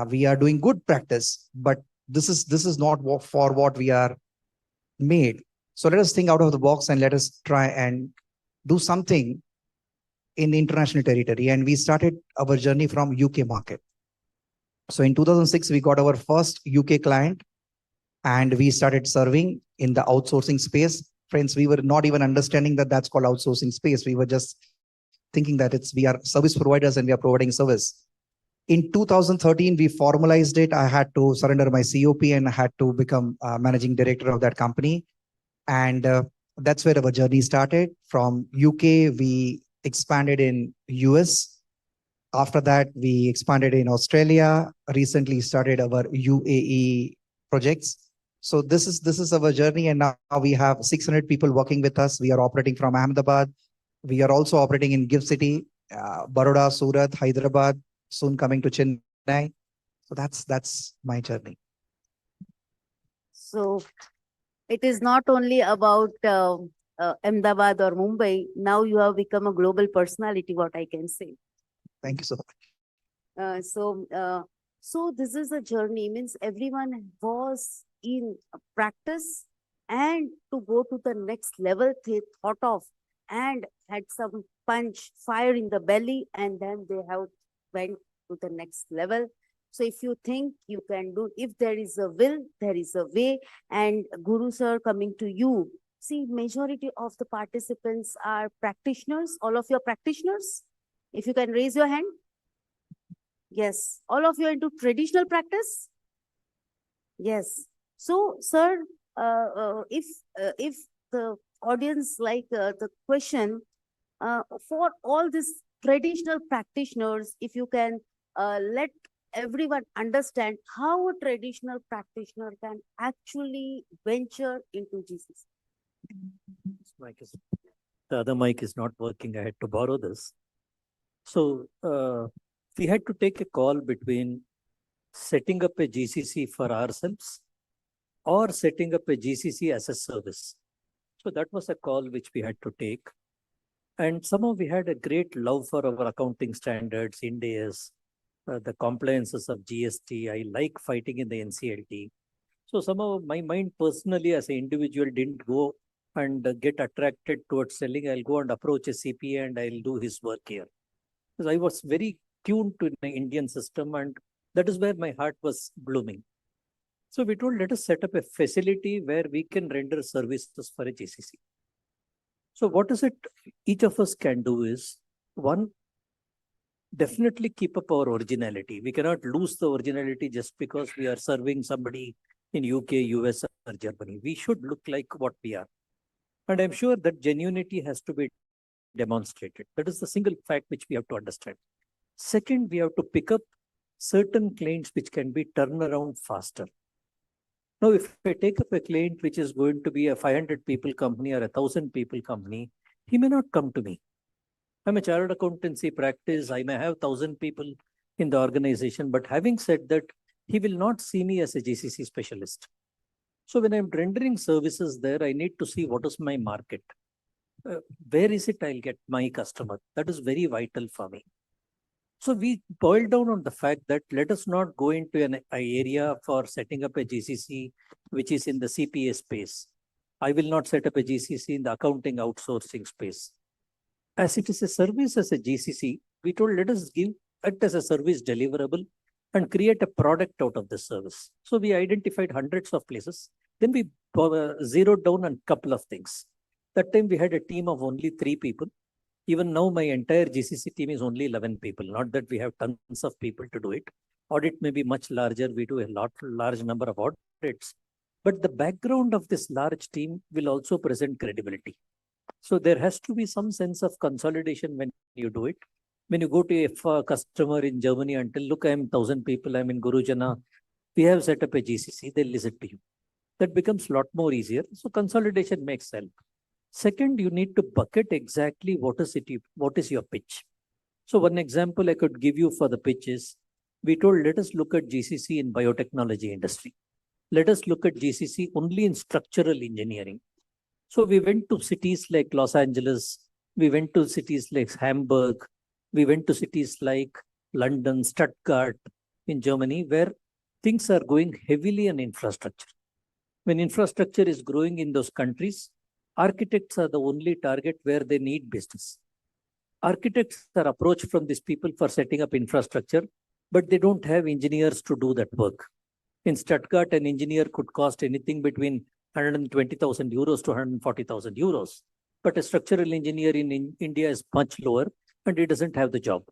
we are doing good practice, but this is not for what we are made. So let us think out of the box and let us try and do something in international territory. And we started our journey from UK market. So in 2006, we got our first UK client and we started serving in the outsourcing space. Friends, we were not even understanding that that's called outsourcing space. We were just thinking that we are service providers and we are providing service. In 2013, we formalized it. I had to surrender my COP and I had to become managing director of that company. And That's where our journey started. From UK, we expanded in US. After that, we expanded in Australia, recently started our UAE projects. So this is our journey, and now we have 600 people working with us. We are operating from Ahmedabad. We are also operating in GIFT City, Baroda, Surat, Hyderabad, soon coming to Chennai. So that's my journey. So it is not only about Ahmedabad or Mumbai. Now you have become a global personality, what I can say. Thank you so much. So this is a journey, means everyone was in practice and to go to the next level they thought of and had some punch, fire in the belly, and then they have went to the next level. So if you think you can do, if there is a will, there is a way. And Guru sir, coming to you, see, majority of the participants are practitioners. All of you are practitioners. If you can raise your hand. Yes. All of you are into traditional practice? Yes. So, sir, if the audience like the question, for all these traditional practitioners, if you can let everyone understand how a traditional practitioner can actually venture into GCC. The other mic is not working. I had to borrow this. So we had to take a call between setting up a GCC for ourselves or setting up a GCC as a service. So that was a call which we had to take. And somehow we had a great love for our accounting standards, Ind AS, the compliances of GST. I like fighting in the NCLT. So somehow my mind personally as an individual didn't go and get attracted towards selling. I'll go and approach a CPA and I'll do his work here. Because I was very tuned to the Indian system, and that is where my heart was blooming. So we told, let us set up a facility where we can render services for a GCC. So what is it each of us can do is, one, definitely keep up our originality. We cannot lose the originality just because we are serving somebody in UK, US, or Germany. We should look like what we are. And I'm sure that genuinity has to be demonstrated. That is the single fact which we have to understand. Second, we have to pick up certain clients which can be turned around faster. Now, if I take up a client which is going to be a 500 people company or a 1,000 people company, he may not come to me. I'm a chartered accountancy practice. I may have 1,000 people in the organization, but having said that, he will not see me as a GCC specialist. So when I'm rendering services there, I need to see what is my market. Where is it I'll get my customer? That is very vital for me. So we boiled down on the fact that let us not go into an area for setting up a GCC, which is in the CPA space. I will not set up a GCC in the accounting outsourcing space. As it is a service as a GCC, we told let us give it as a service deliverable and create a product out of the service. So we identified hundreds of places. Then we zeroed down on a couple of things. That time we had a team of only 3 people. Even now, my entire GCC team is only 11 people. Not that we have tons of people to do it. Audit may be much larger. We do a large number of audits. But the background of this large team will also present credibility. So there has to be some sense of consolidation when you do it. When you go to a customer in Germany and tell, look, I'm 1,000 people, I'm in Gurujana, we have set up a GCC, they'll listen to you. That becomes a lot more easier. So consolidation makes sense. Second, you need to bucket exactly what is your pitch. So one example I could give you for the pitch is, we told, let us look at GCC in biotechnology industry. Let us look at GCC only in structural engineering. So we went to cities like Los Angeles, we went to cities like Hamburg, we went to cities like London, Stuttgart in Germany, where things are going heavily on infrastructure. When infrastructure is growing in those countries, architects are the only target where they need business. Architects are approached from these people for setting up infrastructure, but they don't have engineers to do that work. In Stuttgart, an engineer could cost anything between 120,000 euros to 140,000 euros. But a structural engineer in India is much lower and he doesn't have the job.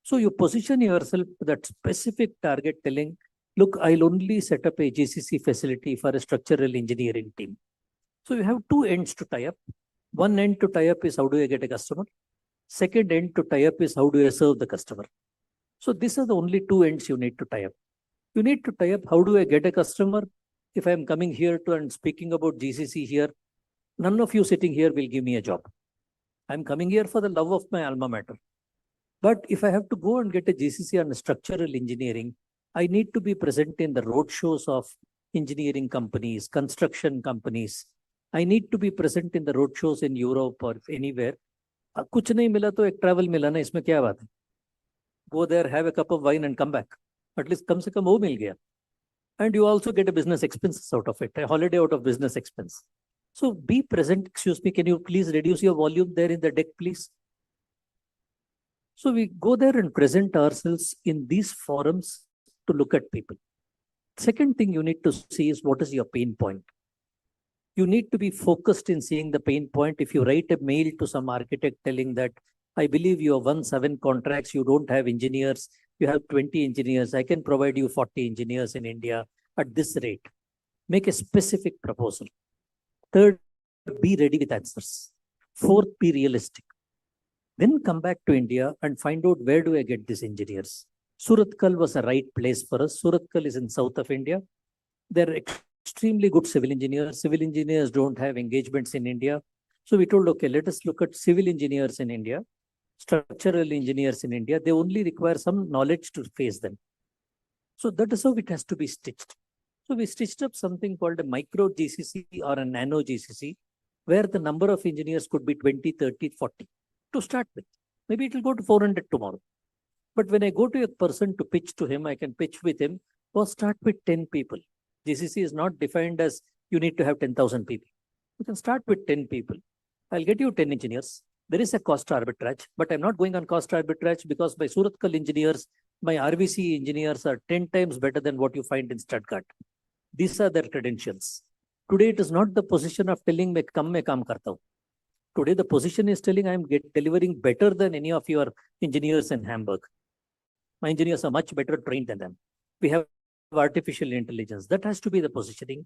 So you position yourself to that specific target telling, look, I'll only set up a GCC facility for a structural engineering team. So you have two ends to tie up. One end to tie up is how do I get a customer? Second end to tie up is how do I serve the customer? So these are the only two ends you need to tie up. You need to tie up how do I get a customer? If I'm coming here to and speaking about GCC here, none of you sitting here will give me a job. I'm coming here for the love of my alma mater. But if I have to go and get a GCC on structural engineering, I need to be present in the road shows of engineering companies, construction companies. I need to be present in the road shows in Europe or anywhere. कुछ नहीं मिला तो एक travel मिला ना, इसमें क्या बात है? Go there, have a cup of wine and come back. At least कम से कम वो मिल गया. And you also get a business expenses out of it, a holiday out of business expense. So be present. Excuse me, can you please reduce your volume there in the deck, please? So we go there and present ourselves in these forums to look at people. Second thing you need to see is what is your pain point. You need to be focused in seeing the pain point. If you write a mail to some architect telling that, I believe you have won 7 contracts, you don't have engineers, you have 20 engineers, I can provide you 40 engineers in India at this rate. Make a specific proposal. Third, be ready with answers. Fourth, be realistic. Then come back to India and find out where do I get these engineers. Surathkal was the right place for us. Surathkal is in south of India. They're extremely good civil engineers. Civil engineers don't have engagements in India. So we told, okay, let us look at civil engineers in India, structural engineers in India. They only require some knowledge to face them. So that is how it has to be stitched. So we stitched up something called a micro GCC or a nano GCC, where the number of engineers could be 20, 30, 40 to start with. Maybe it will go to 400 tomorrow. But when I go to a person to pitch to him, I can pitch with him or start with 10 people. GCC is not defined as you need to have 10,000 people. You can start with 10 people. I'll get you 10 engineers. There is a cost arbitrage, but I'm not going on cost arbitrage because my Surathkal engineers, my RVC engineers are 10 times better than what you find in Stuttgart. These are their credentials. Today, it is not the position of telling me, come mein kaam karta hu. Today, the position is telling I am delivering better than any of your engineers in Hamburg. My engineers are much better trained than them. We have artificial intelligence. That has to be the positioning.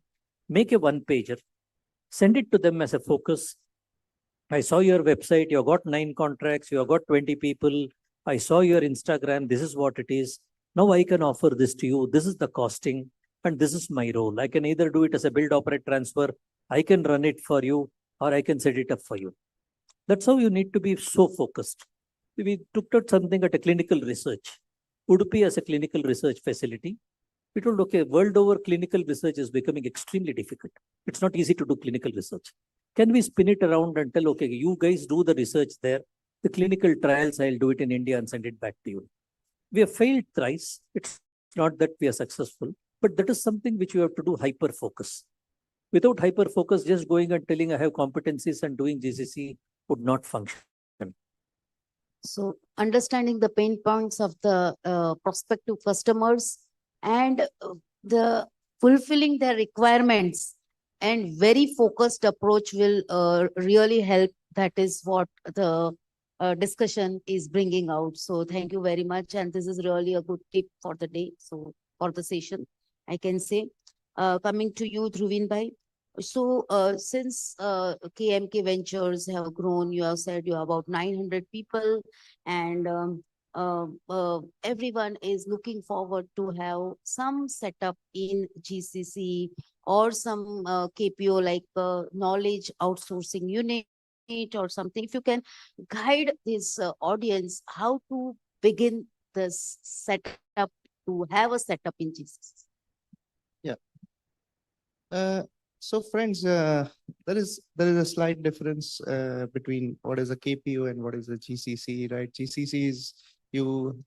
Make a one-pager. Send it to them as a focus. I saw your website. You have got 9 contracts. You have got 20 people. I saw your Instagram. This is what it is. Now I can offer this to you. This is the costing. And this is my role. I can either do it as a build, operate, transfer. I can run it for you, or I can set it up for you. That's how you need to be so focused. We took out something at a clinical research. Udupi as a clinical research facility. We told, okay, world over clinical research is becoming extremely difficult. It's not easy to do clinical research. Can we spin it around and tell, okay, you guys do the research there. The clinical trials, I'll do it in India and send it back to you. We have failed thrice. It's not that we are successful. But that is something which you have to do hyper focus. Without hyper focus, just going and telling I have competencies and doing GCC would not function. So understanding the pain points of the prospective customers and the fulfilling their requirements and very focused approach will really help. That is what the discussion is bringing out. So thank you very much. And this is really a good tip for the day. So for the session, I can say, coming to you, Dhruvin bhai. So since KMK Ventures have grown, you have said you have about 900 people and everyone is looking forward to have some setup in GCC or some KPO like knowledge outsourcing unit or something. If you can guide this audience how to begin this setup, to have a setup in GCC. Yeah. So friends, there is a slight difference between what is a KPO and what is a GCC, right? GCC is you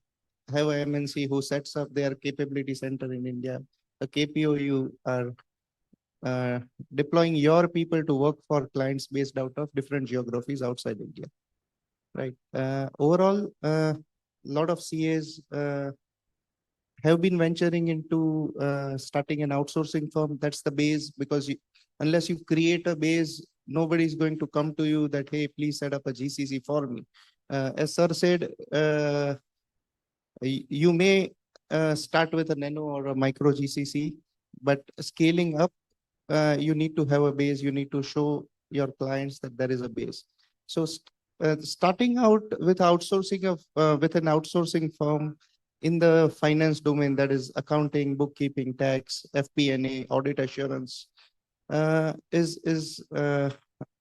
have a MNC who sets up their capability center in India. A KPO, you are deploying your people to work for clients based out of different geographies outside India, right? Overall, a lot of CAs have been venturing into starting an outsourcing firm. That's the base, because unless you create a base, nobody's going to come to you that, hey, please set up a GCC for me. As sir said, you may start with a nano or a micro GCC, but scaling up you need to have a base. You need to show your clients that there is a base. So starting out with outsourcing with an outsourcing firm in the finance domain, that is accounting, bookkeeping, tax, FP&A, audit assurance, is a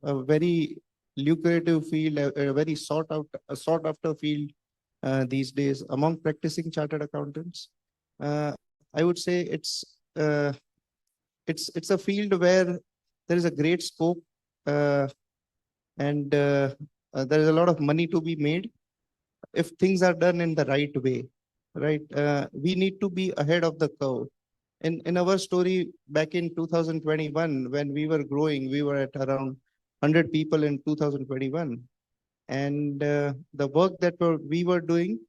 very lucrative field, a very sought after field these days among practicing chartered accountants. I would say it's a field where there is a great scope, and there is a lot of money to be made if things are done in the right way. Right? We need to be ahead of the curve. In our story back in 2021, when we were growing, we were at around 100 people in 2021. And the work that we were doing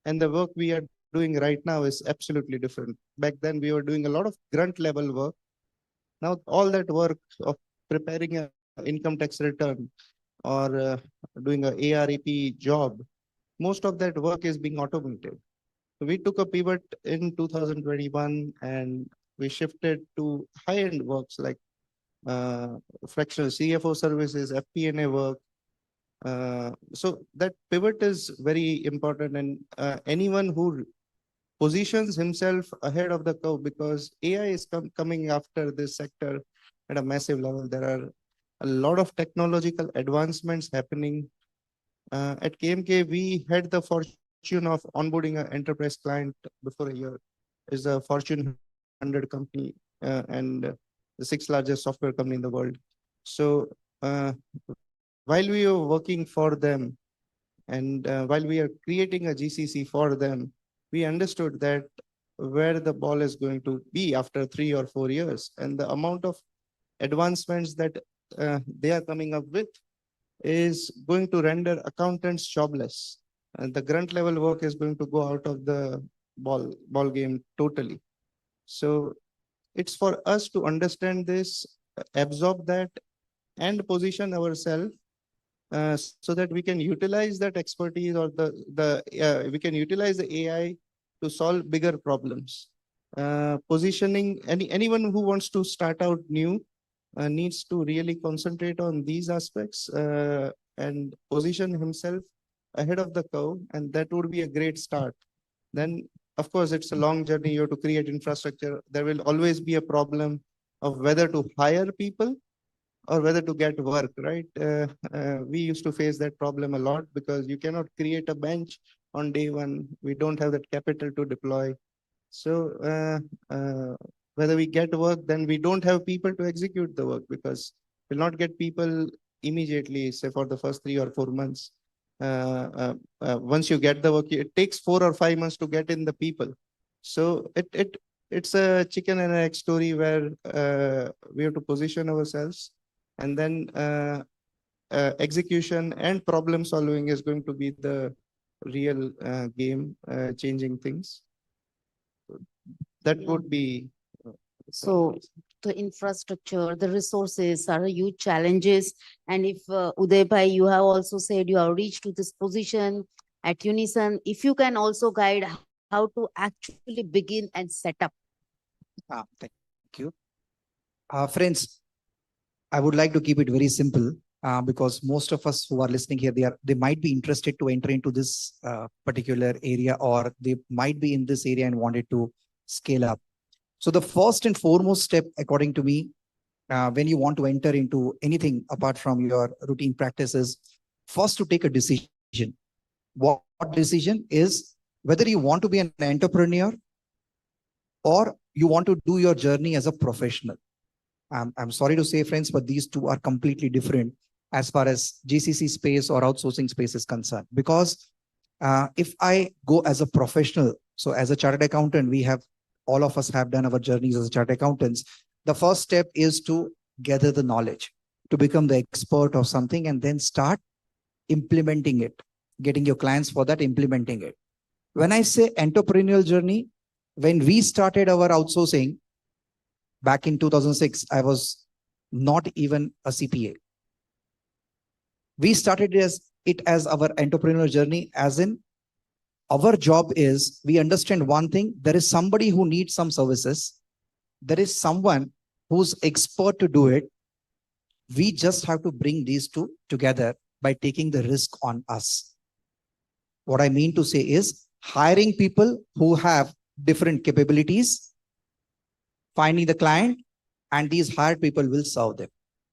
and the work we are doing right now is absolutely different. Back then, we were doing a lot of grunt level work. Now, all that work of preparing an income tax return or doing an ARAP job, most of that work is being automated. So we took a pivot in 2021 and we shifted to high-end works like fractional CFO services, FP&A work. So that pivot is very important, and anyone who positions himself ahead of the curve, because AI is coming after this sector at a massive level. There are a lot of technological advancements happening. At KMK, we had the fortune of onboarding an enterprise client before a year. It's a Fortune 100 company and the 6th largest software company in the world. So while we were working for them and while we are creating a GCC for them, we understood that where the ball is going to be after 3 or 4 years, and the amount of advancements that they are coming up with is going to render accountants jobless. And the grunt level work is going to go out of the ball game totally. So it's for us to understand this, absorb that, and position ourselves so that we can utilize that expertise, or we can utilize the AI to solve bigger problems. Positioning anyone who wants to start out new needs to really concentrate on these aspects and position himself ahead of the curve, and that would be a great start. Then, of course, it's a long journey. You have to create infrastructure. There will always be a problem of whether to hire people or whether to get work, right? We used to face that problem a lot because you cannot create a bench on day one. We don't have that capital to deploy. So whether we get work, then we don't have people to execute the work because we'll not get people immediately, say for the first 3 or 4 months. Once you get the work, it takes 4 or 5 months to get in the people. So it's a chicken and egg story where we have to position ourselves, and then execution and problem solving is going to be the real game changing things. That would be. So the infrastructure, the resources are huge challenges. And if Uday Bhai, you have also said you have reached to this position at Unison, if you can also guide how to actually begin and set up. Thank you. Friends, I would like to keep it very simple because most of us who are listening here, they might be interested to enter into this particular area, or they might be in this area and wanted to scale up. So the first and foremost step, according to me, when you want to enter into anything apart from your routine practices, first to take a decision. What decision is whether you want to be an entrepreneur or you want to do your journey as a professional. I'm sorry to say, friends, but these two are completely different as far as GCC space or outsourcing space is concerned. Because if I go as a professional, so as a chartered accountant, all of us have done our journeys as chartered accountants. The first step is to gather the knowledge, to become the expert of something, and then start implementing it, getting your clients for that, implementing it. When I say entrepreneurial journey, when we started our outsourcing back in 2006, I was not even a CPA. We started it as our entrepreneurial journey, as in our job is, we understand one thing, there is somebody who needs some services. There is someone who's expert to do it. We just have to bring these two together by taking the risk on us. What I mean to say is hiring people who have different capabilities, finding the client, and these hired people will serve them.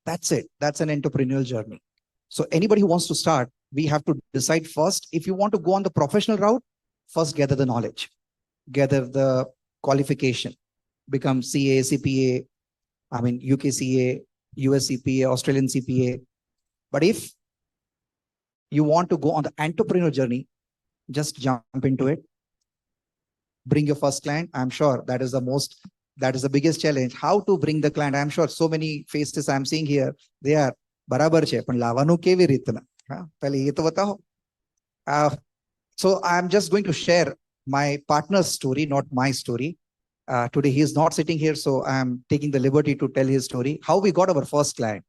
That's it. That's an entrepreneurial journey. So anybody who wants to start, we have to decide first, if you want to go on the professional route, first gather the knowledge, gather the qualification, become CA, CPA, UK CA, US CPA, Australian CPA. But if you want to go on the entrepreneurial journey, just jump into it. Bring your first client. I'm sure that is the biggest challenge. How to bring the client. I'm sure so many faces I'm seeing here, they are barabar છે પણ લાવવાનું કેવી રીતના પહેલે એ તો બતાવો. So I'm just going to share my partner's story, not my story. Today he is not sitting here, so I'm taking the liberty to tell his story, how we got our first client.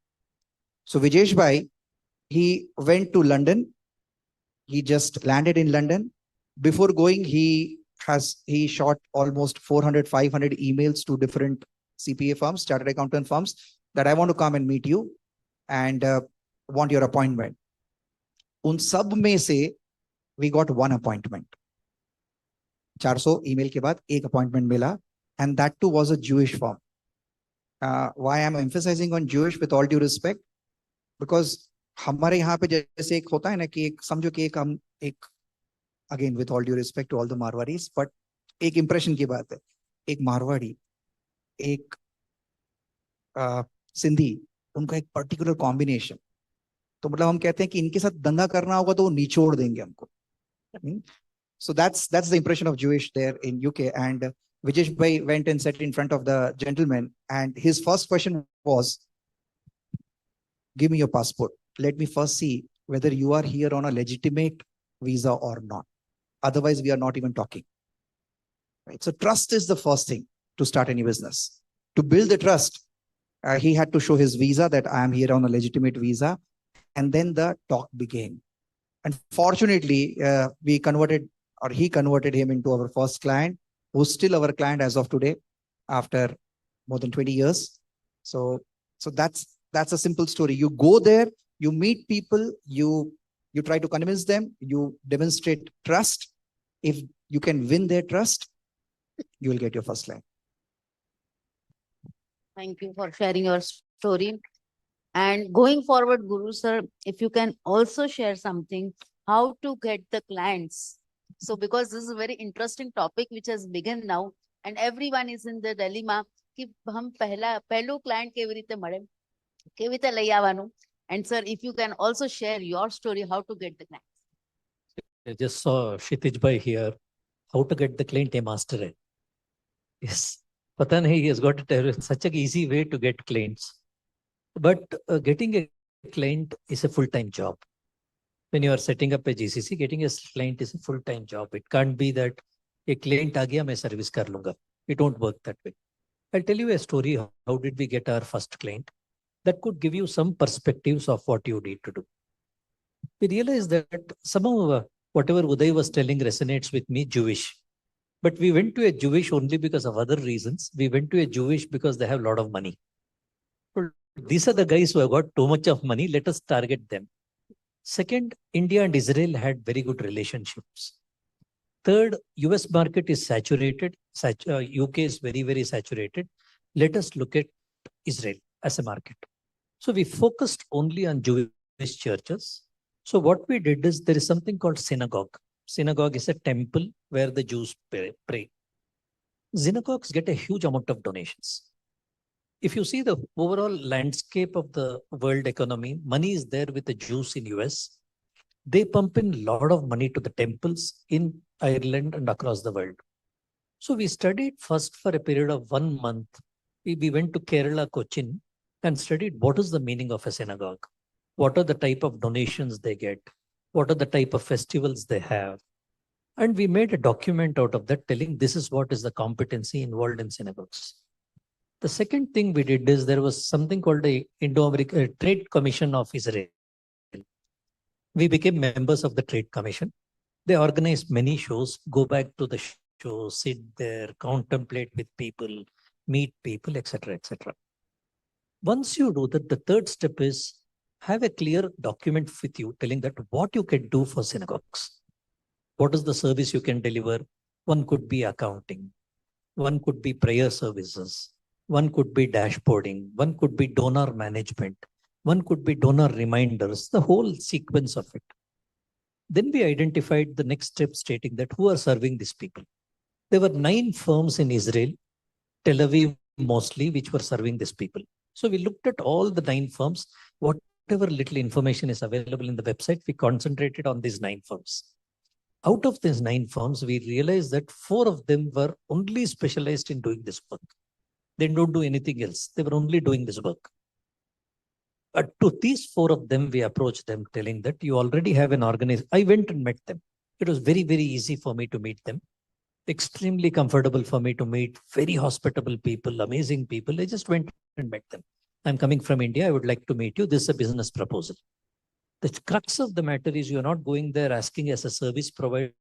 So Vijesh Bhai, he went to London. He just landed in London. Before going, he shot almost 400, 500 emails to different CPA firms, chartered accountant firms, that I want to come and meet you and want your appointment. उन सब में से we got one appointment. 400 email के बाद एक appointment मिला, and that too was a Jewish firm. Why I'm emphasizing on Jewish with all due respect? Because हमारे यहाँ पे जैसे एक होता है ना कि एक समझो कि एक हम एक again with all due respect to all the Marwaris, but एक impression की बात है, एक मारवाड़ी, एक सिंधी, उनका एक particular combination. तो मतलब हम कहते हैं कि इनके साथ दंगा करना होगा तो वो निचोड़ देंगे हमको. So that's the impression of Jewish there in UK. And Vijesh Bhai went and sat in front of the gentleman, and his first question was, give me your passport. Let me first see whether you are here on a legitimate visa or not. Otherwise, we are not even talking. Right? So trust is the first thing to start any business. To build the trust, he had to show his visa that I am here on a legitimate visa. And then the talk began. And fortunately, he converted him into our first client, who's still our client as of today, after more than 20 years. So that's a simple story. You go there, you meet people, you try to convince them, you demonstrate trust. If you can win their trust, you will get your first client. Thank you for sharing your story. And going forward, Guru sir, if you can also share something, how to get the clients. So because this is a very interesting topic which has begun now, and everyone is in the dilemma कि हम पहलो client केवी रीते મળે, केवी रीते લઈ આવવાનું. And sir, if you can also share your story, how to get the clients. I just saw Kshitij Bhai here. How to get the client, a master है. Yes. Pata nahi, he has got such an easy way to get clients. But getting a client is a full-time job. When you are setting up a GCC, getting a client is a full-time job. It can't be that a client aa gaya, main service kar lunga. It won't work that way. I'll tell you a story. How did we get our first client? That could give you some perspectives of what you need to do. We realized that some of whatever Uday was telling resonates with me, Jewish. But we went to a Jewish only because of other reasons. We went to a Jewish because they have a lot of money. Well, these are the guys who have got too much of money. Let us target them. Second, India and Israel had very good relationships. Third, US market is saturated. UK is very, very saturated. Let us look at Israel as a market. So we focused only on Jewish churches. So what we did is there is something called synagogue. Synagogue is a temple where the Jews pray. Synagogues get a huge amount of donations. If you see the overall landscape of the world economy, money is there with the Jews in US. They pump in a lot of money to the temples in Ireland and across the world. So we studied first for a period of 1 month. We went to Kerala, Cochin, and studied what is the meaning of a synagogue. What are the type of donations they get? What are the type of festivals they have? And we made a document out of that telling this is what is the competency involved in synagogues. The second thing we did is there was something called the Indo-American Trade Commission of Israel. We became members of the Trade Commission. They organized many shows, go back to the show, sit there, contemplate with people, meet people, etc., etc. Once you do that, the third step is have a clear document with you telling that what you can do for synagogues. What is the service you can deliver? One could be accounting. One could be prayer services. One could be dashboarding. One could be donor management. One could be donor reminders, the whole sequence of it. Then we identified the next step stating that who are serving these people. There were 9 firms in Israel, Tel Aviv mostly, which were serving these people. So we looked at all the 9 firms, whatever little information is available in the website, we concentrated on these 9 firms. Out of these 9 firms, we realized that 4 of them were only specialized in doing this work. They don't do anything else. They were only doing this work. But to these 4 of them, we approached them telling that you already have an organization. I went and met them. It was very, very easy for me to meet them. Extremely comfortable for me to meet very hospitable people, amazing people. I just went and met them. I'm coming from India. I would like to meet you. This is a business proposal. The crux of the matter is you're not going there asking as a service provider.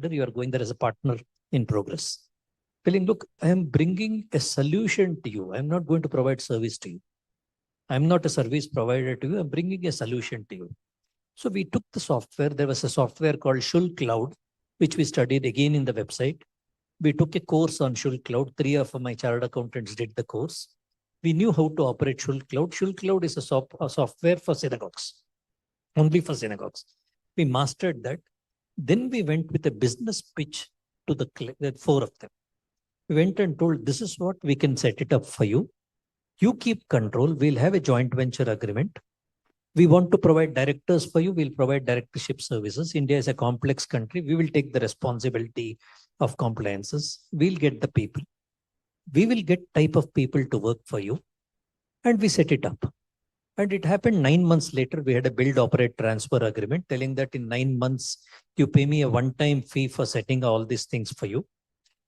You are going there as a partner in progress. Telling, look, I am bringing a solution to you. I'm not going to provide service to you. I'm not a service provider to you. I'm bringing a solution to you. So we took the software. There was a software called Shul Cloud, which we studied again in the website. We took a course on Shul Cloud. 3 of my chartered accountants did the course. We knew how to operate Shul Cloud. Shul Cloud is a software for synagogues, only for synagogues. We mastered that. Then we went with a business pitch to the 4 of them. We went and told, this is what we can set it up for you. You keep control. We'll have a joint venture agreement. We want to provide directors for you. We'll provide directorship services. India is a complex country. We will take the responsibility of compliances. We'll get the people. We will get type of people to work for you. And we set it up. And it happened 9 months later. We had a build, operate, transfer agreement telling that in 9 months, you pay me a one-time fee for setting all these things for you.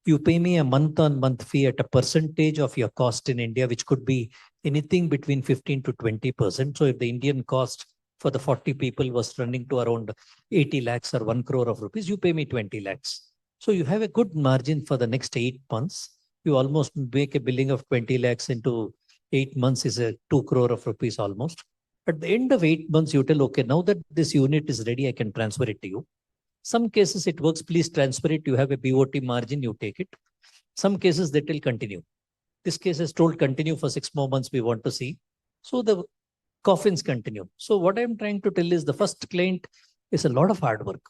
You pay me a month-on-month fee at a percentage of your cost in India, which could be anything between 15 to 20%. So if the Indian cost for the 40 people was running to around 80 lakhs or 1 crore of rupees, you pay me 20 lakhs. So you have a good margin for the next 8 months. You almost make a billing of 20 lakhs into 8 months is a 2 crore of rupees almost. At the end of 8 months, you tell, okay, now that this unit is ready, I can transfer it to you. Some cases it works, please transfer it. You have a BOT margin, you take it. Some cases that will continue. This case is told continue for 6 more months, we want to see. So the coffins continue. So what I'm trying to tell is the first client is a lot of hard work.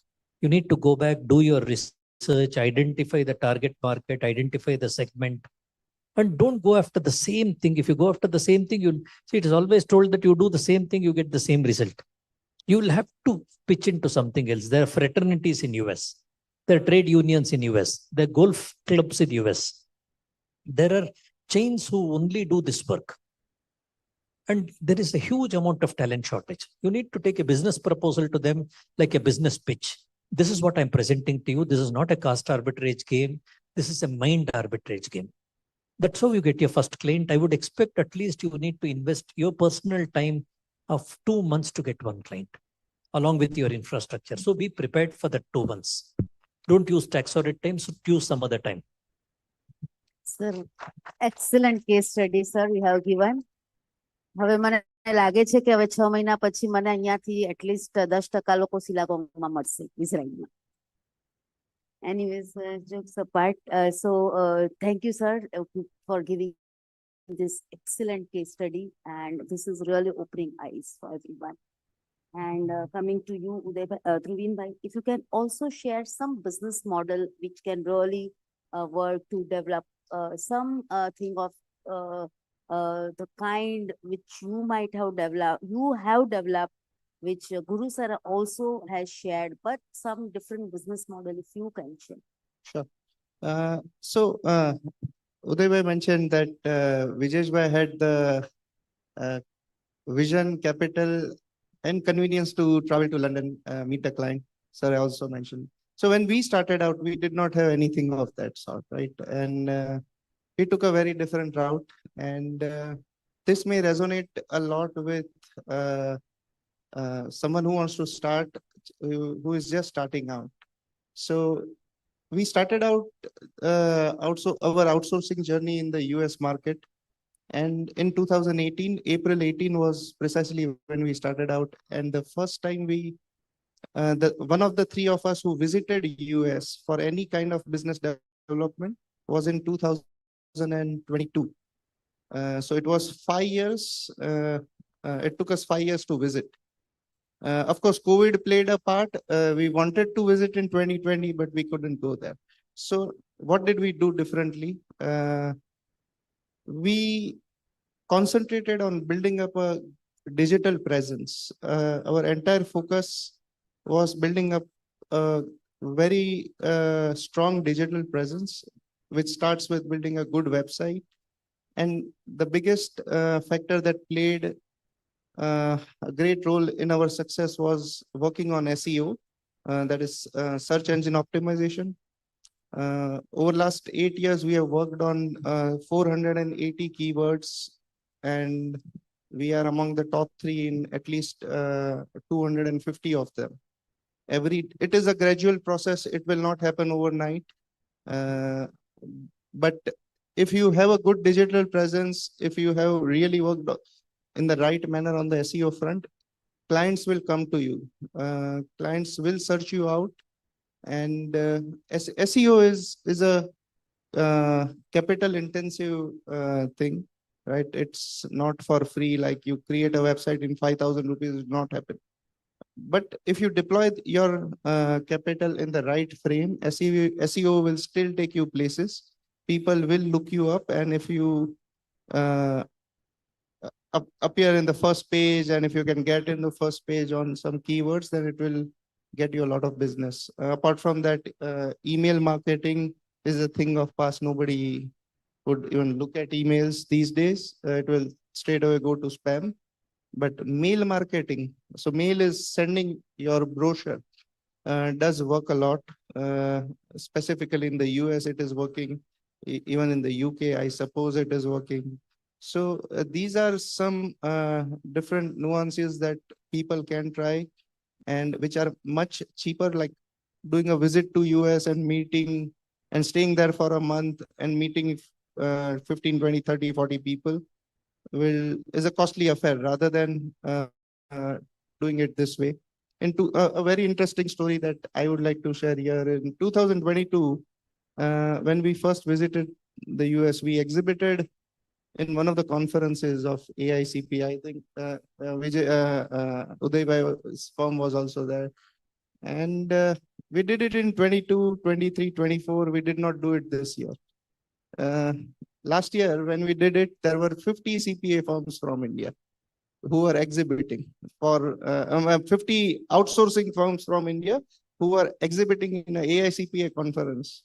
You need to go back, do your research, identify the target market, identify the segment, and don't go after the same thing. If you go after the same thing, you'll see it is always told that you do the same thing, you get the same result. You will have to pitch into something else. There are fraternities in US. There are trade unions in US. There are golf clubs in US. There are chains who only do this work. And there is a huge amount of talent shortage. You need to take a business proposal to them like a business pitch. This is what I'm presenting to you. This is not a caste arbitrage game. This is a mind arbitrage game. That's how you get your first client. I would expect at least you need to invest your personal time of 2 months to get 1 client along with your infrastructure. So be prepared for the 2 months. Don't use tax audit time, so use some other time. Sir, excellent case study, sir, you have given. હવે મને લાગે છે કે હવે 6 મહિના પછી મને અહીંયાથી એટલીસ્ટ 10% લોકો સિલાગોંગમાં મળશે ઇઝરાયલમાં. Anyways, jokes apart, thank you, sir, for giving this excellent case study, and this is really opening eyes for everyone. And coming to you, Dhruvin bhai, if you can also share some business model which can really work to develop some thing of the kind which you might have developed, which Guru sir also has shared, but some different business model if you can share. Sure. Uday bhai mentioned that Vijesh bhai had the vision, capital, and convenience to travel to London, meet the client. Sir also mentioned. So when we started out, we did not have anything of that sort, right? And we took a very different route, and this may resonate a lot with someone who wants to start, who is just starting out. So we started out our outsourcing journey in the US market, And in 2018, April 18 was precisely when we started out. And the first time one of the three of us who visited US for any kind of business development was in 2022. So it was 5 years. It took us 5 years to visit. Of course, COVID played a part. We wanted to visit in 2020, but we couldn't go there. So what did we do differently? We concentrated on building up a digital presence. Our entire focus was building up a very strong digital presence, which starts with building a good website. And the biggest factor that played a great role in our success was working on SEO, that is search engine optimization. Over last 8 years, we have worked on 480 keywords, and we are among the top 3 in at least 250 of them. It is a gradual process. It will not happen overnight. But if you have a good digital presence, if you have really worked in the right manner on the SEO front, clients will come to you. Clients will search you out. And SEO is a capital intensive thing, right? It's not for free. Like you create a website in 5,000 rupees, it will not happen. But if you deploy your capital in the right frame, SEO will still take you places. People will look you up, and if you appear in the first page, and if you can get in the first page on some keywords, then it will get you a lot of business. Apart from that, email marketing is a thing of past. Nobody would even look at emails these days. It will straight away go to spam. But mail marketing, so mail is sending your brochure, does work a lot. Specifically in the US, it is working. Even in the UK, I suppose it is working. So these are some different nuances that people can try, and which are much cheaper, like doing a visit to US and meeting and staying there for a month and meeting 15, 20, 30, 40 people is a costly affair rather than doing it this way. Into a very interesting story that I would like to share here. In 2022, when we first visited the US, we exhibited in one of the conferences of AICP. I think Uday Bhai's firm was also there. And we did it in 22, 23, 24. We did not do it this year. Last year, when we did it, there were 50 CPA firms from India who were exhibiting, for 50 outsourcing firms from India who were exhibiting in an AICPA conference.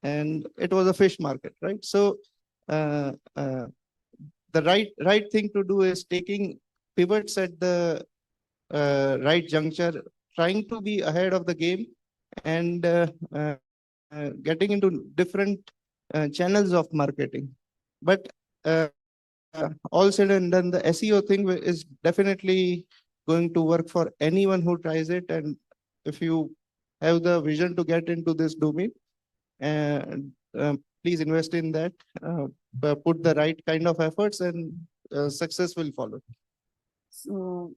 And it was a fish market, right? So the right thing to do is taking pivots at the right juncture, trying to be ahead of the game, and getting into different channels of marketing. But all said and done, the SEO thing is definitely going to work for anyone who tries it. And if you have the vision to get into this domain, please invest in that, put the right kind of efforts, and success will follow. So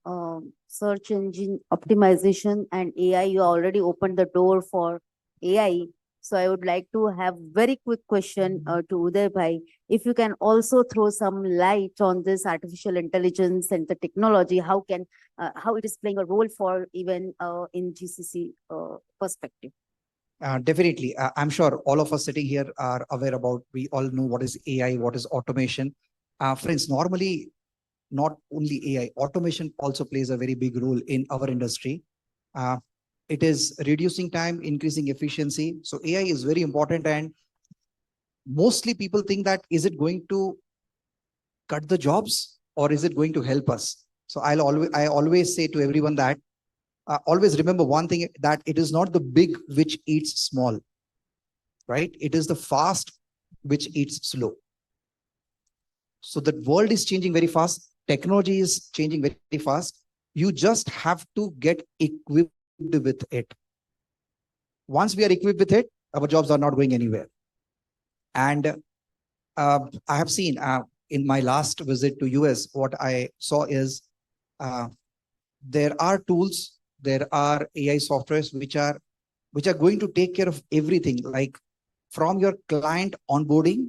search engine optimization and AI, you already opened the door for AI. So I would like to have very quick question to Uday Bhai. If you can also throw some light on this artificial intelligence and the technology, how it is playing a role for even in GCC perspective. Definitely. I'm sure all of us sitting here are aware about, we all know what is AI, what is automation. Friends, normally, not only AI, automation also plays a very big role in our industry. It is reducing time, increasing efficiency. So AI is very important, and mostly people think that, is it going to cut the jobs or is it going to help us? So I always say to everyone that always remember one thing, that it is not the big which eats small, right? It is the fast which eats slow. So the world is changing very fast. Technology is changing very fast. You just have to get equipped with it. Once we are equipped with it, our jobs are not going anywhere. And I have seen in my last visit to US, what I saw is there are tools, there are AI softwares which are going to take care of everything, like from your client onboarding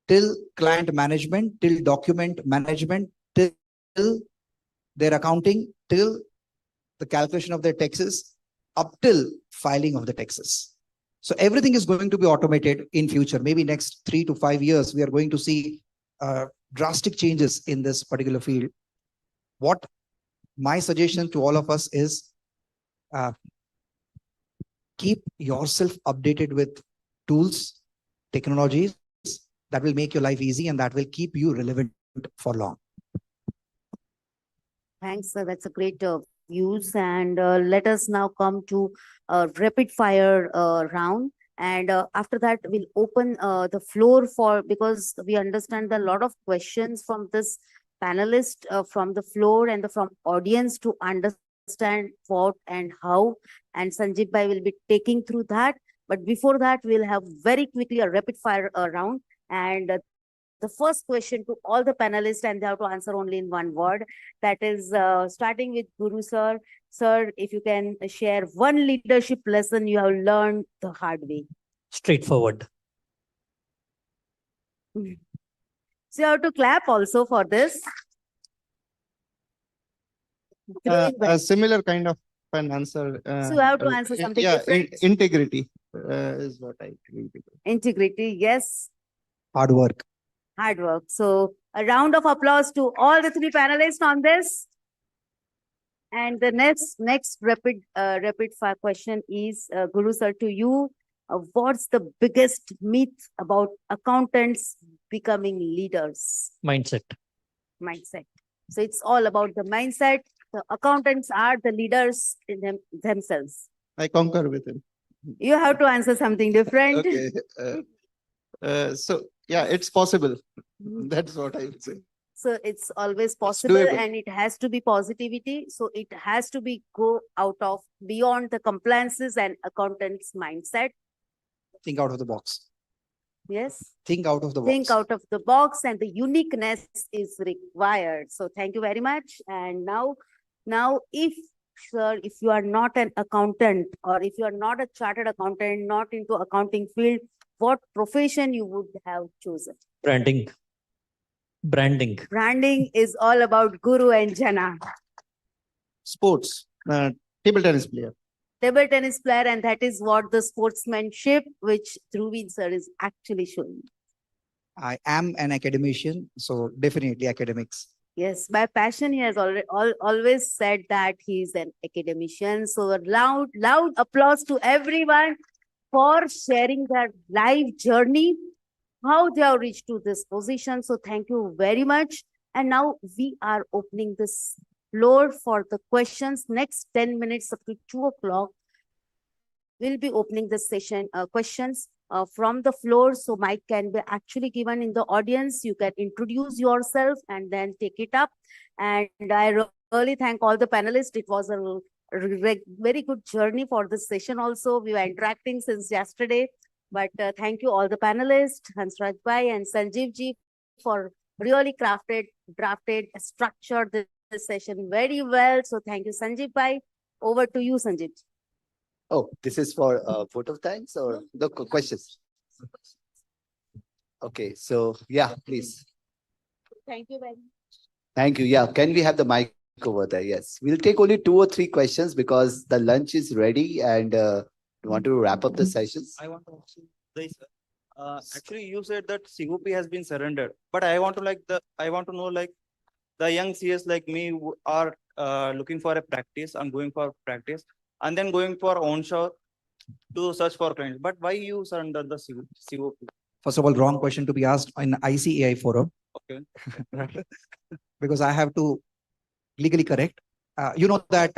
till client management, till document management, till their accounting, till the calculation of their taxes, up till filing of the taxes. So everything is going to be automated in future. Maybe next 3 to 5 years, we are going to see drastic changes in this particular field. What my suggestion to all of us is keep yourself updated with tools, technologies that will make your life easy and that will keep you relevant for long. Thanks, sir. That's a great views. And let us now come to a rapid fire round. And after that, we'll open the floor for, because we understand that a lot of questions from this panelist from the floor and from audience to understand what and how. And Sanjeev Bhai will be taking through that. But before that, we'll have very quickly a rapid fire round. And the first question to all the panelists, and they have to answer only in one word. That is starting with Guru sir. Sir, if you can share one leadership lesson you have learned the hard way. Straightforward. So you have to clap also for this. A similar kind of an answer. So you have to answer something different. Integrity is what I believe. Integrity, yes. Hard work. Hard work. So a round of applause to all the three panelists on this. And the next rapid fire question is Guru sir, to you. What's the biggest myth about accountants becoming leaders? Mindset. Mindset. So it's all about the mindset. The accountants are the leaders in themselves. I concur with him. You have to answer something different. Okay. So yeah, it's possible. That's what I would say. So it's always possible, doable. and it has to be positivity. So it has to be go out of beyond the compliances and accountants' mindset. Think out of the box. Yes. Think out of the box. Think out of the box, and the uniqueness is required. So thank you very much. And now if sir, if you are not an accountant, or if you are not a chartered accountant, not into accounting field, what profession you would have chosen? Branding. Branding. Branding is all about Guru and Jana. Sports. Table tennis player. Table tennis player, and that is what the sportsmanship which Dhruvin sir is actually showing. I am an academician, so definitely academics. Yes, by passion, he has always said that he is an academician. So a loud applause to everyone for sharing their life journey, how they have reached to this position. So thank you very much. And now we are opening this floor for the questions. Next 10 minutes up to 2 o'clock, we'll be opening the session, questions from the floor. So mic can be actually given in the audience. You can introduce yourself and then take it up. And I really thank all the panelists. It was a very good journey for this session also. We were interacting since yesterday. But thank you all the panelists, Hansraj Bhai and Sanjeev ji, for really drafted, structured this session very well. So thank you, Sanjeev Bhai. Over to you, Sanjeev. Oh, this is for vote of thanks or the questions? Okay, so yeah, please. Thank you very much. Thank you. Yeah, can we have the mic over there? Yes, we'll take only 2 or 3 questions because the lunch is ready and we want to wrap up the sessions. I want to ask you, actually, you said that COP has been surrendered, but I want to know the young CS like me who are looking for a practice and going for practice, and then going for onshore to search for clients. But why you surrender the COP? First of all, wrong question to be asked in ICAI forum. Okay. Because I have to legally correct. You know that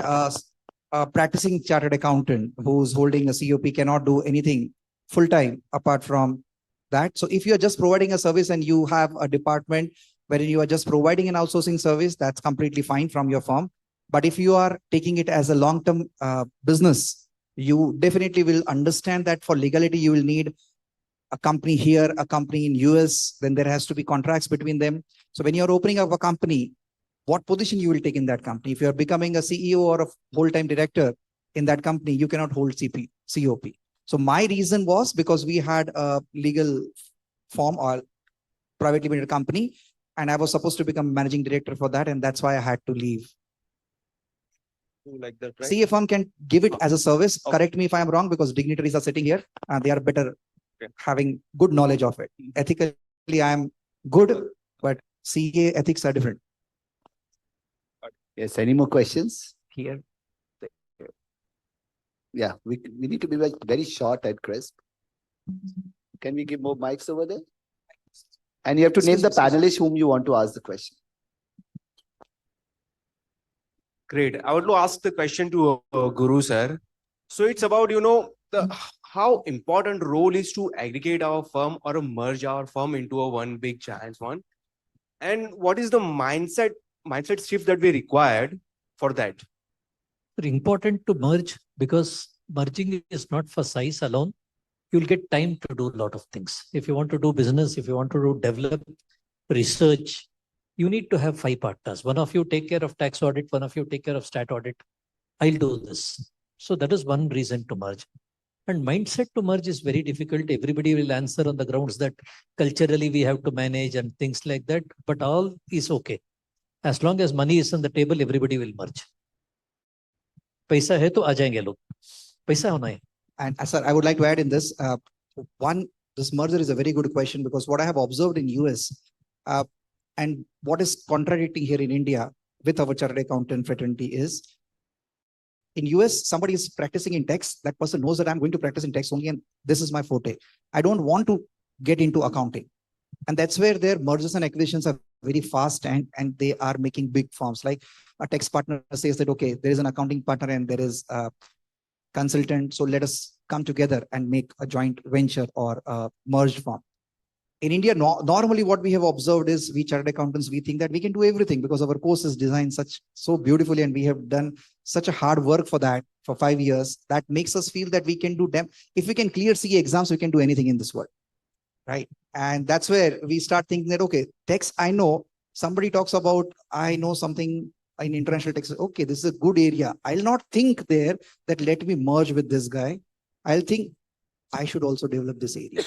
a practicing chartered accountant who's holding a COP cannot do anything full-time apart from that. So if you're just providing a service and you have a department wherein you are just providing an outsourcing service, that's completely fine from your firm. But if you are taking it as a long-term business, you definitely will understand that for legality, you will need a company here, a company in US, then there has to be contracts between them. So when you're opening up a company, what position you will take in that company? If you're becoming a CEO or a whole-time director in that company, you cannot hold COP. So my reason was because we had a legal form or private limited company, and I was supposed to become managing director for that, and that's why I had to leave. Like that, right? CA firm can give it as a service. Correct me if I'm wrong, because dignitaries are sitting here and they are better having good knowledge of it. Ethically, I am good, but CA ethics are different. Yes, any more questions? Here. Yeah, we need to be very short and crisp. Can we give more mics over there? And you have to name the panelists whom you want to ask the question. Great. I want to ask the question to Guru sir. So it's about, how important role is to aggregate our firm or merge our firm into a one big giant one. And what is the mindset shift that we required for that? Very important to merge, because merging is not for size alone. You'll get time to do a lot of things. If you want to do business, if you want to do develop, research, you need to have 5 partners. One of you take care of tax audit, one of you take care of stat audit. I'll do this. So that is one reason to merge. And mindset to merge is very difficult. Everybody will answer on the grounds that culturally we have to manage and things like that. But all is okay. As long as money is on the table, everybody will merge. पैसा है तो आ जाएंगे लोग. पैसा होना है. And sir, I would like to add in this. This merger is a very good question, because what I have observed in US, and what is contradicting here in India with our chartered accountant fraternity is, in US, somebody is practicing in tax. That person knows that I'm going to practice in tax only, and this is my forte. I don't want to get into accounting. And that's where their mergers and acquisitions are very fast, and they are making big firms. Like a tax partner says that, okay, there is an accounting partner and there is a consultant, so let us come together and make a joint venture or a merged firm. In India, normally what we have observed is, we chartered accountants, we think that we can do everything because our course is designed so beautifully, and we have done such a hard work for that for 5 years. That makes us feel that we can do them. If we can clear CA exams, we can do anything in this world, right? And that's where we start thinking that, okay, tax, I know. Somebody talks about, I know something in international tax. Okay, this is a good area. I'll not think there that let me merge with this guy. I'll think I should also develop this area.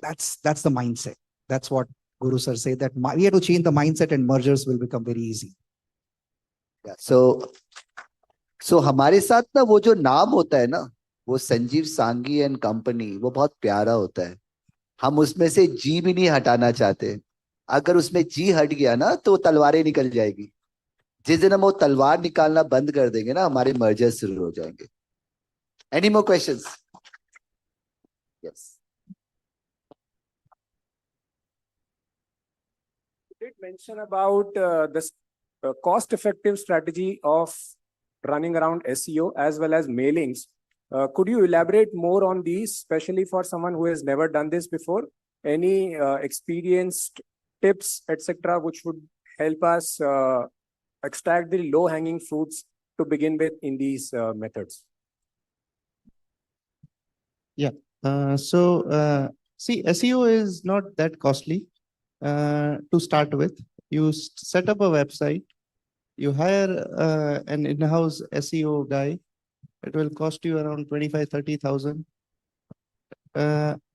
That's the mindset. That's what Guru sir said, that we have to change the mindset and mergers will become very easy. Yeah. So हमारे साथ ना वो जो नाम होता है ना, वो संजीव सांगी एंड कंपनी, वो बहुत प्यारा होता है. हम उसमें से जी भी नहीं हटाना चाहते. अगर उसमें जी हट गया ना, तो तलवारें निकल जाएगी. जिस दिन हम वो तलवार निकालना बंद कर देंगे ना, हमारे मर्जर शुरू हो जाएंगे. Any more questions? Yes. You did mention about this cost-effective strategy of running around SEO as well as mailings. Could you elaborate more on these, especially for someone who has never done this before? Any experienced tips, etc., which would help us extract the low-hanging fruits to begin with in these methods? Yeah. See, SEO is not that costly to start with. You set up a website, you hire an in-house SEO guy. It will cost you around 25,000-30,000.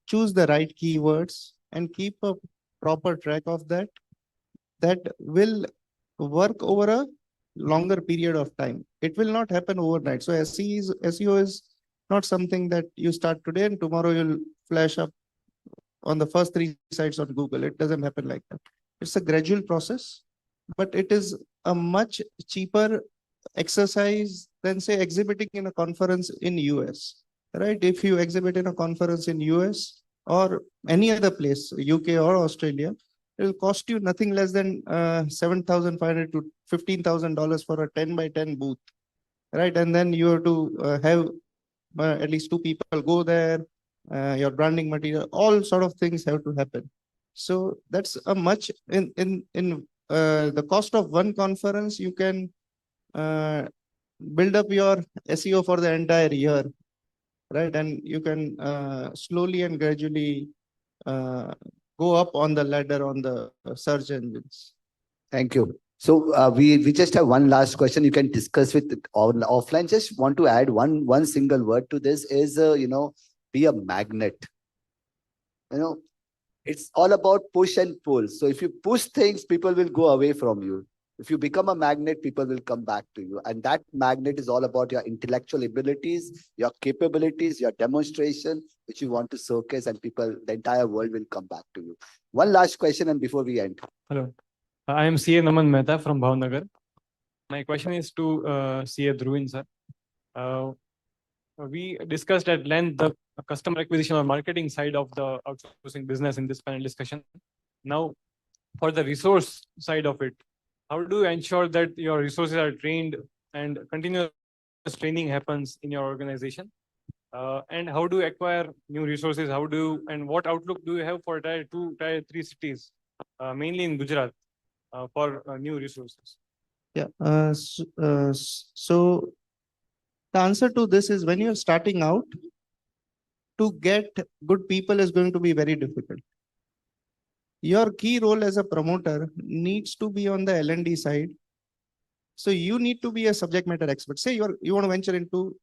Choose the right keywords and keep a proper track of that. That will work over a longer period of time. It will not happen overnight. So SEO is not something that you start today and tomorrow you'll flash up on the first 3 sites on Google. It doesn't happen like that. It's a gradual process, but it is a much cheaper exercise than, say, exhibiting in a conference in US, right? If you exhibit in a conference in US or any other place, UK or Australia, it will cost you nothing less than $7,500 to $15,000 for a 10 by 10 booth, right? And then you have to have at least 2 people go there, your branding material, all sort of things have to happen. So that's a much in the cost of one conference, you can build up your SEO for the entire year, right? And you can slowly and gradually go up on the ladder on the search engines. Thank you. So we just have one last question. You can discuss with offline. Just want to add one single word to this is be a magnet. It's all about push and pull. So if you push things, people will go away from you. If you become a magnet, people will come back to you. And that magnet is all about your intellectual abilities, your capabilities, your demonstration, which you want to showcase, and the entire world will come back to you. One last question, and before we end. Hello. I am CA Naman Mehta from Bhavnagar. My question is to CA Dhruvin, sir. We discussed at length the customer acquisition or marketing side of the outsourcing business in this panel discussion. Now, for the resource side of it, how do you ensure that your resources are trained and continuous training happens in your organization? And how do you acquire new resources? And what outlook do you have for tier 2, tier 3 cities, mainly in Gujarat, for new resources? Yeah. So the answer to this is when you're starting out, to get good people is going to be very difficult. Your key role as a promoter needs to be on the L&D side. So you need to be a subject matter expert. Say you want to venture into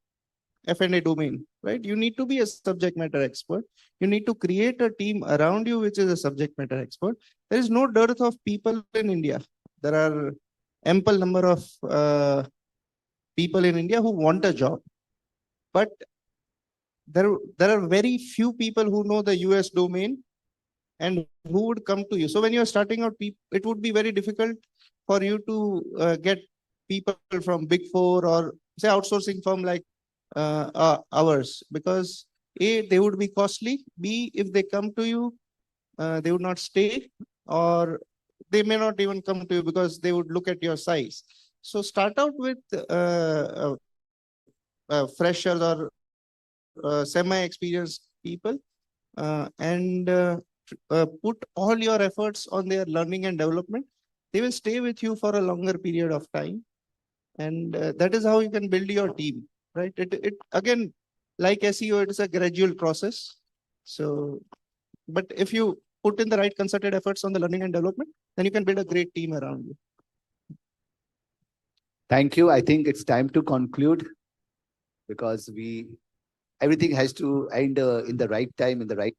F&A domain, right? You need to be a subject matter expert. You need to create a team around you, which is a subject matter expert. There is no dearth of people in India. There are ample number of people in India who want a job, but there are very few people who know the US domain and who would come to you. So when you're starting out, it would be very difficult for you to get people from Big Four or say outsourcing firm like ours, because A, they would be costly. B, if they come to you, they would not stay, or they may not even come to you because they would look at your size. So start out with freshers or semi-experienced people and put all your efforts on their learning and development. They will stay with you for a longer period of time. And that is how you can build your team, right? It again, like SEO, it is a gradual process. So, but if you put in the right concerted efforts on the learning and development, then you can build a great team around you. Thank you. I think it's time to conclude because everything has to end in the right time, in the right.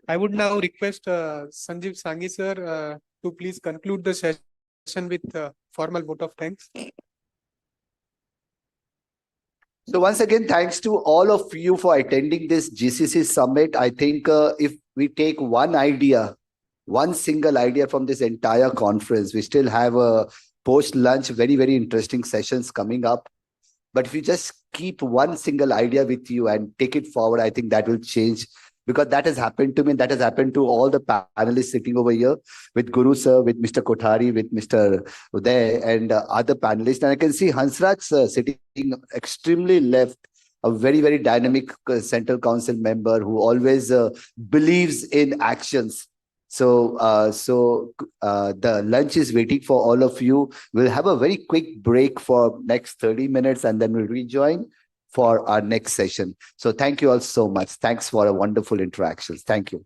I would now request Sanjeev Sanghi sir to please conclude the session with formal vote of thanks. So once again, thanks to all of you for attending this GCC summit. I think if we take one single idea from this entire conference, we still have a post-lunch, very, very interesting sessions coming up. But if you just keep one single idea with you and take it forward, I think that will change, because that has happened to me. That has happened to all the panelists sitting over here with Guru sir, with Mr. Kothari, with Mr. Uday and other panelists. And I can see Hansraj sir sitting extremely left, a very, very dynamic central council member who always believes in actions. So, the lunch is waiting for all of you. We'll have a very quick break for next 30 minutes and then we'll rejoin for our next session. So thank you all so much. Thanks for a wonderful interactions. Thank you.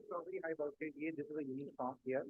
Probably high voltage. This is a unique form here.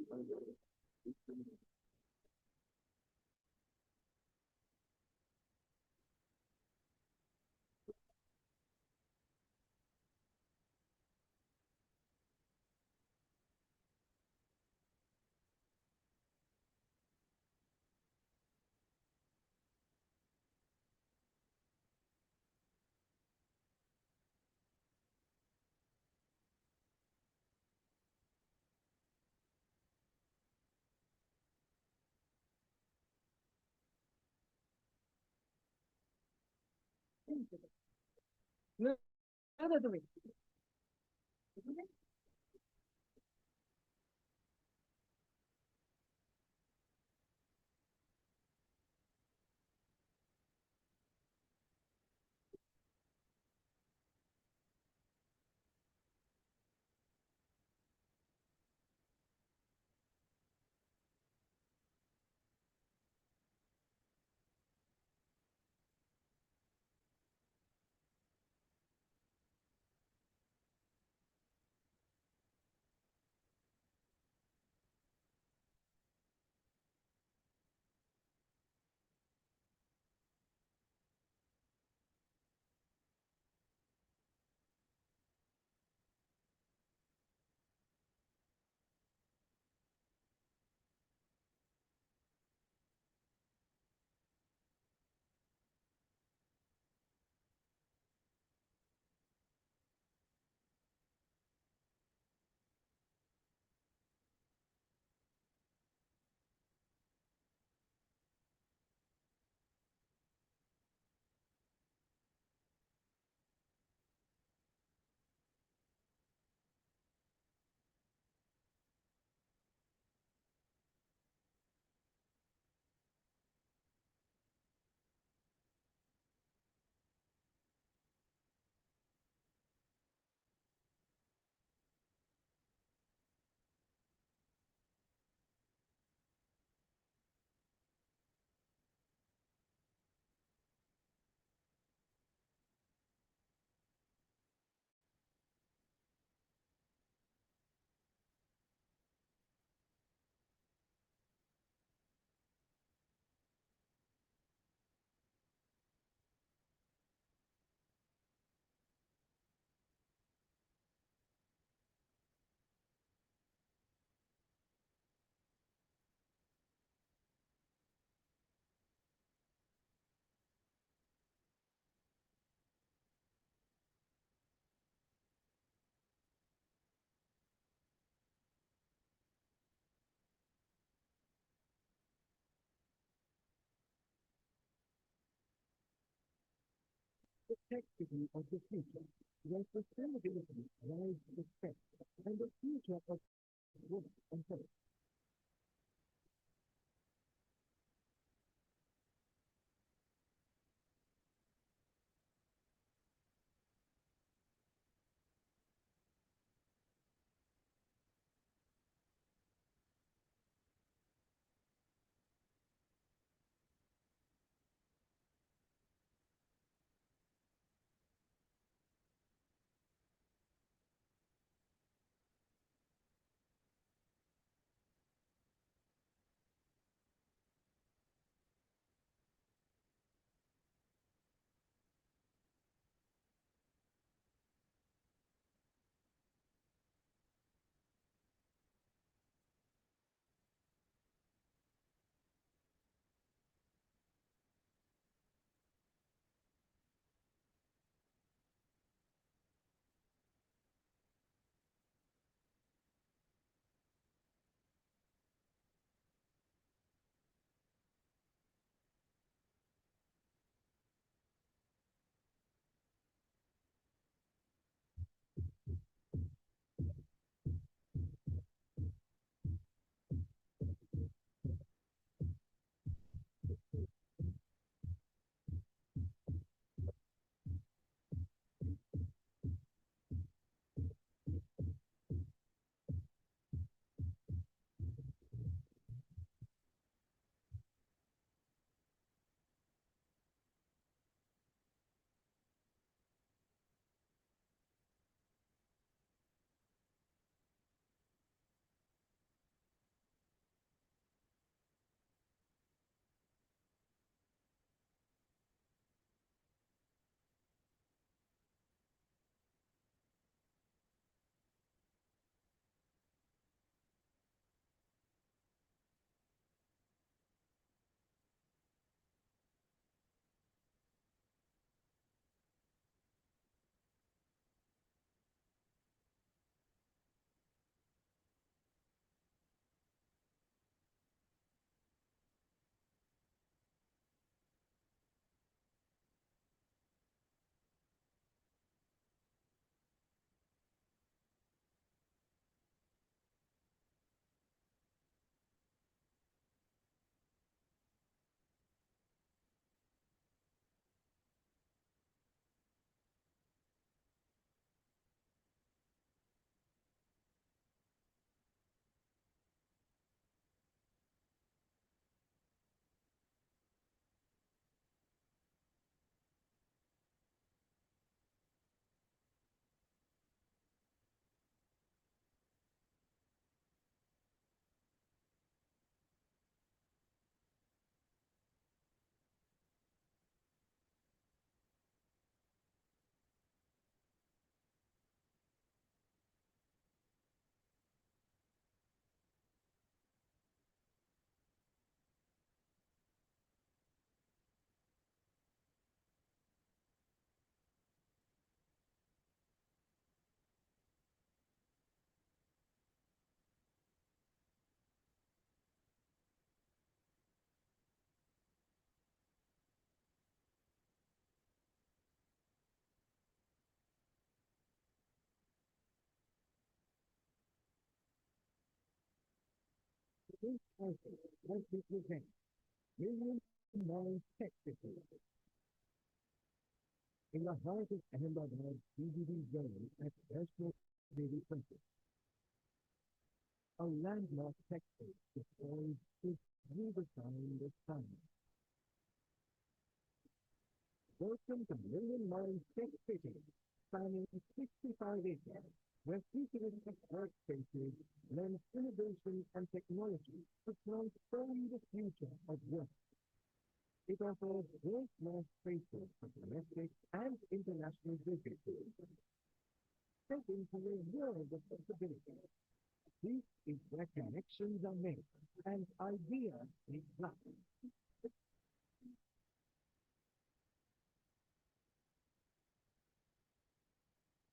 Effectively of the future, where sustainability lies respect and the future of work and health. This title will represent Million Mind Tech City. In the heart of Ahmedabad CBD zone at National Navy Campus, a landmark tech space is poised to redefine the sun. Welcome to Million Mind Tech City, spanning 65 acres, where futuristic workspaces blend innovation and technology to transform the future of work. It offers world-class spaces for domestic and international visitors. Step into a world of possibilities. This is where connections are made and ideas are blossom.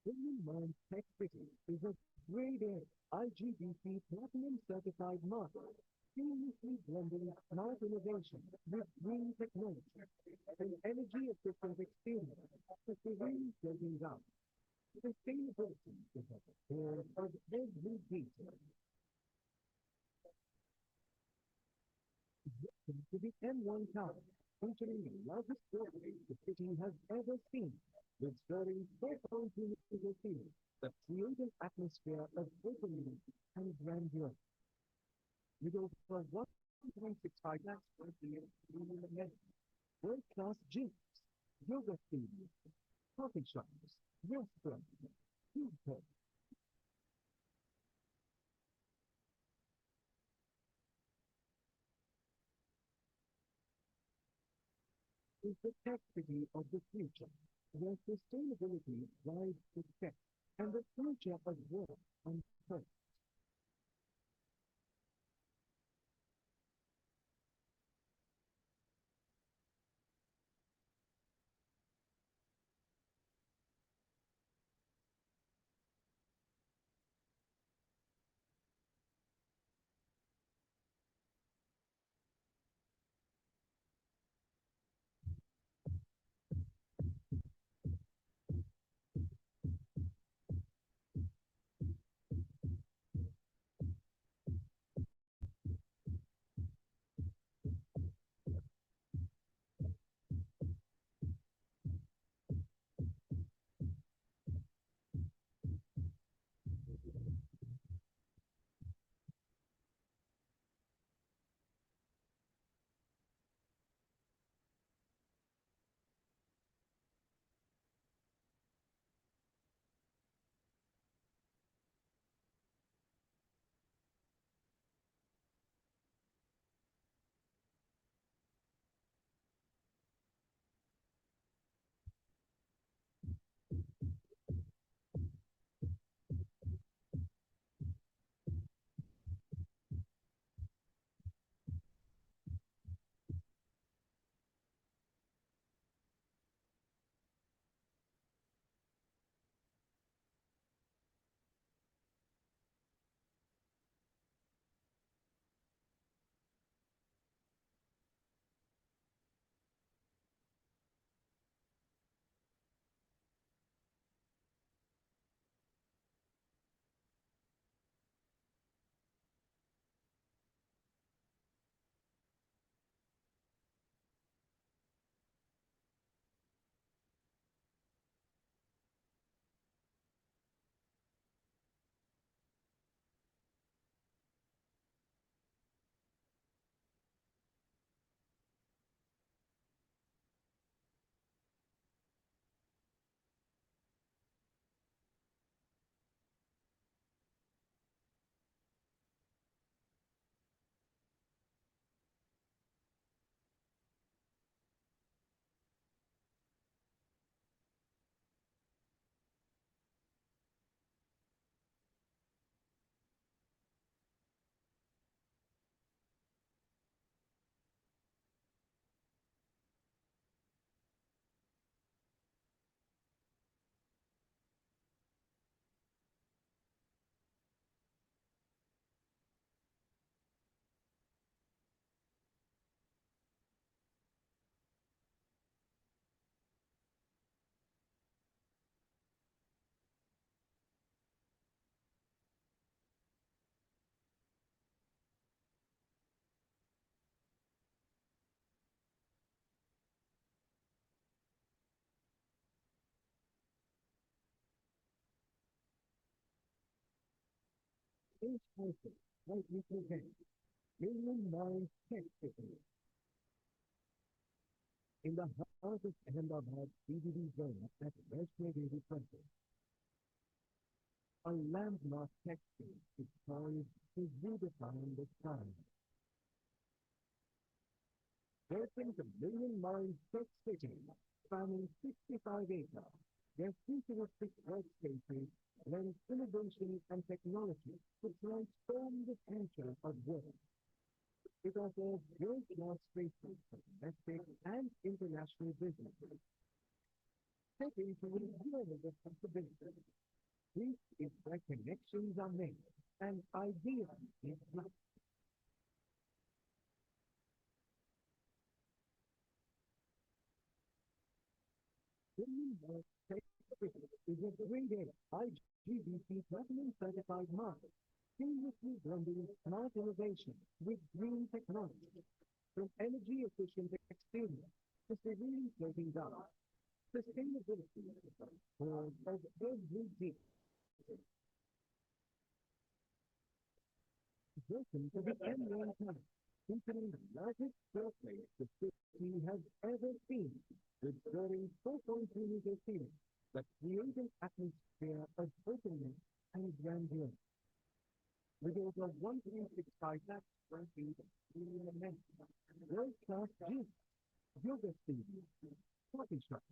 Million Mind Tech City is a grade A IGBC Platinum certified model, seamlessly blending smart innovation with green technology, an energy efficient experience, a serene floating down. Sustainability is at the core of every detail. Welcome to the M1 Tower, featuring the largest doorway the city has ever seen, with soaring 4.2 meter ceilings that create an atmosphere of openness and grandeur. With over 1.65 lakhs square feet of amenities, world-class gyms, yoga studios, coffee shops, restaurants, food courts. Is the tech city of the future, where sustainability drives success and the future of work on purpose. is also what we present. Million Mind Tech City. In the heart of Ahmedabad CBD zone at Westway Dairy Center, a landmark tech city is poised to redefine the sky. Welcome to Million Mind Tech City, spanning 65 acres, where futuristic workspaces blend innovation and technology to transform the future of work. It offers world-class spaces for domestic and international businesses. Step into a world of possibilities. This is where connections are made and ideas is flashed. Tech City is a three-day GCC Platinum Certified market, seamlessly blending smart innovation with green technology, from energy-efficient exterior to serene floating down. Sustainability for every day. Welcome to the M1 Town, featuring the largest workplace the city has ever seen, with soaring 4.2 meter ceilings that create an atmosphere of openness and grandeur. With over 1.65 lakh square feet of premium amenities, world-class gyms, yoga studios, coffee shops,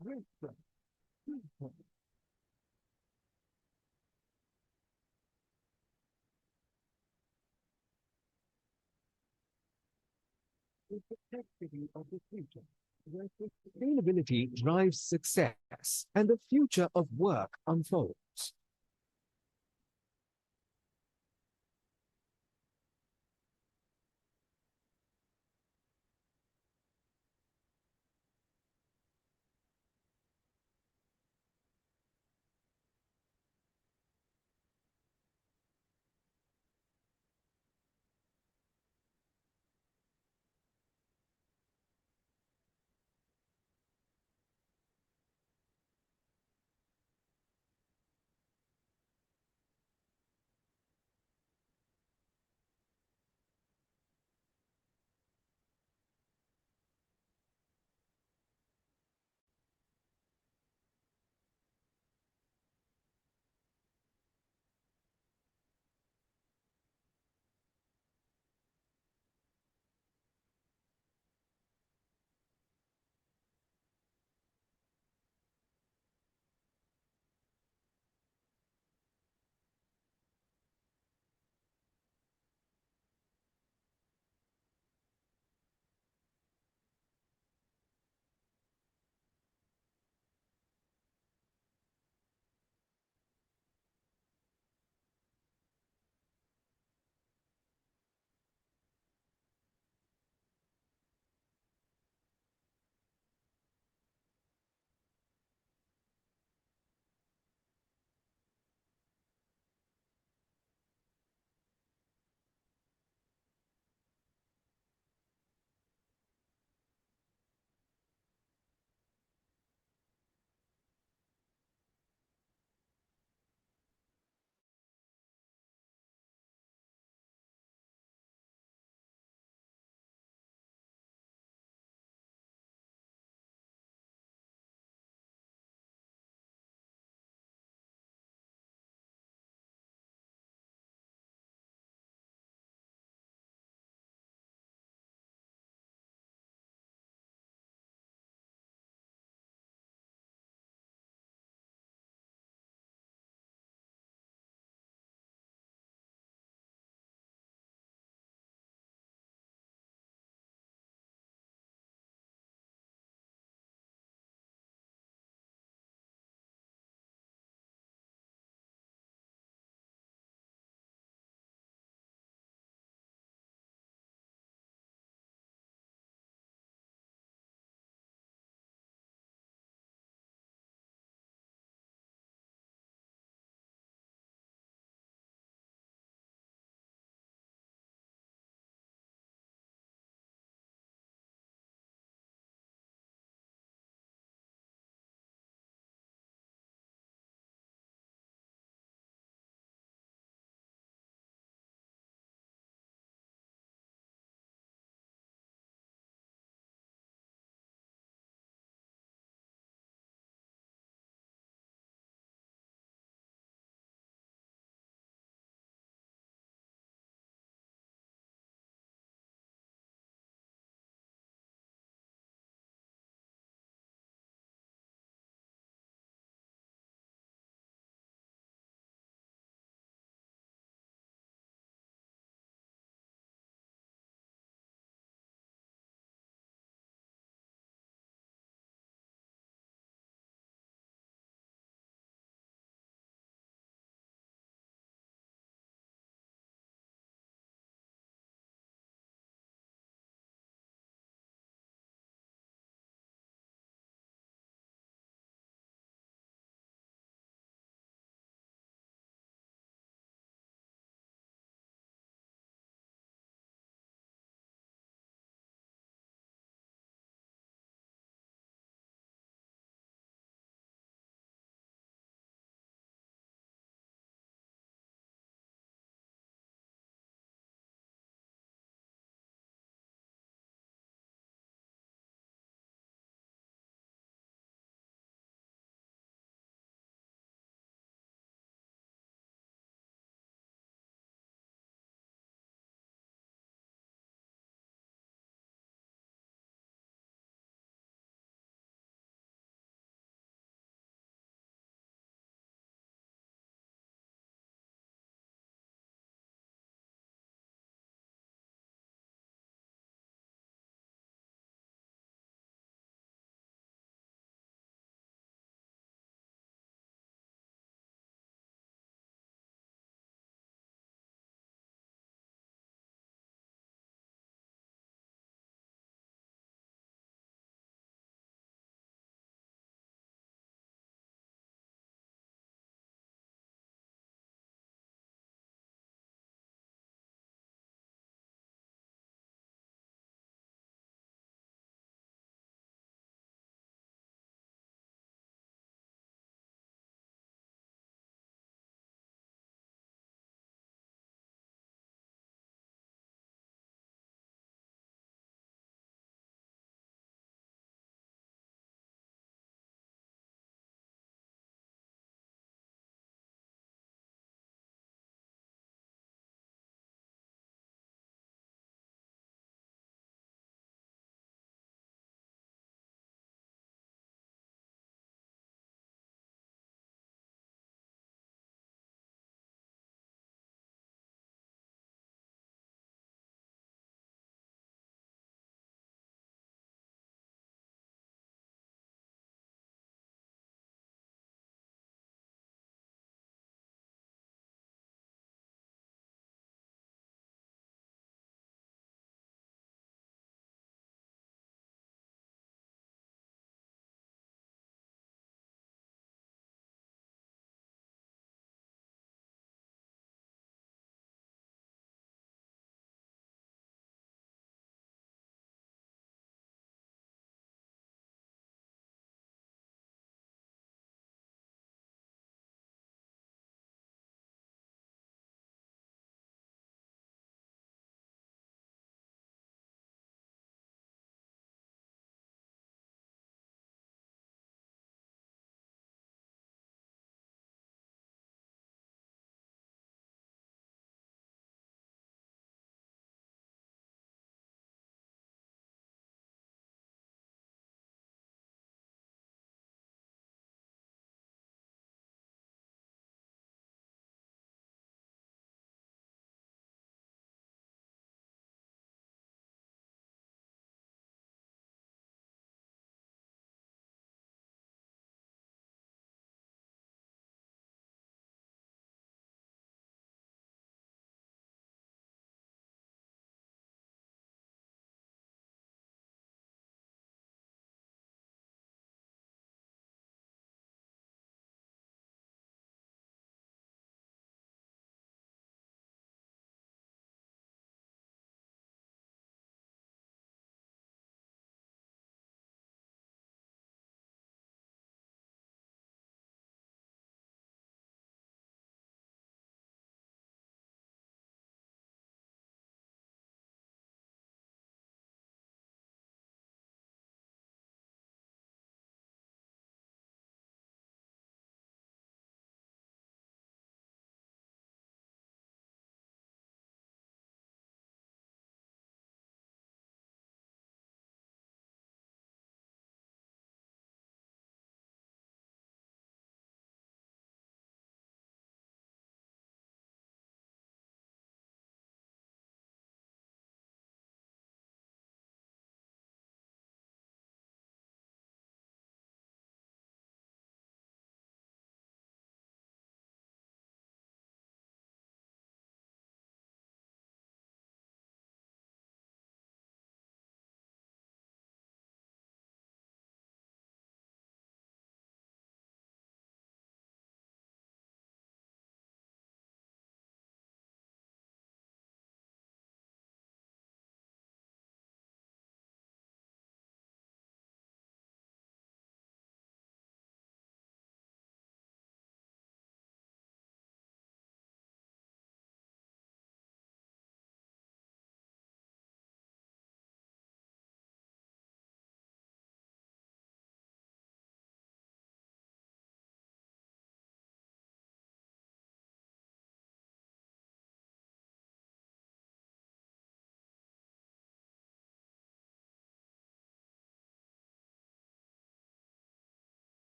restaurants, food courts. Is the tech city of the future, where sustainability drives success and the future of work unfolds.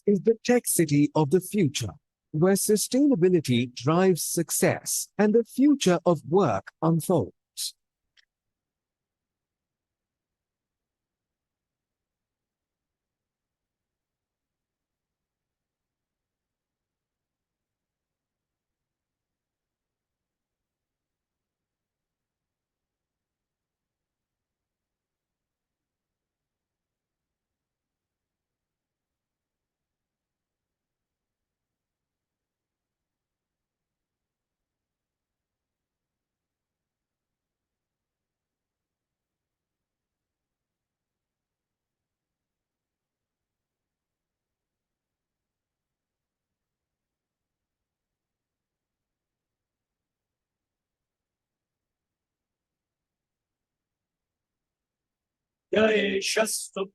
is the tech city of the future, where sustainability drives success and the future of work unfolds. Jai Shastu.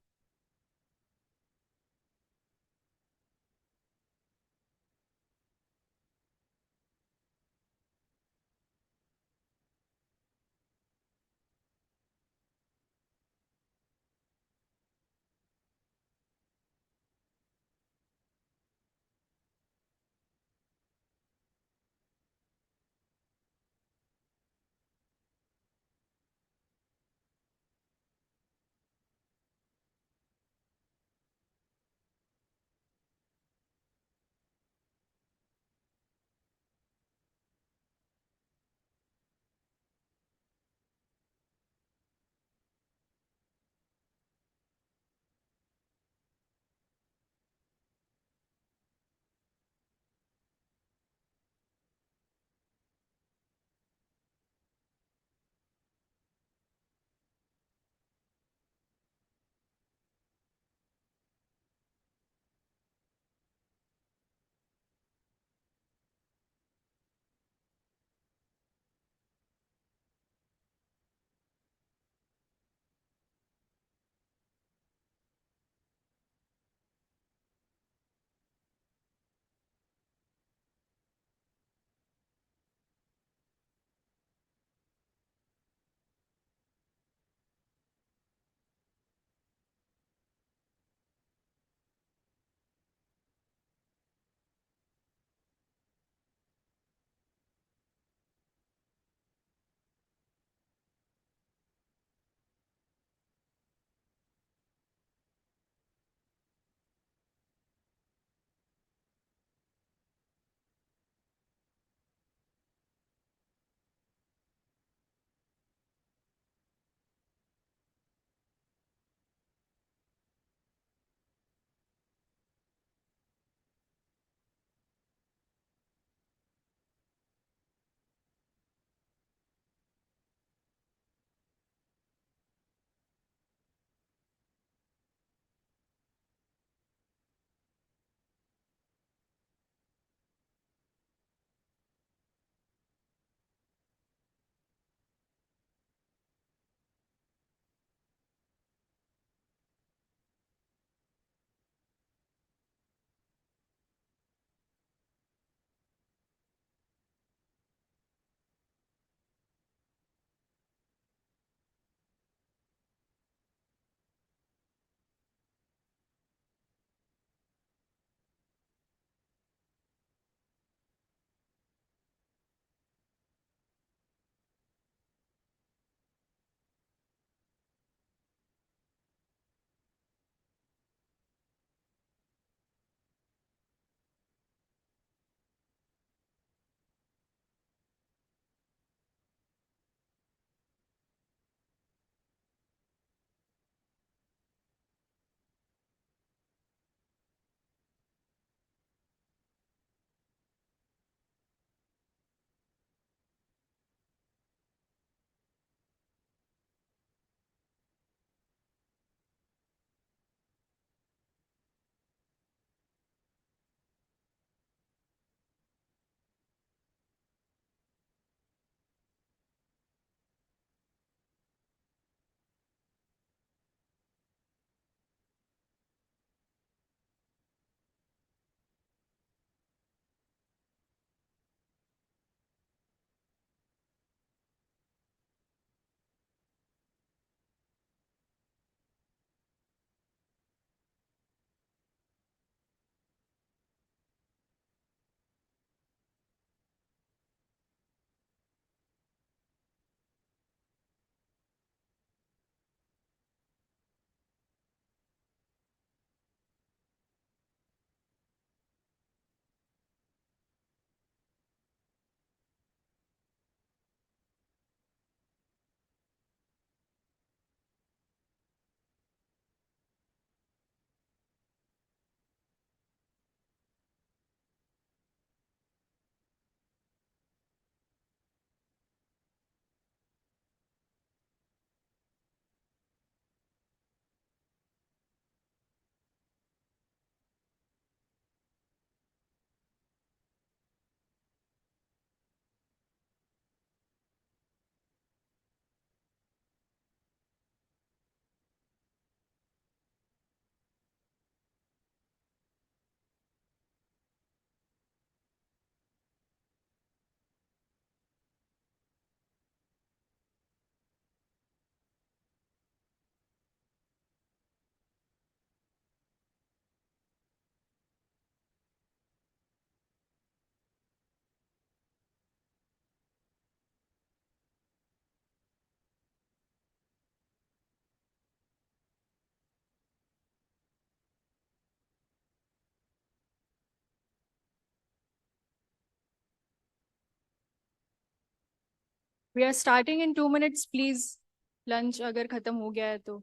We are starting in 2 minutes. Please, lunch अगर खत्म हो गया है तो.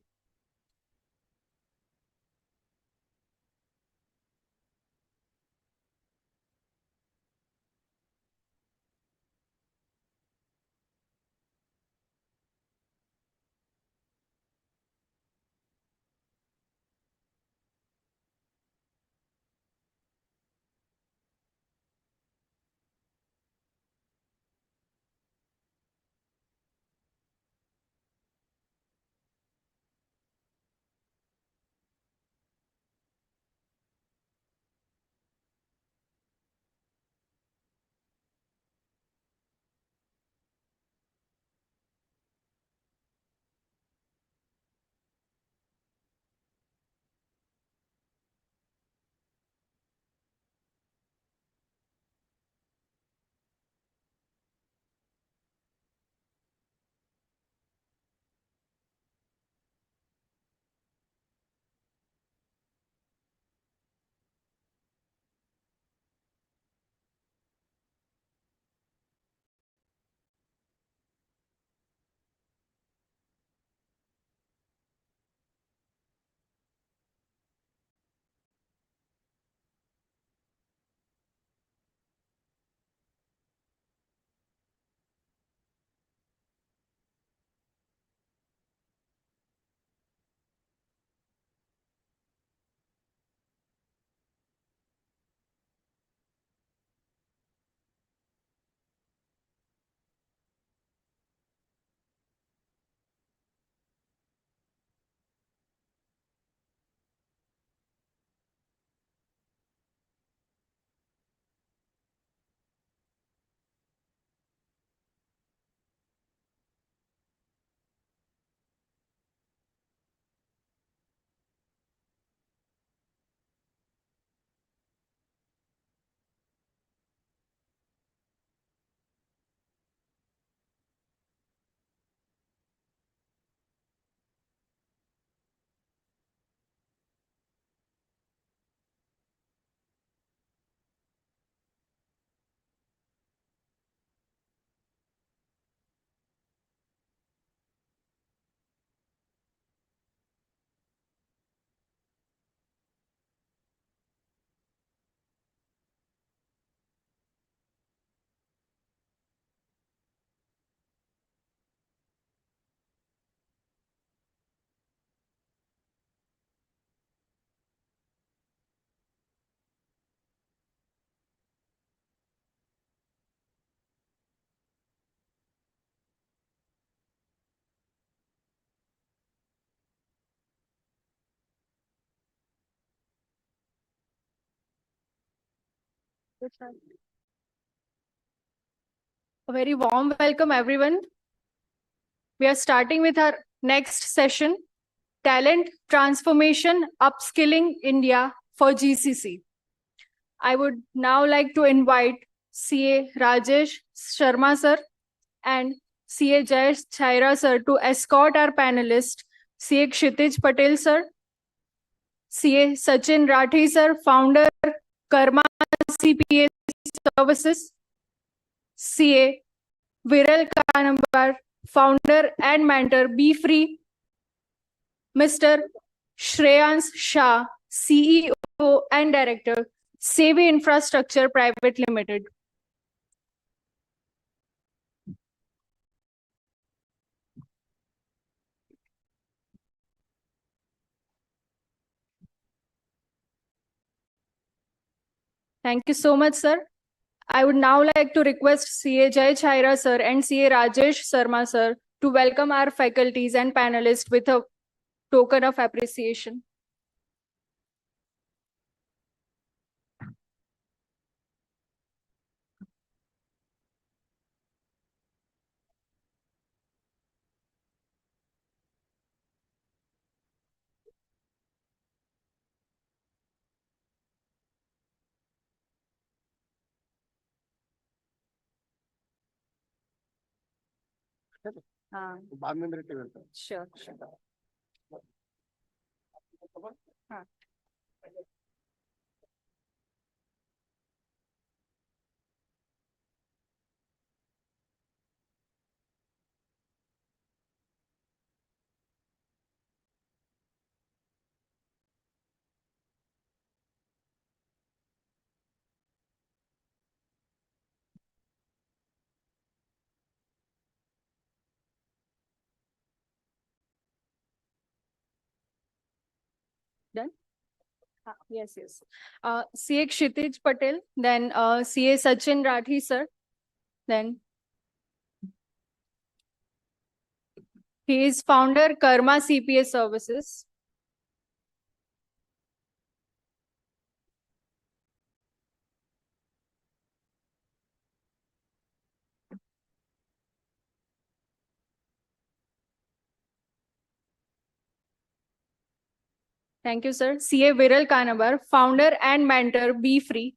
A very warm welcome, everyone. We are starting with our next session, Talent Transformation Upskilling India for GCC. I would now like to invite CA Rajesh Sharma sir and CA Jay Chaira sir to escort our panelist, CA Kshitij Patel sir, CA Sachin Rathi sir, founder Karma CPA Services, CA Viral Kanambar, founder and mentor Be Free, Mr. Shreyans Shah, CEO and director, Sevi Infrastructure Private Limited. Thank you so much, sir. I would now like to request CA Jay Chaira sir and CA Rajesh Sharma sir to welcome our faculties and panelists with a token of appreciation. बाद में मेरे table पे Sure, sure. Done? Yes, yes. CA Kshitij Patel, then CA Sachin Rathi, sir. Then he is founder Karma CPA Services. Thank you, sir. CA Viral Kanabar, founder and mentor Be Free.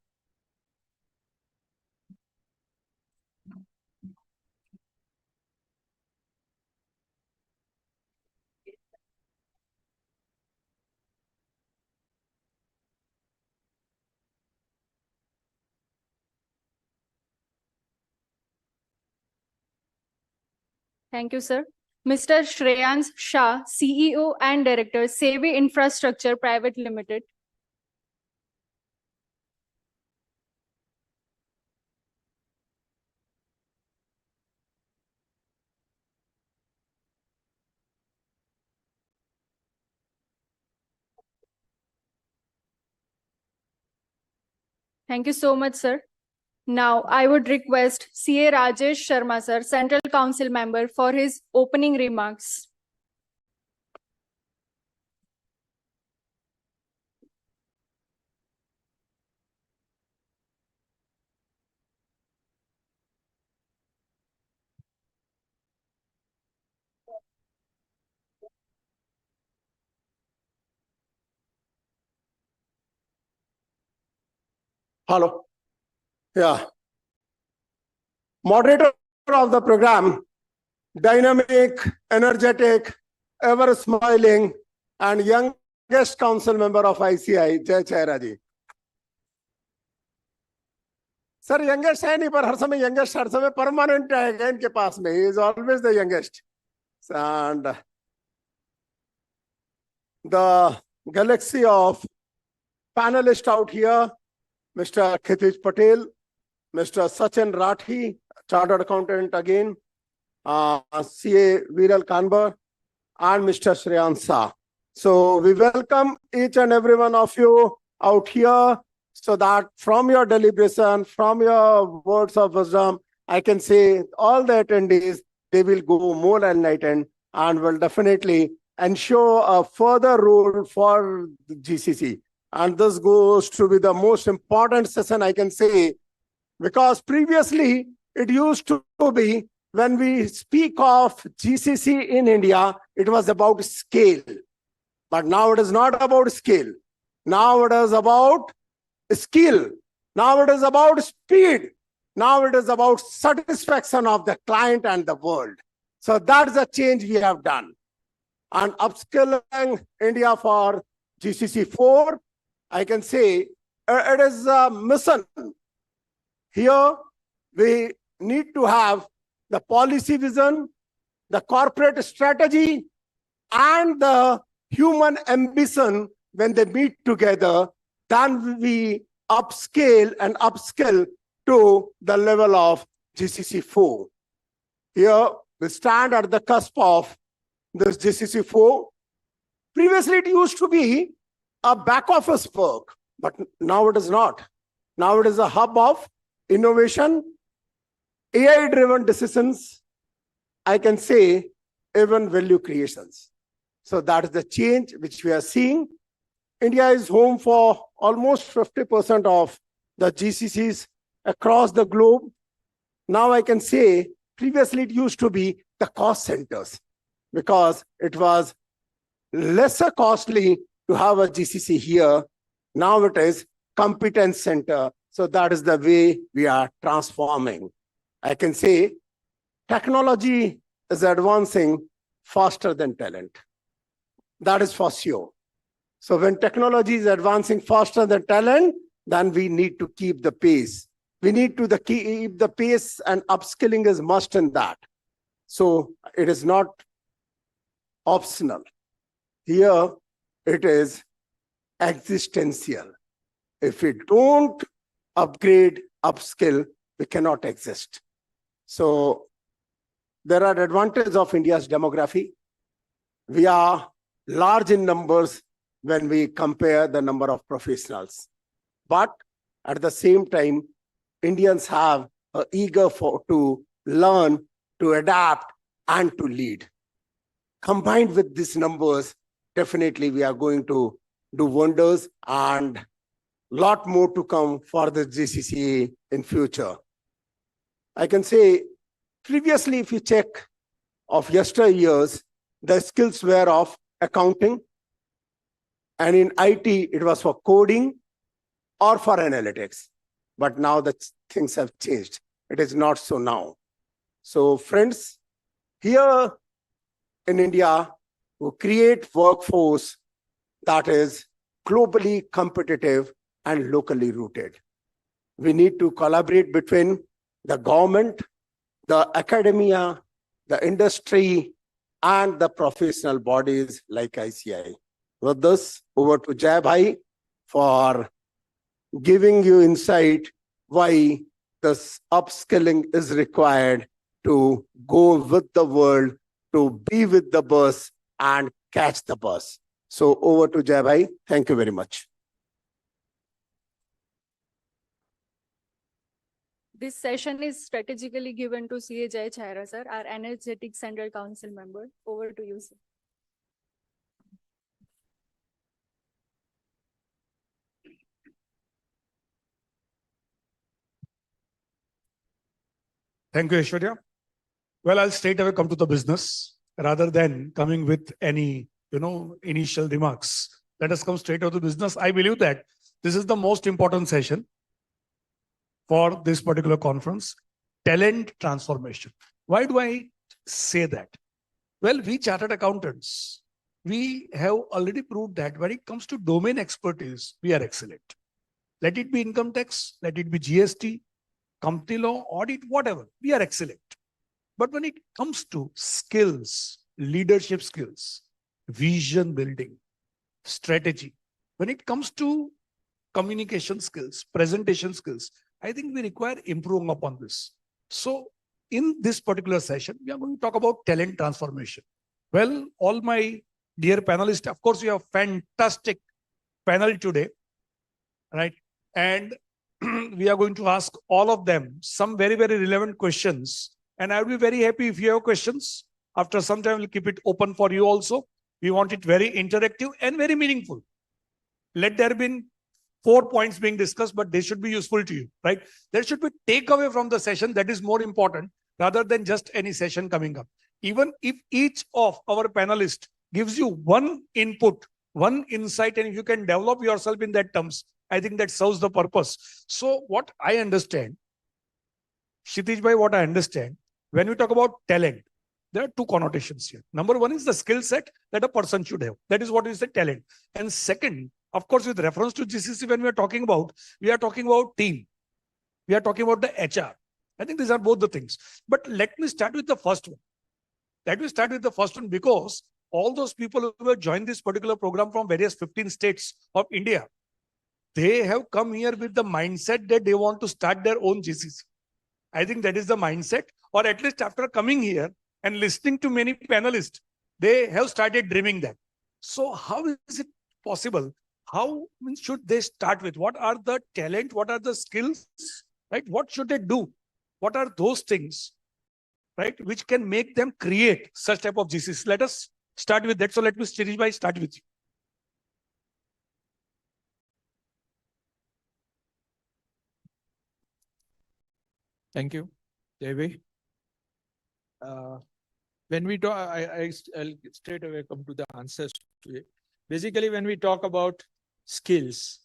Thank you, sir. Mr. Shreyans Shah, CEO and Director, Sevi Infrastructure Private Limited. Thank you so much, sir. Now, I would request CA Rajesh Sharma, sir, Central Council member, for his opening remarks. Hello. Yeah. Moderator of the program, dynamic, energetic, ever smiling, and youngest council member of ICI, Jay Chaira ji. Sir, youngest है नहीं, पर हर समय youngest, हर समय permanent है इनके पास में. He is always the youngest. And the galaxy of panelists out here, Mr. Kshitij Patel, Mr. Sachin Rathi, Chartered Accountant again, CA Viral Kanbar, and Mr. Shreyans Shah. So we welcome each and every one of you out here, so that from your deliberation, from your words of wisdom, I can say all the attendees, they will go more enlightened and will definitely ensure a further role for the GCC. And this goes to be the most important session, I can say, because previously it used to be, when we speak of GCC in India, it was about scale. But now it is not about scale. Now it is about skill. Now it is about speed. Now it is about satisfaction of the client and the world. So that's the change we have done. And upskilling India for GCC 4, I can say it is a mission. Here we need to have the policy vision, the corporate strategy, and the human ambition. When they meet together, then we upscale and upskill to the level of GCC 4. Here we stand at the cusp of this GCC 4. Previously it used to be a back office work, but now it is not. Now it is a hub of innovation, AI-driven decisions, I can say even value creations. So that is the change which we are seeing. India is home for almost 50% of the GCCs across the globe. Now I can say previously it used to be the cost centers, because it was lesser costly to have a GCC here. Now it is competence center. So that is the way we are transforming. I can say technology is advancing faster than talent. That is for sure. So when technology is advancing faster than talent, then we need to keep the pace. We need to keep the pace, and upskilling is must in that. So it is not optional. Here it is existential. If we don't upgrade, upskill, we cannot exist. So there are advantages of India's demography. We are large in numbers when we compare the number of professionals. But at the same time, Indians have a eager to learn, to adapt, and to lead. Combined with these numbers, definitely we are going to do wonders, and lot more to come for the GCC in future. I can say previously, if you check of yesteryears, the skills were of accounting, and in IT, it was for coding or for analytics. But now the things have changed. It is not so now. So friends, here in India, we create workforce that is globally competitive and locally rooted. We need to collaborate between the government, the academia, the industry, and the professional bodies like ICI. With this, over to Jai Bhai for giving you insight why this upskilling is required to go with the world, to be with the bus and catch the bus. So over to Jai Bhai. Thank you very much. This session is strategically given to CA Jai Chaira, sir, our energetic Central Council member. Over to you, sir. Thank you, Aishwarya. Well, I'll straight away come to the business rather than coming with any, initial remarks. Let us come straight to the business. I believe that this is the most important session for this particular conference, talent transformation. Why do I say that? Well, we chartered accountants, we have already proved that when it comes to domain expertise, we are excellent. Let it be income tax, let it be GST, company law, audit, whatever, we are excellent. But when it comes to skills, leadership skills, vision building, strategy, when it comes to communication skills, presentation skills, I think we require improving upon this. So in this particular session, we are going to talk about talent transformation. Well, all my dear panelists, of course, we have fantastic panel today, right? And we are going to ask all of them some very, very relevant questions. And I'll be very happy if you have questions. After some time, we'll keep it open for you also. We want it very interactive and very meaningful. Let there be 4 points being discussed, but they should be useful to you, right? There should be takeaway from the session that is more important rather than just any session coming up. Even if each of our panelists gives you one input, one insight, and if you can develop yourself in that terms, I think that serves the purpose. So what I understand, Kshitij bhai, what I understand, when we talk about talent, there are two connotations here. Number one is the skill set that a person should have. That is what is the talent. And second, of course, with reference to GCC, when we are talking about team. We are talking about the HR. I think these are both the things. But let me start with the first one. Let me start with the first one because all those people who have joined this particular program from various 15 states of India, they have come here with the mindset that they want to start their own GCC. I think that is the mindset, or at least after coming here and listening to many panelists, they have started dreaming that. So how is it possible? How should they start with? What are the talent? What are the skills? Right? What should they do? What are those things, right, which can make them create such type of GCC? Let us start with that. So let me, Kshitij bhai, start with you. Thank you, Devi. When we talk, I'll straight away come to the answers to it. Basically, when we talk about skills,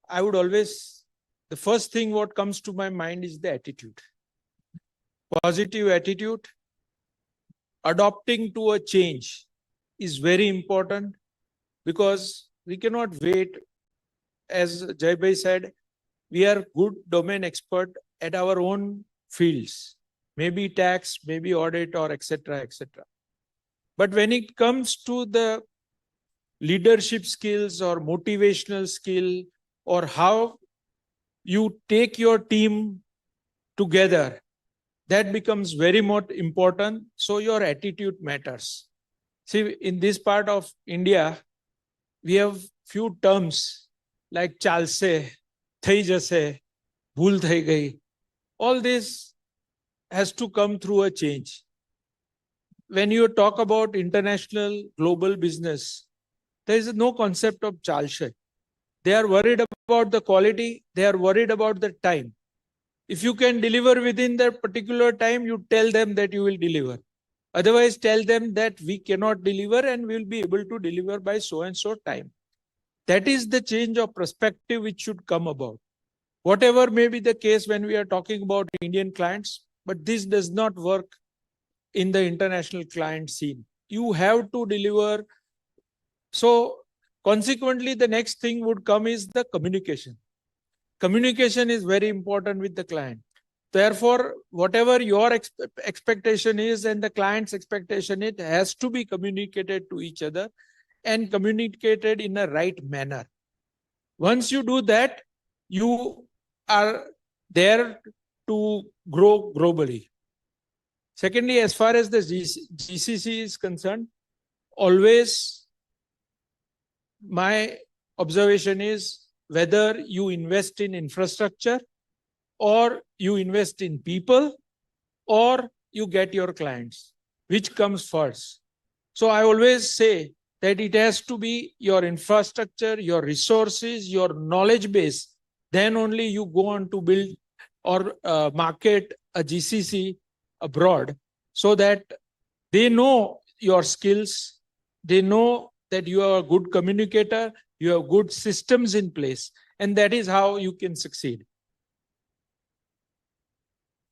I would always, the first thing what comes to my mind is the attitude. Positive attitude, adopting to a change is very important because we cannot wait. As Jai Bhai said, we are good domain expert at our own fields, maybe tax, maybe audit, or etc., etc. But when it comes to the leadership skills or motivational skill, or how you take your team together, that becomes very more important. So your attitude matters. See, in this part of India, we have few terms like chalse, thai jase, bhul thai gayi. All this has to come through a change. When you talk about international global business, there is no concept of chalse. They are worried about the quality. They are worried about the time. If you can deliver within that particular time, you tell them that you will deliver. Otherwise, tell them that we cannot deliver and we will be able to deliver by so and so time. That is the change of perspective which should come about. Whatever may be the case when we are talking about Indian clients, but this does not work in the international client scene. You have to deliver. So consequently, the next thing would come is the communication. Communication is very important with the client. Therefore, whatever your expectation is and the client's expectation, it has to be communicated to each other and communicated in a right manner. Once you do that, you are there to grow globally. Secondly, as far as the GCC is concerned, always my observation is whether you invest in infrastructure or you invest in people or you get your clients, which comes first. So I always say that it has to be your infrastructure, your resources, your knowledge base. Then only you go on to build or market a GCC abroad so that they know your skills. They know that you are a good communicator, you have good systems in place, and that is how you can succeed.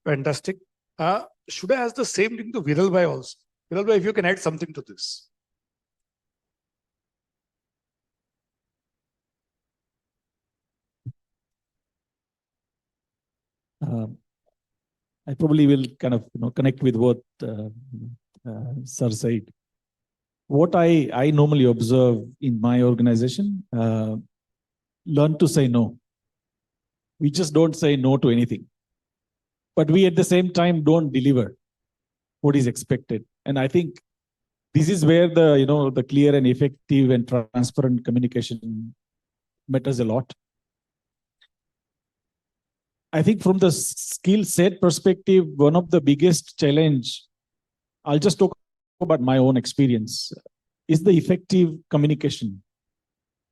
Fantastic. Should I ask the same thing to Viral Bhai also? Viral Bhai, if you can add something to this. I probably will kind of connect with what Sir said. What I normally observe in my organization, learn to say no. We just don't say no to anything. But we at the same time don't deliver what is expected. And I think this is where the clear and effective and transparent communication matters a lot. I think from the skill set perspective, one of the biggest challenge, I'll just talk about my own experience, is the effective communication,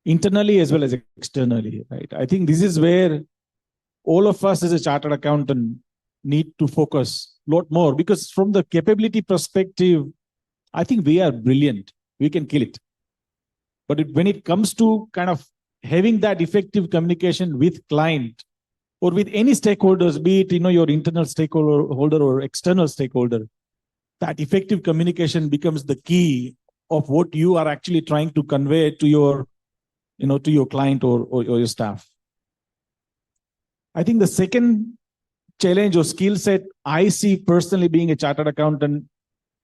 internally as well as externally. Right? I think this is where all of us as a chartered accountant need to focus a lot more, because from the capability perspective, I think we are brilliant. We can kill it. But when it comes to kind of having that effective communication with client or with any stakeholders, be it your internal stakeholder or external stakeholder, that effective communication becomes the key of what you are actually trying to convey to your client or your staff. I think the second challenge or skill set I see personally being a chartered accountant,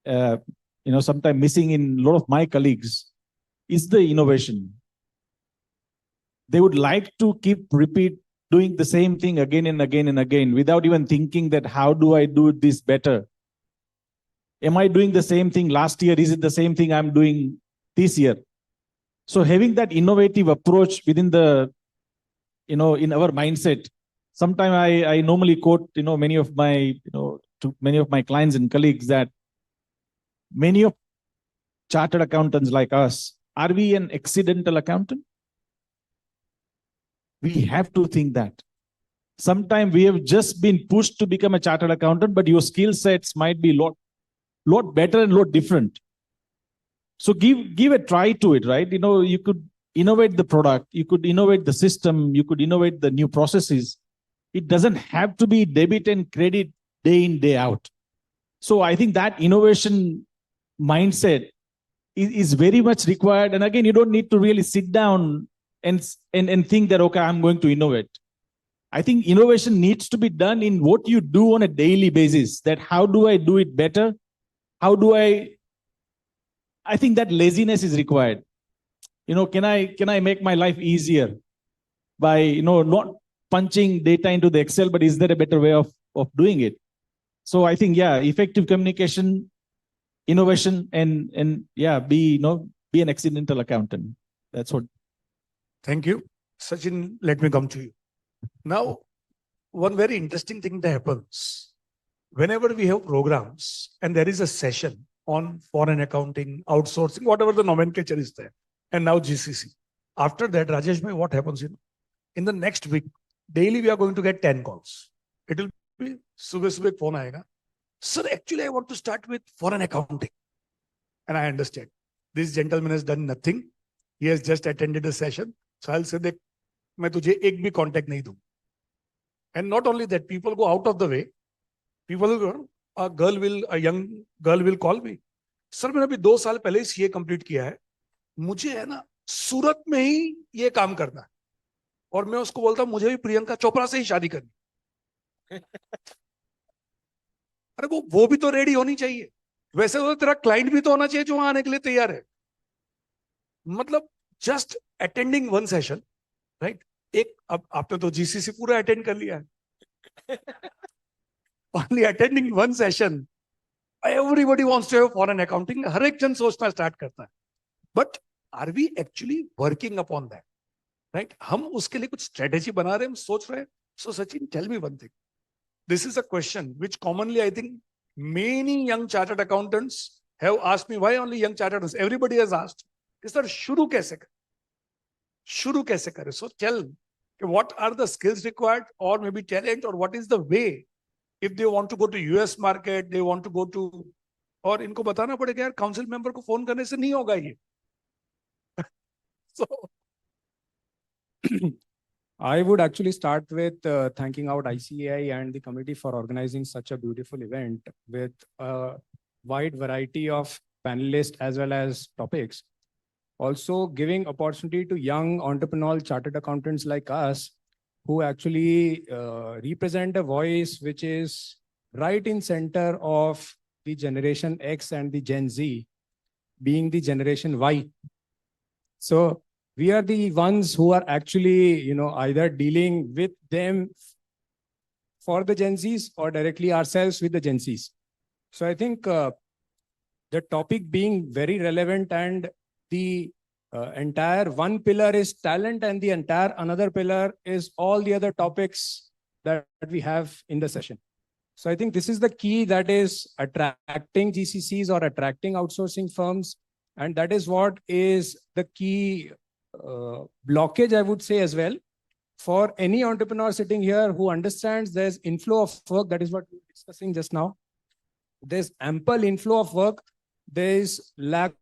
sometimes missing in a lot of my colleagues, is the innovation. They would like to keep doing the same thing again and again and again without even thinking that how do I do this better? Am I doing the same thing last year? Is it the same thing I'm doing this year? So having that innovative approach within the, in our mindset, sometimes I normally quote, many of my, to many of my clients and colleagues that many of chartered accountants like us, are we an accidental accountant? We have to think that. Sometimes we have just been pushed to become a chartered accountant, but your skill sets might be lot better and lot different. So give a try to it, right? You could innovate the product, you could innovate the system, you could innovate the new processes. It doesn't have to be debit and credit day in, day out. So I think that innovation mindset is very much required. And again, you don't need to really sit down and think that, okay, I'm going to innovate. I think innovation needs to be done in what you do on a daily basis. That how do I do it better? How do I think that laziness is required. Can I make my life easier by, not punching data into the Excel, but is there a better way of doing it? So I think, effective communication, innovation, and be an accidental accountant. That's what. Thank you. Sachin, let me come to you. Now, one very interesting thing that happens whenever we have programs and there is a session on foreign accounting, outsourcing, whatever the nomenclature is there, and now GCC. After that, Rajesh bhai, what happens? In the next week, daily we are going to get 10 calls. It will be subah phone aayega. Sir, actually, I want to start with foreign accounting. And I understand. This gentleman has done nothing. He has just attended a session. So I'll say that मैं तुझे एक भी contact नहीं दूँ. And not only that, people go out of the way. People go, a young girl will call me. Sir, मैंने अभी 2 साल पहले CA complete किया है. मुझे है ना सूरत में ही ये काम करना है. और मैं उसको बोलता हूँ मुझे भी प्रियंका चोपड़ा से ही शादी करनी. अरे वो भी तो रेडी होनी चाहिए. वैसे तो तेरा क्लाइंट भी तो होना चाहिए जो वहां आने के लिए तैयार है. मतलब just attending one session, right? एक अब आपने तो जीसीसी पूरा अटेंड कर लिया है. Only attending one session, everybody wants to have foreign accounting. हर एक जन सोचना स्टार्ट करता है. But are we actually working upon that, right? हम उसके लिए कुछ स्ट्रेटेजी बना रहे हैं, हम सोच रहे हैं. So Sachin, tell me one thing. This is a question which commonly I think many young chartered accountants have asked me. Why only young chartered accountants? Everybody has asked, sir, शुरू कैसे करें? शुरू कैसे करें? So tell what are the skills required, or maybe talent, or what is the way if they want to go to US market, they want to go to, और इनको बताना पड़ेगा यार काउंसिल मेंबर को फोन करने से नहीं होगा ये. So I would actually start with thanking out ICAI and the committee for organizing such a beautiful event with a wide variety of panelists as well as topics. Also giving opportunity to young entrepreneurial chartered accountants like us who actually represent a voice which is right in center of the generation X and the Gen Z, being the generation Y. So we are the ones who are actually, either dealing with them for the Gen Zs or directly ourselves with the Gen Zs. So I think the topic being very relevant, and the entire one pillar is talent, and the entire another pillar is all the other topics that we have in the session. So I think this is the key that is attracting GCCs or attracting outsourcing firms. And that is what is the key blockage, I would say, as well, for any entrepreneur sitting here who understands there's inflow of work. That is what we were discussing just now. There's ample inflow of work. There's lack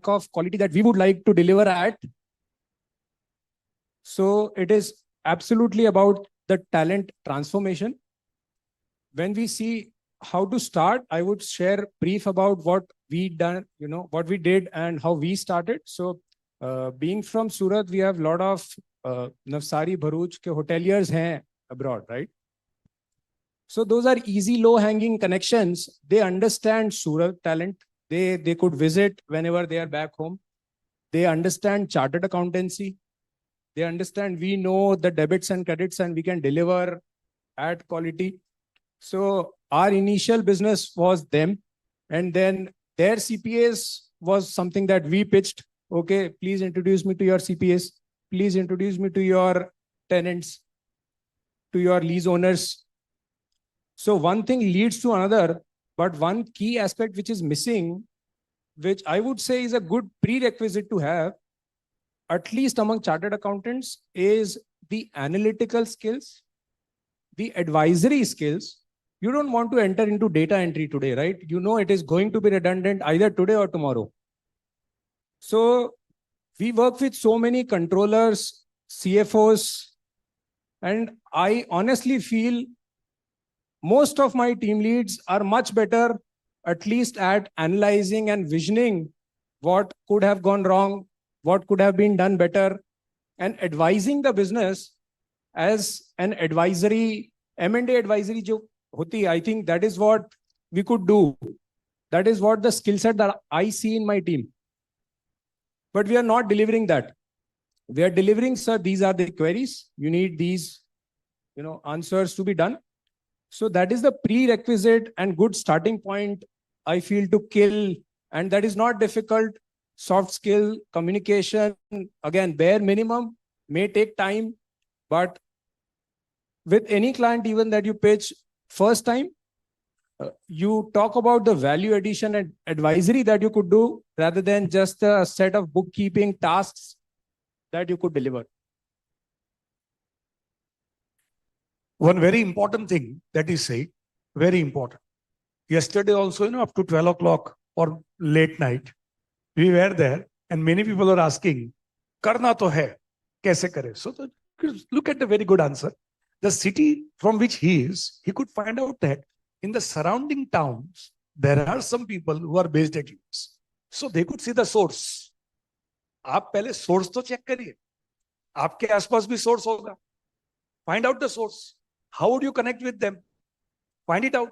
of quality that we would like to deliver at. So it is absolutely about the talent transformation. When we see how to start, I would share brief about what we done, what we did and how we started. So being from Surat, we have a lot of Navsari, Bharuch ke hoteliers hain abroad, right? So those are easy, low-hanging connections. They understand Surat talent. They could visit whenever they are back home. They understand chartered accountancy. They understand we know the debits and credits and we can deliver at quality. So our initial business was them, and then their CPAs was something that we pitched. Okay, please introduce me to your CPAs. Please introduce me to your tenants, to your lease owners. So one thing leads to another, but one key aspect which is missing, which I would say is a good prerequisite to have, at least among chartered accountants, is the analytical skills, the advisory skills. You don't want to enter into data entry today, right? It is going to be redundant either today or tomorrow. So we work with so many controllers, CFOs, and I honestly feel most of my team leads are much better, at least at analyzing and visioning what could have gone wrong, what could have been done better, and advising the business as an advisory, M&A advisory jo hoti. I think that is what we could do. That is what the skill set that I see in my team. But we are not delivering that. We are delivering, sir, these are the queries. You need these, answers to be done. So that is the prerequisite and good starting point, I feel, to kill. And that is not difficult. soft skill, communication, again, bare minimum, may take time, but with any client, even that you pitch first time, you talk about the value addition and advisory that you could do rather than just a set of bookkeeping tasks that you could deliver. One very important thing that is said, very important. Yesterday also, up to 12 o'clock or late night, we were there and many people are asking, karna to hai, kaise kare? So look at the very good answer. The city from which he is, he could find out that in the surrounding towns, there are some people who are based at US. So they could see the source. आप पहले source तो check करिए. आपके आसपास भी source होगा. Find out the source. How would you connect with them? Find it out.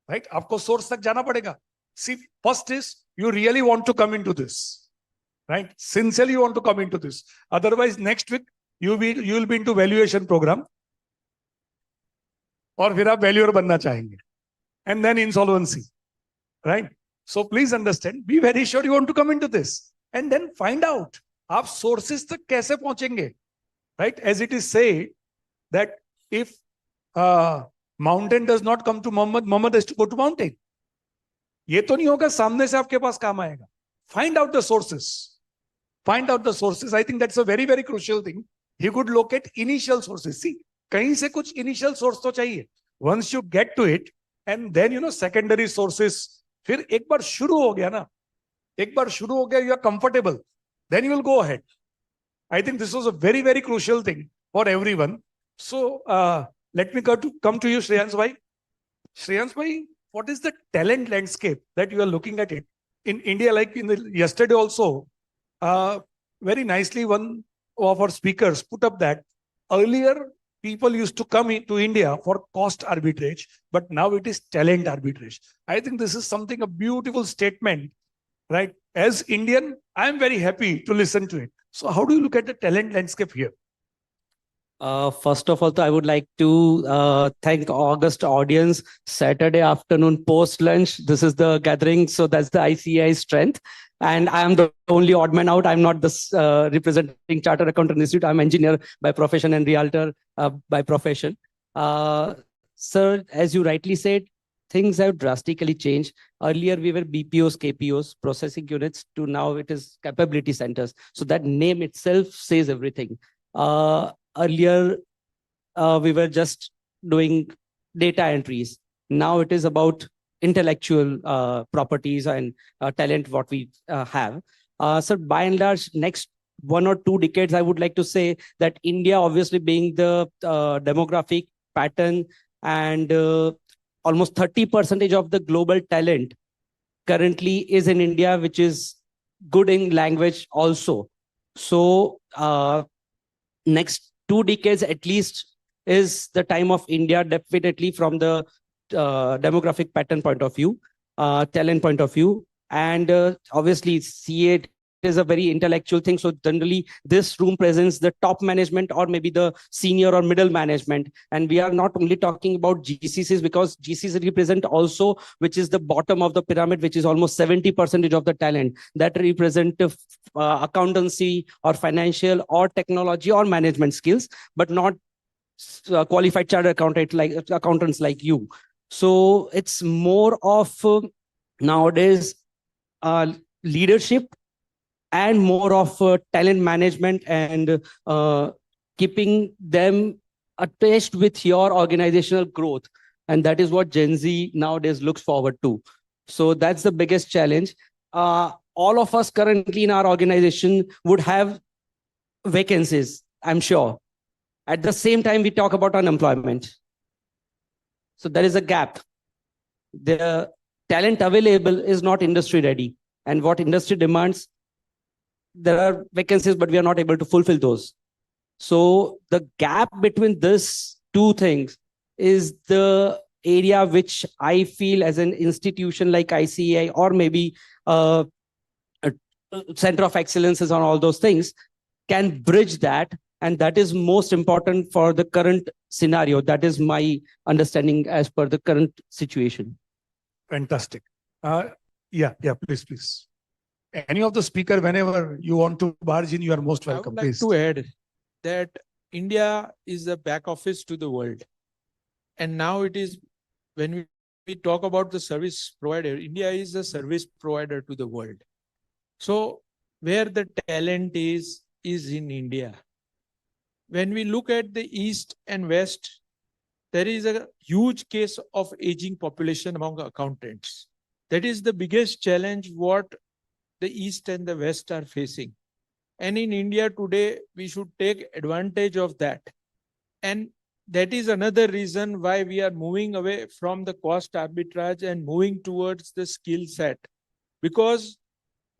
Right? आपको source तक जाना पड़ेगा. See, first is you really want to come into this. Right? Sincerely you want to come into this. Otherwise, next week you will be into valuation program. और फिर आप valuer बनना चाहेंगे. And then insolvency. Right? So please understand, be very sure you want to come into this. And then find out, आप sources तक कैसे पहुंचेंगे. Right? As it is said that if mountain does not come to Muhammad, Muhammad has to go to mountain. ये तो नहीं होगा सामने से आपके पास काम आएगा. Find out the sources. Find out the sources. I think that's a very, very crucial thing. He could locate initial sources. See, कहीं से कुछ initial source तो चाहिए. Once you get to it, and then secondary sources. फिर एक बार शुरू हो गया ना, एक बार शुरू हो गया, you are comfortable. Then you will go ahead. I think this was a very, very crucial thing for everyone. So let me come to you, Shreyans bhai. Shreyans bhai, what is the talent landscape that you are looking at it in India? Like yesterday also, very nicely one of our speakers put up that earlier people used to come into India for cost arbitrage, but now it is talent arbitrage. I think this is something, a beautiful statement, right? As Indian, I am very happy to listen to it. So how do you look at the talent landscape here? First of all, I would like to thank August audience. Saturday afternoon post lunch, this is the gathering. So that's the ICAI strength. And I am the only odd man out. I'm not this representing Chartered Accountant Institute. I'm engineer by profession and realtor by profession. Sir, as you rightly said, things have drastically changed. Earlier, we were BPOs, KPOs, processing units, to now it is capability centers. So that name itself says everything. Earlier, we were just doing data entries. Now it is about intellectual properties and talent what we have. So by and large, next 1 or 2 decades, I would like to say that India, obviously being the demographic pattern, and almost 30% of the global talent currently is in India, which is good in language also. So next 2 decades at least is the time of India, definitely from the demographic pattern point of view, talent point of view. And obviously CA is a very intellectual thing. So generally this room presents the top management or maybe the senior or middle management. And we are not only talking about GCCs, because GCCs represent also, which is the bottom of the pyramid, which is almost 70% of the talent that represent accountancy or financial or technology or management skills, but not qualified chartered accountants like you. So it's more of nowadays leadership and more of talent management and keeping them attached with your organizational growth. And that is what Gen Z nowadays looks forward to. So that's the biggest challenge. All of us currently in our organization would have vacancies, I'm sure. At the same time, we talk about unemployment. So there is a gap. The talent available is not industry ready. And what industry demands, there are vacancies, but we are not able to fulfill those. So the gap between these two things is the area which I feel as an institution like ICAI or maybe a Center of Excellences on all those things can bridge that. And that is most important for the current scenario. That is my understanding as per the current situation. Fantastic. Yeah, please. Any of the speaker, whenever you want to barge in, you are most I welcome. would like Please. to add that India is the back office to the world. And now it is, when we talk about the service provider, India is the service provider to the world. So where the talent is in India. When we look at the East and West, there is a huge case of aging population among accountants. That is the biggest challenge what the East and the West are facing. And in India today, we should take advantage of that. And that is another reason why we are moving away from the cost arbitrage and moving towards the skill set. Because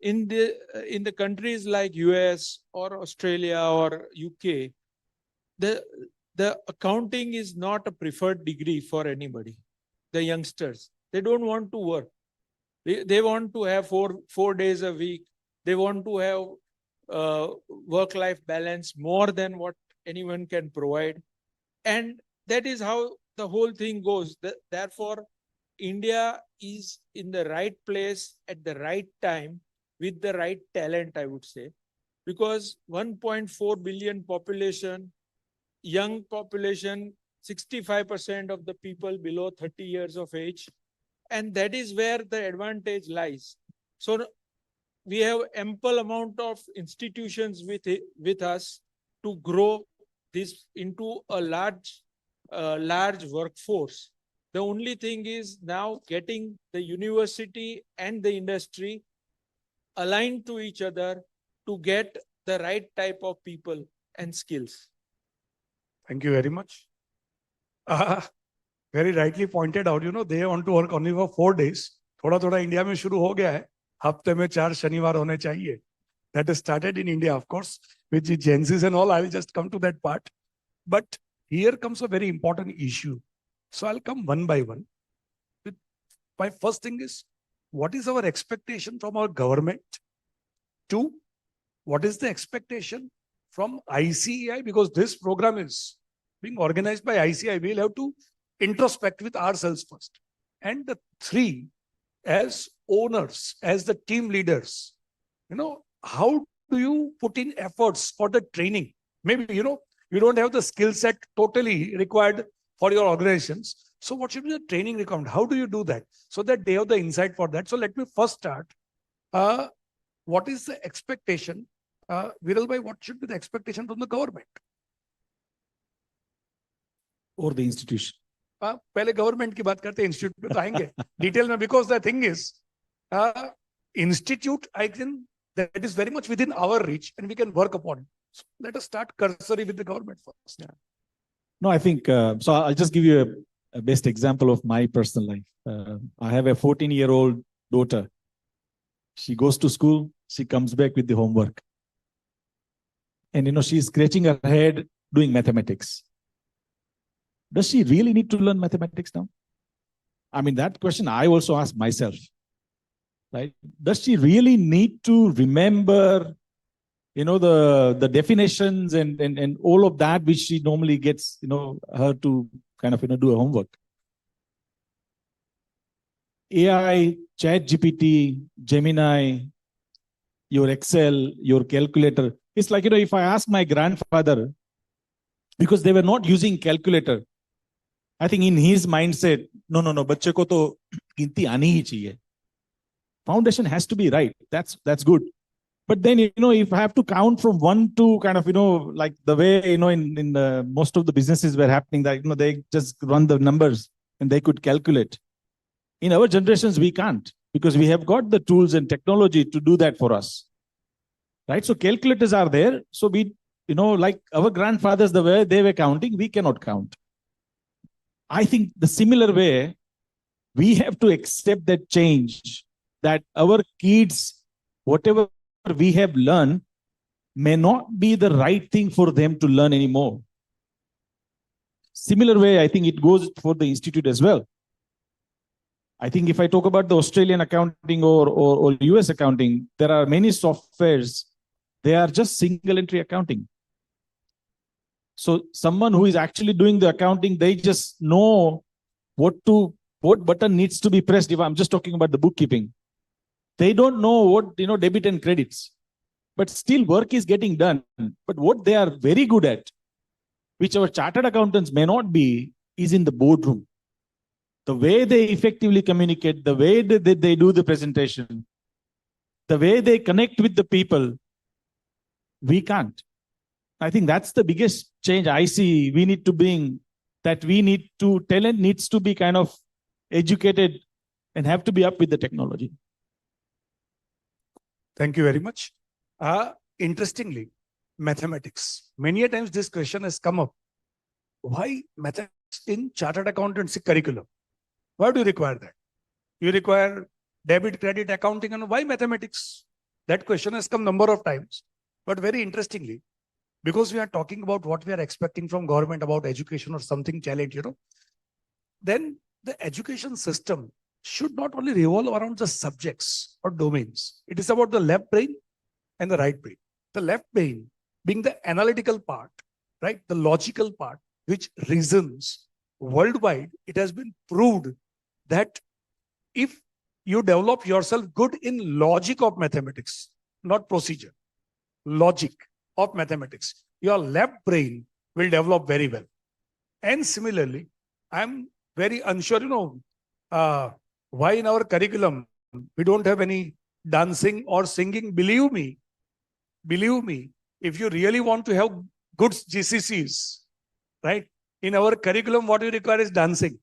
in the countries like US or Australia or UK, the accounting is not a preferred degree for anybody. The youngsters, they don't want to work. They want to have four days a week. They want to have work-life balance more than what anyone can provide. And that is how the whole thing goes. Therefore, India is in the right place at the right time with the right talent, I would say. Because 1.4 billion population, young population, 65% of the people below 30 years of age. And that is where the advantage lies. So we have ample amount of institutions with us to grow this into a large workforce. The only thing is now getting the university and the industry aligned to each other to get the right type of people and skills. Thank you very much. Very rightly pointed out, they want to work only for 4 days. थोड़ा India में शुरू हो गया है. हफ्ते में 4 शनिवार होने चाहिए. That is started in India, of course, with the Gen Zs and all. I'll just come to that part. But here comes a very important issue. So I'll come one by one. My first thing is, what is our expectation from our government? 2, what is the expectation from ICAI? Because this program is being organized by ICAI. We'll have to introspect with ourselves first. And the 3, as owners, as the team leaders, how do you put in efforts for the training? Maybe, you don't have the skill set totally required for your organizations. So what should be the training requirement? How do you do that? So that they have the insight for that. So let me first start. What is the expectation? Viral bhai, what should be the expectation from the government? Or the institution? पहले government की बात करते हैं, institute पे तो आएंगे detail में, because the thing is, institute, I think that is very much within our reach and we can work upon it. So let us start cursory with the government first. Yeah. No, I think, so I'll just give you a best example of my personal life. I have a 14-year-old daughter. She goes to school, she comes back with the homework. And, she's scratching her head doing mathematics. Does she really need to learn mathematics now? I mean, that question I also ask myself, right? Does she really need to remember, the definitions and all of that, which she normally gets, her to kind of, do a homework? AI, ChatGPT, Gemini, your Excel, your calculator. It's like, if I ask my grandfather, because they were not using calculator, I think in his mindset, no, बच्चे को तो गिनती आनी ही चाहिए. Foundation has to be right. That's good. But then, if I have to count from 1 to kind of, like the way, in most of the businesses were happening, that, they just run the numbers and they could calculate. In our generations, we can't, because we have got the tools and technology to do that for us. Right? So calculators are there. So we, like our grandfathers, the way they were counting, we cannot count. I think the similar way, we have to accept that change, that our kids, whatever we have learned, may not be the right thing for them to learn anymore. Similar way, I think it goes for the institute as well. I think if I talk about the Australian accounting or US accounting, there are many softwares, they are just single entry accounting. So someone who is actually doing the accounting, they just know what button needs to be pressed. If I'm just talking about the bookkeeping, They don't know what, debit and credits, but still work is getting done. But what they are very good at, which our chartered accountants may not be, is in the boardroom. The way they effectively communicate, the way that they do the presentation, the way they connect with the people, we can't. I think that's the biggest change I see we need to bring, that talent needs to be kind of educated and have to be up with the technology. Thank you very much. Interestingly, mathematics. Many a times this question has come up. Why mathematics in chartered accountancy curriculum? Why do you require that? You require debit, credit, accounting, and why mathematics? That question has come number of times. But very interestingly, because we are talking about what we are expecting from government about education or something talent, then the education system should not only revolve around the subjects or domains. It is about the left brain and the right brain. The left brain being the analytical part, right? The logical part, which reasons worldwide. It has been proved that if you develop yourself good in logic of mathematics, not procedure, logic of mathematics, your left brain will develop very well. And similarly, I'm very unsure, why in our curriculum we don't have any dancing or singing. Believe me, if you really want to have good GCCs, right? In our curriculum, what you require is dancing,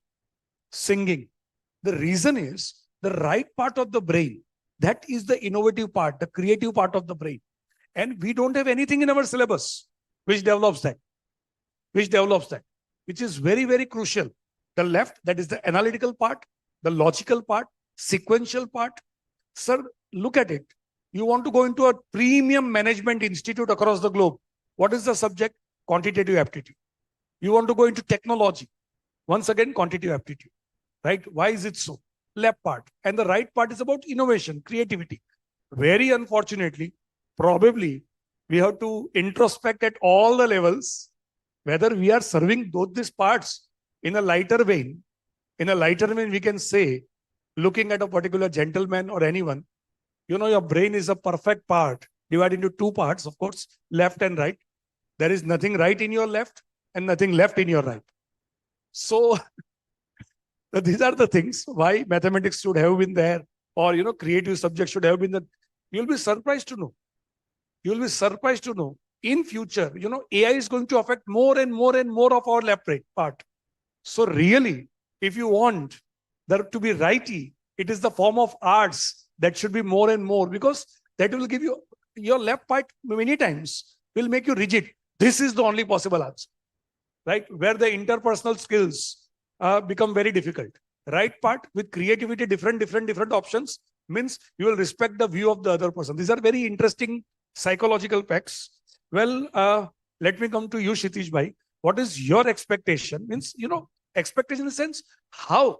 singing. The reason is the right part of the brain. That is the innovative part, the creative part of the brain. And we don't have anything in our syllabus which develops that, which is very, very crucial. The left, that is the analytical part, the logical part, sequential part. Sir, look at it. You want to go into a premium management institute across the globe. What is the subject? Quantitative aptitude. You want to go into technology. Once again, quantitative aptitude. Right? Why is it so? Left part. And the right part is about innovation, creativity. Very unfortunately, probably we have to introspect at all the levels whether we are serving both these parts in a lighter vein. In a lighter vein, we can say, looking at a particular gentleman or anyone, your brain is a perfect part, divided into two parts, of course, left and right. There is nothing right in your left and nothing left in your right. So these are the things why mathematics should have been there, or creative subjects should have been there. You'll be surprised to know. In future, AI is going to affect more and more and more of our left brain part. So really, if you want there to be righty, it is the form of arts that should be more and more, because that will give you your left part many times will make you rigid. This is the only possible answer, right? Where the interpersonal skills become very difficult. Right part with creativity, different options means you will respect the view of the other person. These are very interesting psychological facts. Well, let me come to you, Kshitij bhai. What is your expectation? Means, expectation in the sense how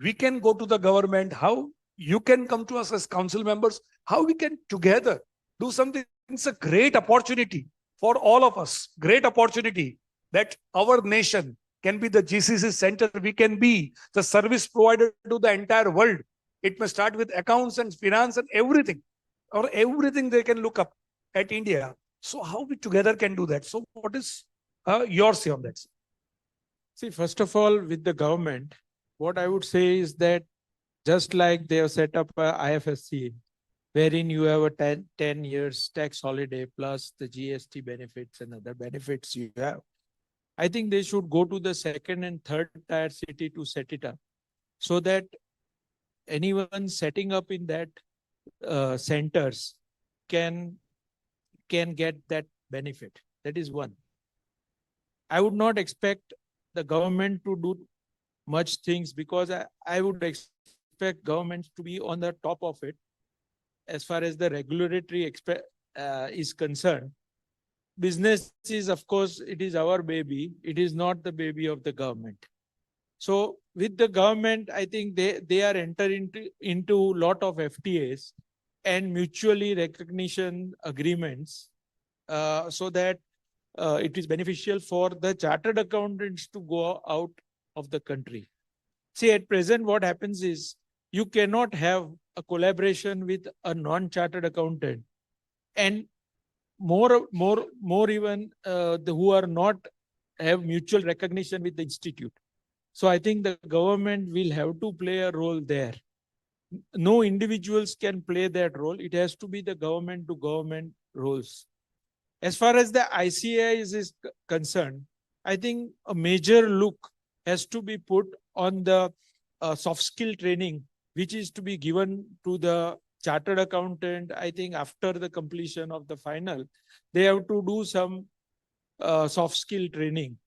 we can go to the government, how you can come to us as council members, how we can together do something. It's a great opportunity for all of us, great opportunity that our nation can be the GCC center. We can be the service provider to the entire world. It may start with accounts and finance and everything, or everything they can look up at India. So how we together can do that? So what is your say on that? See, first of all, with the government, what I would say is that just like they have set up a IFSC, wherein you have a 10 years tax holiday plus the GST benefits and other benefits you have, I think they should go to the second and third tier city to set it up, so that anyone setting up in that centers can get that benefit. That is one. I would not expect the government to do much things, because I would expect governments to be on the top of it as far as the regulatory is concerned. Business is, of course, it is our baby. It is not the baby of the government. So with the government, I think they are entering into a lot of FTAs and mutually recognition agreements, so that it is beneficial for the chartered accountants to go out of the country. See, at present, what happens is You cannot have a collaboration with a non-chartered accountant, and more even who are not have mutual recognition with the institute. So I think the government will have to play a role there. No individuals can play that role. It has to be the government to government roles. As far as the ICA is concerned, I think a major look has to be put on the soft skill training, which is to be given to the chartered accountant. I think after the completion of the final, they have to do some soft skill training.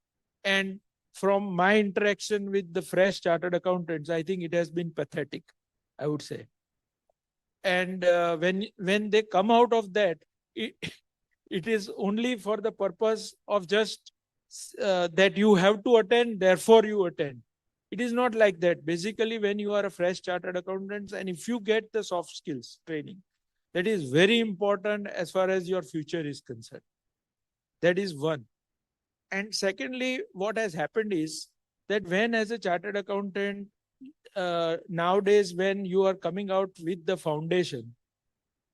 And from my interaction with the fresh chartered accountants, I think it has been pathetic, I would say. And when they come out of that, it is only for the purpose of just that you have to attend, therefore you attend. It is not like that. Basically, when you are a fresh chartered accountant, and if you get the soft skills training, that is very important as far as your future is concerned. That is one. And secondly, what has happened is that when as a chartered accountant, nowadays, when you are coming out with the foundation,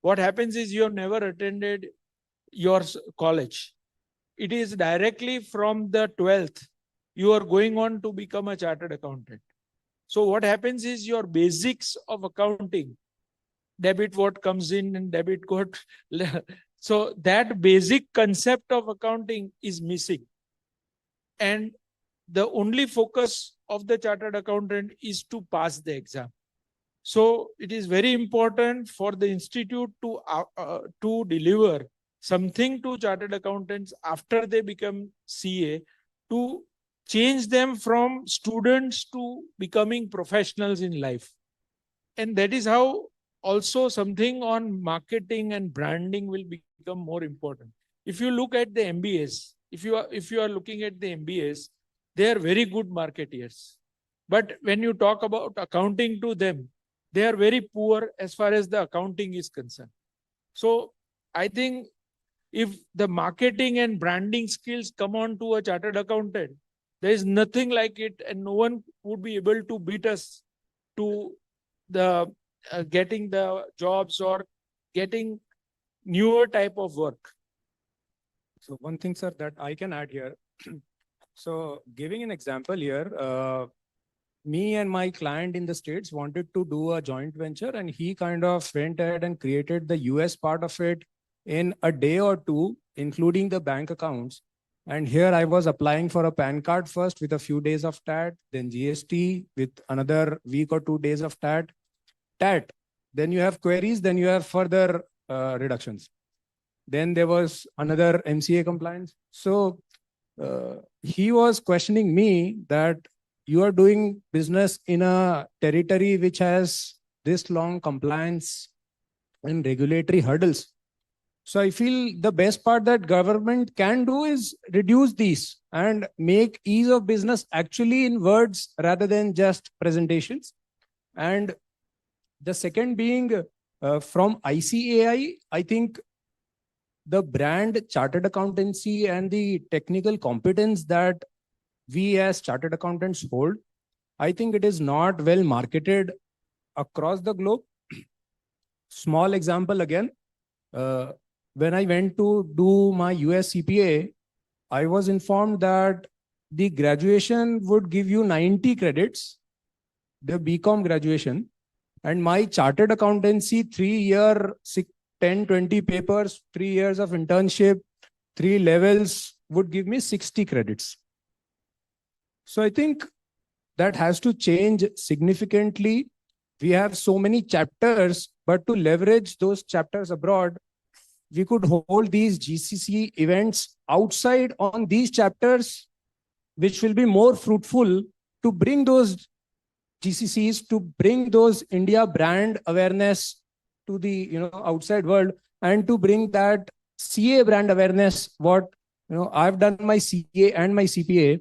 what happens is you have never attended your college. It is directly from the 12th, you are going on to become a chartered accountant. So what happens is your basics of accounting, debit what comes in and debit what. So that basic concept of accounting is missing. And the only focus of the chartered accountant is to pass the exam. So it is very important for the institute to deliver something to chartered accountants after they become CA, to change them from students to becoming professionals in life. And that is how also something on marketing and branding will become more important. If you look at the MBAs, if you are looking at the MBAs, they are very good marketeers. But when you talk about accounting to them, they are very poor as far as the accounting is concerned. So I think if the marketing and branding skills come on to a chartered accountant, there is nothing like it, and no one would be able to beat us to the getting the jobs or getting newer type of work. So one thing, sir, that I can add here. So giving an example here, me and my client in the States wanted to do a joint venture, and he kind of went ahead and created the US part of it in a day or two, including the bank accounts. And here I was applying for a PAN card first with a few days of TAT, then GST with another week or 2 days of TAT. Then you have queries, then you have further reductions. Then there was another MCA compliance. So he was questioning me that you are doing business in a territory which has this long compliance and regulatory hurdles. So I feel the best part that government can do is reduce these and make ease of business actually in words rather than just presentations. And the second being from ICAI, I think the brand chartered accountancy and the technical competence that we as chartered accountants hold, I think it is not well marketed across the globe. Small example again, when I went to do my US CPA, I was informed that the graduation would give you 90 credits, the BCom graduation, and my chartered accountancy 3-year, 10, 20 papers, 3 years of internship, 3 levels would give me 60 credits. So I think that has to change significantly. We have so many chapters, but to leverage those chapters abroad, we could hold these GCC events outside on these chapters, which will be more fruitful to bring those GCCs, to bring those India brand awareness to the outside world, and to bring that CA brand awareness. What I've done my CA and my CPA.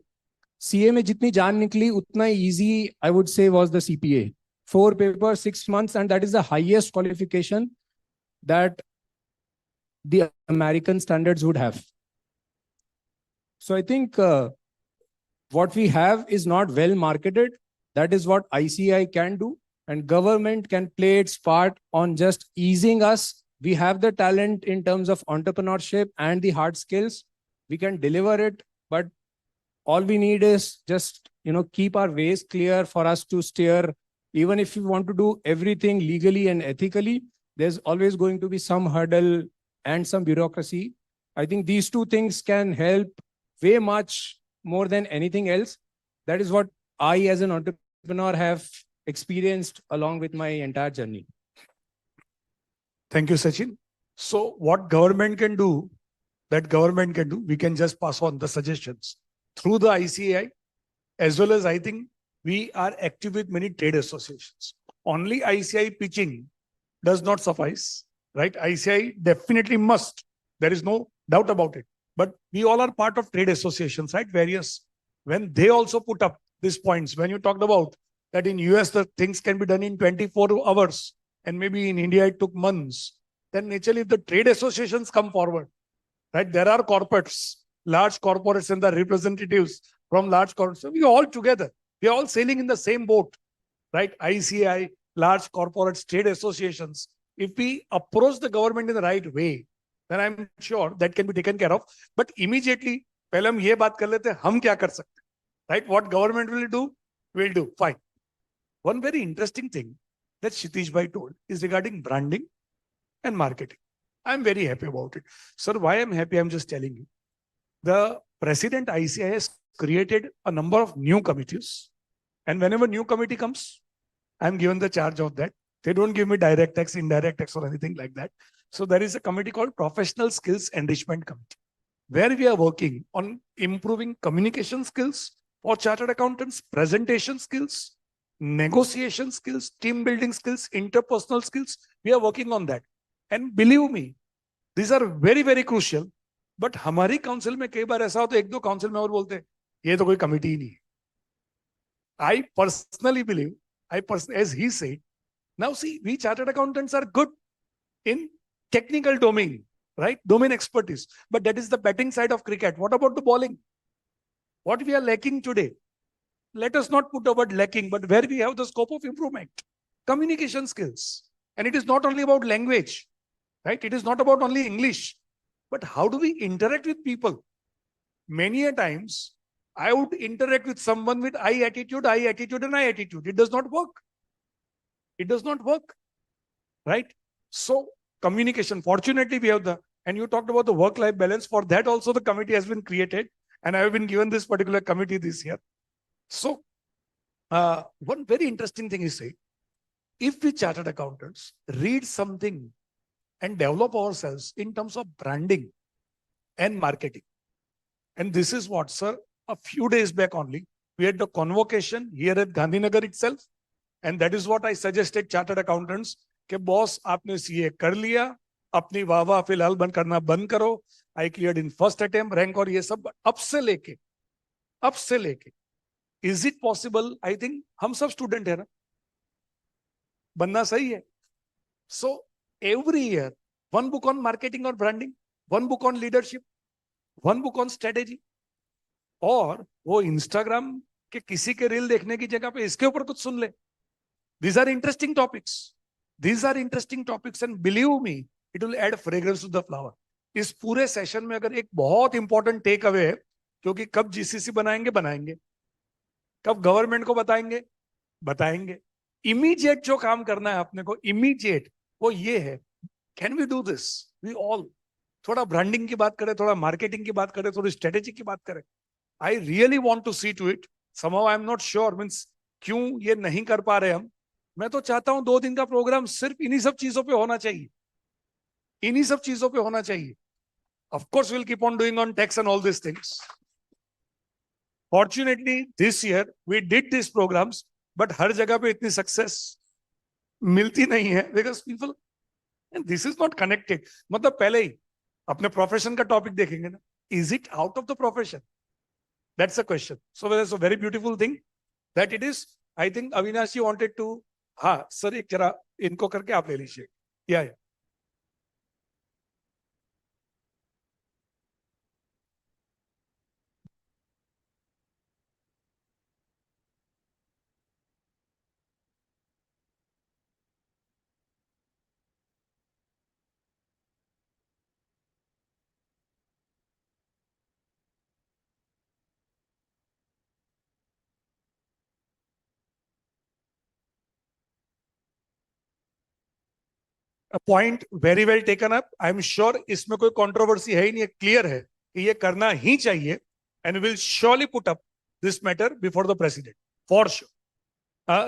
CA में जितनी जान निकली उतना easy I would say was the CPA. 4 papers, 6 months, and that is the highest qualification that the American standards would have. So I think what we have is not well marketed. That is what ICI can do. and government can play its part on just easing us. We have the talent in terms of entrepreneurship and the hard skills. We can deliver it, but all we need is just, keep our ways clear for us to steer. Even if we want to do everything legally and ethically, there's always going to be some hurdle and some bureaucracy. I think these two things can help way much more than anything else. That is what I, as an entrepreneur, have experienced along with my entire journey. Thank you, Sachin. So what government can do, we can just pass on the suggestions through the ICAI, as well as I think we are active with many trade associations. Only ICAI pitching does not suffice, right? ICAI definitely must. There is no doubt about it. But we all are part of trade associations, right? Various. When they also put up these points, when you talked about that in US, the things can be done in 24 hours, and maybe in India, it took months. Then naturally, if the trade associations come forward, right? There are corporates, large corporates and the representatives from large corporates. So we are all together. We are all sailing in the same boat, right? ICI, large corporates, trade associations. If we approach the government in the right way, then I'm sure that can be taken care of. But immediately, पहले हम ये बात कर लेते हैं, हम क्या कर सकते हैं, right? What government will do, fine. One very interesting thing that Kshitij Bhai told is regarding branding and marketing. I'm very happy about it. Sir, why I'm happy, I'm just telling you. The President ICI has created a number of new committees. And whenever new committee comes, I'm given the charge of that. They don't give me direct tax, indirect tax or anything like that. So there is a committee called Professional Skills Enrichment Committee, where we are working on improving communication skills for chartered accountants, presentation skills, negotiation skills, team building skills, interpersonal skills. We are working on that. And believe me, these are very, very crucial. But हमारी council में कई बार ऐसा होता है, एक दो council में और बोलते हैं ये तो कोई कमिटी ही नहीं है. I personally believe, as he said, now see, we chartered accountants are good in technical domain, right? Domain expertise. But that is the batting side of cricket. What about the bowling? What we are lacking today? Let us not put the word lacking, but where we have the scope of improvement. Communication skills. And it is not only about language, right? It is not about only English. But how do we interact with people? Many a times, I would interact with someone with I attitude, and I attitude. It does not work. It does not work, right? So communication, fortunately we have and you talked about the work-life balance. For that also the committee has been created, and I have been given this particular committee this year. So one very interesting thing is, if we chartered accountants read something and develop ourselves in terms of branding and marketing. And this is what, sir, a few days back only, we had the convocation here at Gandhinagar itself. And that is what I suggested chartered accountants, कि boss, आपने CA कर लिया, अपनी वाह फिलहाल बंद करना बंद करो. I cleared in first attempt, rank और ये सब अब से लेके. Is it possible? I think हम सब student है ना, बनना सही है. So every year, one book on marketing or branding, one book on leadership, one book on strategy. और वो Instagram के किसी के रील देखने की जगह पे इसके ऊपर कुछ सुन ले. These are interesting topics. And believe me, it will add fragrance to the flower. इस पूरे सेशन में अगर एक बहुत इंपॉर्टेंट टेक अवे है, क्योंकि कब जीसीसी बनाएंगे, कब गवर्नमेंट को बताएंगे. इमीडिएट जो काम करना है अपने को, इमीडिएट वो ये है, can we do this? We all थोड़ा ब्रांडिंग की बात करें, थोड़ा मार्केटिंग की बात करें, थोड़ी स्ट्रेटेजी की बात करें. I really want to see to it. Somehow I am not sure means क्यों ये नहीं कर पा रहे हम. मैं तो चाहता हूं 2 दिन का प्रोग्राम सिर्फ इन्हीं सब चीजों पे होना चाहिए. Of course, we'll keep on doing on tax and all these things. Fortunately, this year we did these programs, but हर जगह पे इतनी success मिलती नहीं है, because people, and this is not connected. मतलब पहले ही अपने profession का topic देखेंगे ना. Is it out of the profession? That's the question. So that's a very beautiful thing that it is. I think Avinash, you wanted to. हाँ sir, एक जरा इनको करके आप ले लीजिए. Yeah. Point very well taken up. I am sure इसमें कोई कंट्रोवर्सी है ही नहीं, क्लियर है कि ये करना ही चाहिए. And will surely put up this matter before the president for sure.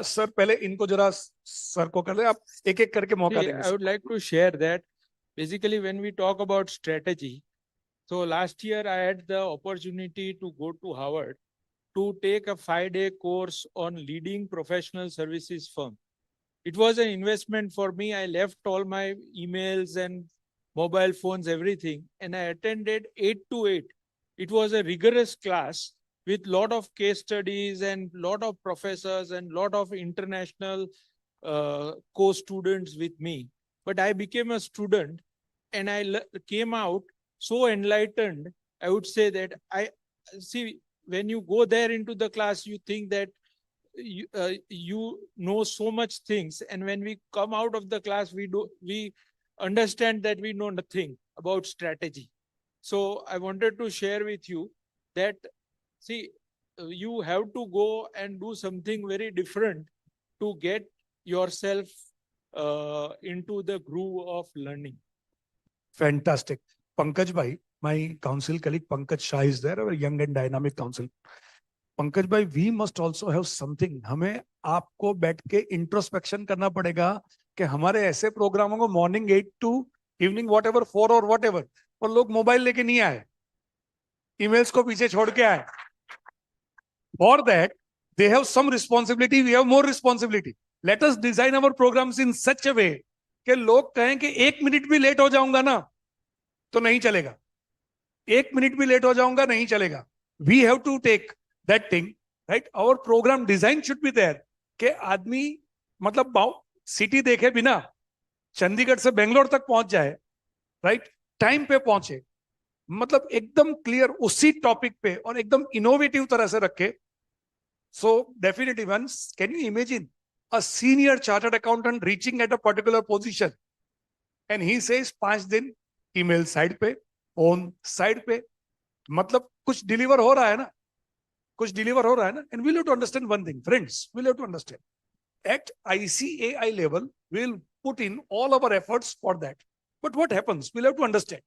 Sir पहले इनको जरा सर को कर ले, आप एक एक करके मौका देंगे. I would like to share that basically when we talk about strategy, so last year I had the opportunity to go to Harvard to take a 5-day course on leading professional services firm. It was an investment for me. I left all my emails and mobile phones, everything, and I attended 8 to 8. It was a rigorous class with lot of case studies and lot of professors and lot of international co-students with me. But I became a student and I came out so enlightened. I would say that I see when you go there into the class, you think that you know so much things, and when we come out of the class, we understand that we know nothing about strategy. So I wanted to share with you that see, you have to go and do something very different to get yourself into the groove of learning. Fantastic. Pankaj bhai, my council colleague Pankaj Shah is there, our young and dynamic council. Pankaj भाई, we must also have something. हमें आपको बैठ के introspection करना पड़ेगा कि हमारे ऐसे प्रोग्रामों को मॉर्निंग 8 टू इवनिंग व्हाटएवर 4 और व्हाटएवर, और लोग मोबाइल लेके नहीं आए, ईमेल्स को पीछे छोड़ के आए. For that they have some responsibility, we have more responsibility. Let us design our programs in such a way कि लोग कहें कि 1 मिनट भी लेट हो जाऊंगा ना तो नहीं चलेगा, 1 मिनट भी लेट हो जाऊंगा नहीं चलेगा. We have to take that thing, right? Our program design should be there कि आदमी मतलब सिटी देखे बिना चंडीगढ़ से बेंगलोर तक पहुंच जाए, राइट? टाइम पे पहुंचे, मतलब एकदम क्लियर उसी टॉपिक पे और एकदम इनोवेटिव तरह से रखे. So definitely once, can you imagine a senior chartered accountant reaching at a particular position and he says 5 दिन ईमेल साइड पे, फोन साइड पे, मतलब कुछ डिलीवर हो रहा है ना, कुछ डिलीवर हो रहा है ना. And we'll have to understand one thing friends, we'll have to understand at ICAI level we'll put in all our efforts for that. But what happens, we'll have to understand,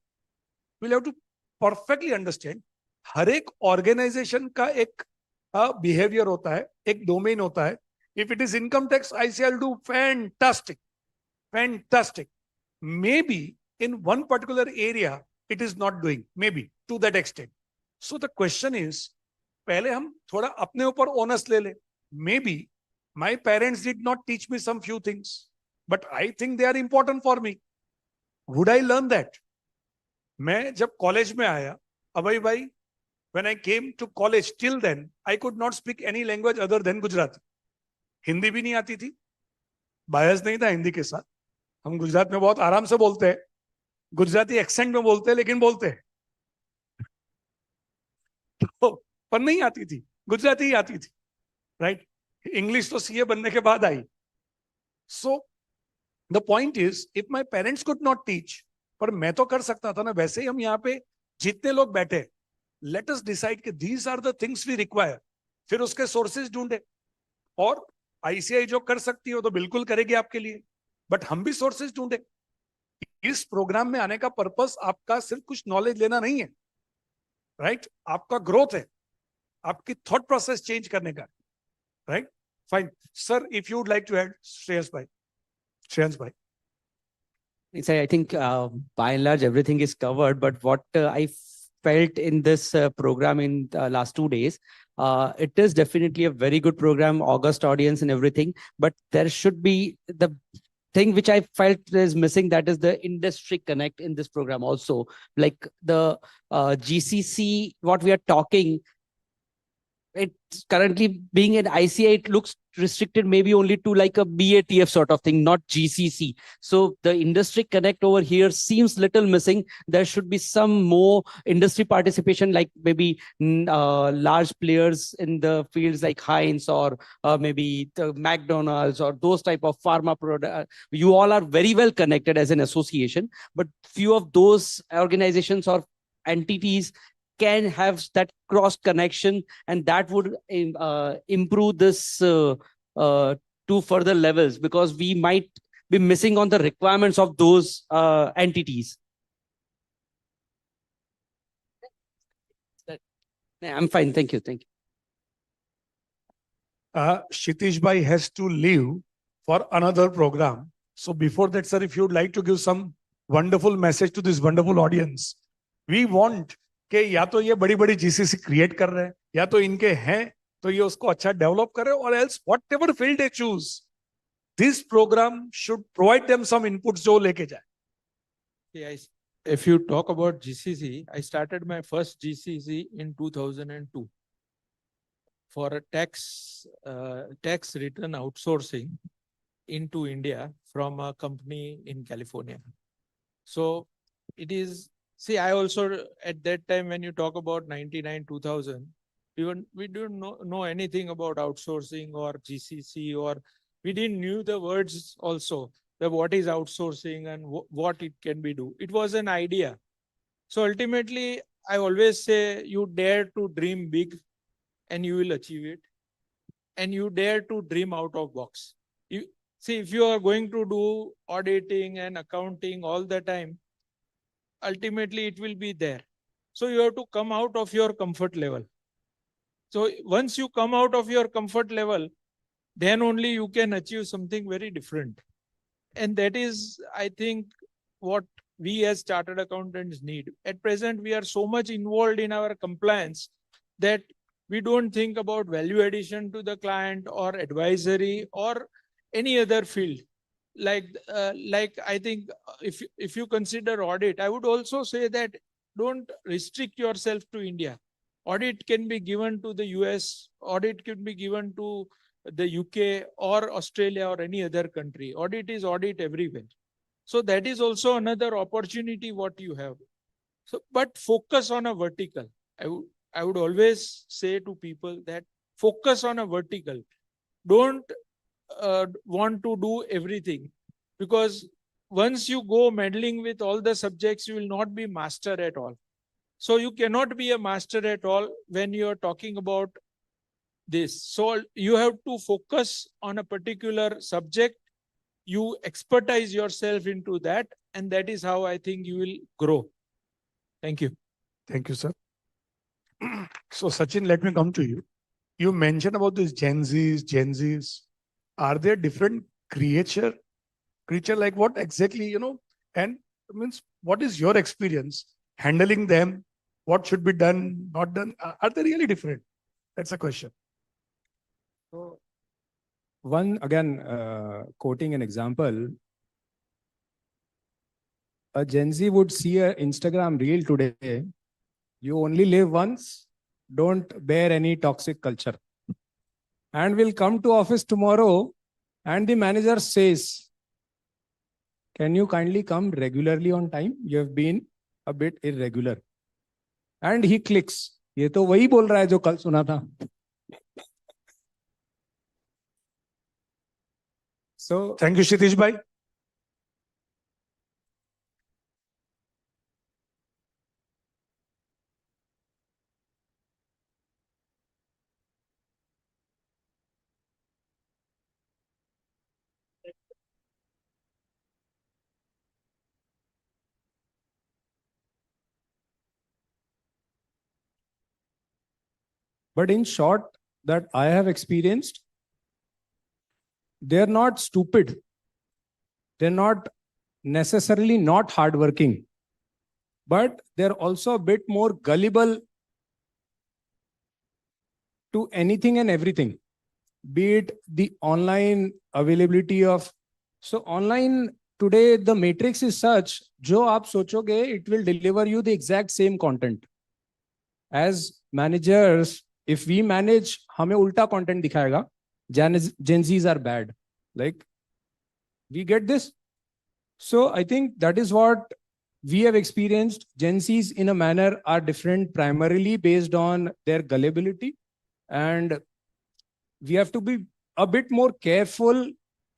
we'll have to perfectly understand हर एक organisation का एक behaviour होता है, एक domain होता है. If it is income tax, ICAI will do fantastic. Maybe in one particular area it is not doing, maybe to that extent. So the question is, पहले हम थोड़ा अपने ऊपर ओनस ले ले. Maybe my parents did not teach me some few things, but I think they are important for me. Would I learn that? मैं जब college में आया, अभय भाई, when I came to college, till then I could not speak any language other than Gujarati. Hindi भी नहीं आती थी, बायस नहीं था हिंदी के साथ. हम गुजरात में बहुत आराम से बोलते हैं, गुजराती एक्सेंट में बोलते हैं, लेकिन बोलते हैं तो पर नहीं आती थी, गुजराती ही आती थी, राइट? इंग्लिश तो सीए बनने के बाद आई. So the point is, if my parents could not teach, पर मैं तो कर सकता था ना. वैसे ही हम यहाँ पे जितने लोग बैठे, लेट अस डिसाइड कि these are the things we require. फिर उसके सोर्सेज ढूंढे, और ICAI जो कर सकती हो तो बिल्कुल करेगी आपके लिए, बट हम भी सोर्सेज ढूंढे. इस प्रोग्राम में आने का पर्पस आपका सिर्फ कुछ नॉलेज लेना नहीं है, राइट? आपका ग्रोथ है, आपकी थॉट प्रोसेस चेंज करने का, right? Fine sir, if you would like to add, Shreyas भाई. I think by and large everything is covered, but what I felt in this program in the last 2 days, it is definitely a very good program, August audience and everything, but there should be the thing which I felt is missing, that is the industry connect in this program also. Like the GCC, what we are talking, it's currently being an ICAI, it looks restricted maybe only to like a BATF sort of thing, not GCC. So the industry connect over here seems little missing. There should be some more industry participation, like maybe large players in the fields like Heinz or maybe the McDonald's or those type of pharma product. You all are very well connected as an association, but few of those organizations or entities can have that cross connection, and that would improve this to further levels, because we might be missing on the requirements of those entities? I'm fine. Thank you. Thank you. Kshitish Bhai has to leave for another program. So before that, sir, if you would like to give some wonderful message to this wonderful audience, we want कि या तो ये बड़ी बड़ी GCC create कर रहे हैं, या तो इनके हैं तो ये उसको अच्छा develop करे, or else whatever field they choose, this program should provide them some inputs जो लेके जाए. Yeah, if you talk about GCC, I started my first GCC in 2002 for a tax return outsourcing into India from a company in California. So it is, see, I also at that time when you talk about 99, 2000, we didn't know anything about outsourcing or GCC, or we didn't knew the words also, that what is outsourcing and what it can be do. It was an idea. So ultimately, I always say you dare to dream big and you will achieve it. And you dare to dream out of box. You see, if you are going to do auditing and accounting all the time, ultimately it will be there. So you have to come out of your comfort level. So once you come out of your comfort level, then only you can achieve something very different. And that is, I think, what we as chartered accountants need. At present, we are so much involved in our compliance that we don't think about value addition to the client or advisory or any other field. Like I think if you consider audit, I would also say that don't restrict yourself to India. Audit can be given to the US, audit can be given to the UK or Australia or any other country. Audit is audit everywhere. So that is also another opportunity what you have. So, but focus on a vertical. I would always say to people that focus on a vertical. Don't want to do everything, because once you go meddling with all the subjects, you will not be master at all. So you cannot be a master at all when you are talking about this. So you have to focus on a particular subject. You expertise yourself into that, and that is how I think you will grow. Thank you. Thank you, sir. So Sachin, let me come to you. You mentioned about this Gen Zs. Are there different creature like what exactly, and means what is your experience handling them? What should be done, not done? Are they really different? That's a question. So one, again, quoting an example, a Gen Z would see an Instagram reel today. You only live once, don't bear any toxic culture. And will come to office tomorrow and the manager says, can you kindly come regularly on time? You have been a bit irregular. And he clicks. ये तो वही बोल रहा है जो कल सुना था. So thank you, Kshitish Bhai. But in short, that I have experienced, they're not stupid. They're not necessarily not hardworking, but they're also a bit more gullible to anything and everything, be it the online availability of. So online today, the matrix is such, jo aap sochoge, it will deliver you the exact same content. As managers, if we manage, hame ulta content dikhayega. Gen Zs are bad. Like, we get this. So I think that is what we have experienced. Gen Zs in a manner are different primarily based on their gullibility. And we have to be a bit more careful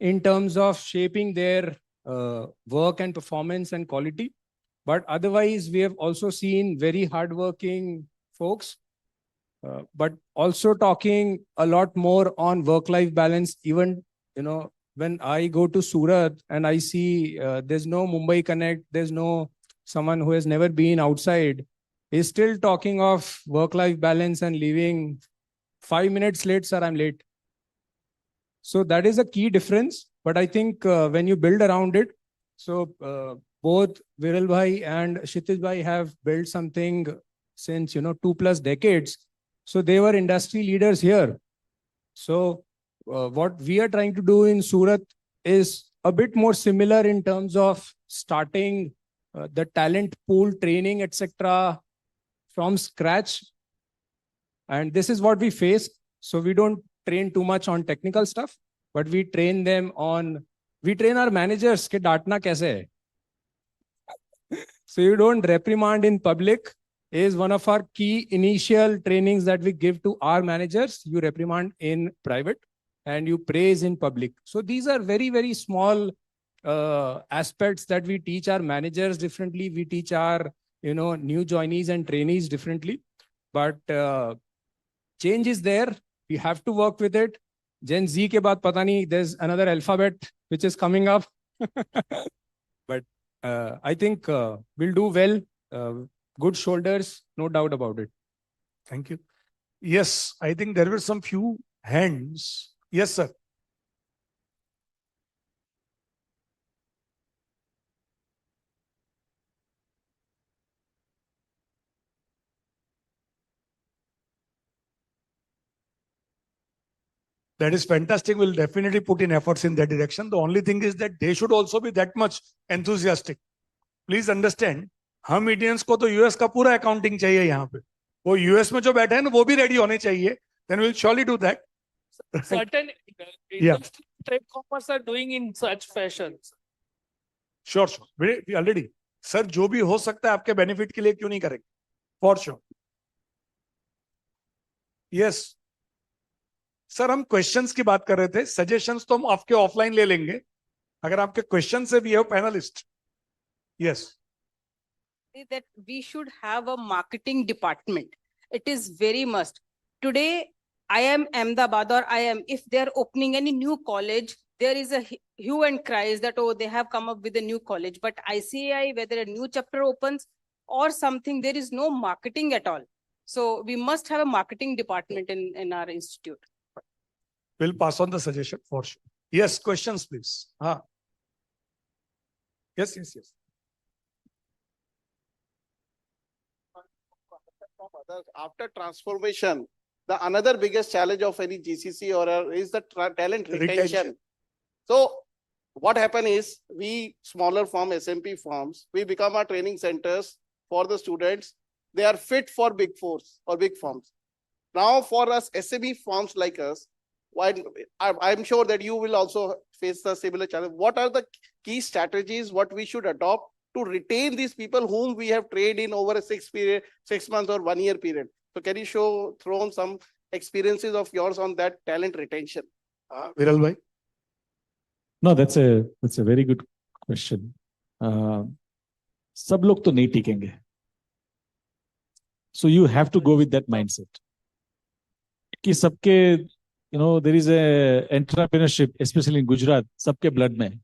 in terms of shaping their work and performance and quality. But otherwise, we have also seen very hardworking folks, but also talking a lot more on work-life balance, even when I go to Surat and I see there's no Mumbai Connect, there's no someone who has never been outside, is still talking of work-life balance and leaving 5 minutes late, sir, I'm late. So that is a key difference. But I think when you build around it, so both Viral Bhai and Kshitij Bhai have built something since 2+ decades. So they were industry leaders here. So what we are trying to do in Surat is a bit more similar in terms of starting the talent pool training, etc., from scratch. And this is what we face. So we don't train too much on technical stuff, but we train our managers ke daatna kaise hai. So you don't reprimand in public is one of our key initial trainings that we give to our managers. You reprimand in private and you praise in public. So these are very, very small aspects that we teach our managers differently. We teach our new joinees and trainees differently. But change is there. We have to work with it. Gen Z ke baad pata nahi, there's another alphabet which is coming up. But I think we'll do well. Good shoulders, no doubt about it. Thank you. Yes, I think there were some few hands. Yes, sir. That is fantastic. We'll definitely put in efforts in that direction. The only thing is that they should also be that much enthusiastic. Please understand, हम Indians को तो US का पूरा accounting चाहिए यहाँ पे. वो US में जो बैठे हैं ना वो भी रेडी होने चाहिए. Then we'll surely do that. Certain industry trade commerce are doing in such fashion. Sure. We already. Sir, जो भी हो सकता है आपके बेनिफिट के लिए क्यों नहीं करेंगे? For sure. Yes. सर हम क्वेश्चंस की बात कर रहे थे. सजेशंस तो हम आपके ऑफलाइन ले लेंगे. अगर आपके क्वेश्चन से भी है panelist. Yes. That we should have a marketing department. It is very must. Today, I am Ahmedabad or if they're opening any new college, there is a hue and cries that, oh, they have come up with a new college. But ICAI, whether a new chapter opens or something, there is no marketing at all. So we must have a marketing department in our institute. We'll pass on the suggestion for sure. Yes, questions, please. Yes. After transformation, the another biggest challenge of any GCC or is the talent retention. So what happen is we smaller firm SMP firms, we become our training centers for the students. They are fit for big fours or big firms. Now for us SME firms like us, I'm sure that you will also face the similar challenge. What are the key strategies what we should adopt to retain these people whom we have trained in over a 6 months or 1 year period? So can you throw some experiences of yours on that talent retention? Viral bhai? No, that's a very good question. सब लोग तो नहीं टिकेंगे. So you have to go with that mindset. कि सबके, there is a entrepreneurship, especially in Gujarat, सबके blood में.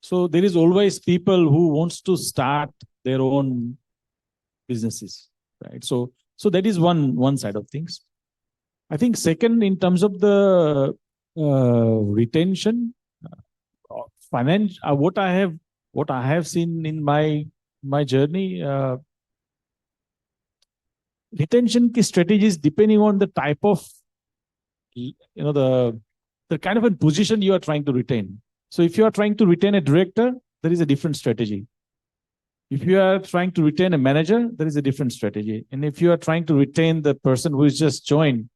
So there is always people who wants to start their own businesses, right? So that is one side of things. I think second, in terms of the retention, what I have seen in my journey, retention key strategies depending on the type of the kind of a position you are trying to retain. So if you are trying to retain a director, there is a different strategy. If you are trying to retain a manager, there is a different strategy. And if you are trying to retain the person who is just joined,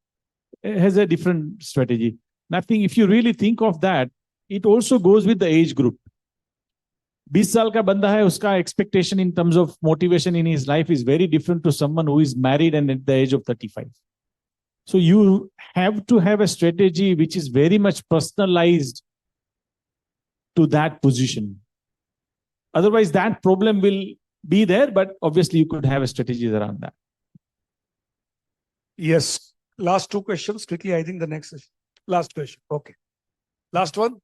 it has a different strategy. And I think if you really think of that, it also goes with the age group. 20 साल का बंदा है, उसका expectation in terms of motivation in his life is very different to someone who is married and at the age of 35. So you have to have a strategy which is very much personalized to that position. Otherwise, that problem will be there, but obviously you could have a strategy around that. Yes. Last two questions quickly. I think the next is last question. Okay. Last one.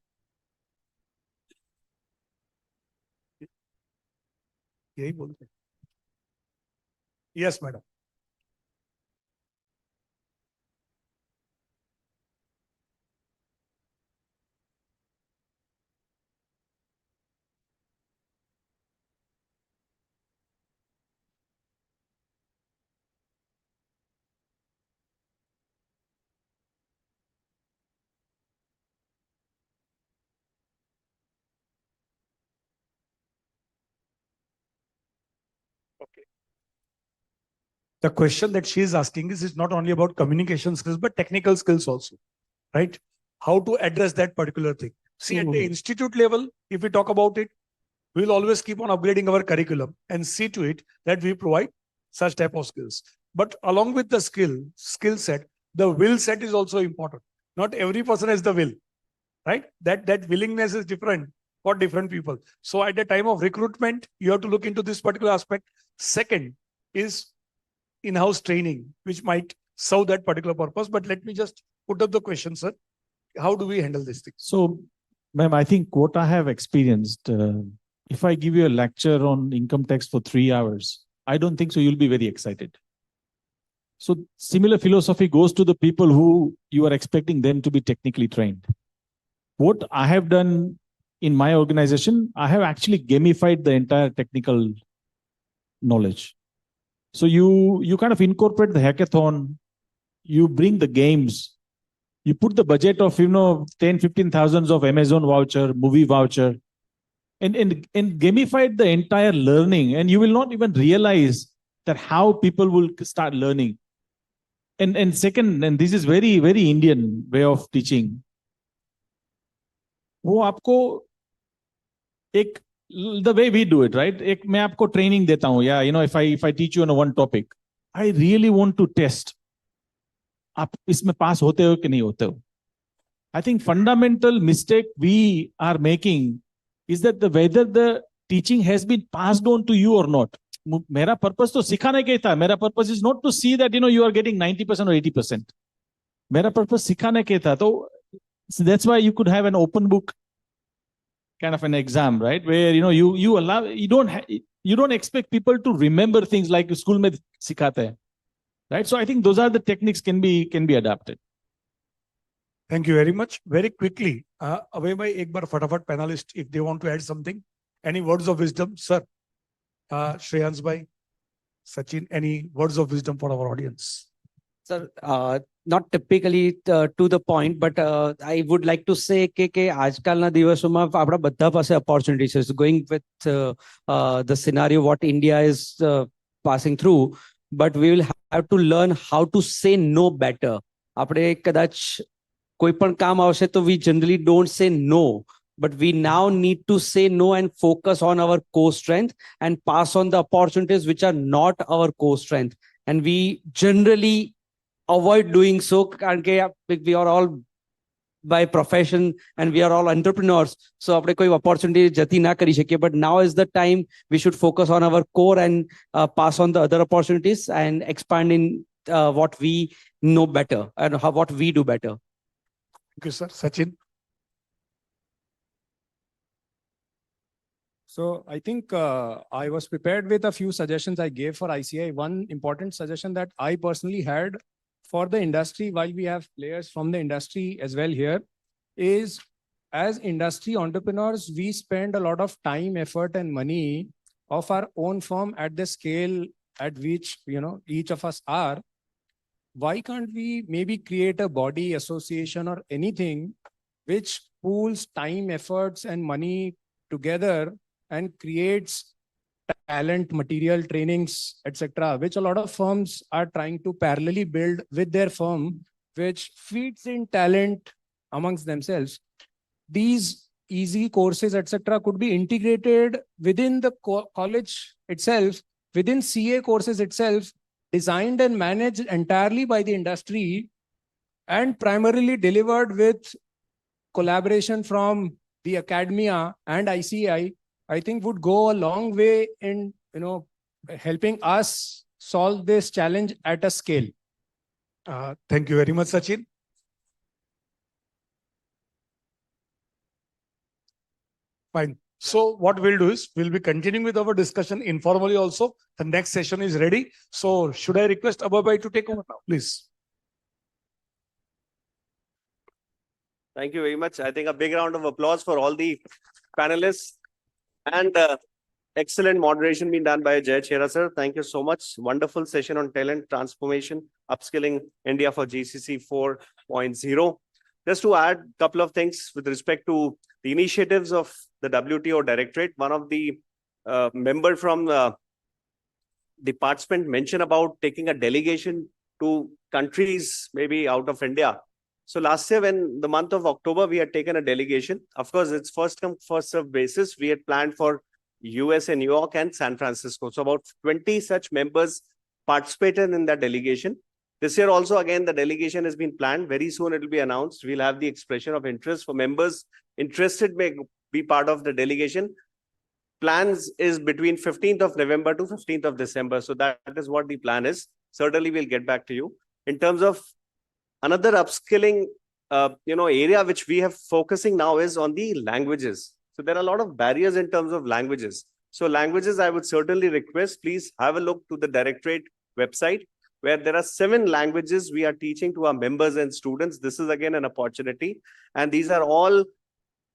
यही बोलते हैं. Yes, madam. Okay. The question that she is asking is not only about communication skills, but technical skills also, right? How to address that particular thing. See, at the institute level, if we talk about it, we'll always keep on upgrading our curriculum and see to it that we provide such type of skills. But along with the skill set, the will set is also important. Not every person has the will, right? That willingness is different for different people. So at the time of recruitment, you have to look into this particular aspect. Second is in-house training, which might serve that particular purpose. But let me just put up the question, sir. How do we handle this thing? So, ma'am, I think what I have experienced, if I give you a lecture on income tax for 3 hours, I don't think so you'll be very excited. So similar philosophy goes to the people who you are expecting them to be technically trained. What I have done in my organization, I have actually gamified the entire technical knowledge. So you kind of incorporate the hackathon, you bring the games, you put the budget of 10, 15,000 of Amazon voucher, movie voucher, and gamified the entire learning, and you will not even realize that how people will start learning. And second, and this is very, very Indian way of teaching, वो आपको एक the way we do it, right? एक मैं आपको training देता हूँ, yeah, if I teach you on one topic, I really want to test आप इसमें पास होते हो कि नहीं होते हो. I think fundamental mistake we are making is that whether the teaching has been passed on to you or not. मेरा purpose तो सिखाने के था. मेरा purpose is not to see that you are getting 90% or 80%. मेरा purpose सिखाने के था. So that's why you could have an open book kind of an exam, right? Where you allow, you don't expect people to remember things like school में सिखाते हैं, right? So I think those are the techniques can be adapted. Thank you very much. Very quickly, Abhay bhai, ek bar fatafat panelist, if they want to add something, any words of wisdom, sir? Shreyans bhai, Sachin, any words of wisdom for our audience? Sir, not typically to the point, but I would like to say કે આજકાલના દિવસોમાં આપણા બધા પાસે opportunities is going with the scenario what India is passing through, but we will have to learn how to say no better. આપણે કદાચ કોઈ પણ કામ આવશે તો we generally don't say no, but we now need to say no and focus on our core strength and pass on the opportunities which are not our core strength. And we generally avoid doing so because we are all by profession and we are all entrepreneurs. So આપણે કોઈ opportunity જતી ના કરી શકીએ. But now is the time we should focus on our core and pass on the other opportunities and expand in what we know better and what we do better. Thank you, sir. Sachin? So I think I was prepared with a few suggestions I gave for ICI. One important suggestion that I personally had for the industry, while we have players from the industry as well here, is as industry entrepreneurs, we spend a lot of time, effort, and money of our own firm at the scale at which each of us are. Why can't we maybe create a body, association, or anything which pools time, efforts, and money together and creates talent, material, trainings, etc., which a lot of firms are trying to parallelly build with their firm, which feeds in talent amongst themselves. These easy courses, etc., could be integrated within the college itself, within CA courses itself, designed and managed entirely by the industry and primarily delivered with collaboration from the academia and ICI, I think would go a long way in helping us solve this challenge at a scale. Thank you very much, Sachin. Fine. So what we'll do is we'll be continuing with our discussion informally also. The next session is ready. So should I request Abhay to take over now, please? Thank you very much. I think a big round of applause for all the panelists and excellent moderation being done by Jay Chera sir. Thank you so much. Wonderful session on talent transformation, upskilling India for GCC 4.0. Just to add a couple of things with respect to the initiatives of the WTO Directorate. One of the member from the participant mentioned about taking a delegation to countries maybe out of India. So last year, when the month of October, we had taken a delegation. Of course, it's first come, first served basis. We had planned for US and New York and San Francisco. So about 20 such members participated in that delegation. This year also, again, the delegation has been planned. Very soon it will be announced. We'll have the expression of interest for members interested may be part of the delegation. Plans is between 15th of November to 15th of December. So that is what the plan is. Certainly, we'll get back to you. In terms of another upskilling, area which we have focusing now is on the languages. So there are a lot of barriers in terms of languages. So languages, I would certainly request, please have a look to the Directorate website, where there are 7 languages we are teaching to our members and students. This is again an opportunity. And these are all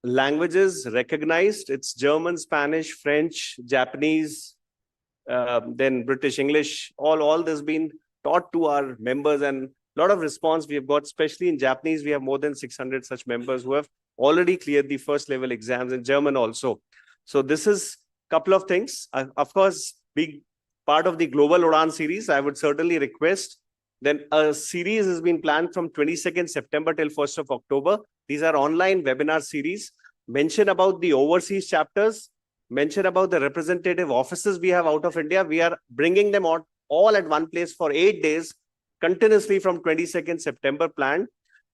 languages recognized. It's German, Spanish, French, Japanese, then British English. All this been taught to our members, and a lot of response we have got, especially in Japanese. We have more than 600 such members who have already cleared the first level exams, in German also. So this is a couple of things. Of course, big part of the Global Udan series, I would certainly request. Then a series has been planned from 22nd September till 1st of October. These are online webinar series. Mention about the overseas chapters, mention about the representative offices we have out of India. We are bringing them out all at one place for 8 days, continuously from 22nd September planned.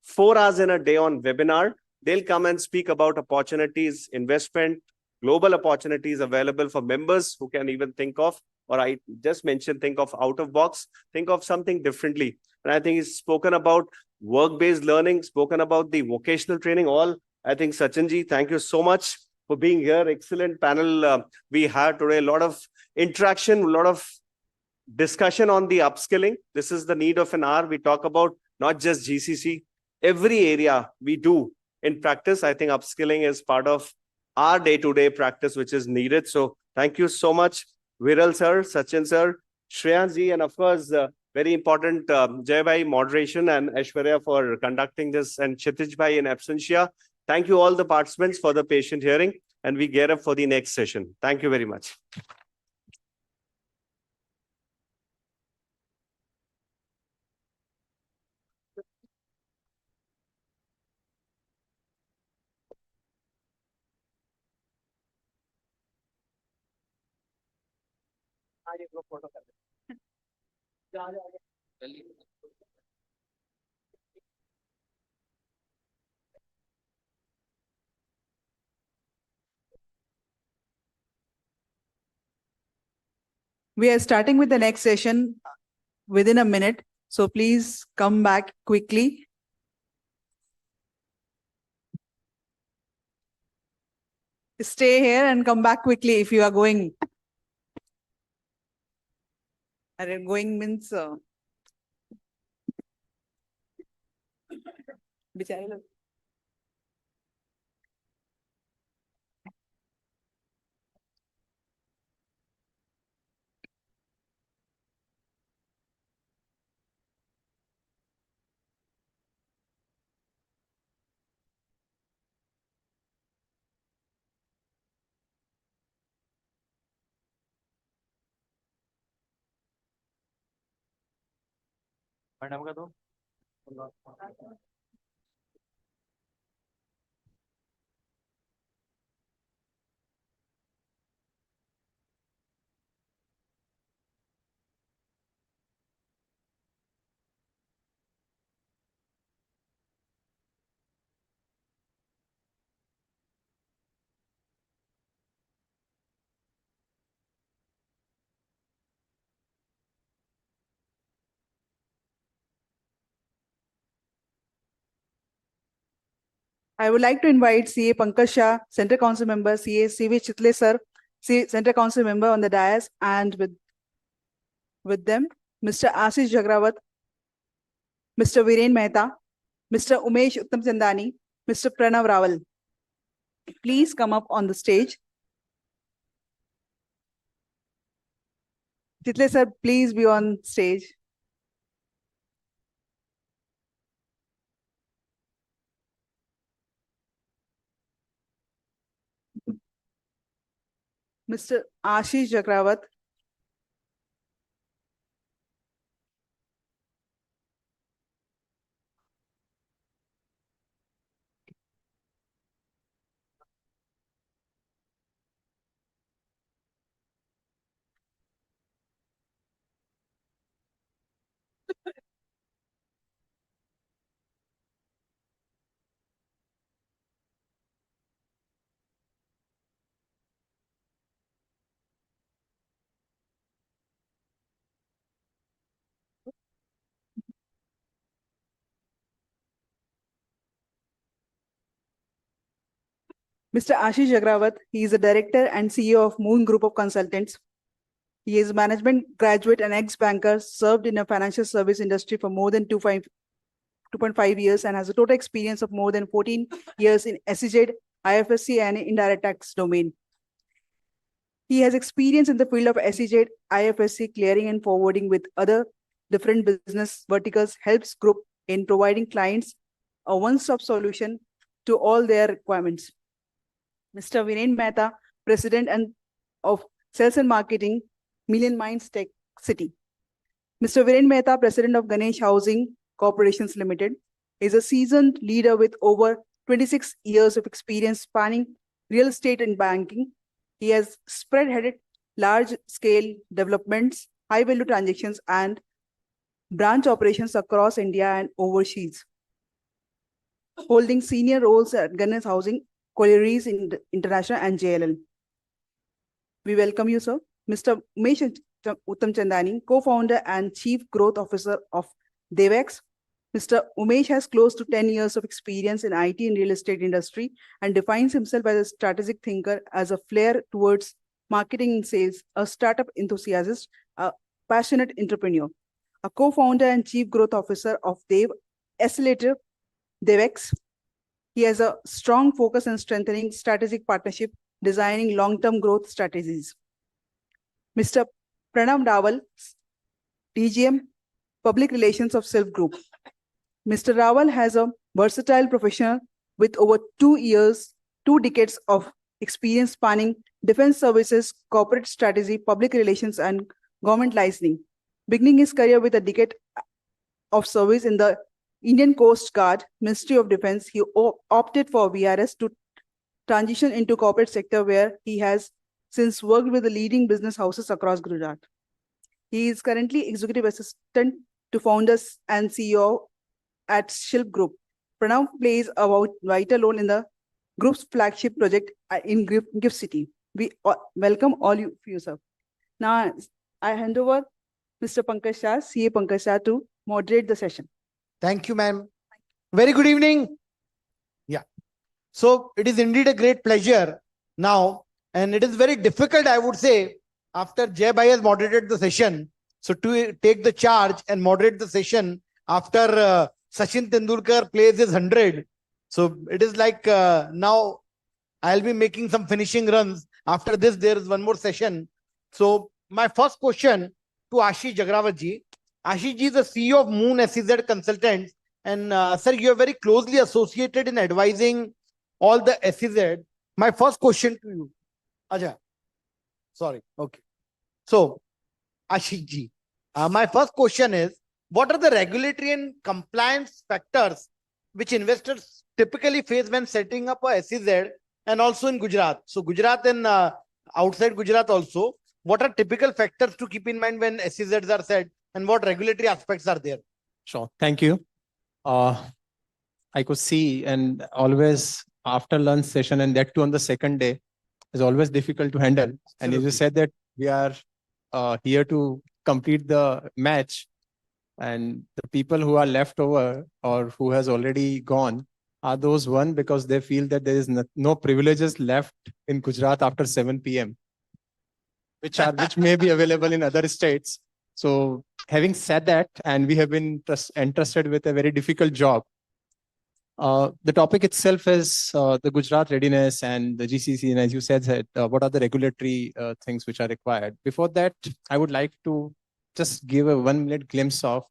4 hours in a day on webinar. They'll come and speak about opportunities, investment, global opportunities available for members who can even think of, or I just mentioned, think of out of box, think of something differently. And I think he's spoken about work-based learning, spoken about the vocational training, all. I think Sachinji, thank you so much for being here. Excellent panel we had today. A lot of interaction, a lot of discussion on the upskilling. This is the need of an hour. We talk about not just GCC, every area we do in practice. I think upskilling is part of our day-to-day practice, which is needed. So thank you so much, Viral sir, Sachin sir, Shreyansh ji, and of course, very important Jai Bhai moderation, and Aishwarya for conducting this, and Kshitij Bhai in absentia. Thank you all the participants for the patient hearing, and we gear up for the next session. Thank you very much. We are starting with the next session within a minute. So please come back quickly. Stay here and come back quickly if you are going. And going means बेचारे लोग madam का दो I would like to invite CA Pankaj Shah, Center Council Member, CA CV Chitle Sir, Center Council Member on the dais, and with them, Mr. Ashish Jagrawat, Mr. Viren Mehta, Mr. Umesh Uttam Chandani, Mr. Pranav Rawal. Please come up on the stage. Chitle Sir, please be on stage. Mr. Ashish Jagrawat. Mr. Ashish Jagrawat, he is the director and CEO of Moon Group of Consultants. He is a management graduate and ex-banker, served in a financial service industry for more than 2.5 years and has a total experience of more than 14 years in SEZ, IFSC and indirect tax domain. He has experience in the field of SEZ, IFSC, clearing and forwarding with other different business verticals, helps group in providing clients a one-stop solution to all their requirements. Mr. Viren Mehta, President of Sales and Marketing, Million Minds Tech City. Mr. Viren Mehta, President of Ganesh Housing Corporations Limited, is a seasoned leader with over 26 years of experience spanning real estate and banking. He has spearheaded large-scale developments, high-value transactions, and branch operations across India and overseas, holding senior roles at Ganesh Housing, Collieries International, and JLL. We welcome you, sir. Mr. Umesh Uttam Chandani, co-founder and chief growth officer of Devex. Mr. Umesh has close to 10 years of experience in IT and real estate industry and defines himself as a strategic thinker, as a flair towards marketing and sales, a startup enthusiast, a passionate entrepreneur, a co-founder and chief growth officer of Devex. He has a strong focus on strengthening strategic partnership, designing long-term growth strategies. Mr. Pranav Rawal, DGM, Public Relations of Silk Group. Mr. Rawal has a versatile professional with over 2 decades of experience spanning defense services, corporate strategy, public relations, and government licensing. Beginning his career with a decade of service in the Indian Coast Guard, Ministry of Defense, he opted for VRS to transition into corporate sector, where he has since worked with the leading business houses across Gujarat. He is currently executive assistant to founders and CEO at Silk Group. Pranav plays a vital role in the group's flagship project in Gift City. We welcome all you, sir. Now, I hand over Mr. Pankaj Shah, CA Pankaj Shah, to moderate the session. Thank you, ma'am. Very good evening. Yeah. So it is indeed a great pleasure now, and it is very difficult, I would say, after Jay Bhai has moderated the session, so to take the charge and moderate the session after Sachin Tendulkar plays his 100. So it is like now I'll be making some finishing runs. After this, there is one more session. So my first question to Ashish Jagrawat ji. Ashish ji is the CEO of Moon SEZ Consultants. And sir, you are very closely associated in advising all the SEZ. My first question to you. Ajay. Sorry. Okay. So, Ashish ji, my first question is, what are the regulatory and compliance factors which investors typically face when setting up a SEZ and also in Gujarat? So Gujarat and outside Gujarat also, what are typical factors to keep in mind when SEZs are set, and what regulatory aspects are there? Sure. Thank you. I could see, and always after lunch session, and that too on the second day, is always difficult to handle. Absolutely. And as you said that we are here to complete the match, and the people who are left over or who has already gone are those one because they feel that there is no privileges left in Gujarat after 7 p.m., which may be available in other states. So having said that, and we have been entrusted with a very difficult job. The topic itself is the Gujarat readiness and the GCC, and as you said, what are the regulatory things which are required. Before that, I would like to just give a 1 minute glimpse of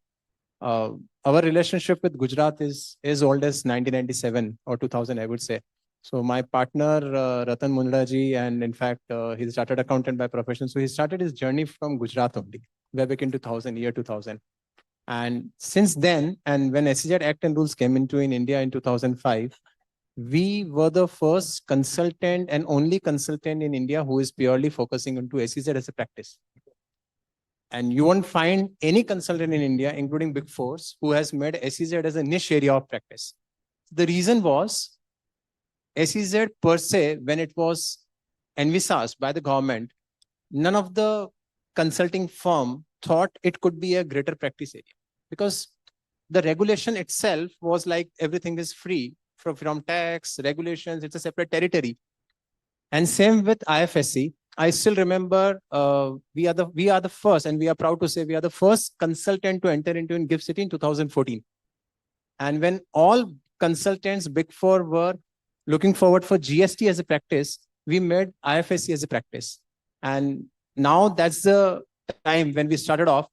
our relationship with Gujarat is as old as 1997 or 2000, I would say. So my partner, Ratan Mundaji, and in fact, he's a chartered accountant by profession. So he started his journey from Gujarat only, way back in 2000, year 2000. And since then, and when SEZ Act and rules came into in India in 2005, we were the first consultant and only consultant in India who is purely focusing into SEZ as a practice. And you won't find any consultant in India, including Big Fours, who has made SEZ as a niche area of practice. The reason was SEZ per se, when it was envisaged by the government, none of the consulting firm thought it could be a greater practice area, because the regulation itself was like everything is free from tax, regulations, it's a separate territory. And same with IFSC. I still remember we are the first, and we are proud to say we are the first consultant to enter into in GIFT City in 2014. And when all consultants, Big Four, were looking forward for GST as a practice, we made IFSC as a practice. And now that's the time when we started off.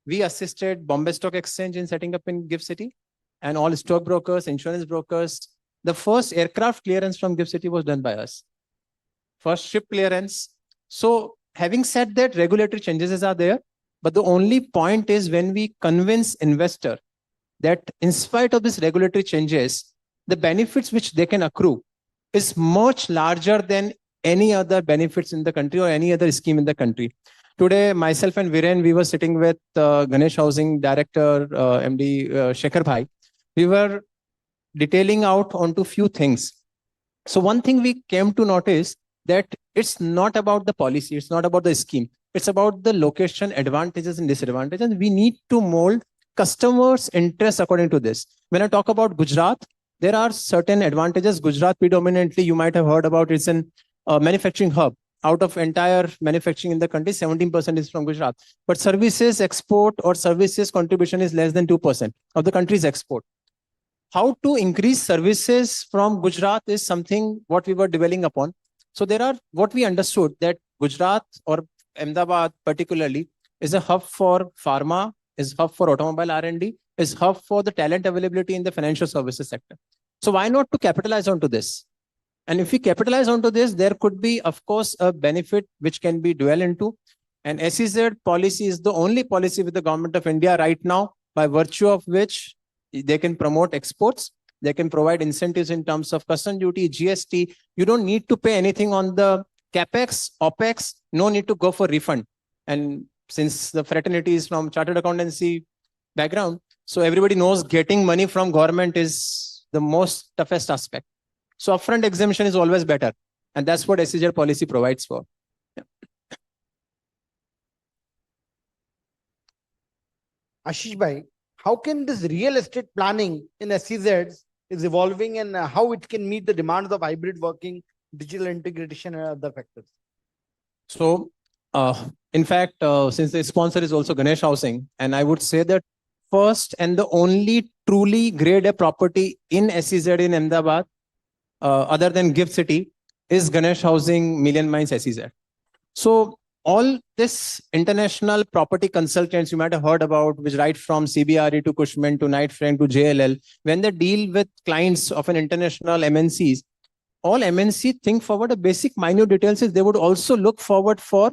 We assisted Bombay Stock Exchange in setting up in GIFT City, and all stockbrokers, insurance brokers. The first aircraft clearance from GIFT City was done by us. First ship clearance. So having said that, regulatory changes are there, but the only point is when we convince investor that in spite of these regulatory changes, the benefits which they can accrue is much larger than any other benefits in the country or any other scheme in the country. Today, myself and Viren, we were sitting with Ganesh Housing Director, MD Shekhar Bhai. We were detailing out onto few things. So one thing we came to notice that it's not about the policy, it's not about the scheme, it's about the location advantages and disadvantages. And we need to mold customers' interests according to this. When I talk about Gujarat, there are certain advantages. Gujarat predominantly, you might have heard about, it's an manufacturing hub. Out of entire manufacturing in the country, 17% is from Gujarat. But services export or services contribution is less than 2% of the country's export. How to increase services from Gujarat is something what we were dwelling upon. So there are, what we understood that Gujarat or Ahmedabad particularly is a hub for pharma, is hub for automobile R&D, is hub for the talent availability in the financial services sector. So why not to capitalize onto this? And if we capitalize onto this, there could be, of course, a benefit which can be dwell into. And SEZ policy is the only policy with the government of India right now, by virtue of which they can promote exports. They can provide incentives in terms of custom duty, GST. You don't need to pay anything on the CapEx, OpEx, no need to go for refund. And since the fraternity is from chartered accountancy background, so everybody knows getting money from government is the most toughest aspect. So upfront exemption is always better. And that's what SEZ policy provides for. Yeah. Ashish Bhai, how can this real estate planning in SEZs is evolving, and how it can meet the demands of hybrid working, digital integration and other factors? So in fact, since the sponsor is also Ganesh Housing, and I would say that first and the only truly grade A property in SEZ in Ahmedabad, other than GIFT City, is Ganesh Housing Million Mines SEZ. So all this international property consultants you might have heard about, which right from CBRE to Cushman to Knight Frank to JLL, when they deal with clients of an international MNCs, all MNC think forward a basic minute details is they would also look forward for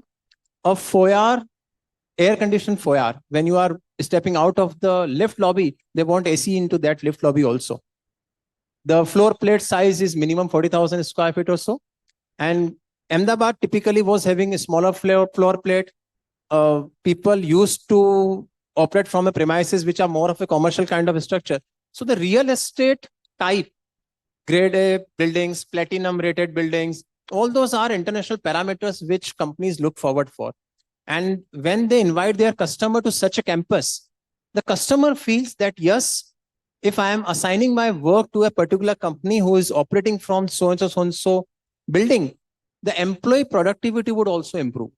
a foyer, air-conditioned foyer. When you are stepping out of the lift lobby, they want AC into that lift lobby also. The floor plate size is minimum 40,000 square feet or so. And Ahmedabad typically was having a smaller floor plate. People used to operate from a premises which are more of a commercial kind of structure. So the real estate type, grade A buildings, platinum rated buildings, all those are international parameters which companies look forward for. And when they invite their customer to such a campus, the customer feels that yes, if I am assigning my work to a particular company who is operating from so and so building, the employee productivity would also improve.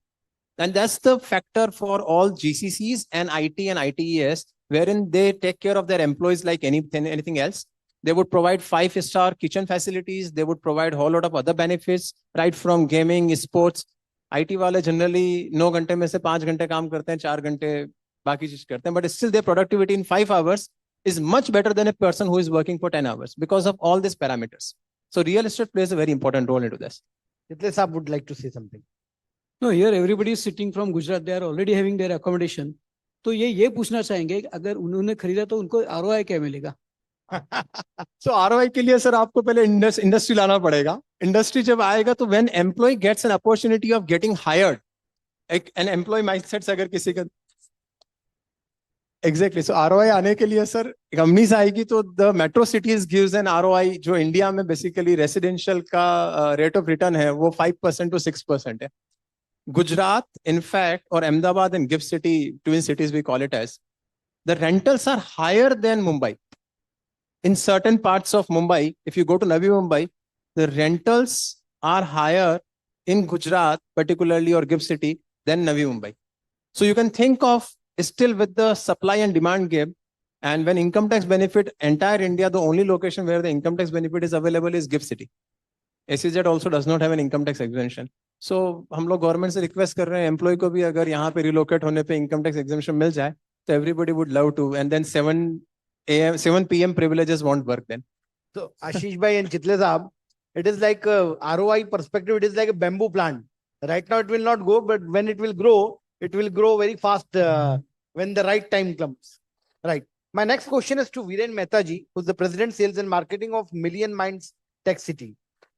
And that's the factor for all GCCs and IT and ITES, wherein they take care of their employees like anything else. They would provide 5-star kitchen facilities. They would provide a whole lot of other benefits, right from gaming, sports. IT वाले generally 9 घंटे में से 5 घंटे काम करते हैं, 4 घंटे बाकी चीज करते हैं, but still their productivity in 5 hours is much better than a person who is working for 10 hours because of all these parameters. So real estate plays a very important role into this. Nitin Saab would like to say something. No, here everybody is sitting from Gujarat. They are already having their accommodation. तो ये पूछना चाहेंगे कि अगर उन्होंने खरीदा तो उनको ROI क्या मिलेगा? So ROI के लिए सर आपको पहले इंडस्ट्री लाना पड़ेगा. इंडस्ट्री जब आएगा तो when employee gets an opportunity of getting hired, an employee mindset अगर किसी का Exactly. So ROI आने के लिए सर कंपनीज आएगी तो the metro cities gives an ROI जो इंडिया में बेसिकली रेसिडेंशियल का रेट ऑफ रिटर्न है वो 5% to 6% है. Gujarat, in fact, or Ahmedabad and GIFT City, twin cities we call it as, the rentals are higher than Mumbai. In certain parts of Mumbai, if you go to Navi Mumbai, the rentals are higher in Gujarat, particularly or GIFT City, than Navi Mumbai. So you can think of still with the supply and demand gap, and when income tax benefit, entire India, the only location where the income tax benefit is available is GIFT City. SEZ also does not have an income tax exemption. So हम लोग government से request कर रहे हैं employ को भी अगर यहाँ पे रिलोकेट होने पे इनकम टैक्स एग्जेम्पशन मिल जाए तो everybody would love to and then 7 PM privileges won't work then. So Ashish bhai and Chitle saab, it is like a ROI perspective, it is like a bamboo plant. Right now it will not go, but when it will grow very fast when the right time comes. Right. My next question is to Viren Mehta ji, who's the President Sales and Marketing of Million Minds Tech City.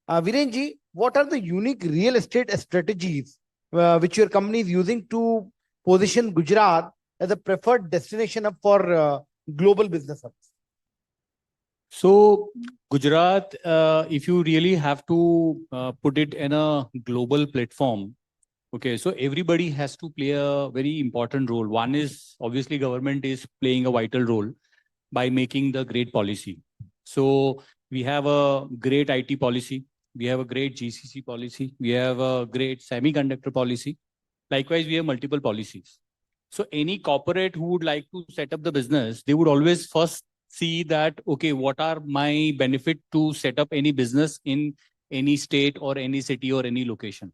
Viren ji, what are the unique real estate strategies which your company is using to position Gujarat as a preferred destination for global business hubs? So Gujarat, if you really have to put it in a global platform, okay, so everybody has to play a very important role. One is obviously government is playing a vital role by making the great policy. So we have a great IT policy. We have a great GCC policy. We have a great semiconductor policy. Likewise, we have multiple policies. So any corporate who would like to set up the business, they would always first see that, okay, what are my benefit to set up any business in any state or any city or any location.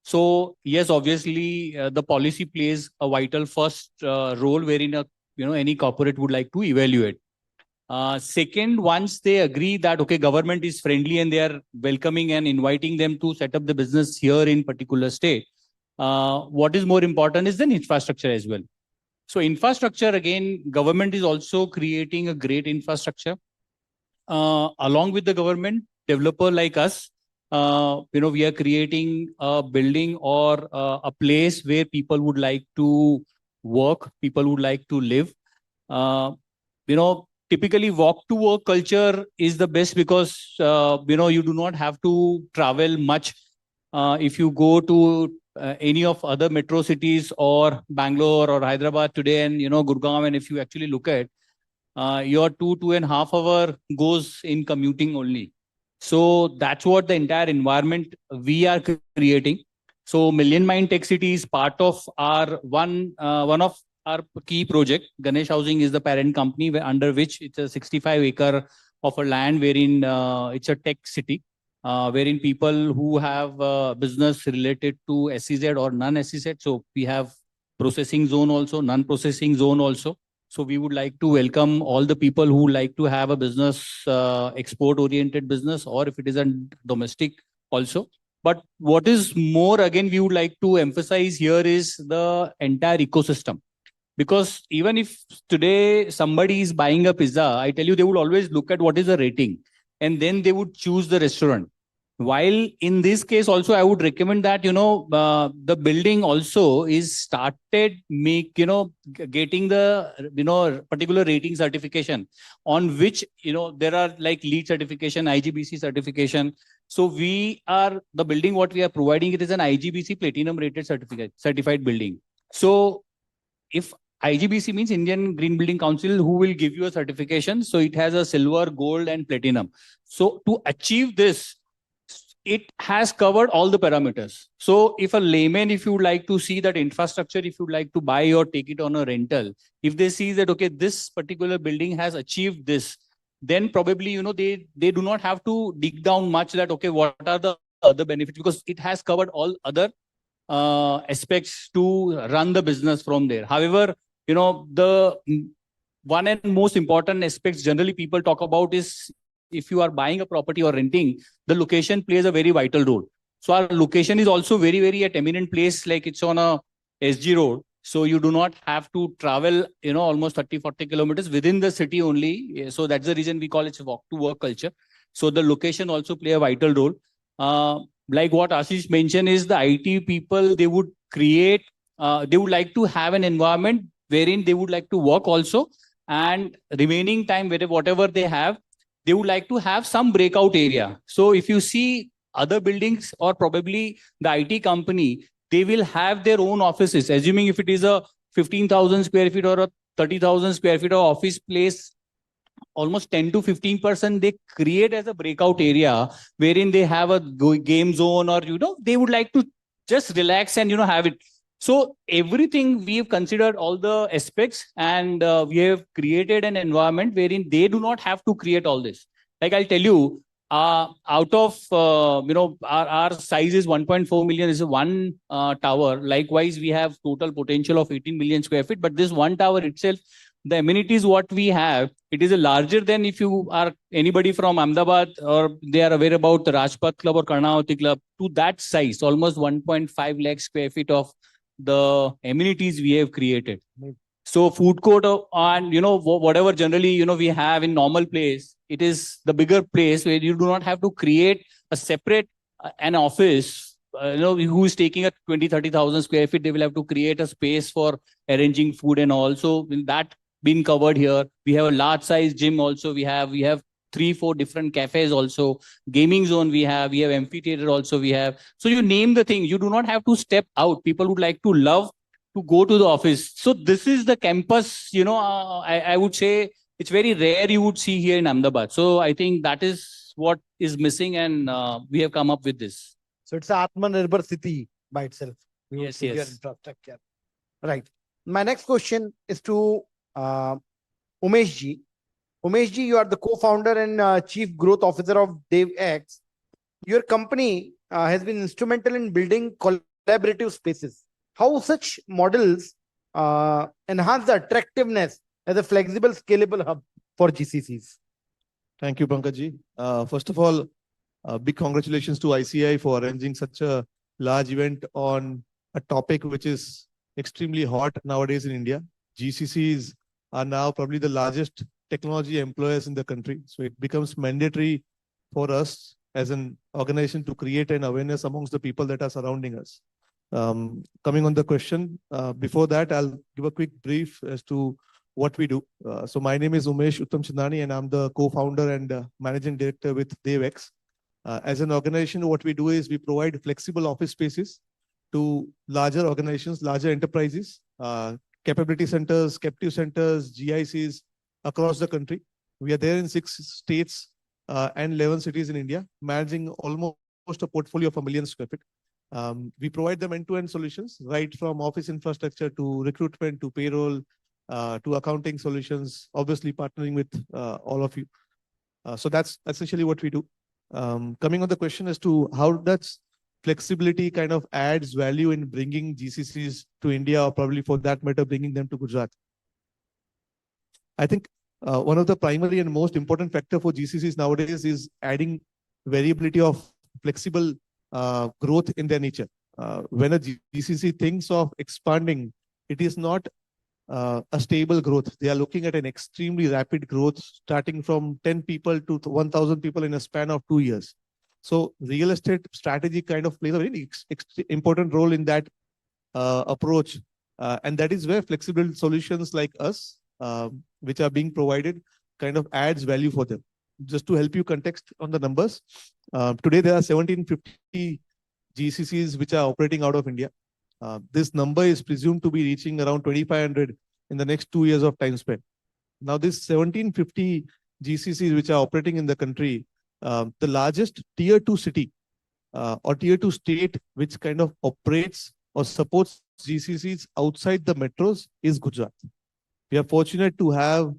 So yes, obviously the policy plays a vital first role wherein any corporate would like to evaluate. Second, once they agree that, okay, government is friendly and they are welcoming and inviting them to set up the business here in particular state, what is more important is the infrastructure as well. So infrastructure, again, government is also creating a great infrastructure. Along with the government, developer like us, we are creating a building or a place where people would like to work, people would like to live. Typically walk to work culture is the best because, you do not have to travel much. If you go to any of other metro cities or Bangalore or Hyderabad today and, Gurgaon, and if you actually look at your 2.5 hour goes in commuting only. So that's what the entire environment we are creating. So Million Mind Tech City is part of our one of our key project. Ganesh Housing is the parent company under which it's a 65 acre of a land wherein it's a tech city, wherein people who have business related to SEZ or non-SEZ. So we have processing zone also, non-processing zone also. So we would like to welcome all the people who like to have a business, export-oriented business, or if it is a domestic also. But what is more, again, we would like to emphasize here is the entire ecosystem. Because even if today somebody is buying a pizza, I tell you, they would always look at what is the rating and then they would choose the restaurant. While in this case also, I would recommend that, the building also is started getting the, particular rating certification on which, there are like LEED certification, IGBC certification. So the building, what we are providing, it is an IGBC platinum rated certified building. So if IGBC means Indian Green Building Council, who will give you a certification. So it has a silver, gold, and platinum. So to achieve this, it has covered all the parameters. So if a layman, if you would like to see that infrastructure, if you would like to buy or take it on a rental, if they see that, okay, this particular building has achieved this, then probably, they do not have to dig down much that, okay, what are the other benefits? Because it has covered all other aspects to run the business from there. However, the one and most important aspects generally people talk about is if you are buying a property or renting, the location plays a very vital role. So our location is also very, very at eminent place, like it's on a SG road. So you do not have to travel, almost 30, 40 kilometers within the city only. So that's the reason we call it walk to work culture. So the location also play a vital role. Like what Ashish mentioned is the IT people, they would create, they would like to have an environment wherein they would like to work also, and remaining time, whatever they have, they would like to have some breakout area. So if you see other buildings or probably the IT company, they will have their own offices, assuming if it is a 15,000 square feet or a 30,000 square feet of office place, almost 10 to 15% they create as a breakout area wherein they have a game zone, or, they would like to just relax and, have it. So everything we have considered all the aspects, and we have created an environment wherein they do not have to create all this. Like I'll tell you, out of, our size is 1.4 million is one tower. Likewise, we have total potential of 18 million square feet. But this one tower itself, the amenities what we have, it is a larger than if you are anybody from Ahmedabad or they are aware about the Rajpath Club or Karnavati Club, to that size, almost 1.5 lakh square feet of the amenities we have created. So food court and, whatever generally, we have in normal place, it is the bigger place where you do not have to create a separate an office, who is taking a 20, 30,000 square feet, they will have to create a space for arranging food and all. So that been covered here. We have a large size gym also. We have 3-4 different cafes also. Gaming zone we have amphitheater also we have. So you name the thing, you do not have to step out. People would like to love to go to the office. So this is the campus, I would say it's very rare you would see here in Ahmedabad. So I think that is what is missing, and we have come up with this. So it's an Atmanirbhar city by itself. Yes, Your yes. infrastructure. Right. My next question is to Umesh ji. Umesh ji, you are the co-founder and chief growth officer of DevX. Your company has been instrumental in building collaborative spaces. How such models enhance the attractiveness as a flexible, scalable hub for GCCs? Thank you, Pankaj ji. First of all, big congratulations to ICI for arranging such a large event on a topic which is extremely hot nowadays in India. GCCs are now probably the largest technology employers in the country. So it becomes mandatory for us as an organization to create an awareness amongst the people that are surrounding us. Coming on the question, before that, I'll give a quick brief as to what we do. So my name is Umesh Uttam Chandani, and I'm the co-founder and managing director with DevX. As an organization, what we do is we provide flexible office spaces to larger organizations, larger enterprises, capability centers, captive centers, GICs across the country. We are there in 6 states and 11 cities in India, managing almost a portfolio of 1 million square feet. We provide them end-to-end solutions, right from office infrastructure to recruitment to payroll to accounting solutions, obviously partnering with all of you. So that's essentially what we do. Coming on the question as to how does flexibility kind of adds value in bringing GCCs to India, or probably for that matter, bringing them to Gujarat. I think one of the primary and most important factor for GCCs nowadays is adding variability of flexible growth in their nature. When a GCC thinks of expanding, it is not a stable growth. They are looking at an extremely rapid growth, starting from 10 people to 1,000 people in a span of 2 years. So real estate strategy kind of plays a very important role in that approach. And that is where flexible solutions like us, which are being provided, kind of adds value for them. Just to help you context on the numbers, today there are 1,750 GCCs which are operating out of India. This number is presumed to be reaching around 2,500 in the next 2 years of time spent. Now, this 1750 GCCs which are operating in the country, the largest tier 2 city or tier 2 state which kind of operates or supports GCCs outside the metros is Gujarat. We are fortunate to have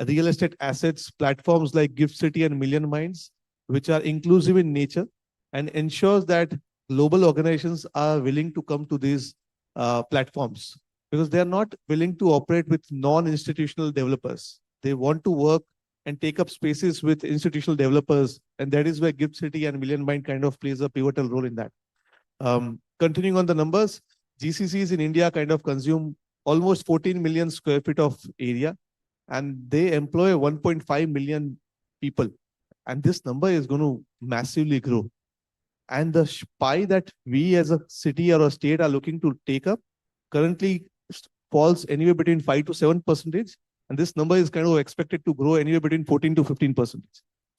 real estate assets, platforms like Gift City and Million Minds, which are inclusive in nature and ensures that global organizations are willing to come to these platforms because they are not willing to operate with non-institutional developers. They want to work and take up spaces with institutional developers. And that is where Gift City and Million Mind kind of plays a pivotal role in that. Continuing on the numbers, GCCs in India kind of consume almost 14 million square feet of area, and they employ 1.5 million people. And this number is going to massively grow. And the pie that we as a city or a state are looking to take up currently falls anywhere between 5 to 7%. And this number is kind of expected to grow anywhere between 14 to 15%.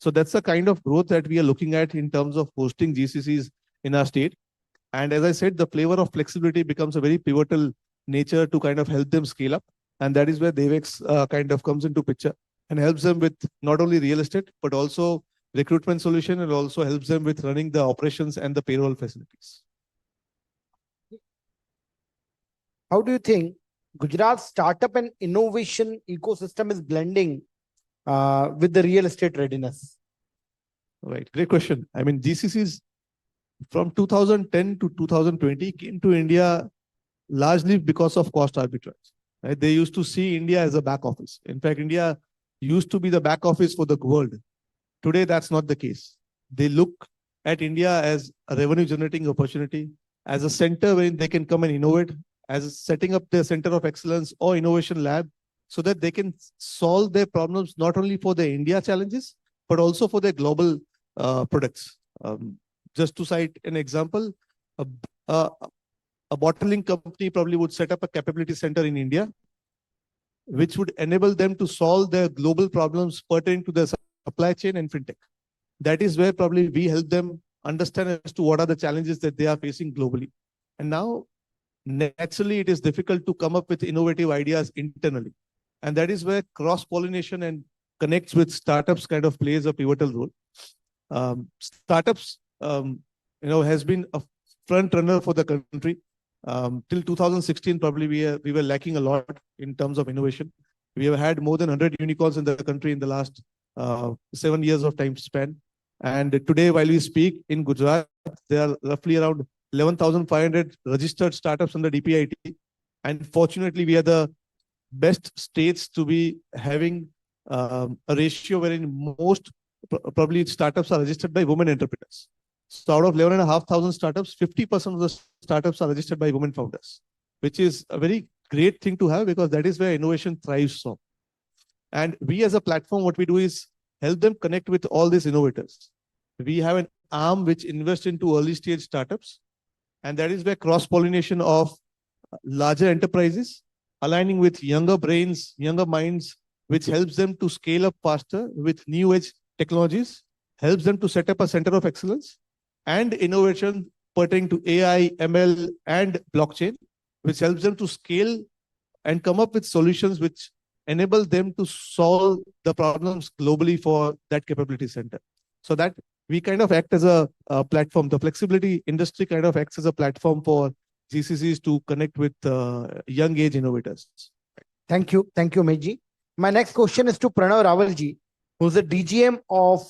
So that's the kind of growth that we are looking at in terms of hosting GCCs in our state. And as I said, the flavor of flexibility becomes a very pivotal nature to kind of help them scale up. And that is where Devex kind of comes into picture and helps them with not only real estate, but also recruitment solution, and also helps them with running the operations and the payroll facilities. How do you think Gujarat's startup and innovation ecosystem is blending with the real estate readiness? Right, great question. I mean, GCCs from 2010 to 2020 came to India largely because of cost arbitrage. Right? They used to see India as a back office. In fact, India used to be the back office for the world. Today, that's not the case. They look at India as a revenue generating opportunity, as a center where they can come and innovate, as setting up their center of excellence or innovation lab so that they can solve their problems not only for their India challenges, but also for their global products. Just to cite an example, a bottling company probably would set up a capability center in India, which would enable them to solve their global problems pertaining to their supply chain and fintech. That is where probably we help them understand as to what are the challenges that they are facing globally. And now, naturally, it is difficult to come up with innovative ideas internally. And that is where cross-pollination and connects with startups kind of plays a pivotal role. Startups, has been a front runner for the country. Till 2016, probably we were lacking a lot in terms of innovation. We have had more than 100 unicorns in the country in the last 7 years of time span. And today, while we speak in Gujarat, there are roughly around 11,500 registered startups under DPIT. And fortunately, we are the best states to be having a ratio wherein most probably startups are registered by women entrepreneurs. So out of 11,500 startups, 50% of the startups are registered by women founders, which is a very great thing to have because that is where innovation thrives from. And we as a platform, what we do is help them connect with all these innovators. We have an arm which invests into early stage startups. And that is where cross-pollination of larger enterprises, aligning with younger brains, younger minds, which helps them to scale up faster with new age technologies, helps them to set up a center of excellence and innovation pertaining to AI, ML, and blockchain, which helps them to scale and come up with solutions which enable them to solve the problems globally for that capability center. So that we kind of act as a platform. The flexibility industry kind of acts as a platform for GCCs to connect with young age innovators. Thank you. Thank you, Meji. My next question is to Pranav Rawalji, who's the DGM of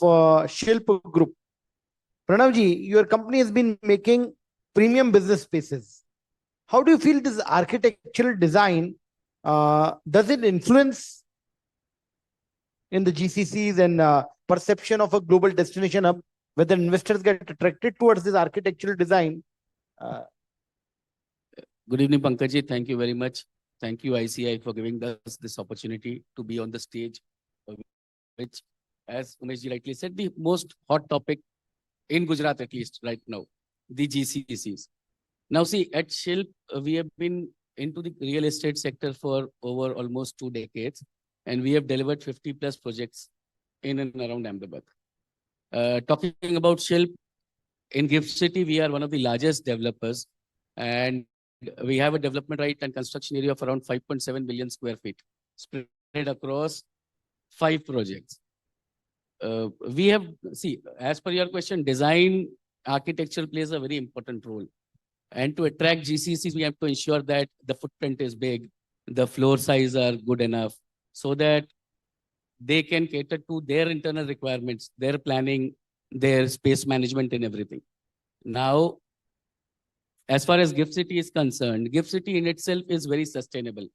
Shilp Group. Pranavji, your company has been making premium business spaces. How do you feel this architectural design, does it influence in the GCCs and perception of a global destination hub, whether investors get attracted towards this architectural design? Good evening, Pankajji. Thank you very much. Thank you, ICI, for giving us this opportunity to be on the stage, which, as Umeshji rightly said, the most hot topic in Gujarat, at least right now, the GCCs. Now, see, at Shilp, we have been into the real estate sector for over almost 2 decades, and we have delivered 50 plus projects in and around Ahmedabad. Talking about Shilp, in Gift City, we are one of the largest developers, and we have a development right and construction area of around 5.7 million square feet spread across 5 projects. We have, see, as per your question, design architecture plays a very important role. And to attract GCCs, we have to ensure that the footprint is big, the floor size are good enough, so that they can cater to their internal requirements, their planning, their space management and everything. Now, as far as Gift City is concerned, Gift City in itself is very sustainable.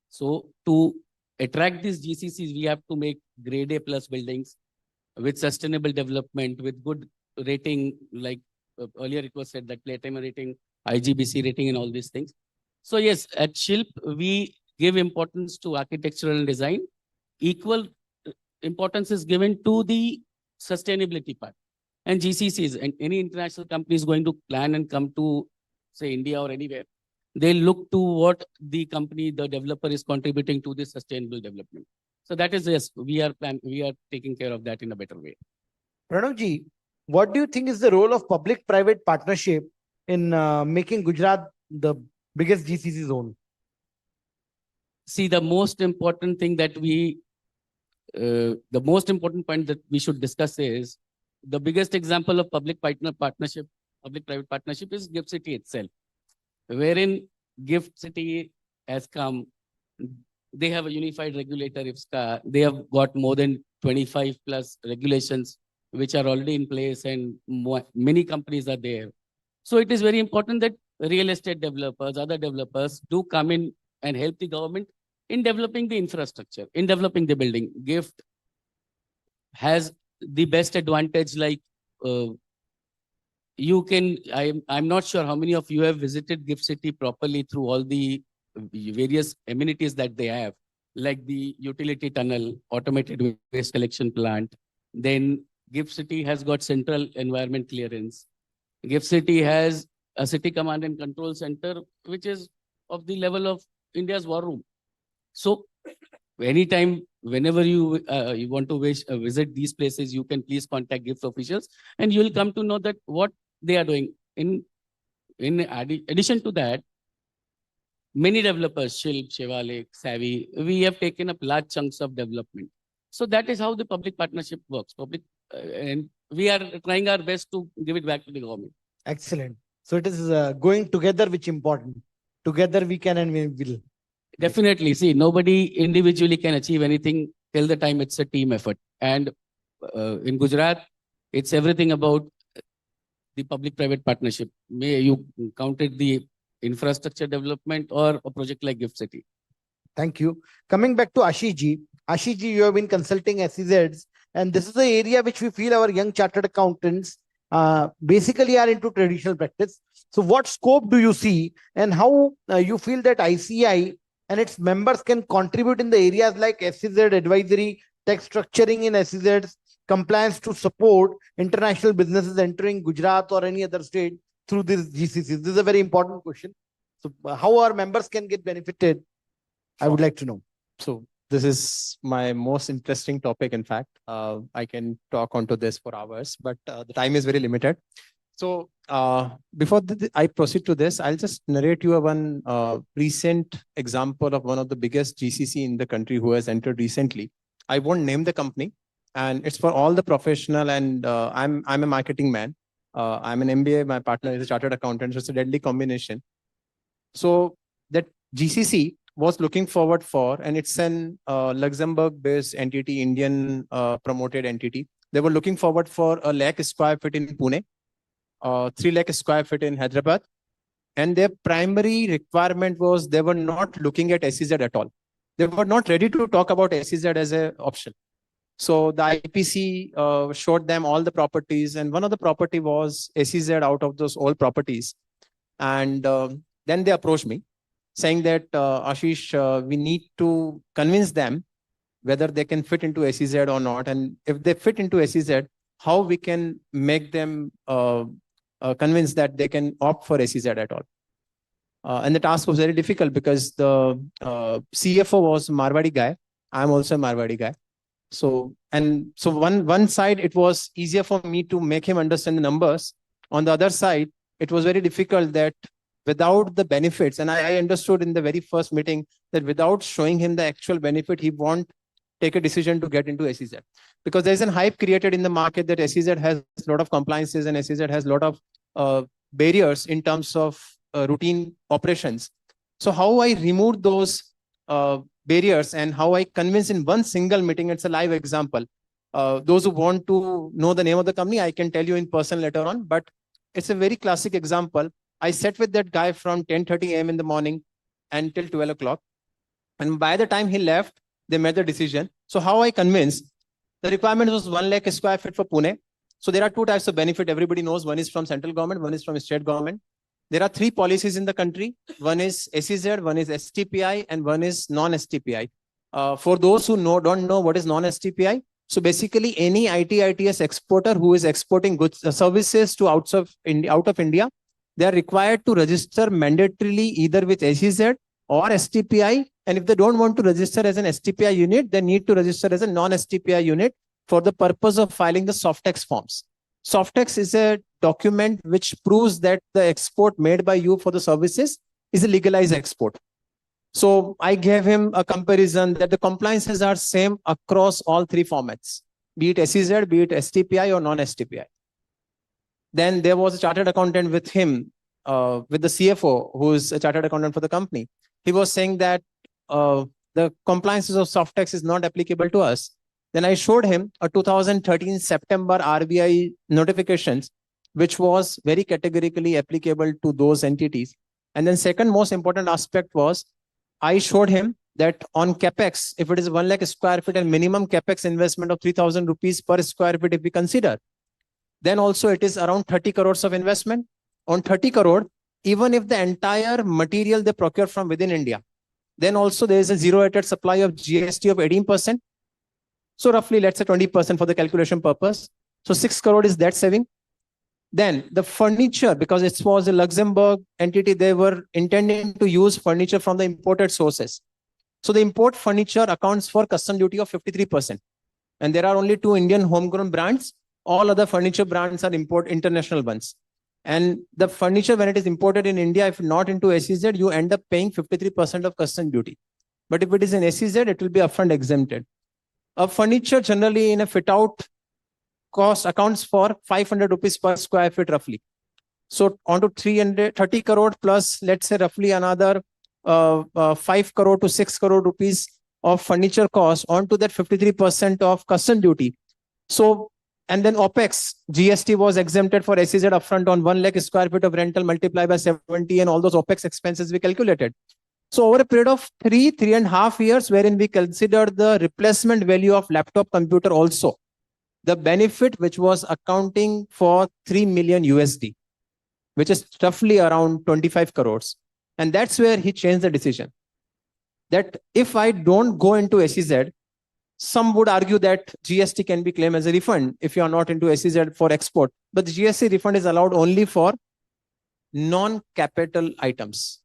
So to attract these GCCs, we have to make grade A plus buildings with sustainable development, with good rating, like earlier it was said that Playtime rating, IGBC rating and all these things. So yes, at Shilp, we give importance to architectural design. Equal importance is given to the sustainability part. And GCCs and any international company is going to plan and come to, say, India or anywhere. They look to what the company, the developer is contributing to this sustainable development. So that is, yes, we are taking care of that in a better way. Pranavji, what do you think is the role of public-private partnership in making Gujarat the biggest GCC zone? See, the most important thing that the most important point that we should discuss is the biggest example of public-private partnership is Gift City itself, wherein Gift City has come. They have a unified regulator, IFSCA. They have got more than 25 plus regulations which are already in place, and many companies are there. So it is very important that real estate developers, other developers do come in and help the government in developing the infrastructure, in developing the building. Gift has the best advantage, like you can, I'm not sure how many of you have visited Gift City properly through all the various amenities that they have, like the utility tunnel, automated waste collection plant. Then Gift City has got central environment clearance. Gift City has a city command and control center, which is of the level of India's war room. So anytime, whenever you want to visit these places, you can please contact Gift officials and you will come to know that what they are doing. In addition to that, many developers, Shilp, Shivalik, Savvy, we have taken up large chunks of development. So that is how the public partnership works. And we are trying our best to give it back to the government. Excellent. So it is going together, which is important. Together we can and we will. Definitely. See, nobody individually can achieve anything till the time it's a team effort. And in Gujarat, it's everything about the public-private partnership. May you counted the infrastructure development or a project like Gift City. Thank you. Coming back to Ashish ji. Ashish ji, you have been consulting SEZs, and this is the area which we feel our young chartered accountants basically are into traditional practice. So what scope do you see, and how you feel that ICI and its members can contribute in the areas like SEZ advisory, tax structuring in SEZs, compliance to support international businesses entering Gujarat or any other state through these GCCs? This is a very important question. So how our members can get benefited, I would like to know. So this is my most interesting topic. In fact, I can talk onto this for hours, but the time is very limited. So before I proceed to this, I'll just narrate you one recent example of one of the biggest GCC in the country who has entered recently. I won't name the company, and it's for all the professional. And I'm a marketing man. I'm an MBA. My partner is a chartered accountant. So it's a deadly combination. So that GCC was looking forward for, and it's an Luxembourg-based entity, Indian promoted entity. They were looking forward for 1 lakh square feet in Pune, 3 lakh square feet in Hyderabad. And their primary requirement was they were not looking at SEZ at all. They were not ready to talk about SEZ as an option. So the IPC showed them all the properties, and one of the property was SEZ out of those old properties. And then they approached me saying that, Ashish, we need to convince them whether they can fit into SEZ or not. And if they fit into SEZ, how we can make them convinced that they can opt for SEZ at all. And the task was very difficult because the CFO was a Marwadi guy. I'm also a Marwadi guy. So one side, it was easier for me to make him understand the numbers. On the other side, it was very difficult that without the benefits, and I understood in the very first meeting that without showing him the actual benefit, he won't take a decision to get into SEZ. Because there's an hype created in the market that SEZ has a lot of compliances and SEZ has a lot of barriers in terms of routine operations. So how I removed those barriers and how I convinced in one single meeting, it's a live example. Those who want to know the name of the company, I can tell you in person later on, but it's a very classic example. I sat with that guy from 10:30 a.m. in the morning until 12 o'clock. And by the time he left, they made the decision. So how I convinced, the requirement was 1 lakh square feet for Pune. So there are two types of benefit. Everybody knows one is from central government, one is from state government. There are three policies in the country. One is SEZ, one is STPI, and one is non-STPI. For those who don't know what is non-STPI, so basically any IT/ITS exporter who is exporting goods, services to out of India, they are required to register mandatorily either with SEZ or STPI. And if they don't want to register as an STPI unit, they need to register as a non-STPI unit for the purpose of filing the Softex forms. Softex is a document which proves that the export made by you for the services is a legalized export. So I gave him a comparison that the compliances are same across all three formats, be it SEZ, be it STPI or non-STPI. Then there was a chartered accountant with him, with the CFO, who is a chartered accountant for the company. He was saying that the compliances of Softex is not applicable to us. Then I showed him a 2013 September RBI notifications, which was very categorically applicable to those entities. And then second most important aspect was, I showed him that on capex, if it is 1 lakh square feet and minimum capex investment of 3,000 rupees per square feet, if we consider, then also it is around 30 crores of investment. On 30 crore, even if the entire material they procure from within India, then also there is a zero-rated supply of GST of 18%. So roughly, let's say 20% for the calculation purpose. So 6 crore is that saving. Then the furniture, because it was a Luxembourg entity, they were intending to use furniture from the imported sources. So the import furniture accounts for custom duty of 53%. And there are only 2 Indian homegrown brands. All other furniture brands are international ones. And the furniture, when it is imported in India, if not into SEZ, you end up paying 53% of custom duty. But if it is in SEZ, it will be upfront exempted. A furniture generally in a fit out cost accounts for 500 rupees per square feet roughly. So onto 330 crore plus, let's say roughly another 5 crore to 6 crore rupees of furniture cost onto that 53% of custom duty. So, and then OPEX, GST was exempted for SEZ upfront on 1 lakh square feet of rental multiplied by 70 and all those OPEX expenses we calculated. So over a period of 3.5 years, wherein we considered the replacement value of laptop computer also, the benefit which was accounting for 3 million USD, which is roughly around 25 crores. And that's where he changed the decision. That if I don't go into SEZ, some would argue that GST can be claimed as a refund if you are not into SEZ for export. But the GST refund is allowed only for non-capital items.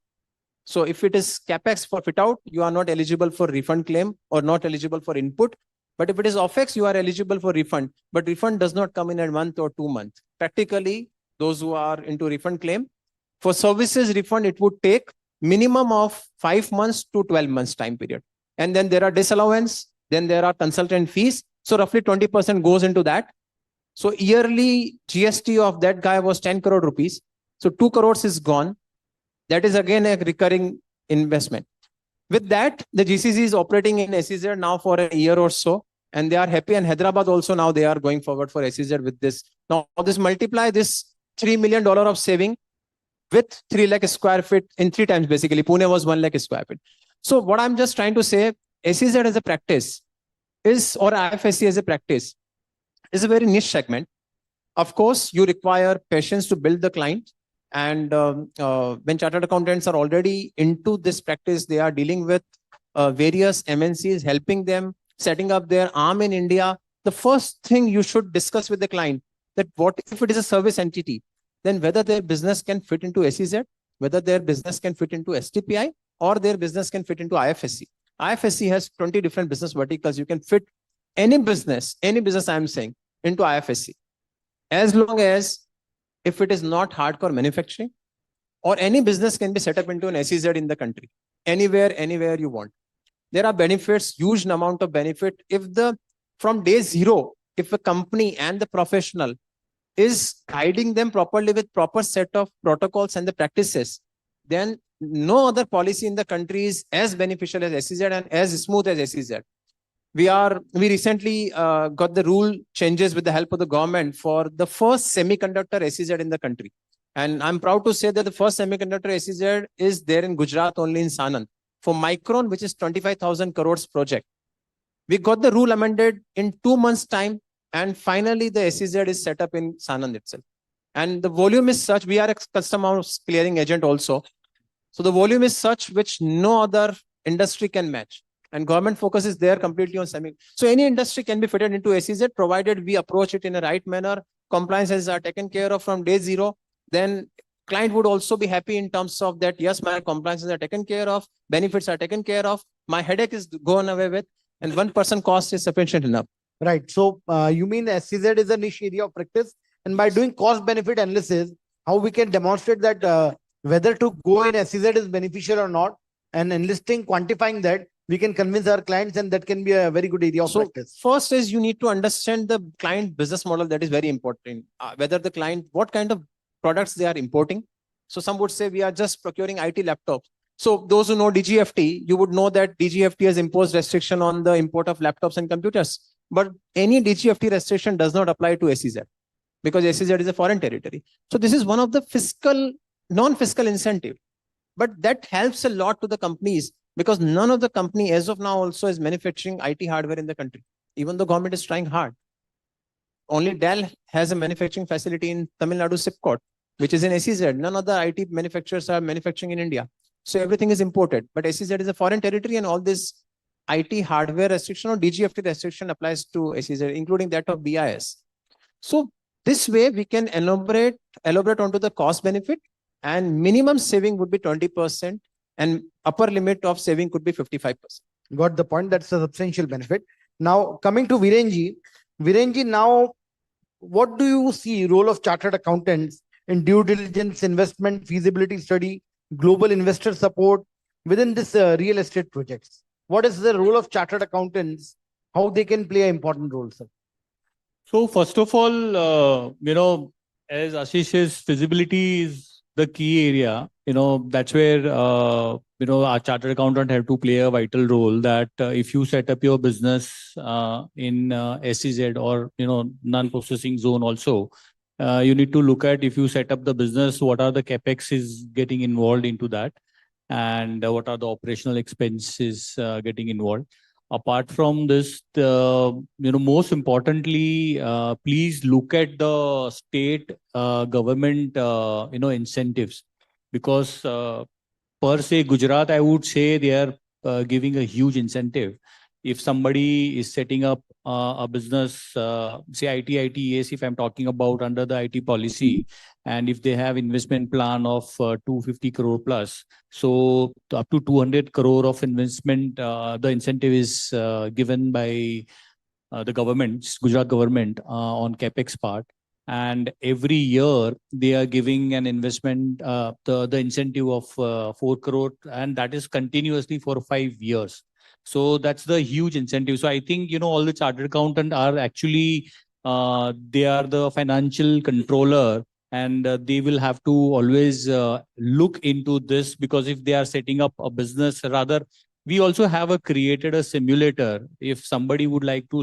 So if it is capex for fit out, you are not eligible for refund claim or not eligible for input. But if it is OPEX, you are eligible for refund. But refund does not come in a month or 2 months. Practically, those who are into refund claim, for services refund, it would take minimum of 5 months to 12 months time period. And then there are disallowance, then there are consultant fees. So roughly 20% goes into that. So yearly GST of that guy was 10 crore rupees. So 2 crores is gone. That is again a recurring investment. With that, the GCC is operating in SEZ now for a year or so, and they are happy. And Hyderabad also now they are going forward for SEZ with this. Now this multiply this $3 million of saving with 3 lakh square feet in 3 times basically. Pune was 1 lakh square feet. So what I'm just trying to say, SEZ as a practice is, or IFSC as a practice, is a very niche segment. Of course, you require patience to build the client. And when chartered accountants are already into this practice, they are dealing with various MNCs, helping them, setting up their arm in India. The first thing you should discuss with the client, that what if it is a service entity, then whether their business can fit into SEZ, whether their business can fit into STPI, or their business can fit into IFSC. IFSC has 20 different business verticals. You can fit any business I'm saying, into IFSC. As long as if it is not hardcore manufacturing, or any business can be set up into an SEZ in the country, anywhere you want. There are benefits, huge amount of benefit. If from day zero, if a company and the professional is guiding them properly with proper set of protocols and the practices, then no other policy in the country is as beneficial as SEZ and as smooth as SEZ. We recently got the rule changes with the help of the government for the first semiconductor SEZ in the country. And I'm proud to say that the first semiconductor SEZ is there in Gujarat, only in Sanand, for Micron, which is 25,000 crores project. We got the rule amended in 2 months' time, and finally the SEZ is set up in Sanand itself. And the volume is such, we are a customs clearing agent also. So the volume is such which no other industry can match. And government focus is there completely on semi. So any industry can be fitted into SEZ provided we approach it in a right manner. Compliances are taken care of from day zero. Then client would also be happy in terms of that, yes, my compliances are taken care of, benefits are taken care of, my headache is gone away with, and 1% cost is sufficient enough. Right. So you mean SEZ is a niche area of practice, and by doing cost benefit analysis, how we can demonstrate that whether to go in SEZ is beneficial or not, and enlisting, quantifying that, we can convince our clients, and that can be a very good area of practice. First is you need to understand the client business model. That is very important. Whether the client, what kind of products they are importing. So some would say we are just procuring IT laptops. So those who know DGFT, you would know that DGFT has imposed restriction on the import of laptops and computers. But any DGFT restriction does not apply to SEZ because SEZ is a foreign territory. So this is one of the non-fiscal incentive. But that helps a lot to the companies because none of the company as of now also is manufacturing IT hardware in the country, even though government is trying hard. Only Dell has a manufacturing facility in Tamil Nadu SIPCOT, which is in SEZ. None of the IT manufacturers are manufacturing in India. So everything is imported. But SEZ is a foreign territory, and all this IT hardware restriction or DGFT restriction applies to SEZ, including that of BIS. So this way we can elaborate onto the cost benefit, and minimum saving would be 20%, and upper limit of saving could be 55%. Got the point. That's a substantial benefit. Now coming to Virenji. Virenji, now what do you see role of chartered accountants in due diligence, investment, feasibility study, global investor support within this real estate projects? What is the role of chartered accountants? How they can play an important role, sir? So first of all, as Ashish says, feasibility is the key area. That's where, our chartered accountant have to play a vital role that if you set up your business in SEZ or, non-processing zone also, you need to look at if you set up the business, what are the capex is getting involved into that, and what are the operational expenses getting involved. Apart from this, most importantly, please look at the state government, incentives, because per se Gujarat, I would say they are giving a huge incentive. If somebody is setting up a business, say ITES, if I'm talking about under the IT policy, and if they have investment plan of 250 crore plus, so up to 200 crore of investment, the incentive is given by the government, Gujarat government, on capex part. And every year they are giving an investment, the incentive of 4 crore, and that is continuously for 5 years. So that's the huge incentive. So I think, all the chartered accountant are actually, they are the financial controller, and they will have to always look into this, because if they are setting up a business, rather, we also have created a simulator. If somebody would like to,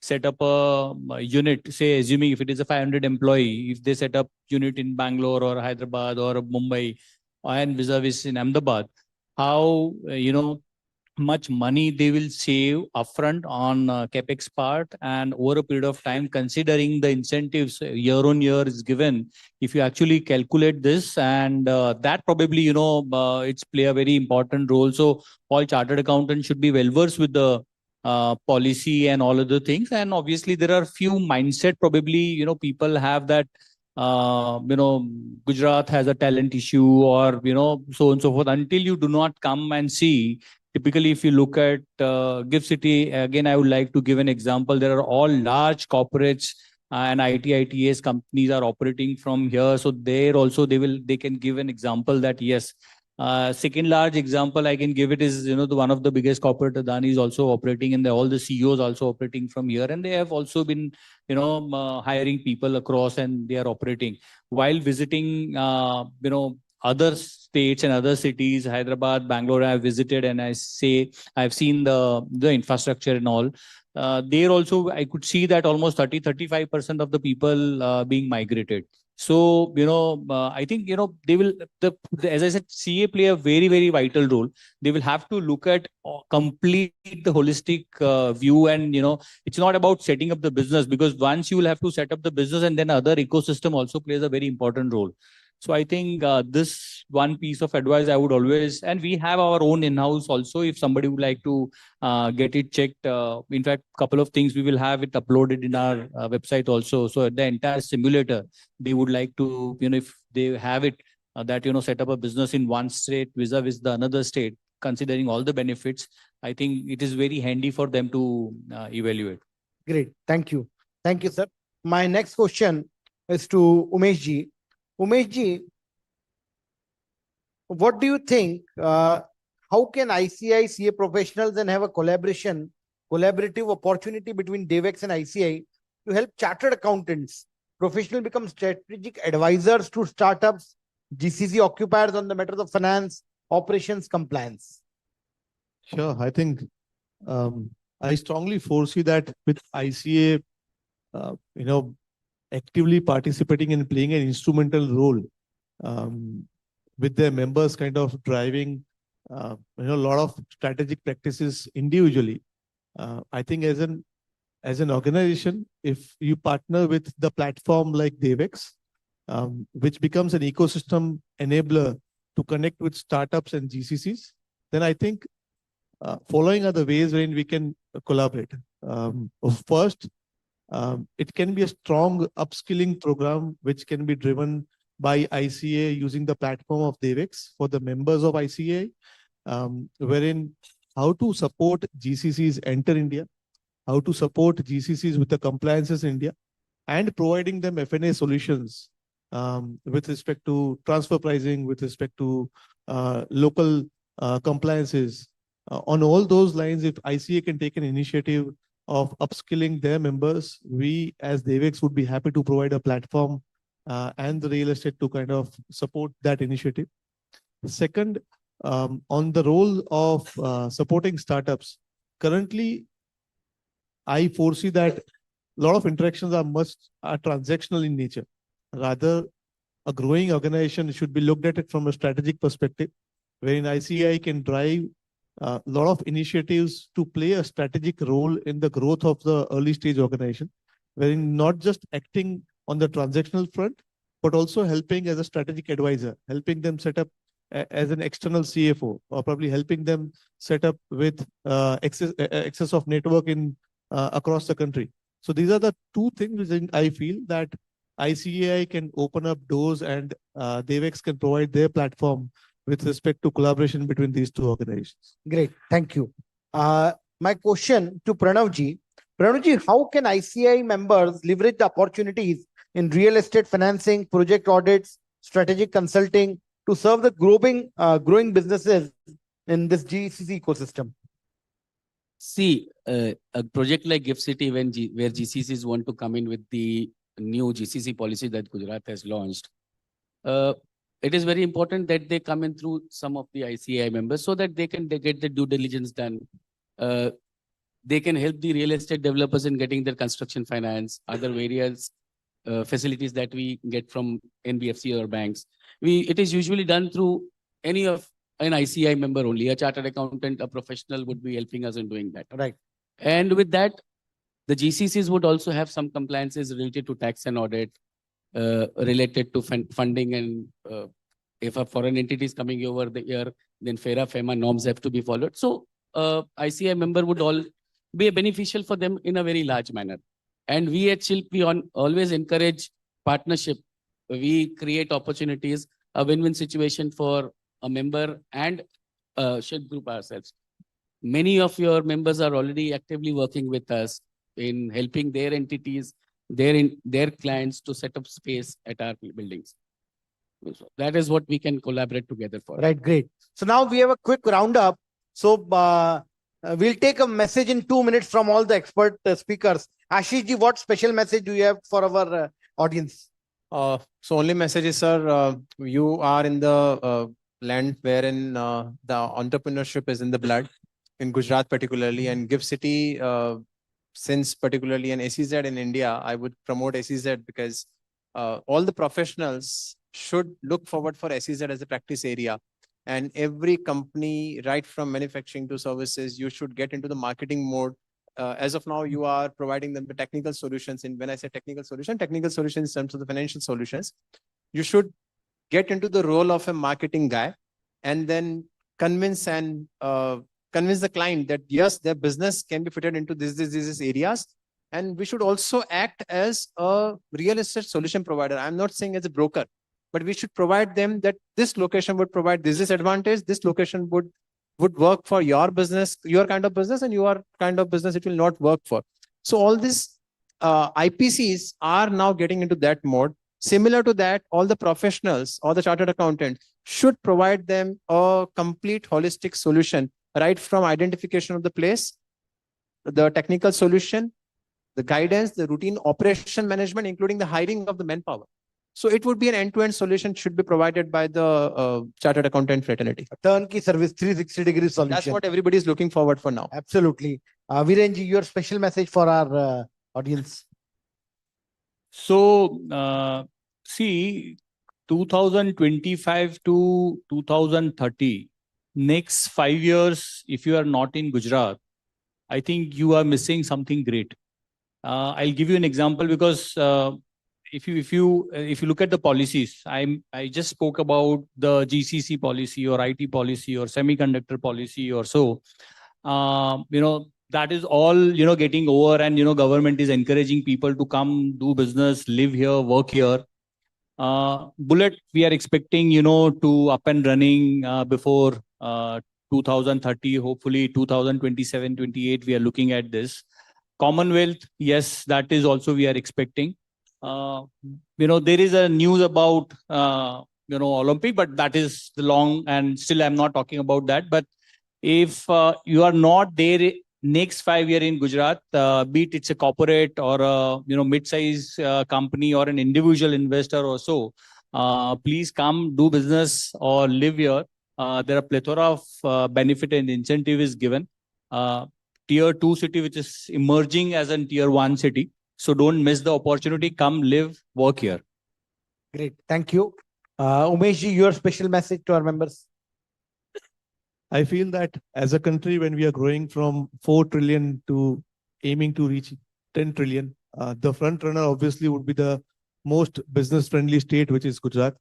set up a unit, say, assuming if it is a 500 employee, if they set up unit in Bangalore or Hyderabad or Mumbai and vis-a-vis in Ahmedabad, how, much money they will save upfront on capex part, and over a period of time, considering the incentives year on year is given, if you actually calculate this, and that probably, it's play a very important role. So all chartered accountants should be well versed with the policy and all other things. And obviously there are few mindset, probably, people have that, Gujarat has a talent issue, or, so on and so forth, until you do not come and see. Typically, if you look at GIFT City, again, I would like to give an example. There are all large corporates and ITS companies are operating from here. So there also they can give an example that yes. Second large example I can give it is, the one of the biggest corporate Adani is also operating, and all the CEOs also operating from here, and they have also been, hiring people across, and they are operating while visiting, other states and other cities. Hyderabad, Bangalore, I have visited, and I've seen the infrastructure and all. There also, I could see that almost 35% of the people being migrated. So, I think, they will, as I said, CA play a very, very vital role. They will have to look at complete the holistic view. And, it's not about setting up the business, because once you will have to set up the business, and then other ecosystem also plays a very important role. So I think this one piece of advice I would always, and we have our own in-house also, if somebody would like to get it checked. In fact, couple of things we will have it uploaded in our website also. So the entire simulator, they would like to, if they have it, that, set up a business in one state vis-a-vis the another state, considering all the benefits, I think it is very handy for them to evaluate. Great. Thank you. Thank you, sir. My next question is to Umesh ji. Umesh ji, what do you think? How can ICI CA professionals and have a collaborative opportunity between DevEx and ICI to help chartered accountants, professionals become strategic advisors to startups, GCC occupiers on the matters of finance, operations, compliance? Sure. I think I strongly foresee that with ICA, actively participating and playing an instrumental role with their members, kind of driving a lot of strategic practices individually. I think as an organization, if you partner with the platform like DevEx, which becomes an ecosystem enabler to connect with startups and GCCs, then I think following are the ways wherein we can collaborate. First, it can be a strong upskilling program which can be driven by ICA using the platform of DevEx for the members of ICA, wherein how to support GCCs enter India, how to support GCCs with the compliances in India, and providing them F&A solutions with respect to transfer pricing, with respect to local compliances. On all those lines, if ICA can take an initiative of upskilling their members, we as DevEx would be happy to provide a platform and the real estate to kind of support that initiative. Second, on the role of supporting startups, currently, I foresee that a lot of interactions are transactional in nature. Rather, a growing organization should be looked at it from a strategic perspective, wherein ICI can drive a lot of initiatives to play a strategic role in the growth of the early stage organization, wherein not just acting on the transactional front, but also helping as a strategic advisor, helping them set up as an external CFO, or probably helping them set up with excess of network in across the country. So these are the two things which I feel that ICAI can open up doors, and DevEx can provide their platform with respect to collaboration between these two organizations. Great. Thank you. My question to Pranav ji. Pranav ji, how can ICI members leverage the opportunities in real estate financing, project audits, strategic consulting to serve the growing businesses in this GCC ecosystem? See, a project like Gift City, where GCCs want to come in with the new GCC policy that Gujarat has launched, it is very important that they come in through some of the ICI members so that they get the due diligence done. They can help the real estate developers in getting their construction finance, other various facilities that we get from NBFC or banks. It is usually done through any of an ICI member only. A chartered accountant, a professional would be helping us in doing that. Right. And with that, the GCCs would also have some compliances related to tax and audit, related to funding, and if a foreign entity is coming over the year, then FERA, FEMA norms have to be followed. So ICI member would all be beneficial for them in a very large manner. And we at Shilp, we always encourage partnership. We create opportunities, a win-win situation for a member and Shilp Group ourselves. Many of your members are already actively working with us in helping their entities their clients to set up space at our buildings. So that is what we can collaborate together for. Right, great. So now we have a quick roundup. So we'll take a message in 2 minutes from all the expert speakers. Ashish ji, what special message do you have for our audience? So only message is, sir, you are in the land wherein the entrepreneurship is in the blood, in Gujarat particularly, and GIFT City, since particularly an SEZ in India, I would promote SEZ because all the professionals should look forward for SEZ as a practice area. And every company, right from manufacturing to services, you should get into the marketing mode. As of now, you are providing them the technical solutions. And when I say technical solutions in terms of the financial solutions, you should get into the role of a marketing guy and then convince the client that yes, their business can be fitted into these areas. And we should also act as a real estate solution provider. I'm not saying as a broker, but we should provide them that this location would provide this advantage. This location would work for your business, your kind of business, and your kind of business it will not work for. So all these IPCs are now getting into that mode. Similar to that, all the professionals or the chartered accountant should provide them a complete holistic solution, right from identification of the place, the technical solution, the guidance, the routine operation management, including the hiring of the manpower. So it would be an end-to-end solution should be provided by the chartered accountant fraternity. A turnkey service, 360-degree solution. That's what everybody is looking forward for now. Absolutely. Virenji, your special message for our audience. So, see, 2025 to 2030, next 5 years, if you are not in Gujarat, I think you are missing something great. I'll give you an example because if you look at the policies, I just spoke about the GCC policy or IT policy or semiconductor policy or so. That is all getting over, and government is encouraging people to come do business, live here, work here. Bullet, we are expecting to up and running before 2030, hopefully 2027-28. We are looking at this. Commonwealth, yes, that is also we are expecting. There is a news about Olympic, but that is the long, and still I'm not talking about that. But if you are not there next 5 years in Gujarat, be it it's a corporate or a mid-size company or an individual investor or so, please come do business or live here. There are plethora of benefit and incentive is given. Tier 2 city, which is emerging as a tier 1 city. So don't miss the opportunity. Come live, work here. Great. Thank you. Umeshji, your special message to our members. I feel that as a country, when we are growing from 4 trillion to aiming to reach 10 trillion, the front runner obviously would be the most business friendly state, which is Gujarat.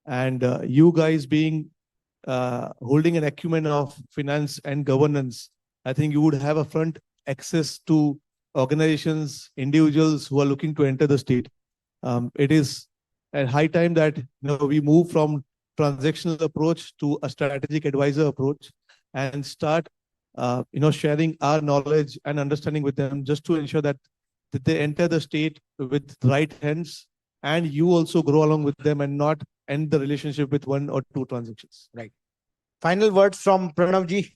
And you guys being holding an acumen of finance and governance, I think you would have a front access to organizations, individuals who are looking to enter the state. It is at high time that we move from transactional approach to a strategic advisor approach and start sharing our knowledge and understanding with them, just to ensure that they enter the state with right hands, and you also grow along with them and not end the relationship with 1 or 2 transactions. Right. Final words from Pranavji.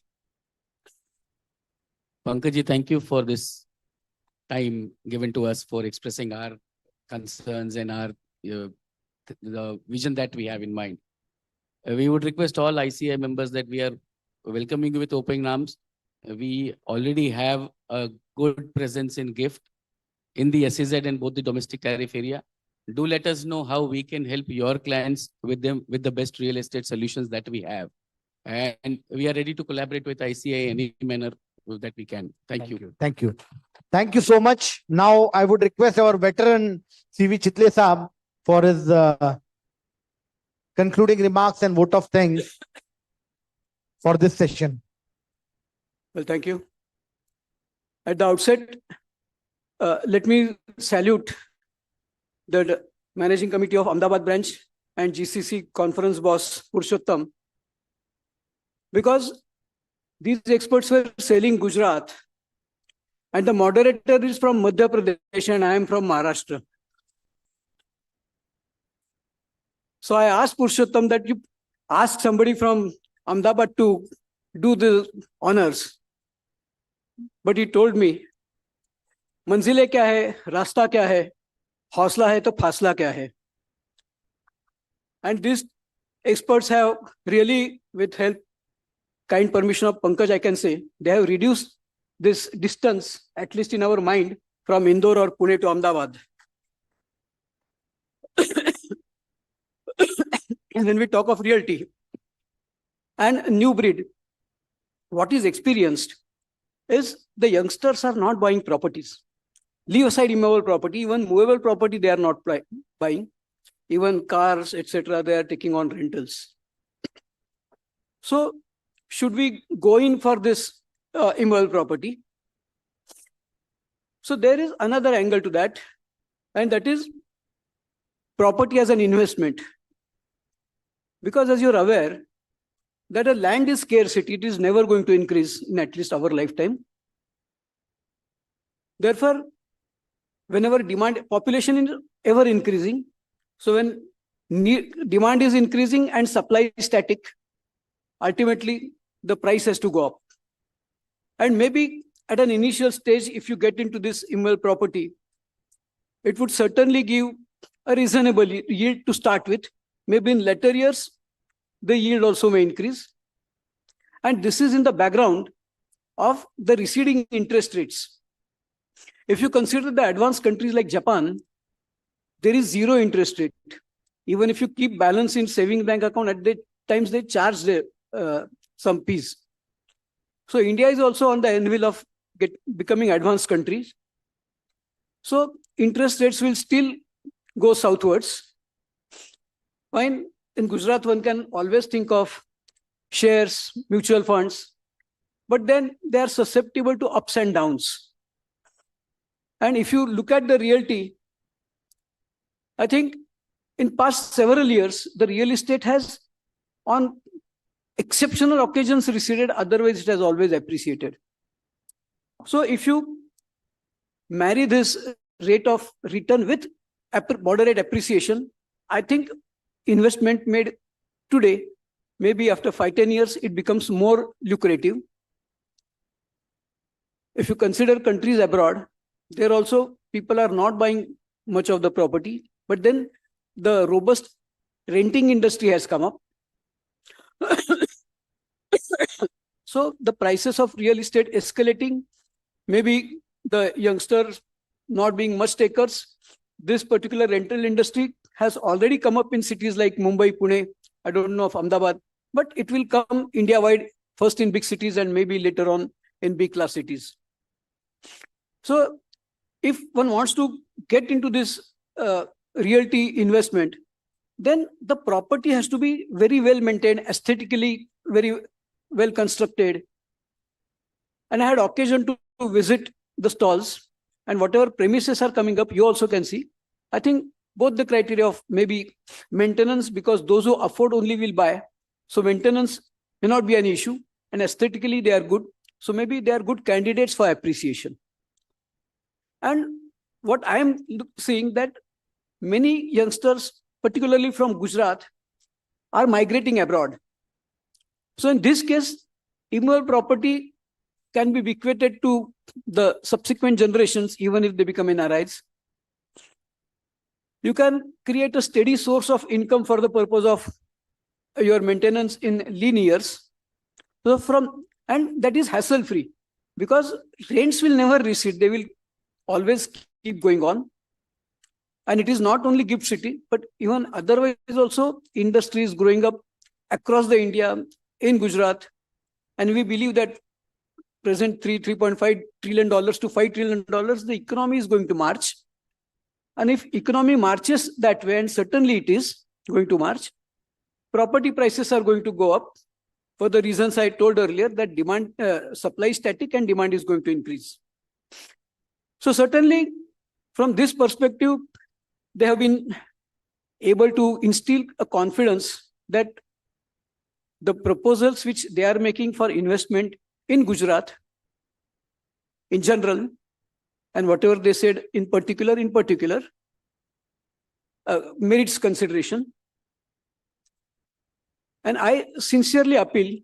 Pankajji, thank you for this time given to us for expressing our concerns and our the vision that we have in mind. We would request all ICI members that we are welcoming you with open arms. We already have a good presence in GIFT in the SEZ and both the domestic tariff area. Do let us know how we can help your clients with the best real estate solutions that we have. And we are ready to collaborate with ICI in any manner that we can. Thank you. Thank you. Thank you so much. Now I would request our veteran CV Chitle Saab for his concluding remarks and vote of thanks for this session. Well, thank you. At the outset, let me salute the Managing Committee of Ahmedabad branch and GCC conference boss Purushottam, because these experts were selling Gujarat And the moderator is from Madhya Pradesh and I am from Maharashtra. So I asked Purushottam that you ask somebody from Ahmedabad to do the honors. But he told me, मंजिलें क्या है, रास्ता क्या है, हौसला है तो फासला क्या है. And these experts have really, with help, kind permission of Pankaj, I can say, they have reduced this distance, at least in our mind, from Indore or Pune to Ahmedabad. And when we talk of realty and new breed, what is experienced is the youngsters are not buying properties. Leave aside immovable property, even movable property they are not buying. Even cars, etc., they are taking on rentals. So should we go in for this immovable property? So there is another angle to that, and that is property as an investment. Because as you're aware, that a land is scarcity, it is never going to increase in at least our lifetime. Therefore, whenever demand, population is ever increasing, so when demand is increasing and supply is static, ultimately the price has to go up. And maybe at an initial stage, if you get into this immovable property, it would certainly give a reasonable yield to start with. Maybe in later years, the yield also may increase. And this is in the background of the receding interest rates. If you consider the advanced countries like Japan, there is zero interest rate. Even if you keep balance in saving bank account, at the times they charge some fees. So India is also on the anvil of becoming advanced countries. So interest rates will still go southwards. While in Gujarat, one can always think of shares, mutual funds, but then they are susceptible to ups and downs. And if you look at the realty, I think in past several years, the real estate has on exceptional occasions receded, otherwise it has always appreciated. So if you marry this rate of return with moderate appreciation, I think investment made today, maybe after 5-10 years, it becomes more lucrative. If you consider countries abroad, there also people are not buying much of the property, but then the robust renting industry has come up. So the prices of real estate escalating, maybe the youngsters not being much takers. This particular rental industry has already come up in cities like Mumbai, Pune, I don't know of Ahmedabad, but it will come India-wide, first in big cities and maybe later on in B-class cities. So if one wants to get into this realty investment, then the property has to be very well maintained, aesthetically very well constructed. And I had occasion to visit the stalls, and whatever premises are coming up, you also can see. I think both the criteria of maybe maintenance, because those who afford only will buy. So maintenance may not be an issue, and aesthetically they are good. So maybe they are good candidates for appreciation. And what I am seeing that many youngsters, particularly from Gujarat, are migrating abroad. So in this case, immovable property can be bequeathed to the subsequent generations, even if they become NRIs. You can create a steady source of income for the purpose of your maintenance in lean years. So and that is hassle-free, because rents will never recede. They will always keep going on. And it is not only GIFT City, but even otherwise also industries growing up across the India, in Gujarat. And we believe that present $3.5 trillion to $5 trillion, the economy is going to march. And if economy marches that way, and certainly it is going to march, property prices are going to go up for the reasons I told earlier, that demand, supply is static and demand is going to increase. So certainly from this perspective, they have been able to instill a confidence that the proposals which they are making for investment in Gujarat, in general, and whatever they said in particular, merits consideration. And I sincerely appeal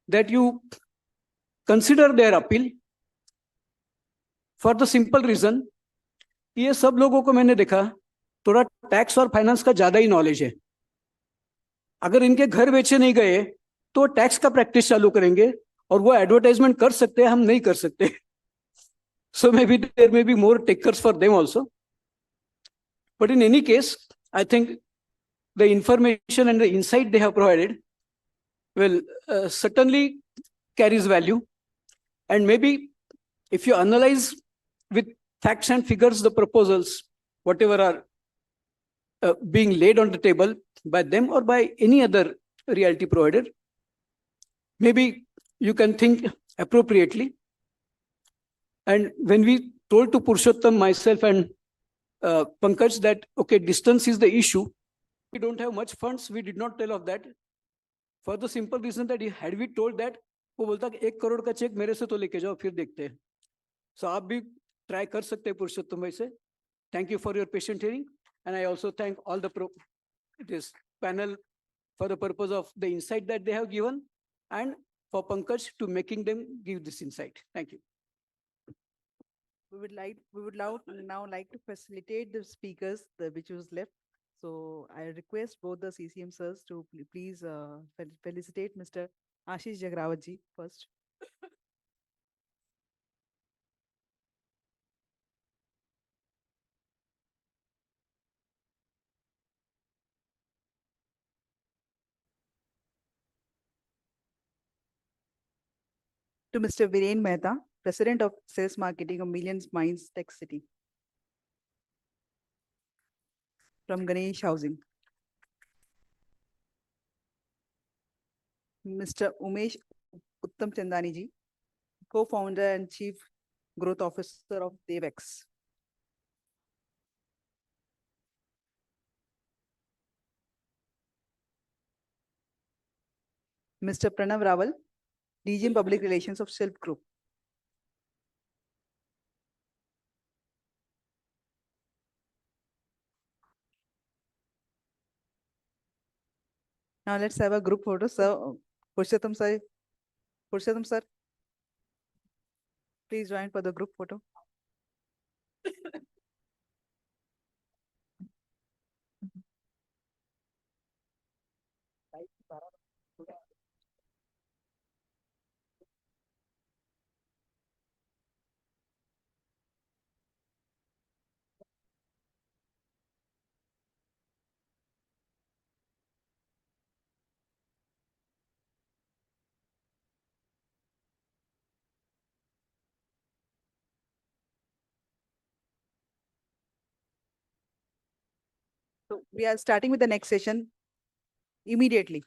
that you consider their appeal for the simple reason, ये सब लोगों को मैंने देखा थोड़ा tax और finance का ज्यादा ही नॉलेज है. अगर इनके घर बेचे नहीं गए तो टैक्स का प्रैक्टिस चालू करेंगे और वो एडवर्टाइजमेंट कर सकते हैं, हम नहीं कर सकते. So maybe there may be more takers for them also. But in any case, I think the information and the insight they have provided will certainly carries value. And maybe if you analyze with facts and figures the proposals, whatever are being laid on the table by them or by any other realty provider, maybe you can think appropriately. And when we told to Purushottam, myself and Pankaj that, okay, distance is the issue, we don't have much funds, we did not tell of that. For the simple reason that had we told that, वो बोलता कि 1 करोड़ का check मेरे से तो लेके जाओ फिर देखते हैं. So आप भी try कर सकते हैं पुरुषोत्तम भाई से. Thank you for your patient hearing, and I also thank all the this panel for the purpose of the insight that they have given, and for Pankaj to making them give this insight. Thank you. We would now like to facilitate the speakers which was left. So I request both the CCM sirs to please felicitate Mr. Ashish Jagrawat ji first. To Mr. Viren Mehta, President of Sales Marketing of Millions Minds Tech City. From Ganesh Housing. Mr. Umesh Uttam Chandani ji, Co-founder and Chief Growth Officer of Devex. Mr. Pranav Rawal, DGM Public Relations of Silk Group. Now let's have a group photo. Sir, Purushottam sir, please join for the group photo. So we are starting with the next session immediately.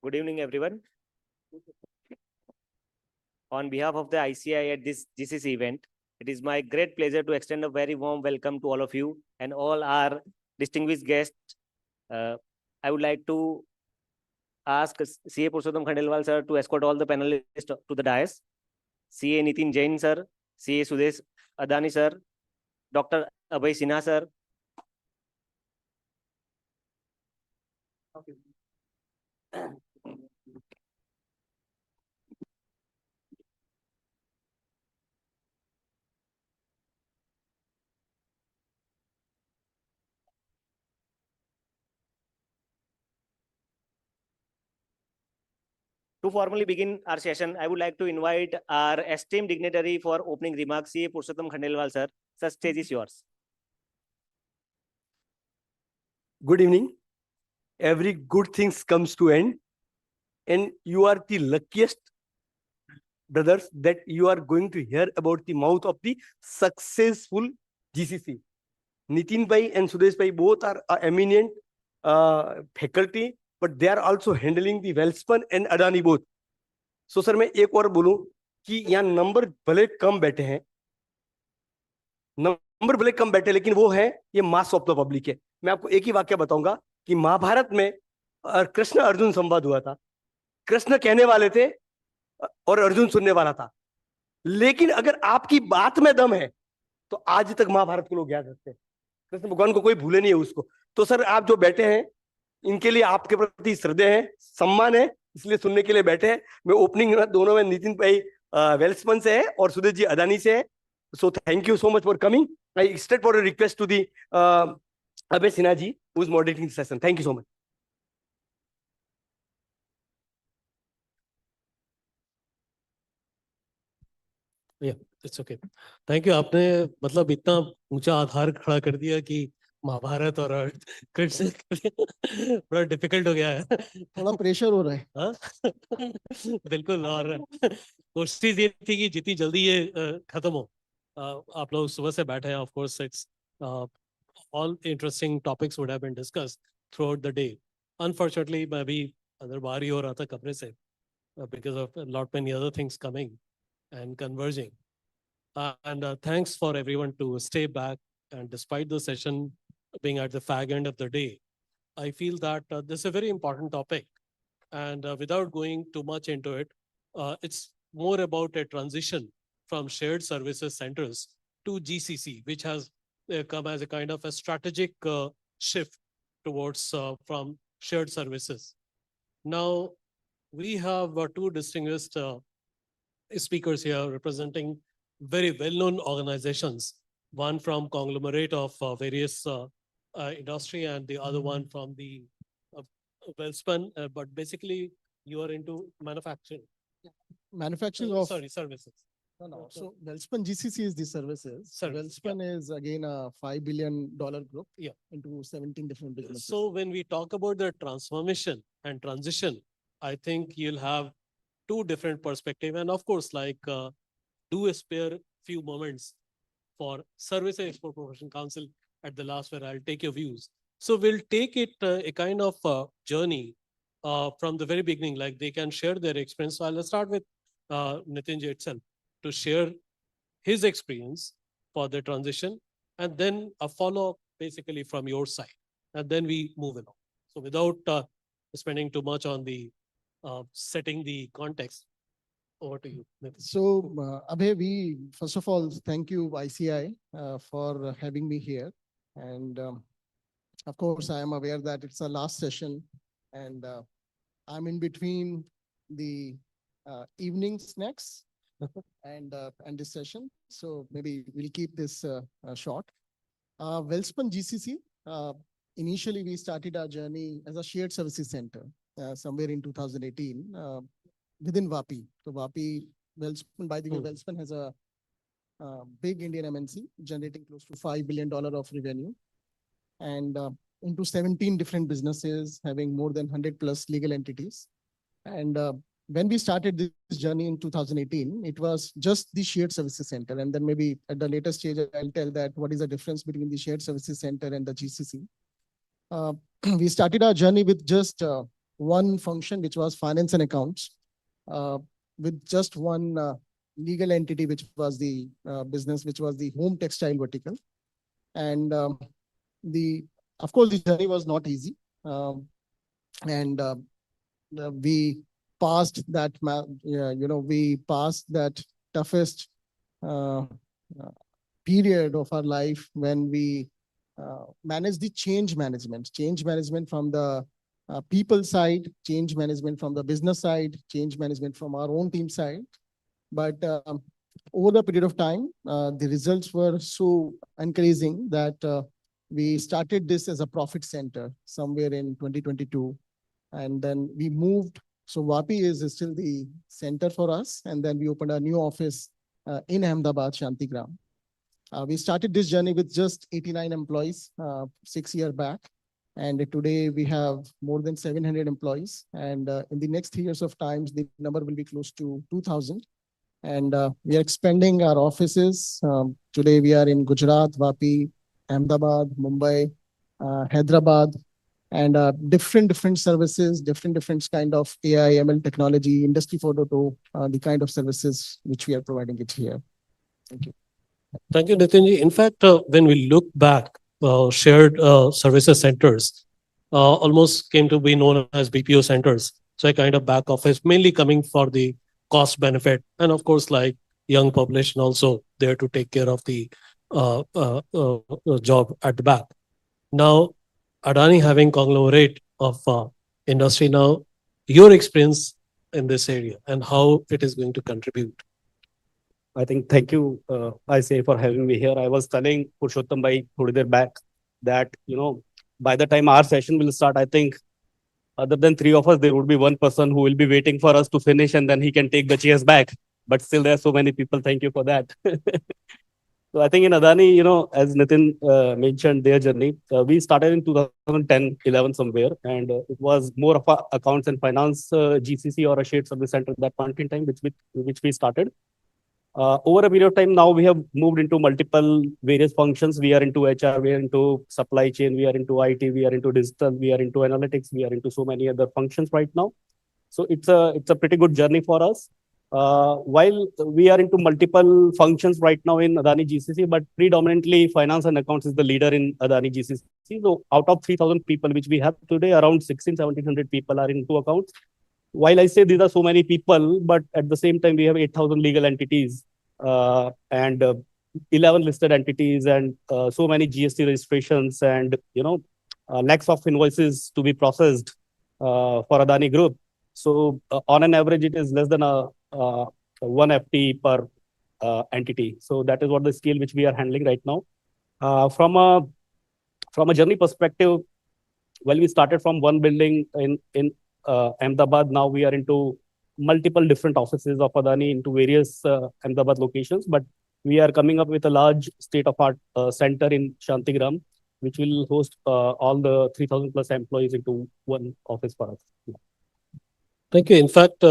Good evening, everyone. On behalf of the ICI at this GCC event, it is my great pleasure to extend a very warm welcome to all of you and all our distinguished guests. I would like to ask CA Purushottam Khandelwal sir to escort all the panelists to the dais. CA Nitin Jain sir, CA Sudesh Adani sir, Dr. Abhay Sinha sir. Okay. To formally begin our session, I would like to invite our esteemed dignitary for opening remarks, CA Purushottam Khandelwal sir. Sir, stage is yours. Good evening. Every good thing comes to end, and you are the luckiest brothers, that you are going to hear about the mouth of the successful GCC. Nitin Bhai and Sudesh Bhai both are eminent faculty, but they are also handling the Welspun and Adani both. So sir, मैं एक और बोलूं कि यहाँ number भले कम बैठे हैं, number भले कम बैठे, लेकिन वो है ये मास ऑफ द पब्लिक है. मैं आपको एक ही वाक्य बताऊंगा कि महाभारत में कृष्ण अर्जुन संवाद हुआ था. कृष्ण कहने वाले थे और अर्जुन सुनने वाला था. लेकिन अगर आपकी बात में दम है तो आज तक महाभारत को लोग याद रखते हैं. कृष्ण भगवान को कोई भूले नहीं है उसको. तो सर आप जो बैठे हैं इनके लिए आपके प्रति श्रद्धा है, सम्मान है, इसलिए सुनने के लिए बैठे हैं. मैं ओपनिंग दोनों में नितिन भाई वेल्सपन से है और सुदेश जी अदानी से है. So thank you so much for coming. I extend for a request to the Abhay Sinha ji, who is moderating the session. Thank you so much. It's okay, thank you. आपने मतलब इतना ऊंचा आधार खड़ा कर दिया कि महाभारत और कृष्ण बड़ा डिफिकल्ट हो गया है. थोड़ा प्रेशर हो रहा है. हाँ बिल्कुल. और कोशिश ये थी कि जितनी जल्दी ये खत्म हो. आप लोग सुबह से बैठे हैं. Of course it's all interesting topics would have been discussed throughout the day. Unfortunately मैं भी अंदर बाहर ही हो रहा था कमरे से because of lot many other things coming and converging. And thanks for everyone to stay back. And despite the session being at the fag end of the day, I feel that this is a very important topic. And without going too much into it, it's more about a transition from shared services centers to GCC, which has come as a kind of a strategic shift towards from shared services. Now, we have two distinguished speakers here representing very well-known organizations, one from conglomerate of various industry and the other one from the Welspun, but basically you are into manufacturing. Manufacturing of services. No. So Welspun GCC is the services. Welspun is again a $5 billion group into 17 different businesses. So when we talk about the transformation and transition, I think you'll have two different perspectives. And of course, like do spare few moments for Service and Export Promotion Council at the last where I'll take your views. So we'll take it a kind of journey from the very beginning, like they can share their experience. So I'll start with Nitinji itself to share his experience for the transition, and then a follow-up basically from your side, and then we move along. So without spending too much on the setting the context, over to you, Nitin. So, Abhay, we first of all thank you ICI for having me here, and of course I am aware that it's a last session, and I'm in between the evening snacks and this session, so maybe we'll keep this short. Welspun GCC. Initially, we started our journey as a shared services center. Somewhere in 2018 within Vapi. So Vapi, Welspun, by the way, Welspun has a big Indian MNC generating close to $5 billion of revenue and into 17 different businesses having more than 100 plus legal entities. And when we started this journey in 2018, it was just the shared services center. And then maybe at the later stage, I'll tell that what is the difference between the shared services center and the GCC. We started our journey with just one function, which was finance and accounts, with just one legal entity, which was the business, which was the home textile vertical. And of course, the journey was not easy. We passed that, we passed that toughest period of our life when we managed the change management from the people side, change management from the business side, change management from our own team side. But over the period of time, the results were so encouraging that we started this as a profit center somewhere in 2022. And then we moved. So Vapi is still the center for us. And then we opened a new office in Ahmedabad, Shantigram. We started this journey with just 89 employees 6 years back. And today we have more than 700 employees. And in the next 3 years of time, the number will be close to 2,000. And we are expanding our offices. Today we are in Gujarat, Vapi, Ahmedabad, Mumbai, Hyderabad, and different services, different kind of AI, ML technology, Industry 4.0, the kind of services which we are providing it here. Thank you. Thank you, Nitinji. In fact, when we look back, shared services centers almost came to be known as BPO centers. So a kind of back office, mainly coming for the cost benefit, and of course, like young population also there to take care of the job at the back. Now, Adani having conglomerate of industry now, your experience in this area and how it is going to contribute. I think thank you, ICA, for having me here. I was telling Purushottam bhai thodi der back that, by the time our session will start, I think other than three of us, there would be one person who will be waiting for us to finish and then he can take the chairs back. But still, there are so many people. Thank you for that. So I think in Adani, as Nitin mentioned their journey, we started in 2010, 11 somewhere, and it was more of a accounts and finance GCC or a shared service center at that point in time, which we started. Over a period of time, now we have moved into multiple various functions. We are into HR, we are into supply chain, we are into IT, we are into digital, we are into analytics, we are into so many other functions right now. So it's a pretty good journey for us. While we are into multiple functions right now in Adani GCC, but predominantly finance and accounts is the leader in Adani GCC. So out of 3,000 people which we have today, around 1,700 people are into accounts. While I say these are so many people, but at the same time, we have 8,000 legal entities and 11 listed entities and so many GST registrations and, lakhs of invoices to be processed for Adani Group. So on an average, it is less than a 1 FT per entity. So that is what the scale which we are handling right now. From a journey perspective, well, we started from one building in Ahmedabad. Now we are into multiple different offices of Adani into various Ahmedabad locations. But we are coming up with a large state-of-art center in Shantigram, which will host all the 3,000 plus employees into one office for us. Thank you. In fact,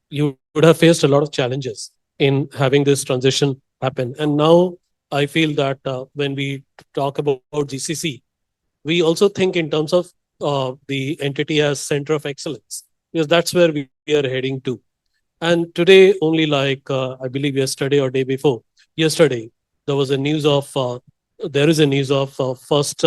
you would have faced a lot of challenges in having this transition happen. And now I feel that when we talk about GCC, we also think in terms of the entity as center of excellence, because that's where we are heading to. And today, only like I believe yesterday or day before, yesterday, there was a news of first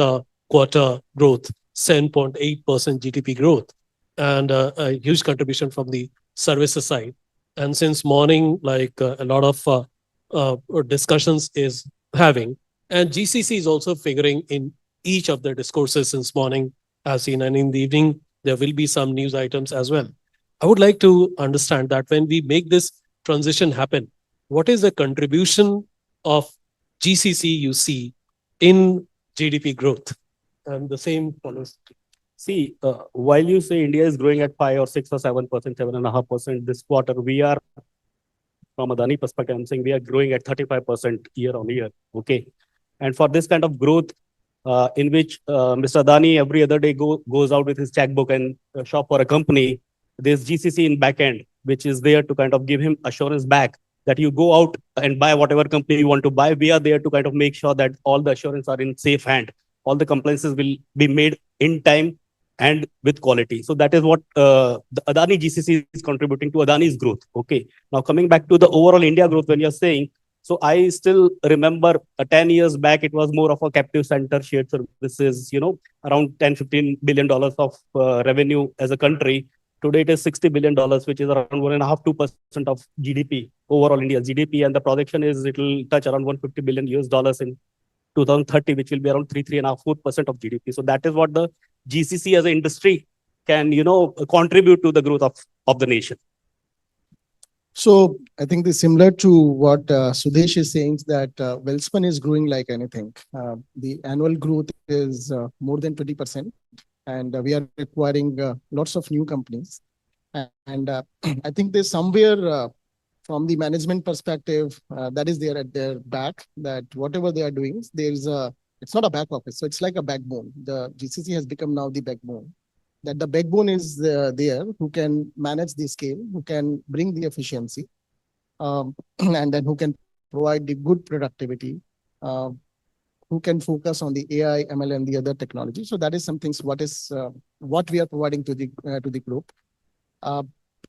quarter growth, 7.8% GDP growth, and a huge contribution from the services side. And since morning, like a lot of discussions is having, and GCC is also figuring in each of the discourses since morning as seen, and in the evening, there will be some news items as well. I would like to understand that when we make this transition happen, what is the contribution of GCC you see in GDP growth? And the same follows. See, while you say India is growing at 5 or 6 or 7%, 7.5% this quarter, we are, from Adani perspective, I'm saying we are growing at 35% year on year. Okay. And for this kind of growth, in which Mr. Adani every other day goes out with his checkbook and shop for a company, there's GCC in backend, which is there to kind of give him assurance back that you go out and buy whatever company you want to buy. We are there to kind of make sure that all the assurance are in safe hand. All the compliances will be made in time and with quality. So that is what the Adani GCC is contributing to Adani's growth. Okay. Now coming back to the overall India growth, when you're saying, so I still remember 10 years back, it was more of a captive center, shared services, around 10, $15 billion of revenue as a country. Today it is $60 billion, which is around 1.5–2% of GDP, overall India's GDP. And the projection is it will touch around $150 billion in 2030, which will be around 3.5–4% of GDP. So that is what the GCC as an industry can, contribute to the growth of the nation. So I think this is similar to what Sudesh is saying, that Welspun is growing like anything. The annual growth is more than 20%, and we are acquiring lots of new companies. And I think there's somewhere from the management perspective that is there at their back, that whatever they are doing, it's not a back office. So it's like a backbone. The GCC has become now the backbone. That the backbone is there who can manage the scale, who can bring the efficiency. and then who can provide the good productivity, who can focus on the AI, ML, and the other technology. So that is something what we are providing to the group.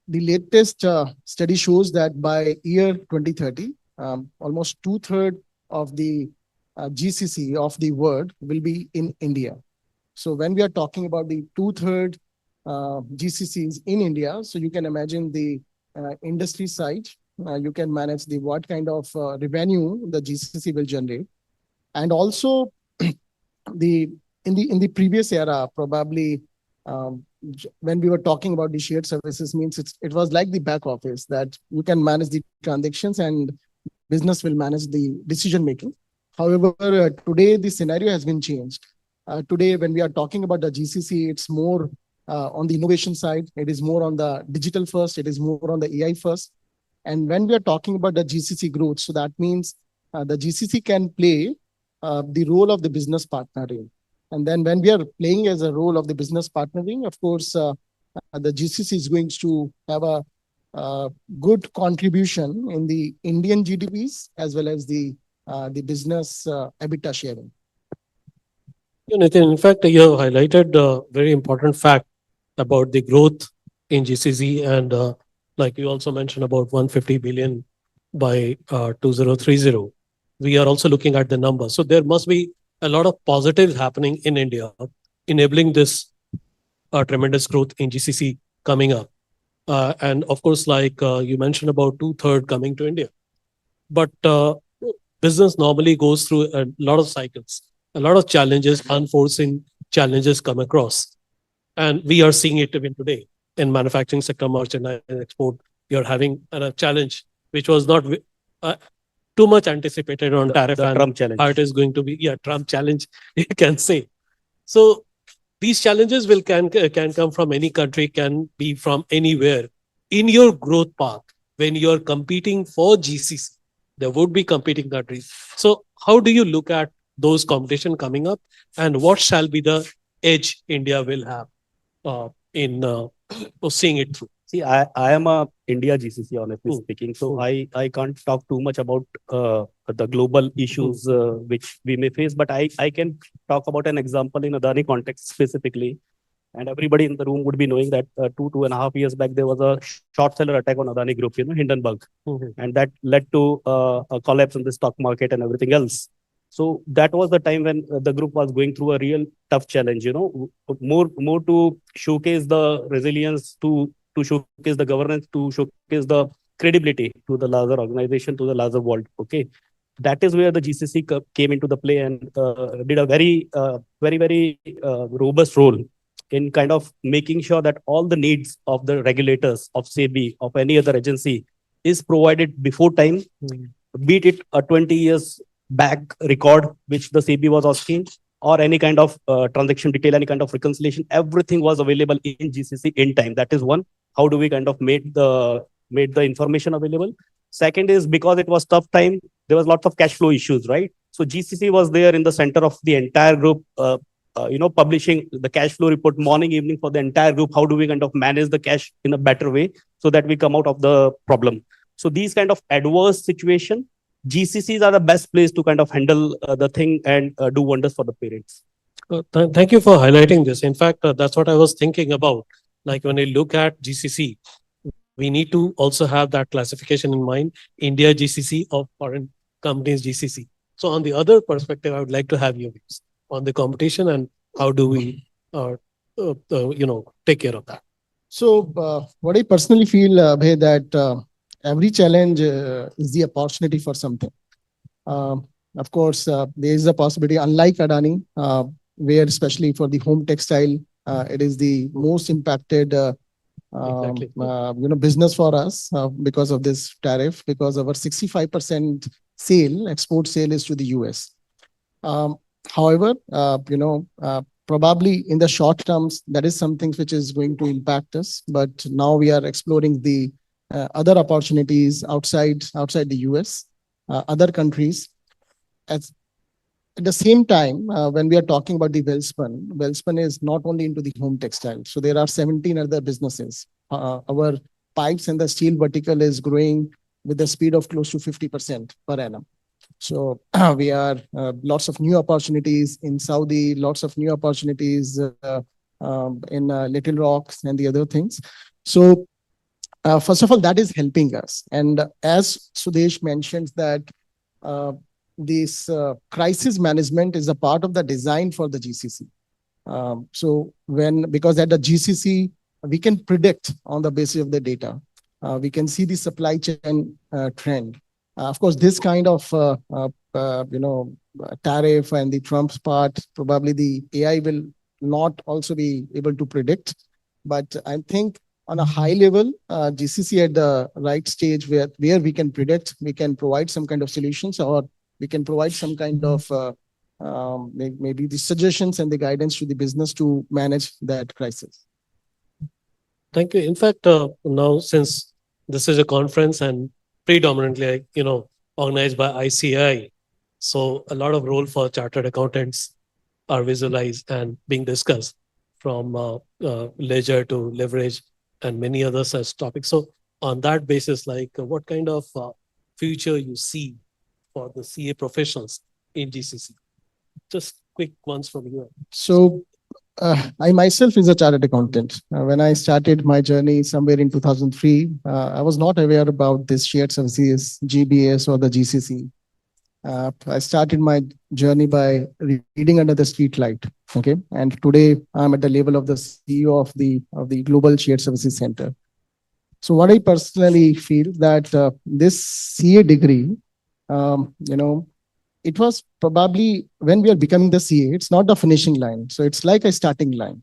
The latest study shows that by year 2030, almost 2/3 of the GCC of the world will be in India. So when we are talking about the 2/3 GCCs in India, so you can imagine the industry side. You can manage what kind of revenue the GCC will generate, and also in the previous era, probably when we were talking about the shared services, means it was like the back office that you can manage the transactions and business will manage the decision making. However, today the scenario has been changed. Today, when we are talking about the GCC, it's more on the innovation side. It is more on the digital first. It is more on the AI first. And when we are talking about the GCC growth, so that means the GCC can play the role of the business partnering. And then when we are playing as a role of the business partnering, of course, the GCC is going to have a good contribution in the Indian GDPs as well as the business EBITDA sharing. Nitin, in fact, you have highlighted a very important fact about the growth in GCC, and like you also mentioned about 150 billion by 2030. We are also looking at the numbers. So there must be a lot of positives happening in India, enabling this tremendous growth in GCC coming up. And of course, like you mentioned about 2/3 coming to India. But business normally goes through a lot of cycles, a lot of challenges, unforeseen challenges come across. And we are seeing it even today in manufacturing sector, merchandise and export. You're having a challenge which was not too much anticipated on tariff. The and Trump challenge. How it is going to be, Trump challenge, you can say. So these challenges can come from any country, can be from anywhere. In your growth path, when you're competing for GCC, there would be competing countries. So how do you look at those competition coming up, and what shall be the edge India will have in seeing it through? See, I am a India GCC, honestly speaking. So I can't talk too much about the global issues which we may face, but I can talk about an example in Adani context specifically. And everybody in the room would be knowing that 2.5 years back, there was a short seller attack on Adani Group, Hindenburg. And that led to a collapse in the stock market and everything else. So that was the time when the group was going through a real tough challenge, more to showcase the resilience, to showcase the governance, to showcase the credibility to the larger organization, to the larger world. Okay. That is where the GCC came into the play and did a very robust role in kind of making sure that all the needs of the regulators, of SEBI, of any other agency is provided before time, be it a 20 years back record, which the SEBI was asking, or any kind of transaction detail, any kind of reconciliation, everything was available in GCC in time. That is one. How do we kind of made the information available? Second is because it was tough time, there was lots of cash flow issues, right? So GCC was there in the center of the entire group, publishing the cash flow report morning, evening for the entire group. How do we kind of manage the cash in a better way so that we come out of the problem? So these kind of adverse situation, GCCs are the best place to kind of handle the thing and do wonders for the parents. Thank you for highlighting this. In fact, that's what I was thinking about. Like when I look at GCC, we need to also have that classification in mind, India GCC or foreign companies GCC. So on the other perspective, I would like to have your views on the competition and how do we, take care of that. So what I personally feel, Abhay, that every challenge is the opportunity for something. Of course, there is a possibility, unlike Adani, where especially for the home textile, it is the most impacted business for us because of this tariff, because our 65% export sale is to the US. However, probably in the short terms, that is something which is going to impact us. But now we are exploring the other opportunities outside the US, other countries. At the same time, when we are talking about the Welspun is not only into the home textile. So there are 17 other businesses. Our pipes and the steel vertical is growing with a speed of close to 50% per annum. So we are lots of new opportunities in Saudi, lots of new opportunities in Little Rocks and the other things. So first of all, that is helping us. And as Sudesh mentioned that this crisis management is a part of the design for the GCC. So because at the GCC, we can predict on the basis of the data. We can see the supply chain trend. Of course, this kind of tariff and the Trump's part, probably the AI will not also be able to predict. But I think on a high level, GCC at the right stage where we can predict, we can provide some kind of solutions, or we can provide some kind of maybe the suggestions and the guidance to the business to manage that crisis. Thank you. In fact, now since this is a conference and predominantly, organized by ICI, so a lot of role for chartered accountants are visualized and being discussed, from ledger to leverage and many other such topics. So on that basis, what kind of future you see for the CA professionals in GCC? Just quick ones from you. So I myself is a chartered accountant. When I started my journey somewhere in 2003, I was not aware about this shared services, GBS or the GCC. I started my journey by reading under the street light. Okay, and today I'm at the level of the CEO of the Global Shared Services Center. So what I personally feel that this CA degree, it was probably when we are becoming the CA, it's not the finishing line. So it's like a starting line.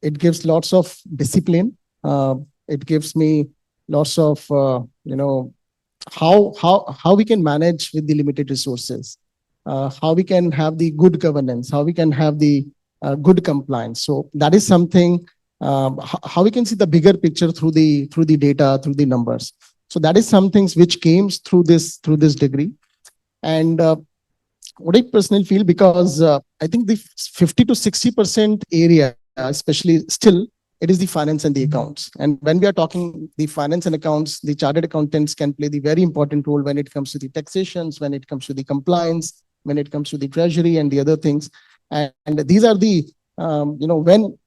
It gives lots of discipline. It gives me lots of, how we can manage with the limited resources, how we can have the good governance, how we can have the good compliance. So that is something, how we can see the bigger picture through the data, through the numbers. So that is some things which came through this degree. And what I personally feel, because I think the 50 to 60% area, especially still, it is the finance and the accounts. And when we are talking the finance and accounts, the chartered accountants can play the very important role when it comes to the taxations, when it comes to the compliance, when it comes to the treasury and the other things. And these are the, when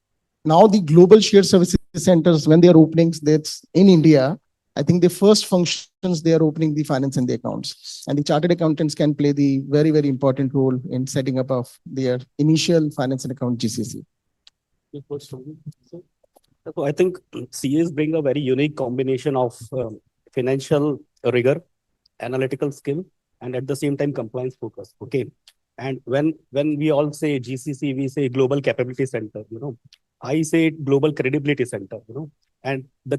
now the global shared services centers, when they are opening, that's in India, I think the first functions they are opening the finance and the accounts, and the chartered accountants can play the very, very important role in setting up of their initial finance and account GCC. So I think CAs bring a very unique combination of financial rigor, analytical skill, and at the same time compliance focus. Okay, and when we all say GCC, we say Global Capability Center. I say Global Credibility Center. And the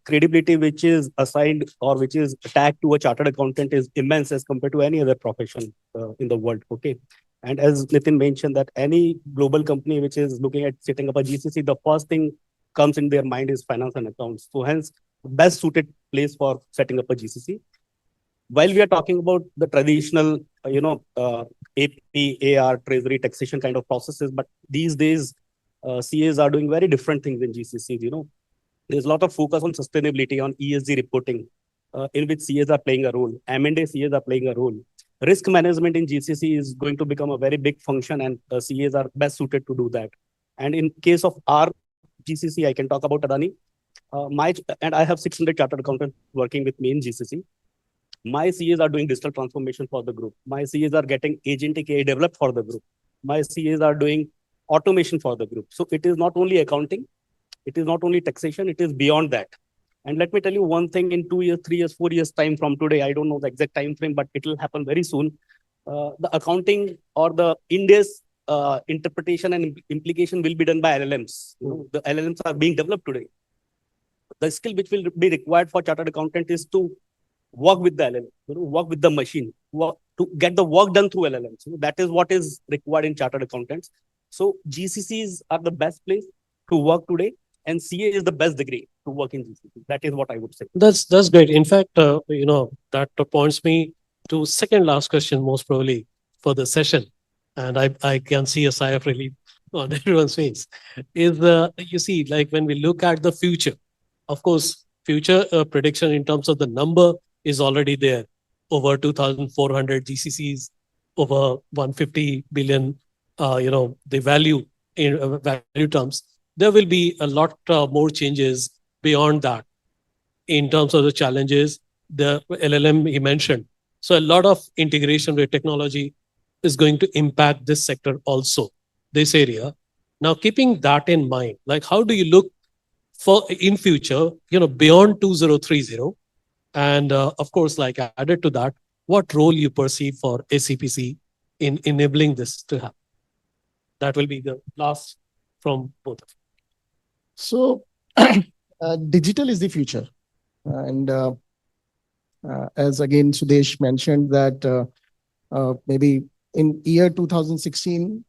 credibility which is assigned or which is tagged to a chartered accountant is immense as compared to any other profession in the world. Okay. And as Nitin mentioned, that any global company which is looking at setting up a GCC, the first thing comes in their mind is finance and accounts. So hence, best suited place for setting up a GCC. While we are talking about the traditional, AP, AR, treasury, taxation kind of processes, but these days, CAs are doing very different things in GCC. There's a lot of focus on sustainability, on ESG reporting, in which CAs are playing a role. M&A CAs are playing a role. Risk management in GCC is going to become a very big function, and CAs are best suited to do that. And in case of our GCC, I can talk about Adani. And I have 600 chartered accountants working with me in GCC. My CAs are doing digital transformation for the group. My CAs are getting agentic AI developed for the group. My CAs are doing automation for the group. So it is not only accounting, it is not only taxation, it is beyond that. And let me tell you one thing, in 2 years, 3 years, 4 years time from today, I don't know the exact time frame, but it will happen very soon. The accounting or the India's interpretation and implication will be done by LLMs. The LLMs are being developed today. The skill which will be required for chartered accountant is to work with the LLM, work with the machine, to get the work done through LLMs. That is what is required in chartered accountants. So GCCs are the best place to work today, and CA is the best degree to work in GCC. That is what I would say. That's great. In fact, that points me to second last question, most probably for the session, and I can see a sigh of relief on everyone's face. Is you see, like when we look at the future, of course, future prediction in terms of the number is already there. Over 2,400 GCCs, over 150 billion, the value in value terms. There will be a lot more changes beyond that in terms of the challenges, the LLM he mentioned. So a lot of integration with technology is going to impact this sector also, this area. Now, keeping that in mind, like how do you look for in future, beyond 2030? And of course, like added to that, what role you perceive for ACPC in enabling this to happen? That will be the last from both of you. So digital is the future. And as again, Sudesh mentioned that maybe in year 2016,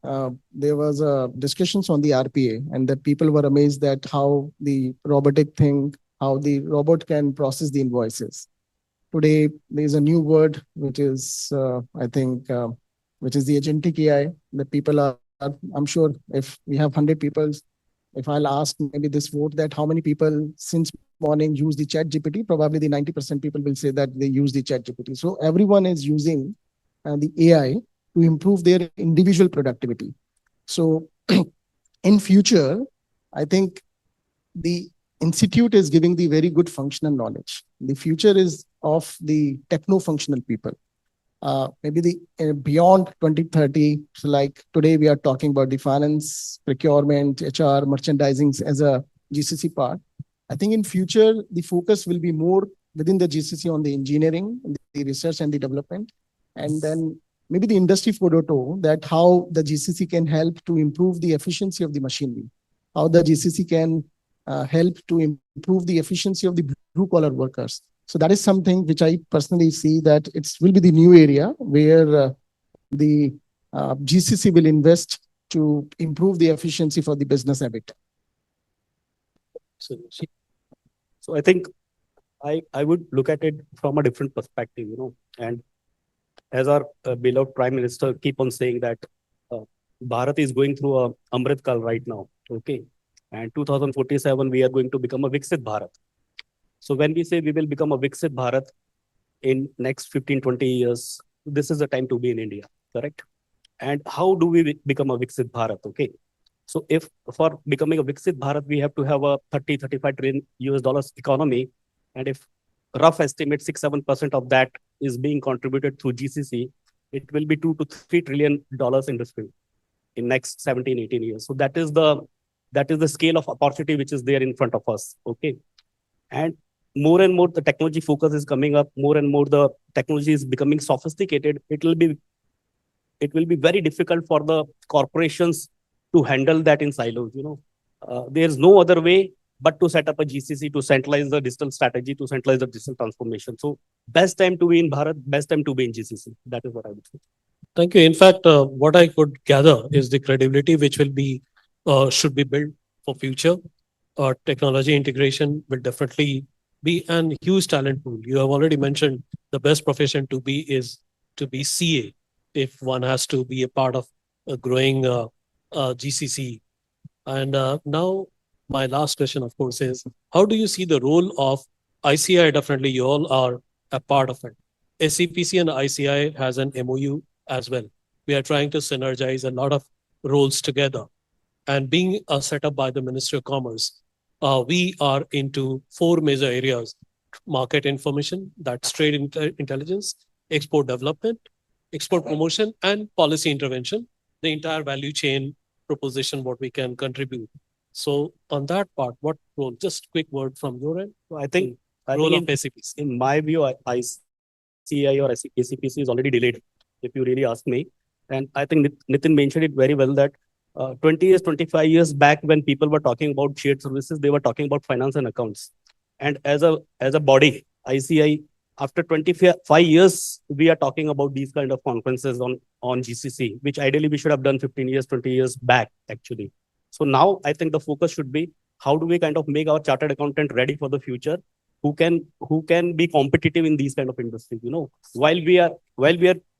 there was discussions on the RPA, and that people were amazed that how the robotic thing, how the robot can process the invoices. Today, there is a new word, which is, I think, which is the agentic AI, that people are, I'm sure if we have 100 people, if I'll ask maybe this vote that how many people since morning use the chat GPT, probably the 90% people will say that they use the chat GPT. So everyone is using the AI to improve their individual productivity. So in future, I think the institute is giving the very good functional knowledge. The future is of the techno-functional people. Maybe the beyond 2030, so like today we are talking about the finance, procurement, HR, merchandising as a GCC part. I think in future, the focus will be more within the GCC on the engineering, the research and the development. And then maybe the industry 4.0, that how the GCC can help to improve the efficiency of the machinery, how the GCC can help to improve the efficiency of the blue collar workers. So that is something which I personally see that it will be the new area where the GCC will invest to improve the efficiency for the business habit. So I think I would look at it from a different perspective, and as our beloved Prime Minister keep on saying that Bharat is going through a Amrit Kal right now, okay? And 2047, we are going to become a Viksit Bharat. So when we say we will become a Viksit Bharat in next 15, 20 years, this is the time to be in India, correct? And how do we become a Viksit Bharat, okay? So if for becoming a Viksit Bharat, we have to have a 30, 35 trillion US dollars economy. And if rough estimate 6-7% of that is being contributed through GCC, it will be $2 to $3 trillion industry in next 17, 18 years. So that is the scale of opportunity which is there in front of us, okay? And more and more the technology focus is coming up, more and more the technology is becoming sophisticated. It will be very difficult for the corporations to handle that in silos. There's no other way but to set up a GCC to centralize the digital strategy, to centralize the digital transformation. So best time to be in Bharat, best time to be in GCC. That is what I would say. Thank you. In fact, what I could gather is the credibility which will be should be built for future. Technology integration will definitely be a huge talent pool. You have already mentioned the best profession to be is to be CA, if one has to be a part of a growing GCC. And now my last question, of course, is how do you see the role of ICI? Definitely you all are a part of it. SCPC and ICI has an MOU as well. We are trying to synergize a lot of roles together. And being set up by the Ministry of Commerce, we are into 4 major areas: market information, that's trade intelligence, export development, export promotion, and policy intervention, the entire value chain proposition, what we can contribute. So on that part, what role? Just quick word from your end. I think role of SCPC. In my view, ICI or ACPC is already delayed, if you really ask me. And I think Nitin mentioned it very well that 20 years, 25 years back, when people were talking about shared services, they were talking about finance and accounts. And as a body, ICI, after 25 years, we are talking about these kind of conferences on GCC, which ideally we should have done 15 years, 20 years back, actually. So now I think the focus should be how do we kind of make our chartered accountant ready for the future, who can be competitive in these kind of industries, while we are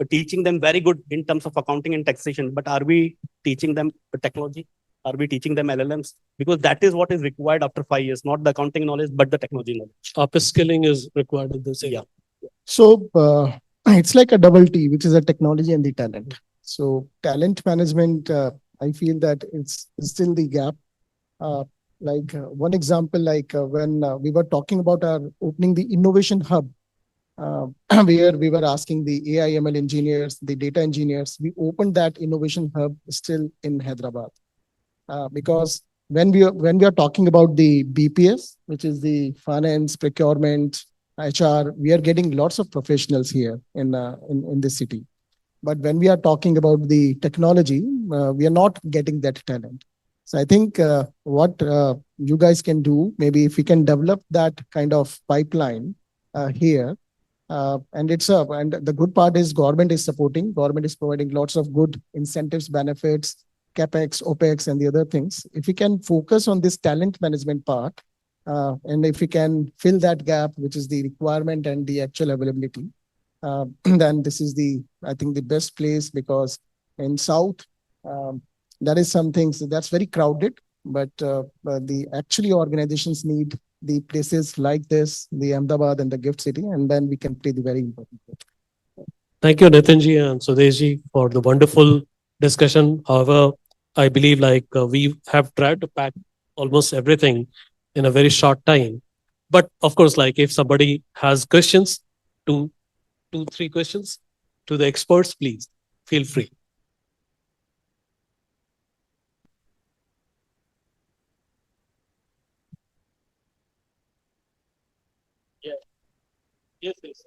teaching them very good in terms of accounting and taxation, but are we teaching them the technology? Are we teaching them LLMs? Because that is what is required after 5 years, not the accounting knowledge, but the technology knowledge. Upskilling is required in this area. So it's like a double T, which is a technology and the talent. So talent management, I feel that it's still the gap. One example, when we were talking about our opening the innovation hub, where we were asking the AI ML engineers, the data engineers, we opened that innovation hub still in Hyderabad. Because when we are talking about the BPS, which is the finance, procurement, HR, we are getting lots of professionals here in this city. But when we are talking about the technology, we are not getting that talent. So I think what you guys can do, maybe if we can develop that kind of pipeline here, and the good part is government is supporting, government is providing lots of good incentives, benefits, capex, opex, and the other things. If we can focus on this talent management part, and if we can fill that gap, which is the requirement and the actual availability, then this is I think the best place, because in South, that is some things that's very crowded, but the actually organizations need the places like this, the Ahmedabad and the Gift City, and then we can play the very important role. Thank you, Nitinji and Sudeshji, for the wonderful discussion. However, I believe we have tried to pack almost everything in a very short time. But of course, if somebody has questions, two, 3 questions to the experts, please feel free. Yeah. Yes, yes.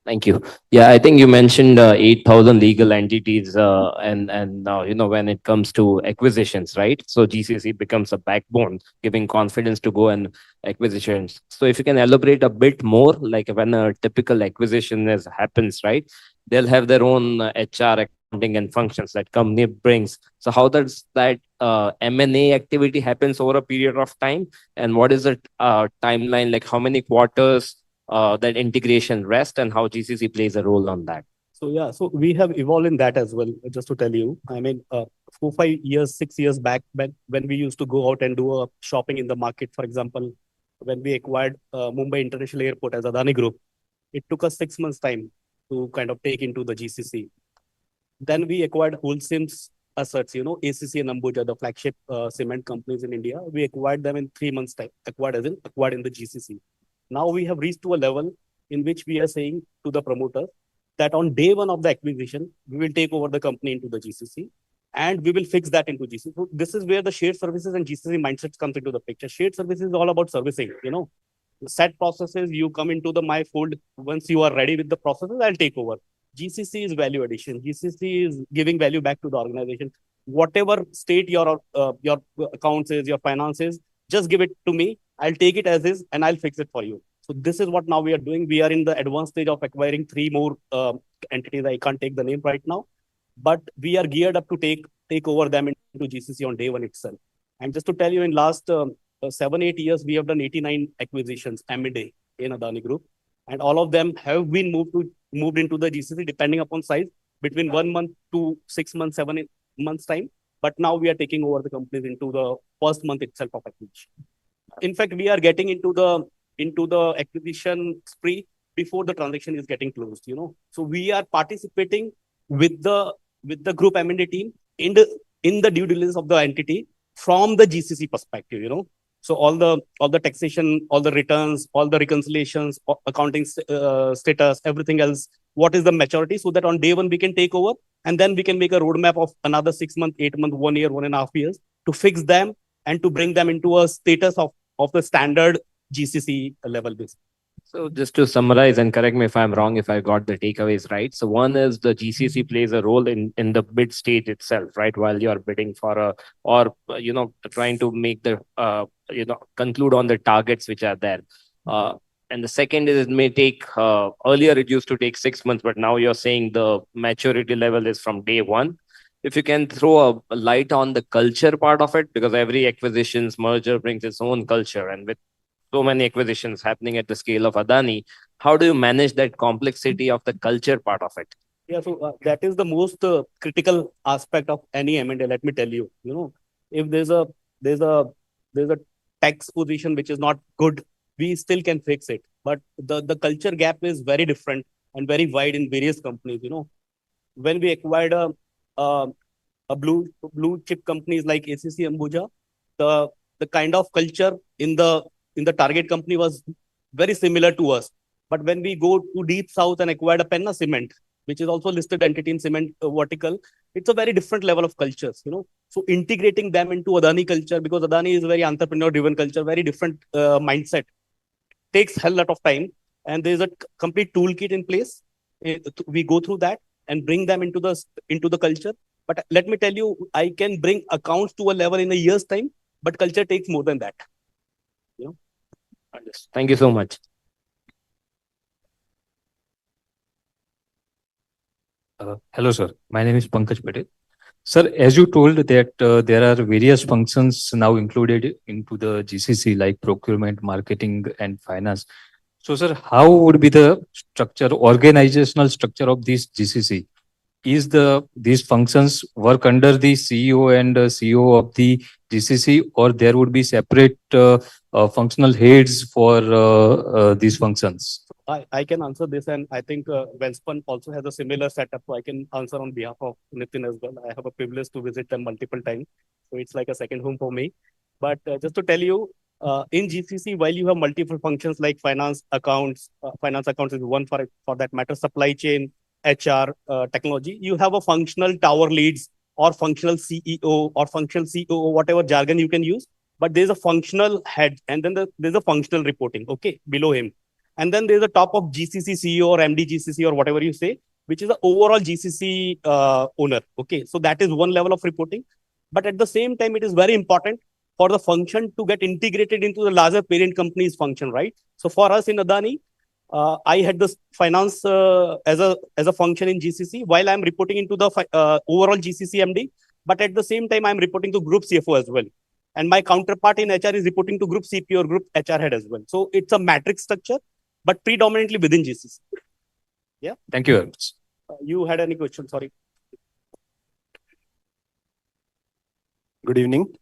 Thank you. Yeah, I think you mentioned 8,000 legal entities, and when it comes to acquisitions, right? So GCC becomes a backbone, giving confidence to go and acquisitions. So if you can elaborate a bit more, like when a typical acquisition happens, right? They'll have their own HR, accounting, and functions that company brings. So how does that M&A activity happens over a period of time, and what is the timeline? Like how many quarters? That integration rest, and how GCC plays a role on that. So yeah, so we have evolved in that as well. Just to tell you, I mean, 4, 5 years, 6 years back, when we used to go out and do a shopping in the market, for example, when we acquired Mumbai International Airport as Adani Group, it took us 6 months time to kind of take into the GCC. Then we acquired Holcim's assets, ACC and Ambuja, the flagship cement companies in India. We acquired them in 3 months time, acquired in the GCC. Now we have reached to a level in which we are saying to the promoter that on day one of the acquisition, we will take over the company into the GCC and we will fix that into GCC. So this is where the shared services and GCC mindset comes into the picture. Shared services is all about servicing, set processes, you come into my fold. Once you are ready with the processes, I'll take over. GCC is value addition. GCC is giving value back to the organization. Whatever state your accounts is, your finances, just give it to me. I'll take it as is and I'll fix it for you. So this is what now we are doing. We are in the advanced stage of acquiring 3 more entities. I can't take the name right now, but we are geared up to take over them into GCC on day one itself. And just to tell you, in last 7, 8 years, we have done 89 acquisitions M&A in Adani Group, and all of them have been moved into the GCC depending upon size, between 1 month to 6 months, 7 months time. But now we are taking over the companies into the first month itself of acquisition. In fact, we are getting into the acquisition spree before the transaction is getting closed. So we are participating with the group M&A team in the due diligence of the entity from the GCC perspective. So all the taxation, all the returns, all the reconciliations, accounting status, everything else. What is the maturity, so that on day one we can take over, and then we can make a roadmap of another 6 months, 8 months, 1 year, 1.5 years to fix them and to bring them into a status of the standard GCC level basis. So just to summarize, and correct me if I'm wrong, if I got the takeaways right. So one is the GCC plays a role in the bid stage itself, right? While you're bidding for trying to make the, conclude on the targets which are there. And the second is it may take, earlier it used to take 6 months, but now you're saying the maturity level is from day one. If you can throw a light on the culture part of it, because every acquisitions merger brings its own culture, and with so many acquisitions happening at the scale of Adani. How do you manage that complexity of the culture part of it? Yeah, so that is the most critical aspect of any M&A. Let me tell you, if there's a there's a tax position which is not good, we still can fix it. But the culture gap is very different and very wide in various companies. When we acquired a, a blue chip companies like ACC Ambuja, the kind of culture in the target company was very similar to us. But when we go to deep south and acquired a Penna Cement, which is also listed entity in cement vertical, it's a very different level of cultures. So integrating them into Adani culture, because Adani is a very entrepreneur-driven culture, very different mindset, takes hell lot of time. And there's a complete toolkit in place. We go through that and bring them into the culture. But let me tell you, I can bring accounts to a level in a year's time, but culture takes more than that. Thank you so much. Hello, sir. My name is Pankaj Patel. Sir, as you told that there are various functions now included into the GCC, like procurement, marketing, and finance. So, sir, how would be the structure, organizational structure of this GCC? Is these functions work under the CEO and CEO of the GCC, or there would be separate functional heads for these functions? I can answer this, and I think Welspun also has a similar setup, so I can answer on behalf of Nitin as well. I have a privilege to visit them multiple times, so it's like a second home for me. But just to tell you, in GCC, while you have multiple functions like finance accounts is one for that matter, supply chain, HR, technology, you have a functional tower leads or functional CEO or functional COO, whatever jargon you can use. But there's a functional head, and then there's a functional reporting, okay, below him. And then there's a top of GCC CEO or MD GCC or whatever you say, which is the overall GCC owner. Okay, so that is one level of reporting. But at the same time, it is very important for the function to get integrated into the larger parent company's function, right? So for us in Adani, I had this finance as a function in GCC while I'm reporting into the overall GCC MD. But at the same time, I'm reporting to group CFO as well. And my counterpart in HR is reporting to group CPO or group HR head as well. So it's a matrix structure, but predominantly within GCC. Yeah. Thank you very much. You had any question? Sorry. Good evening.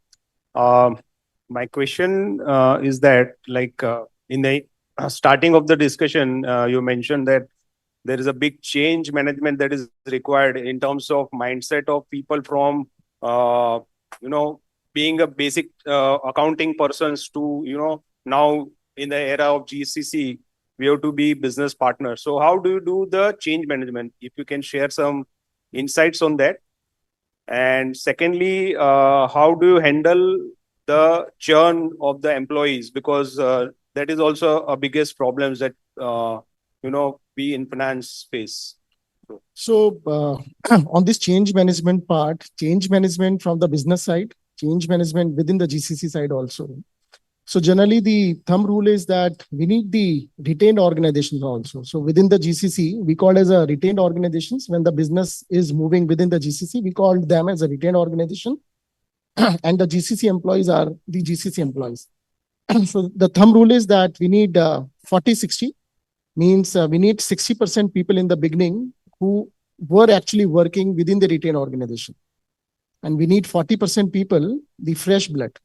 My question is that, like, in the starting of the discussion, you mentioned that there is a big change management that is required in terms of mindset of people from, being a basic accounting persons to, now in the era of GCC, we have to be business partners. So how do you do the change management? If you can share some insights on that. And secondly, how do you handle the churn of the employees? Because that is also a biggest problems that, we in finance face. So on this change management part, change management from the business side, change management within the GCC side also. So generally the thumb rule is that we need the retained organizations also. So within the GCC, we call as a retained organizations. When the business is moving within the GCC, we call them as a retained organization. And the GCC employees are the GCC employees. So the thumb rule is that we need 40-60, means we need 60% people in the beginning who were actually working within the retained organization. And we need 40% people, the fresh blood,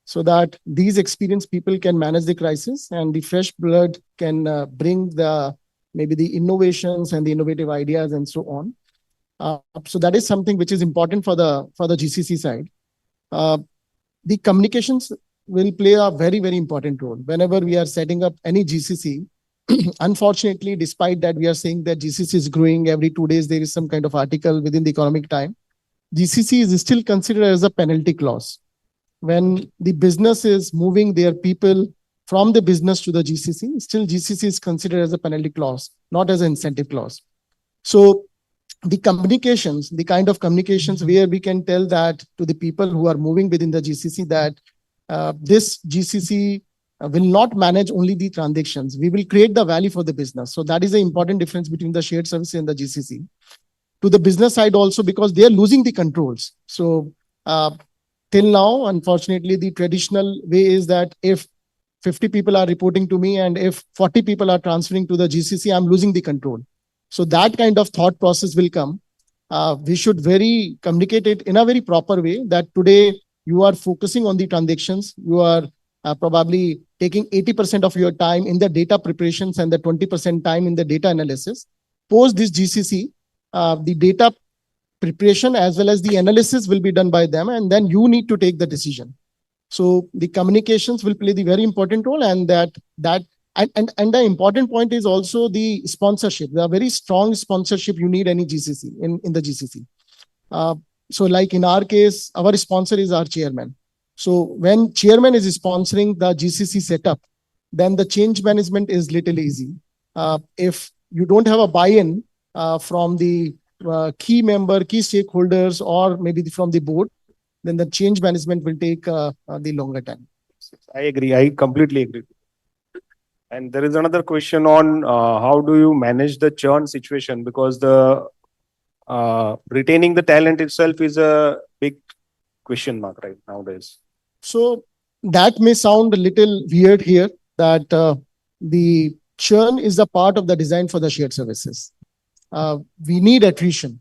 so that these experienced people can manage the crisis and the fresh blood can bring maybe the innovations and the innovative ideas and so on. So that is something which is important for the GCC side. The communications will play a very, very important role. Whenever we are setting up any GCC, unfortunately, despite that we are saying that GCC is growing, every 2 days there is some kind of article within the economic time, GCC is still considered as a penalty clause. When the business is moving their people from the business to the GCC, still GCC is considered as a penalty clause, not as an incentive clause. So the communications, the kind of communications where we can tell that to the people who are moving within the GCC that this GCC will not manage only the transactions. We will create the value for the business. So that is the important difference between the shared service and the GCC. To the business side also, because they are losing the controls. So till now, unfortunately, the traditional way is that if 50 people are reporting to me, and if 40 people are transferring to the GCC, I'm losing the control. So that kind of thought process will come. We should very communicate it in a very proper way that today you are focusing on the transactions. You are probably taking 80% of your time in the data preparations and the 20% time in the data analysis. Post this GCC, the data preparation as well as the analysis will be done by them, and then you need to take the decision. So the communications will play the very important role, and the important point is also the sponsorship. There are very strong sponsorship you need any GCC in the GCC. So like in our case, our sponsor is our chairman. So when chairman is sponsoring the GCC setup, then the change management is little easy. If you don't have a buy-in from the key stakeholders, or maybe from the board, then the change management will take the longer time. I agree. I completely agree. And there is another question on how do you manage the churn situation, because the retaining the talent itself is a big question mark right nowadays. So that may sound a little weird here, that the churn is a part of the design for the shared services. We need attrition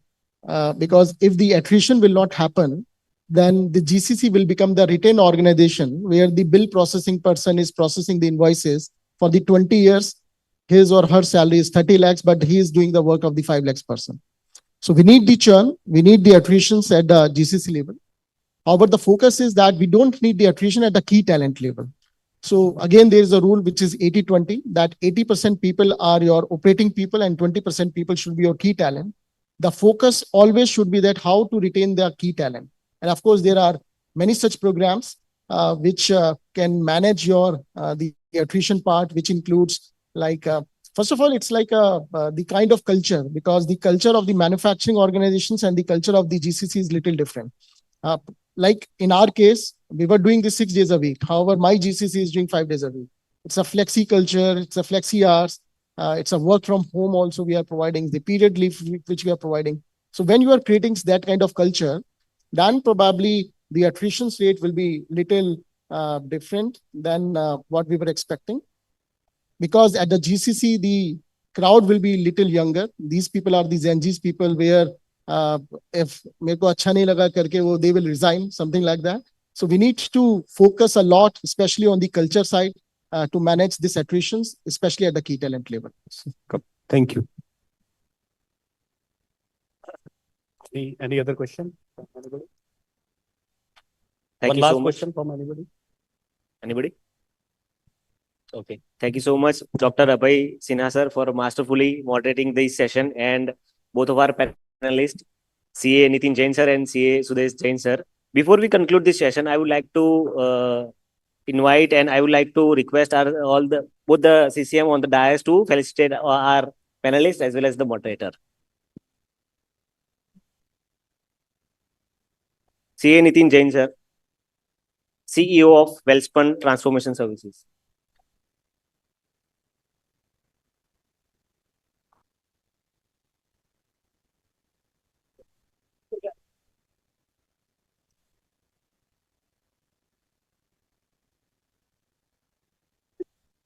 because if the attrition will not happen, then the GCC will become the retained organization where the bill processing person is processing the invoices for the 20 years. His or her salary is 30 lakhs, but he is doing the work of the 5 lakhs person. So we need the churn, we need the attritions at the GCC level. However, the focus is that we don't need the attrition at the key talent level. So again, there is a rule which is 80-20, that 80% people are your operating people and 20% people should be your key talent. The focus always should be that how to retain their key talent. And of course, there are many such programs which can manage your the attrition part, which includes like, first of all, it's like the kind of culture, because the culture of the manufacturing organizations and the culture of the GCC is little different. Like in our case, we were doing this 6 days a week. However, my GCC is doing 5 days a week. It's a flexi culture. It's a flexi hours. It's a work from home also we are providing, the period leave which we are providing. So when you are creating that kind of culture, then probably the attrition rate will be little different than what we were expecting. Because at the GCC, the crowd will be little younger. These people are the Gen Z's people where if मेरे को अच्छा नहीं लगा करके वो they will resign, something like that. So we need to focus a lot, especially on the culture side, to manage these attritions, especially at the key talent level. Thank you. Any other question? Thank One you last so much. question from anybody? Anybody? Okay. Thank you so much, Dr. Abhay Sinha sir, for masterfully moderating this session, and both of our panelists, CA Nitin Jain sir and CA Sudesh Jain sir. Before we conclude this session, I would like to invite and I would like to request both the CCM on the dais to felicitate our panelists as well as the moderator. CA Nitin Jain sir, CEO of Wellspun Transformation Services.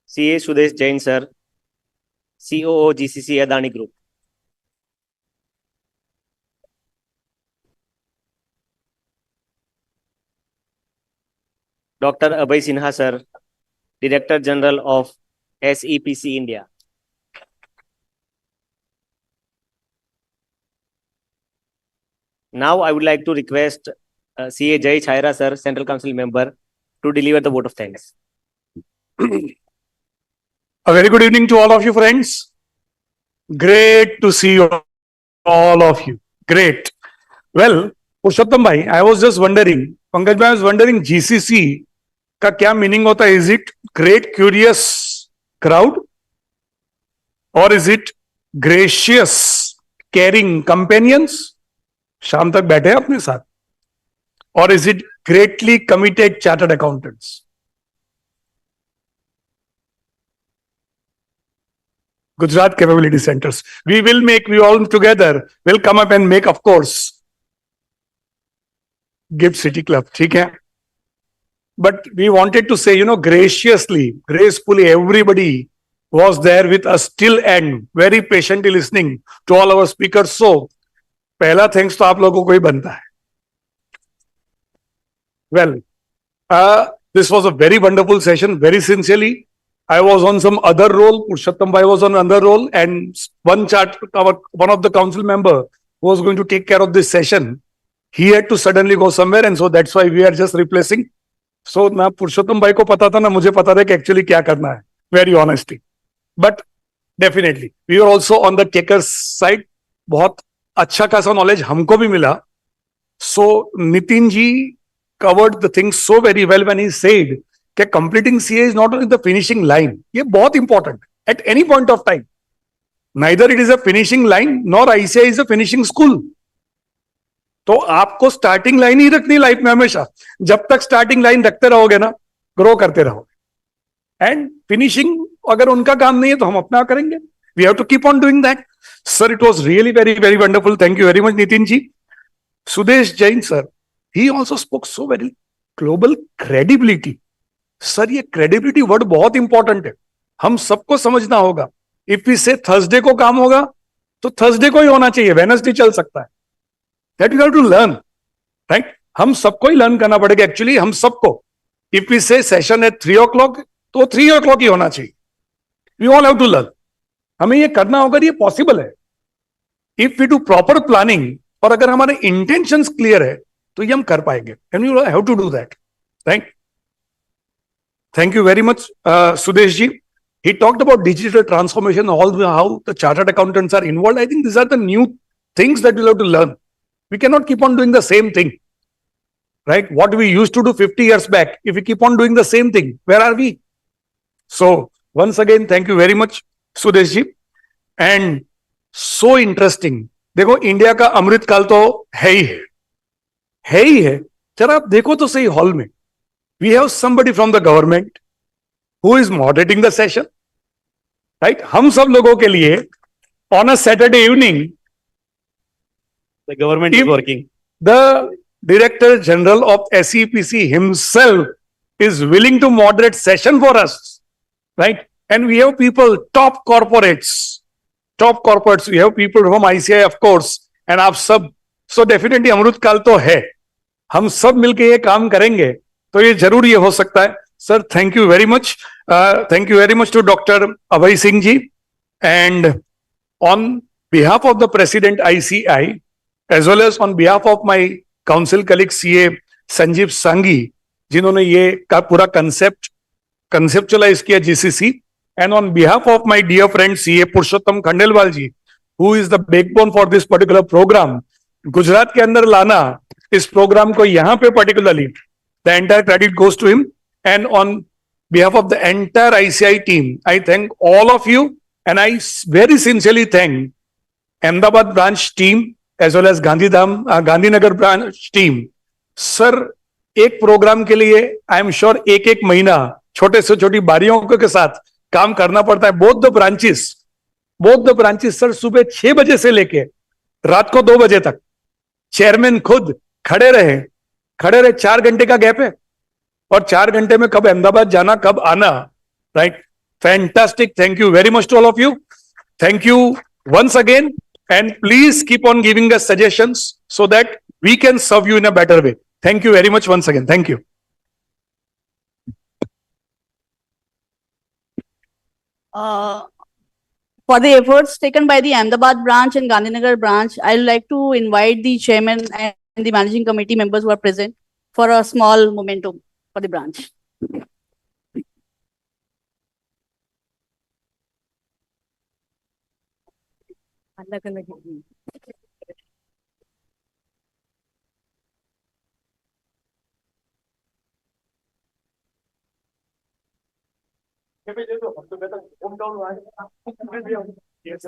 CA Sudesh Jain sir, COO GCC Adani Group. Dr. Abhay Sinha sir, Director General of SEPC India. Now I would like to request CA Jay Chaira sir, Central Council member, to deliver the vote of thanks. A very good evening to all of you, friends. Great to see you, all of you. Great. Well, Purushottam bhai, I was just wondering, Pankaj bhai, I was wondering GCC का क्या meaning होता है? Is it great curious crowd, or is it gracious caring companions? शाम तक बैठे अपने साथ. Or is it greatly committed chartered accountants? Gujarat Capability Centers. We all together will come up and make, of course, Gift City Club. ठीक है? but we wanted to say, graciously, gracefully, everybody was there with us till end, very patiently listening to all our speakers. So, पहला thanks तो आप लोगों को ही बनता है. Well, this was a very wonderful session. Very sincerely, I was on some other role. Purushottam Bhai was on another role, and one of the council member who was going to take care of this session, he had to suddenly go somewhere, and so that's why we are just replacing. So ना पुरुषोत्तम भाई को पता था ना मुझे पता था कि actually क्या करना है. Very honestly, but definitely we were also on the takers side. बहुत अच्छा खासा knowledge हमको भी मिला. So Nitin ji covered the things so very well when he said that completing CA is not only the finishing line. ये बहुत important at any point of time. Neither it is a finishing line nor ICA is a finishing school. तो आपको starting line ही रखनी life में हमेशा. जब तक starting line रखते रहोगे ना, ग्रो करते रहोगे. एंड फिनिशिंग अगर उनका काम नहीं है तो हम अपना करेंगे. We have to keep on doing that. Sir, it was really very very wonderful. Thank you very much Nitin ji. Sudesh Jain sir, he also spoke so very global credibility. Sir, ये क्रेडिबिलिटी वर्ड बहुत इंपॉर्टेंट है. हम सबको समझना होगा. इफ वी से Thursday को काम होगा तो थर्सडे को ही होना चाहिए. वेडनेसडे चल सकता है. That you have to learn, right? हम सबको ही लर्न करना पड़ेगा. एक्चुअली हम सबको. इफ वी से सेशन है 3 o'clock तो 3 o'clock ही होना चाहिए. We all have to learn. हमें ये करना होगा. ये पॉसिबल है if we do proper planning. और अगर हमारे इंटेंशंस क्लियर है तो ये हम कर पाएंगे. And we have to do that, right? Thank you very much Sudesh ji. He talked about digital transformation, how the chartered accountants are involved. I think these are the new things that we'll have to learn. We cannot keep on doing the same thing, right? What we used to do 50 years back, if we keep on doing the same thing, where are we? So once again, thank you very much, Sudesh ji. And so interesting. देखो, India का अमृत काल तो है ही है. जरा आप देखो तो सही हॉल में. We have somebody from the government who is moderating the session, right? हम सब लोगों के लिए on a Saturday evening, the government is working. The Director General of SEPC himself is willing to moderate session for us, right? And we have people, top corporates. We have people from ICI, of course, and आप सब. So definitely अमृत काल तो है. हम सब मिलके ये काम करेंगे तो ये जरूर ये हो सकता है. Sir, thank you very much. Thank you very much to Dr. Abhay Singh ji. And on behalf of the President ICI, as well as on behalf of my council colleague CA Sanjeev Sanghi, जिन्होंने ये का पूरा conceptualize किया GCC, and on behalf of my dear friend CA Purushottam Khandelwal ji, who is the backbone for this particular program, Gujarat के अंदर लाना इस program को यहाँ पे particularly, the entire credit goes to him. And on behalf of the entire ICI team, I thank all of you, and I very sincerely thank Ahmedabad branch team as well as Gandhinagar branch team. Sir, एक programme के लिए I am sure एक महीना छोटे से छोटी बारियों के साथ काम करना पड़ता है. बोथ द ब्रांचेस सर, सुबह 6 बजे से लेके रात को 2 बजे तक चेयरमैन खुद खड़े रहे. 4 घंटे का गैप है और 4 घंटे में कब अहमदाबाद जाना कब आना, right? Fantastic. Thank you very much to all of you. Thank you once again, and please keep on giving us suggestions so that we can serve you in a better way. Thank you very much once again. Thank you. For the efforts taken by the Ahmedabad branch and Gandhinagar branch, I would like to invite the chairman and the managing committee members who are present for a small momentum for the branch. Yes,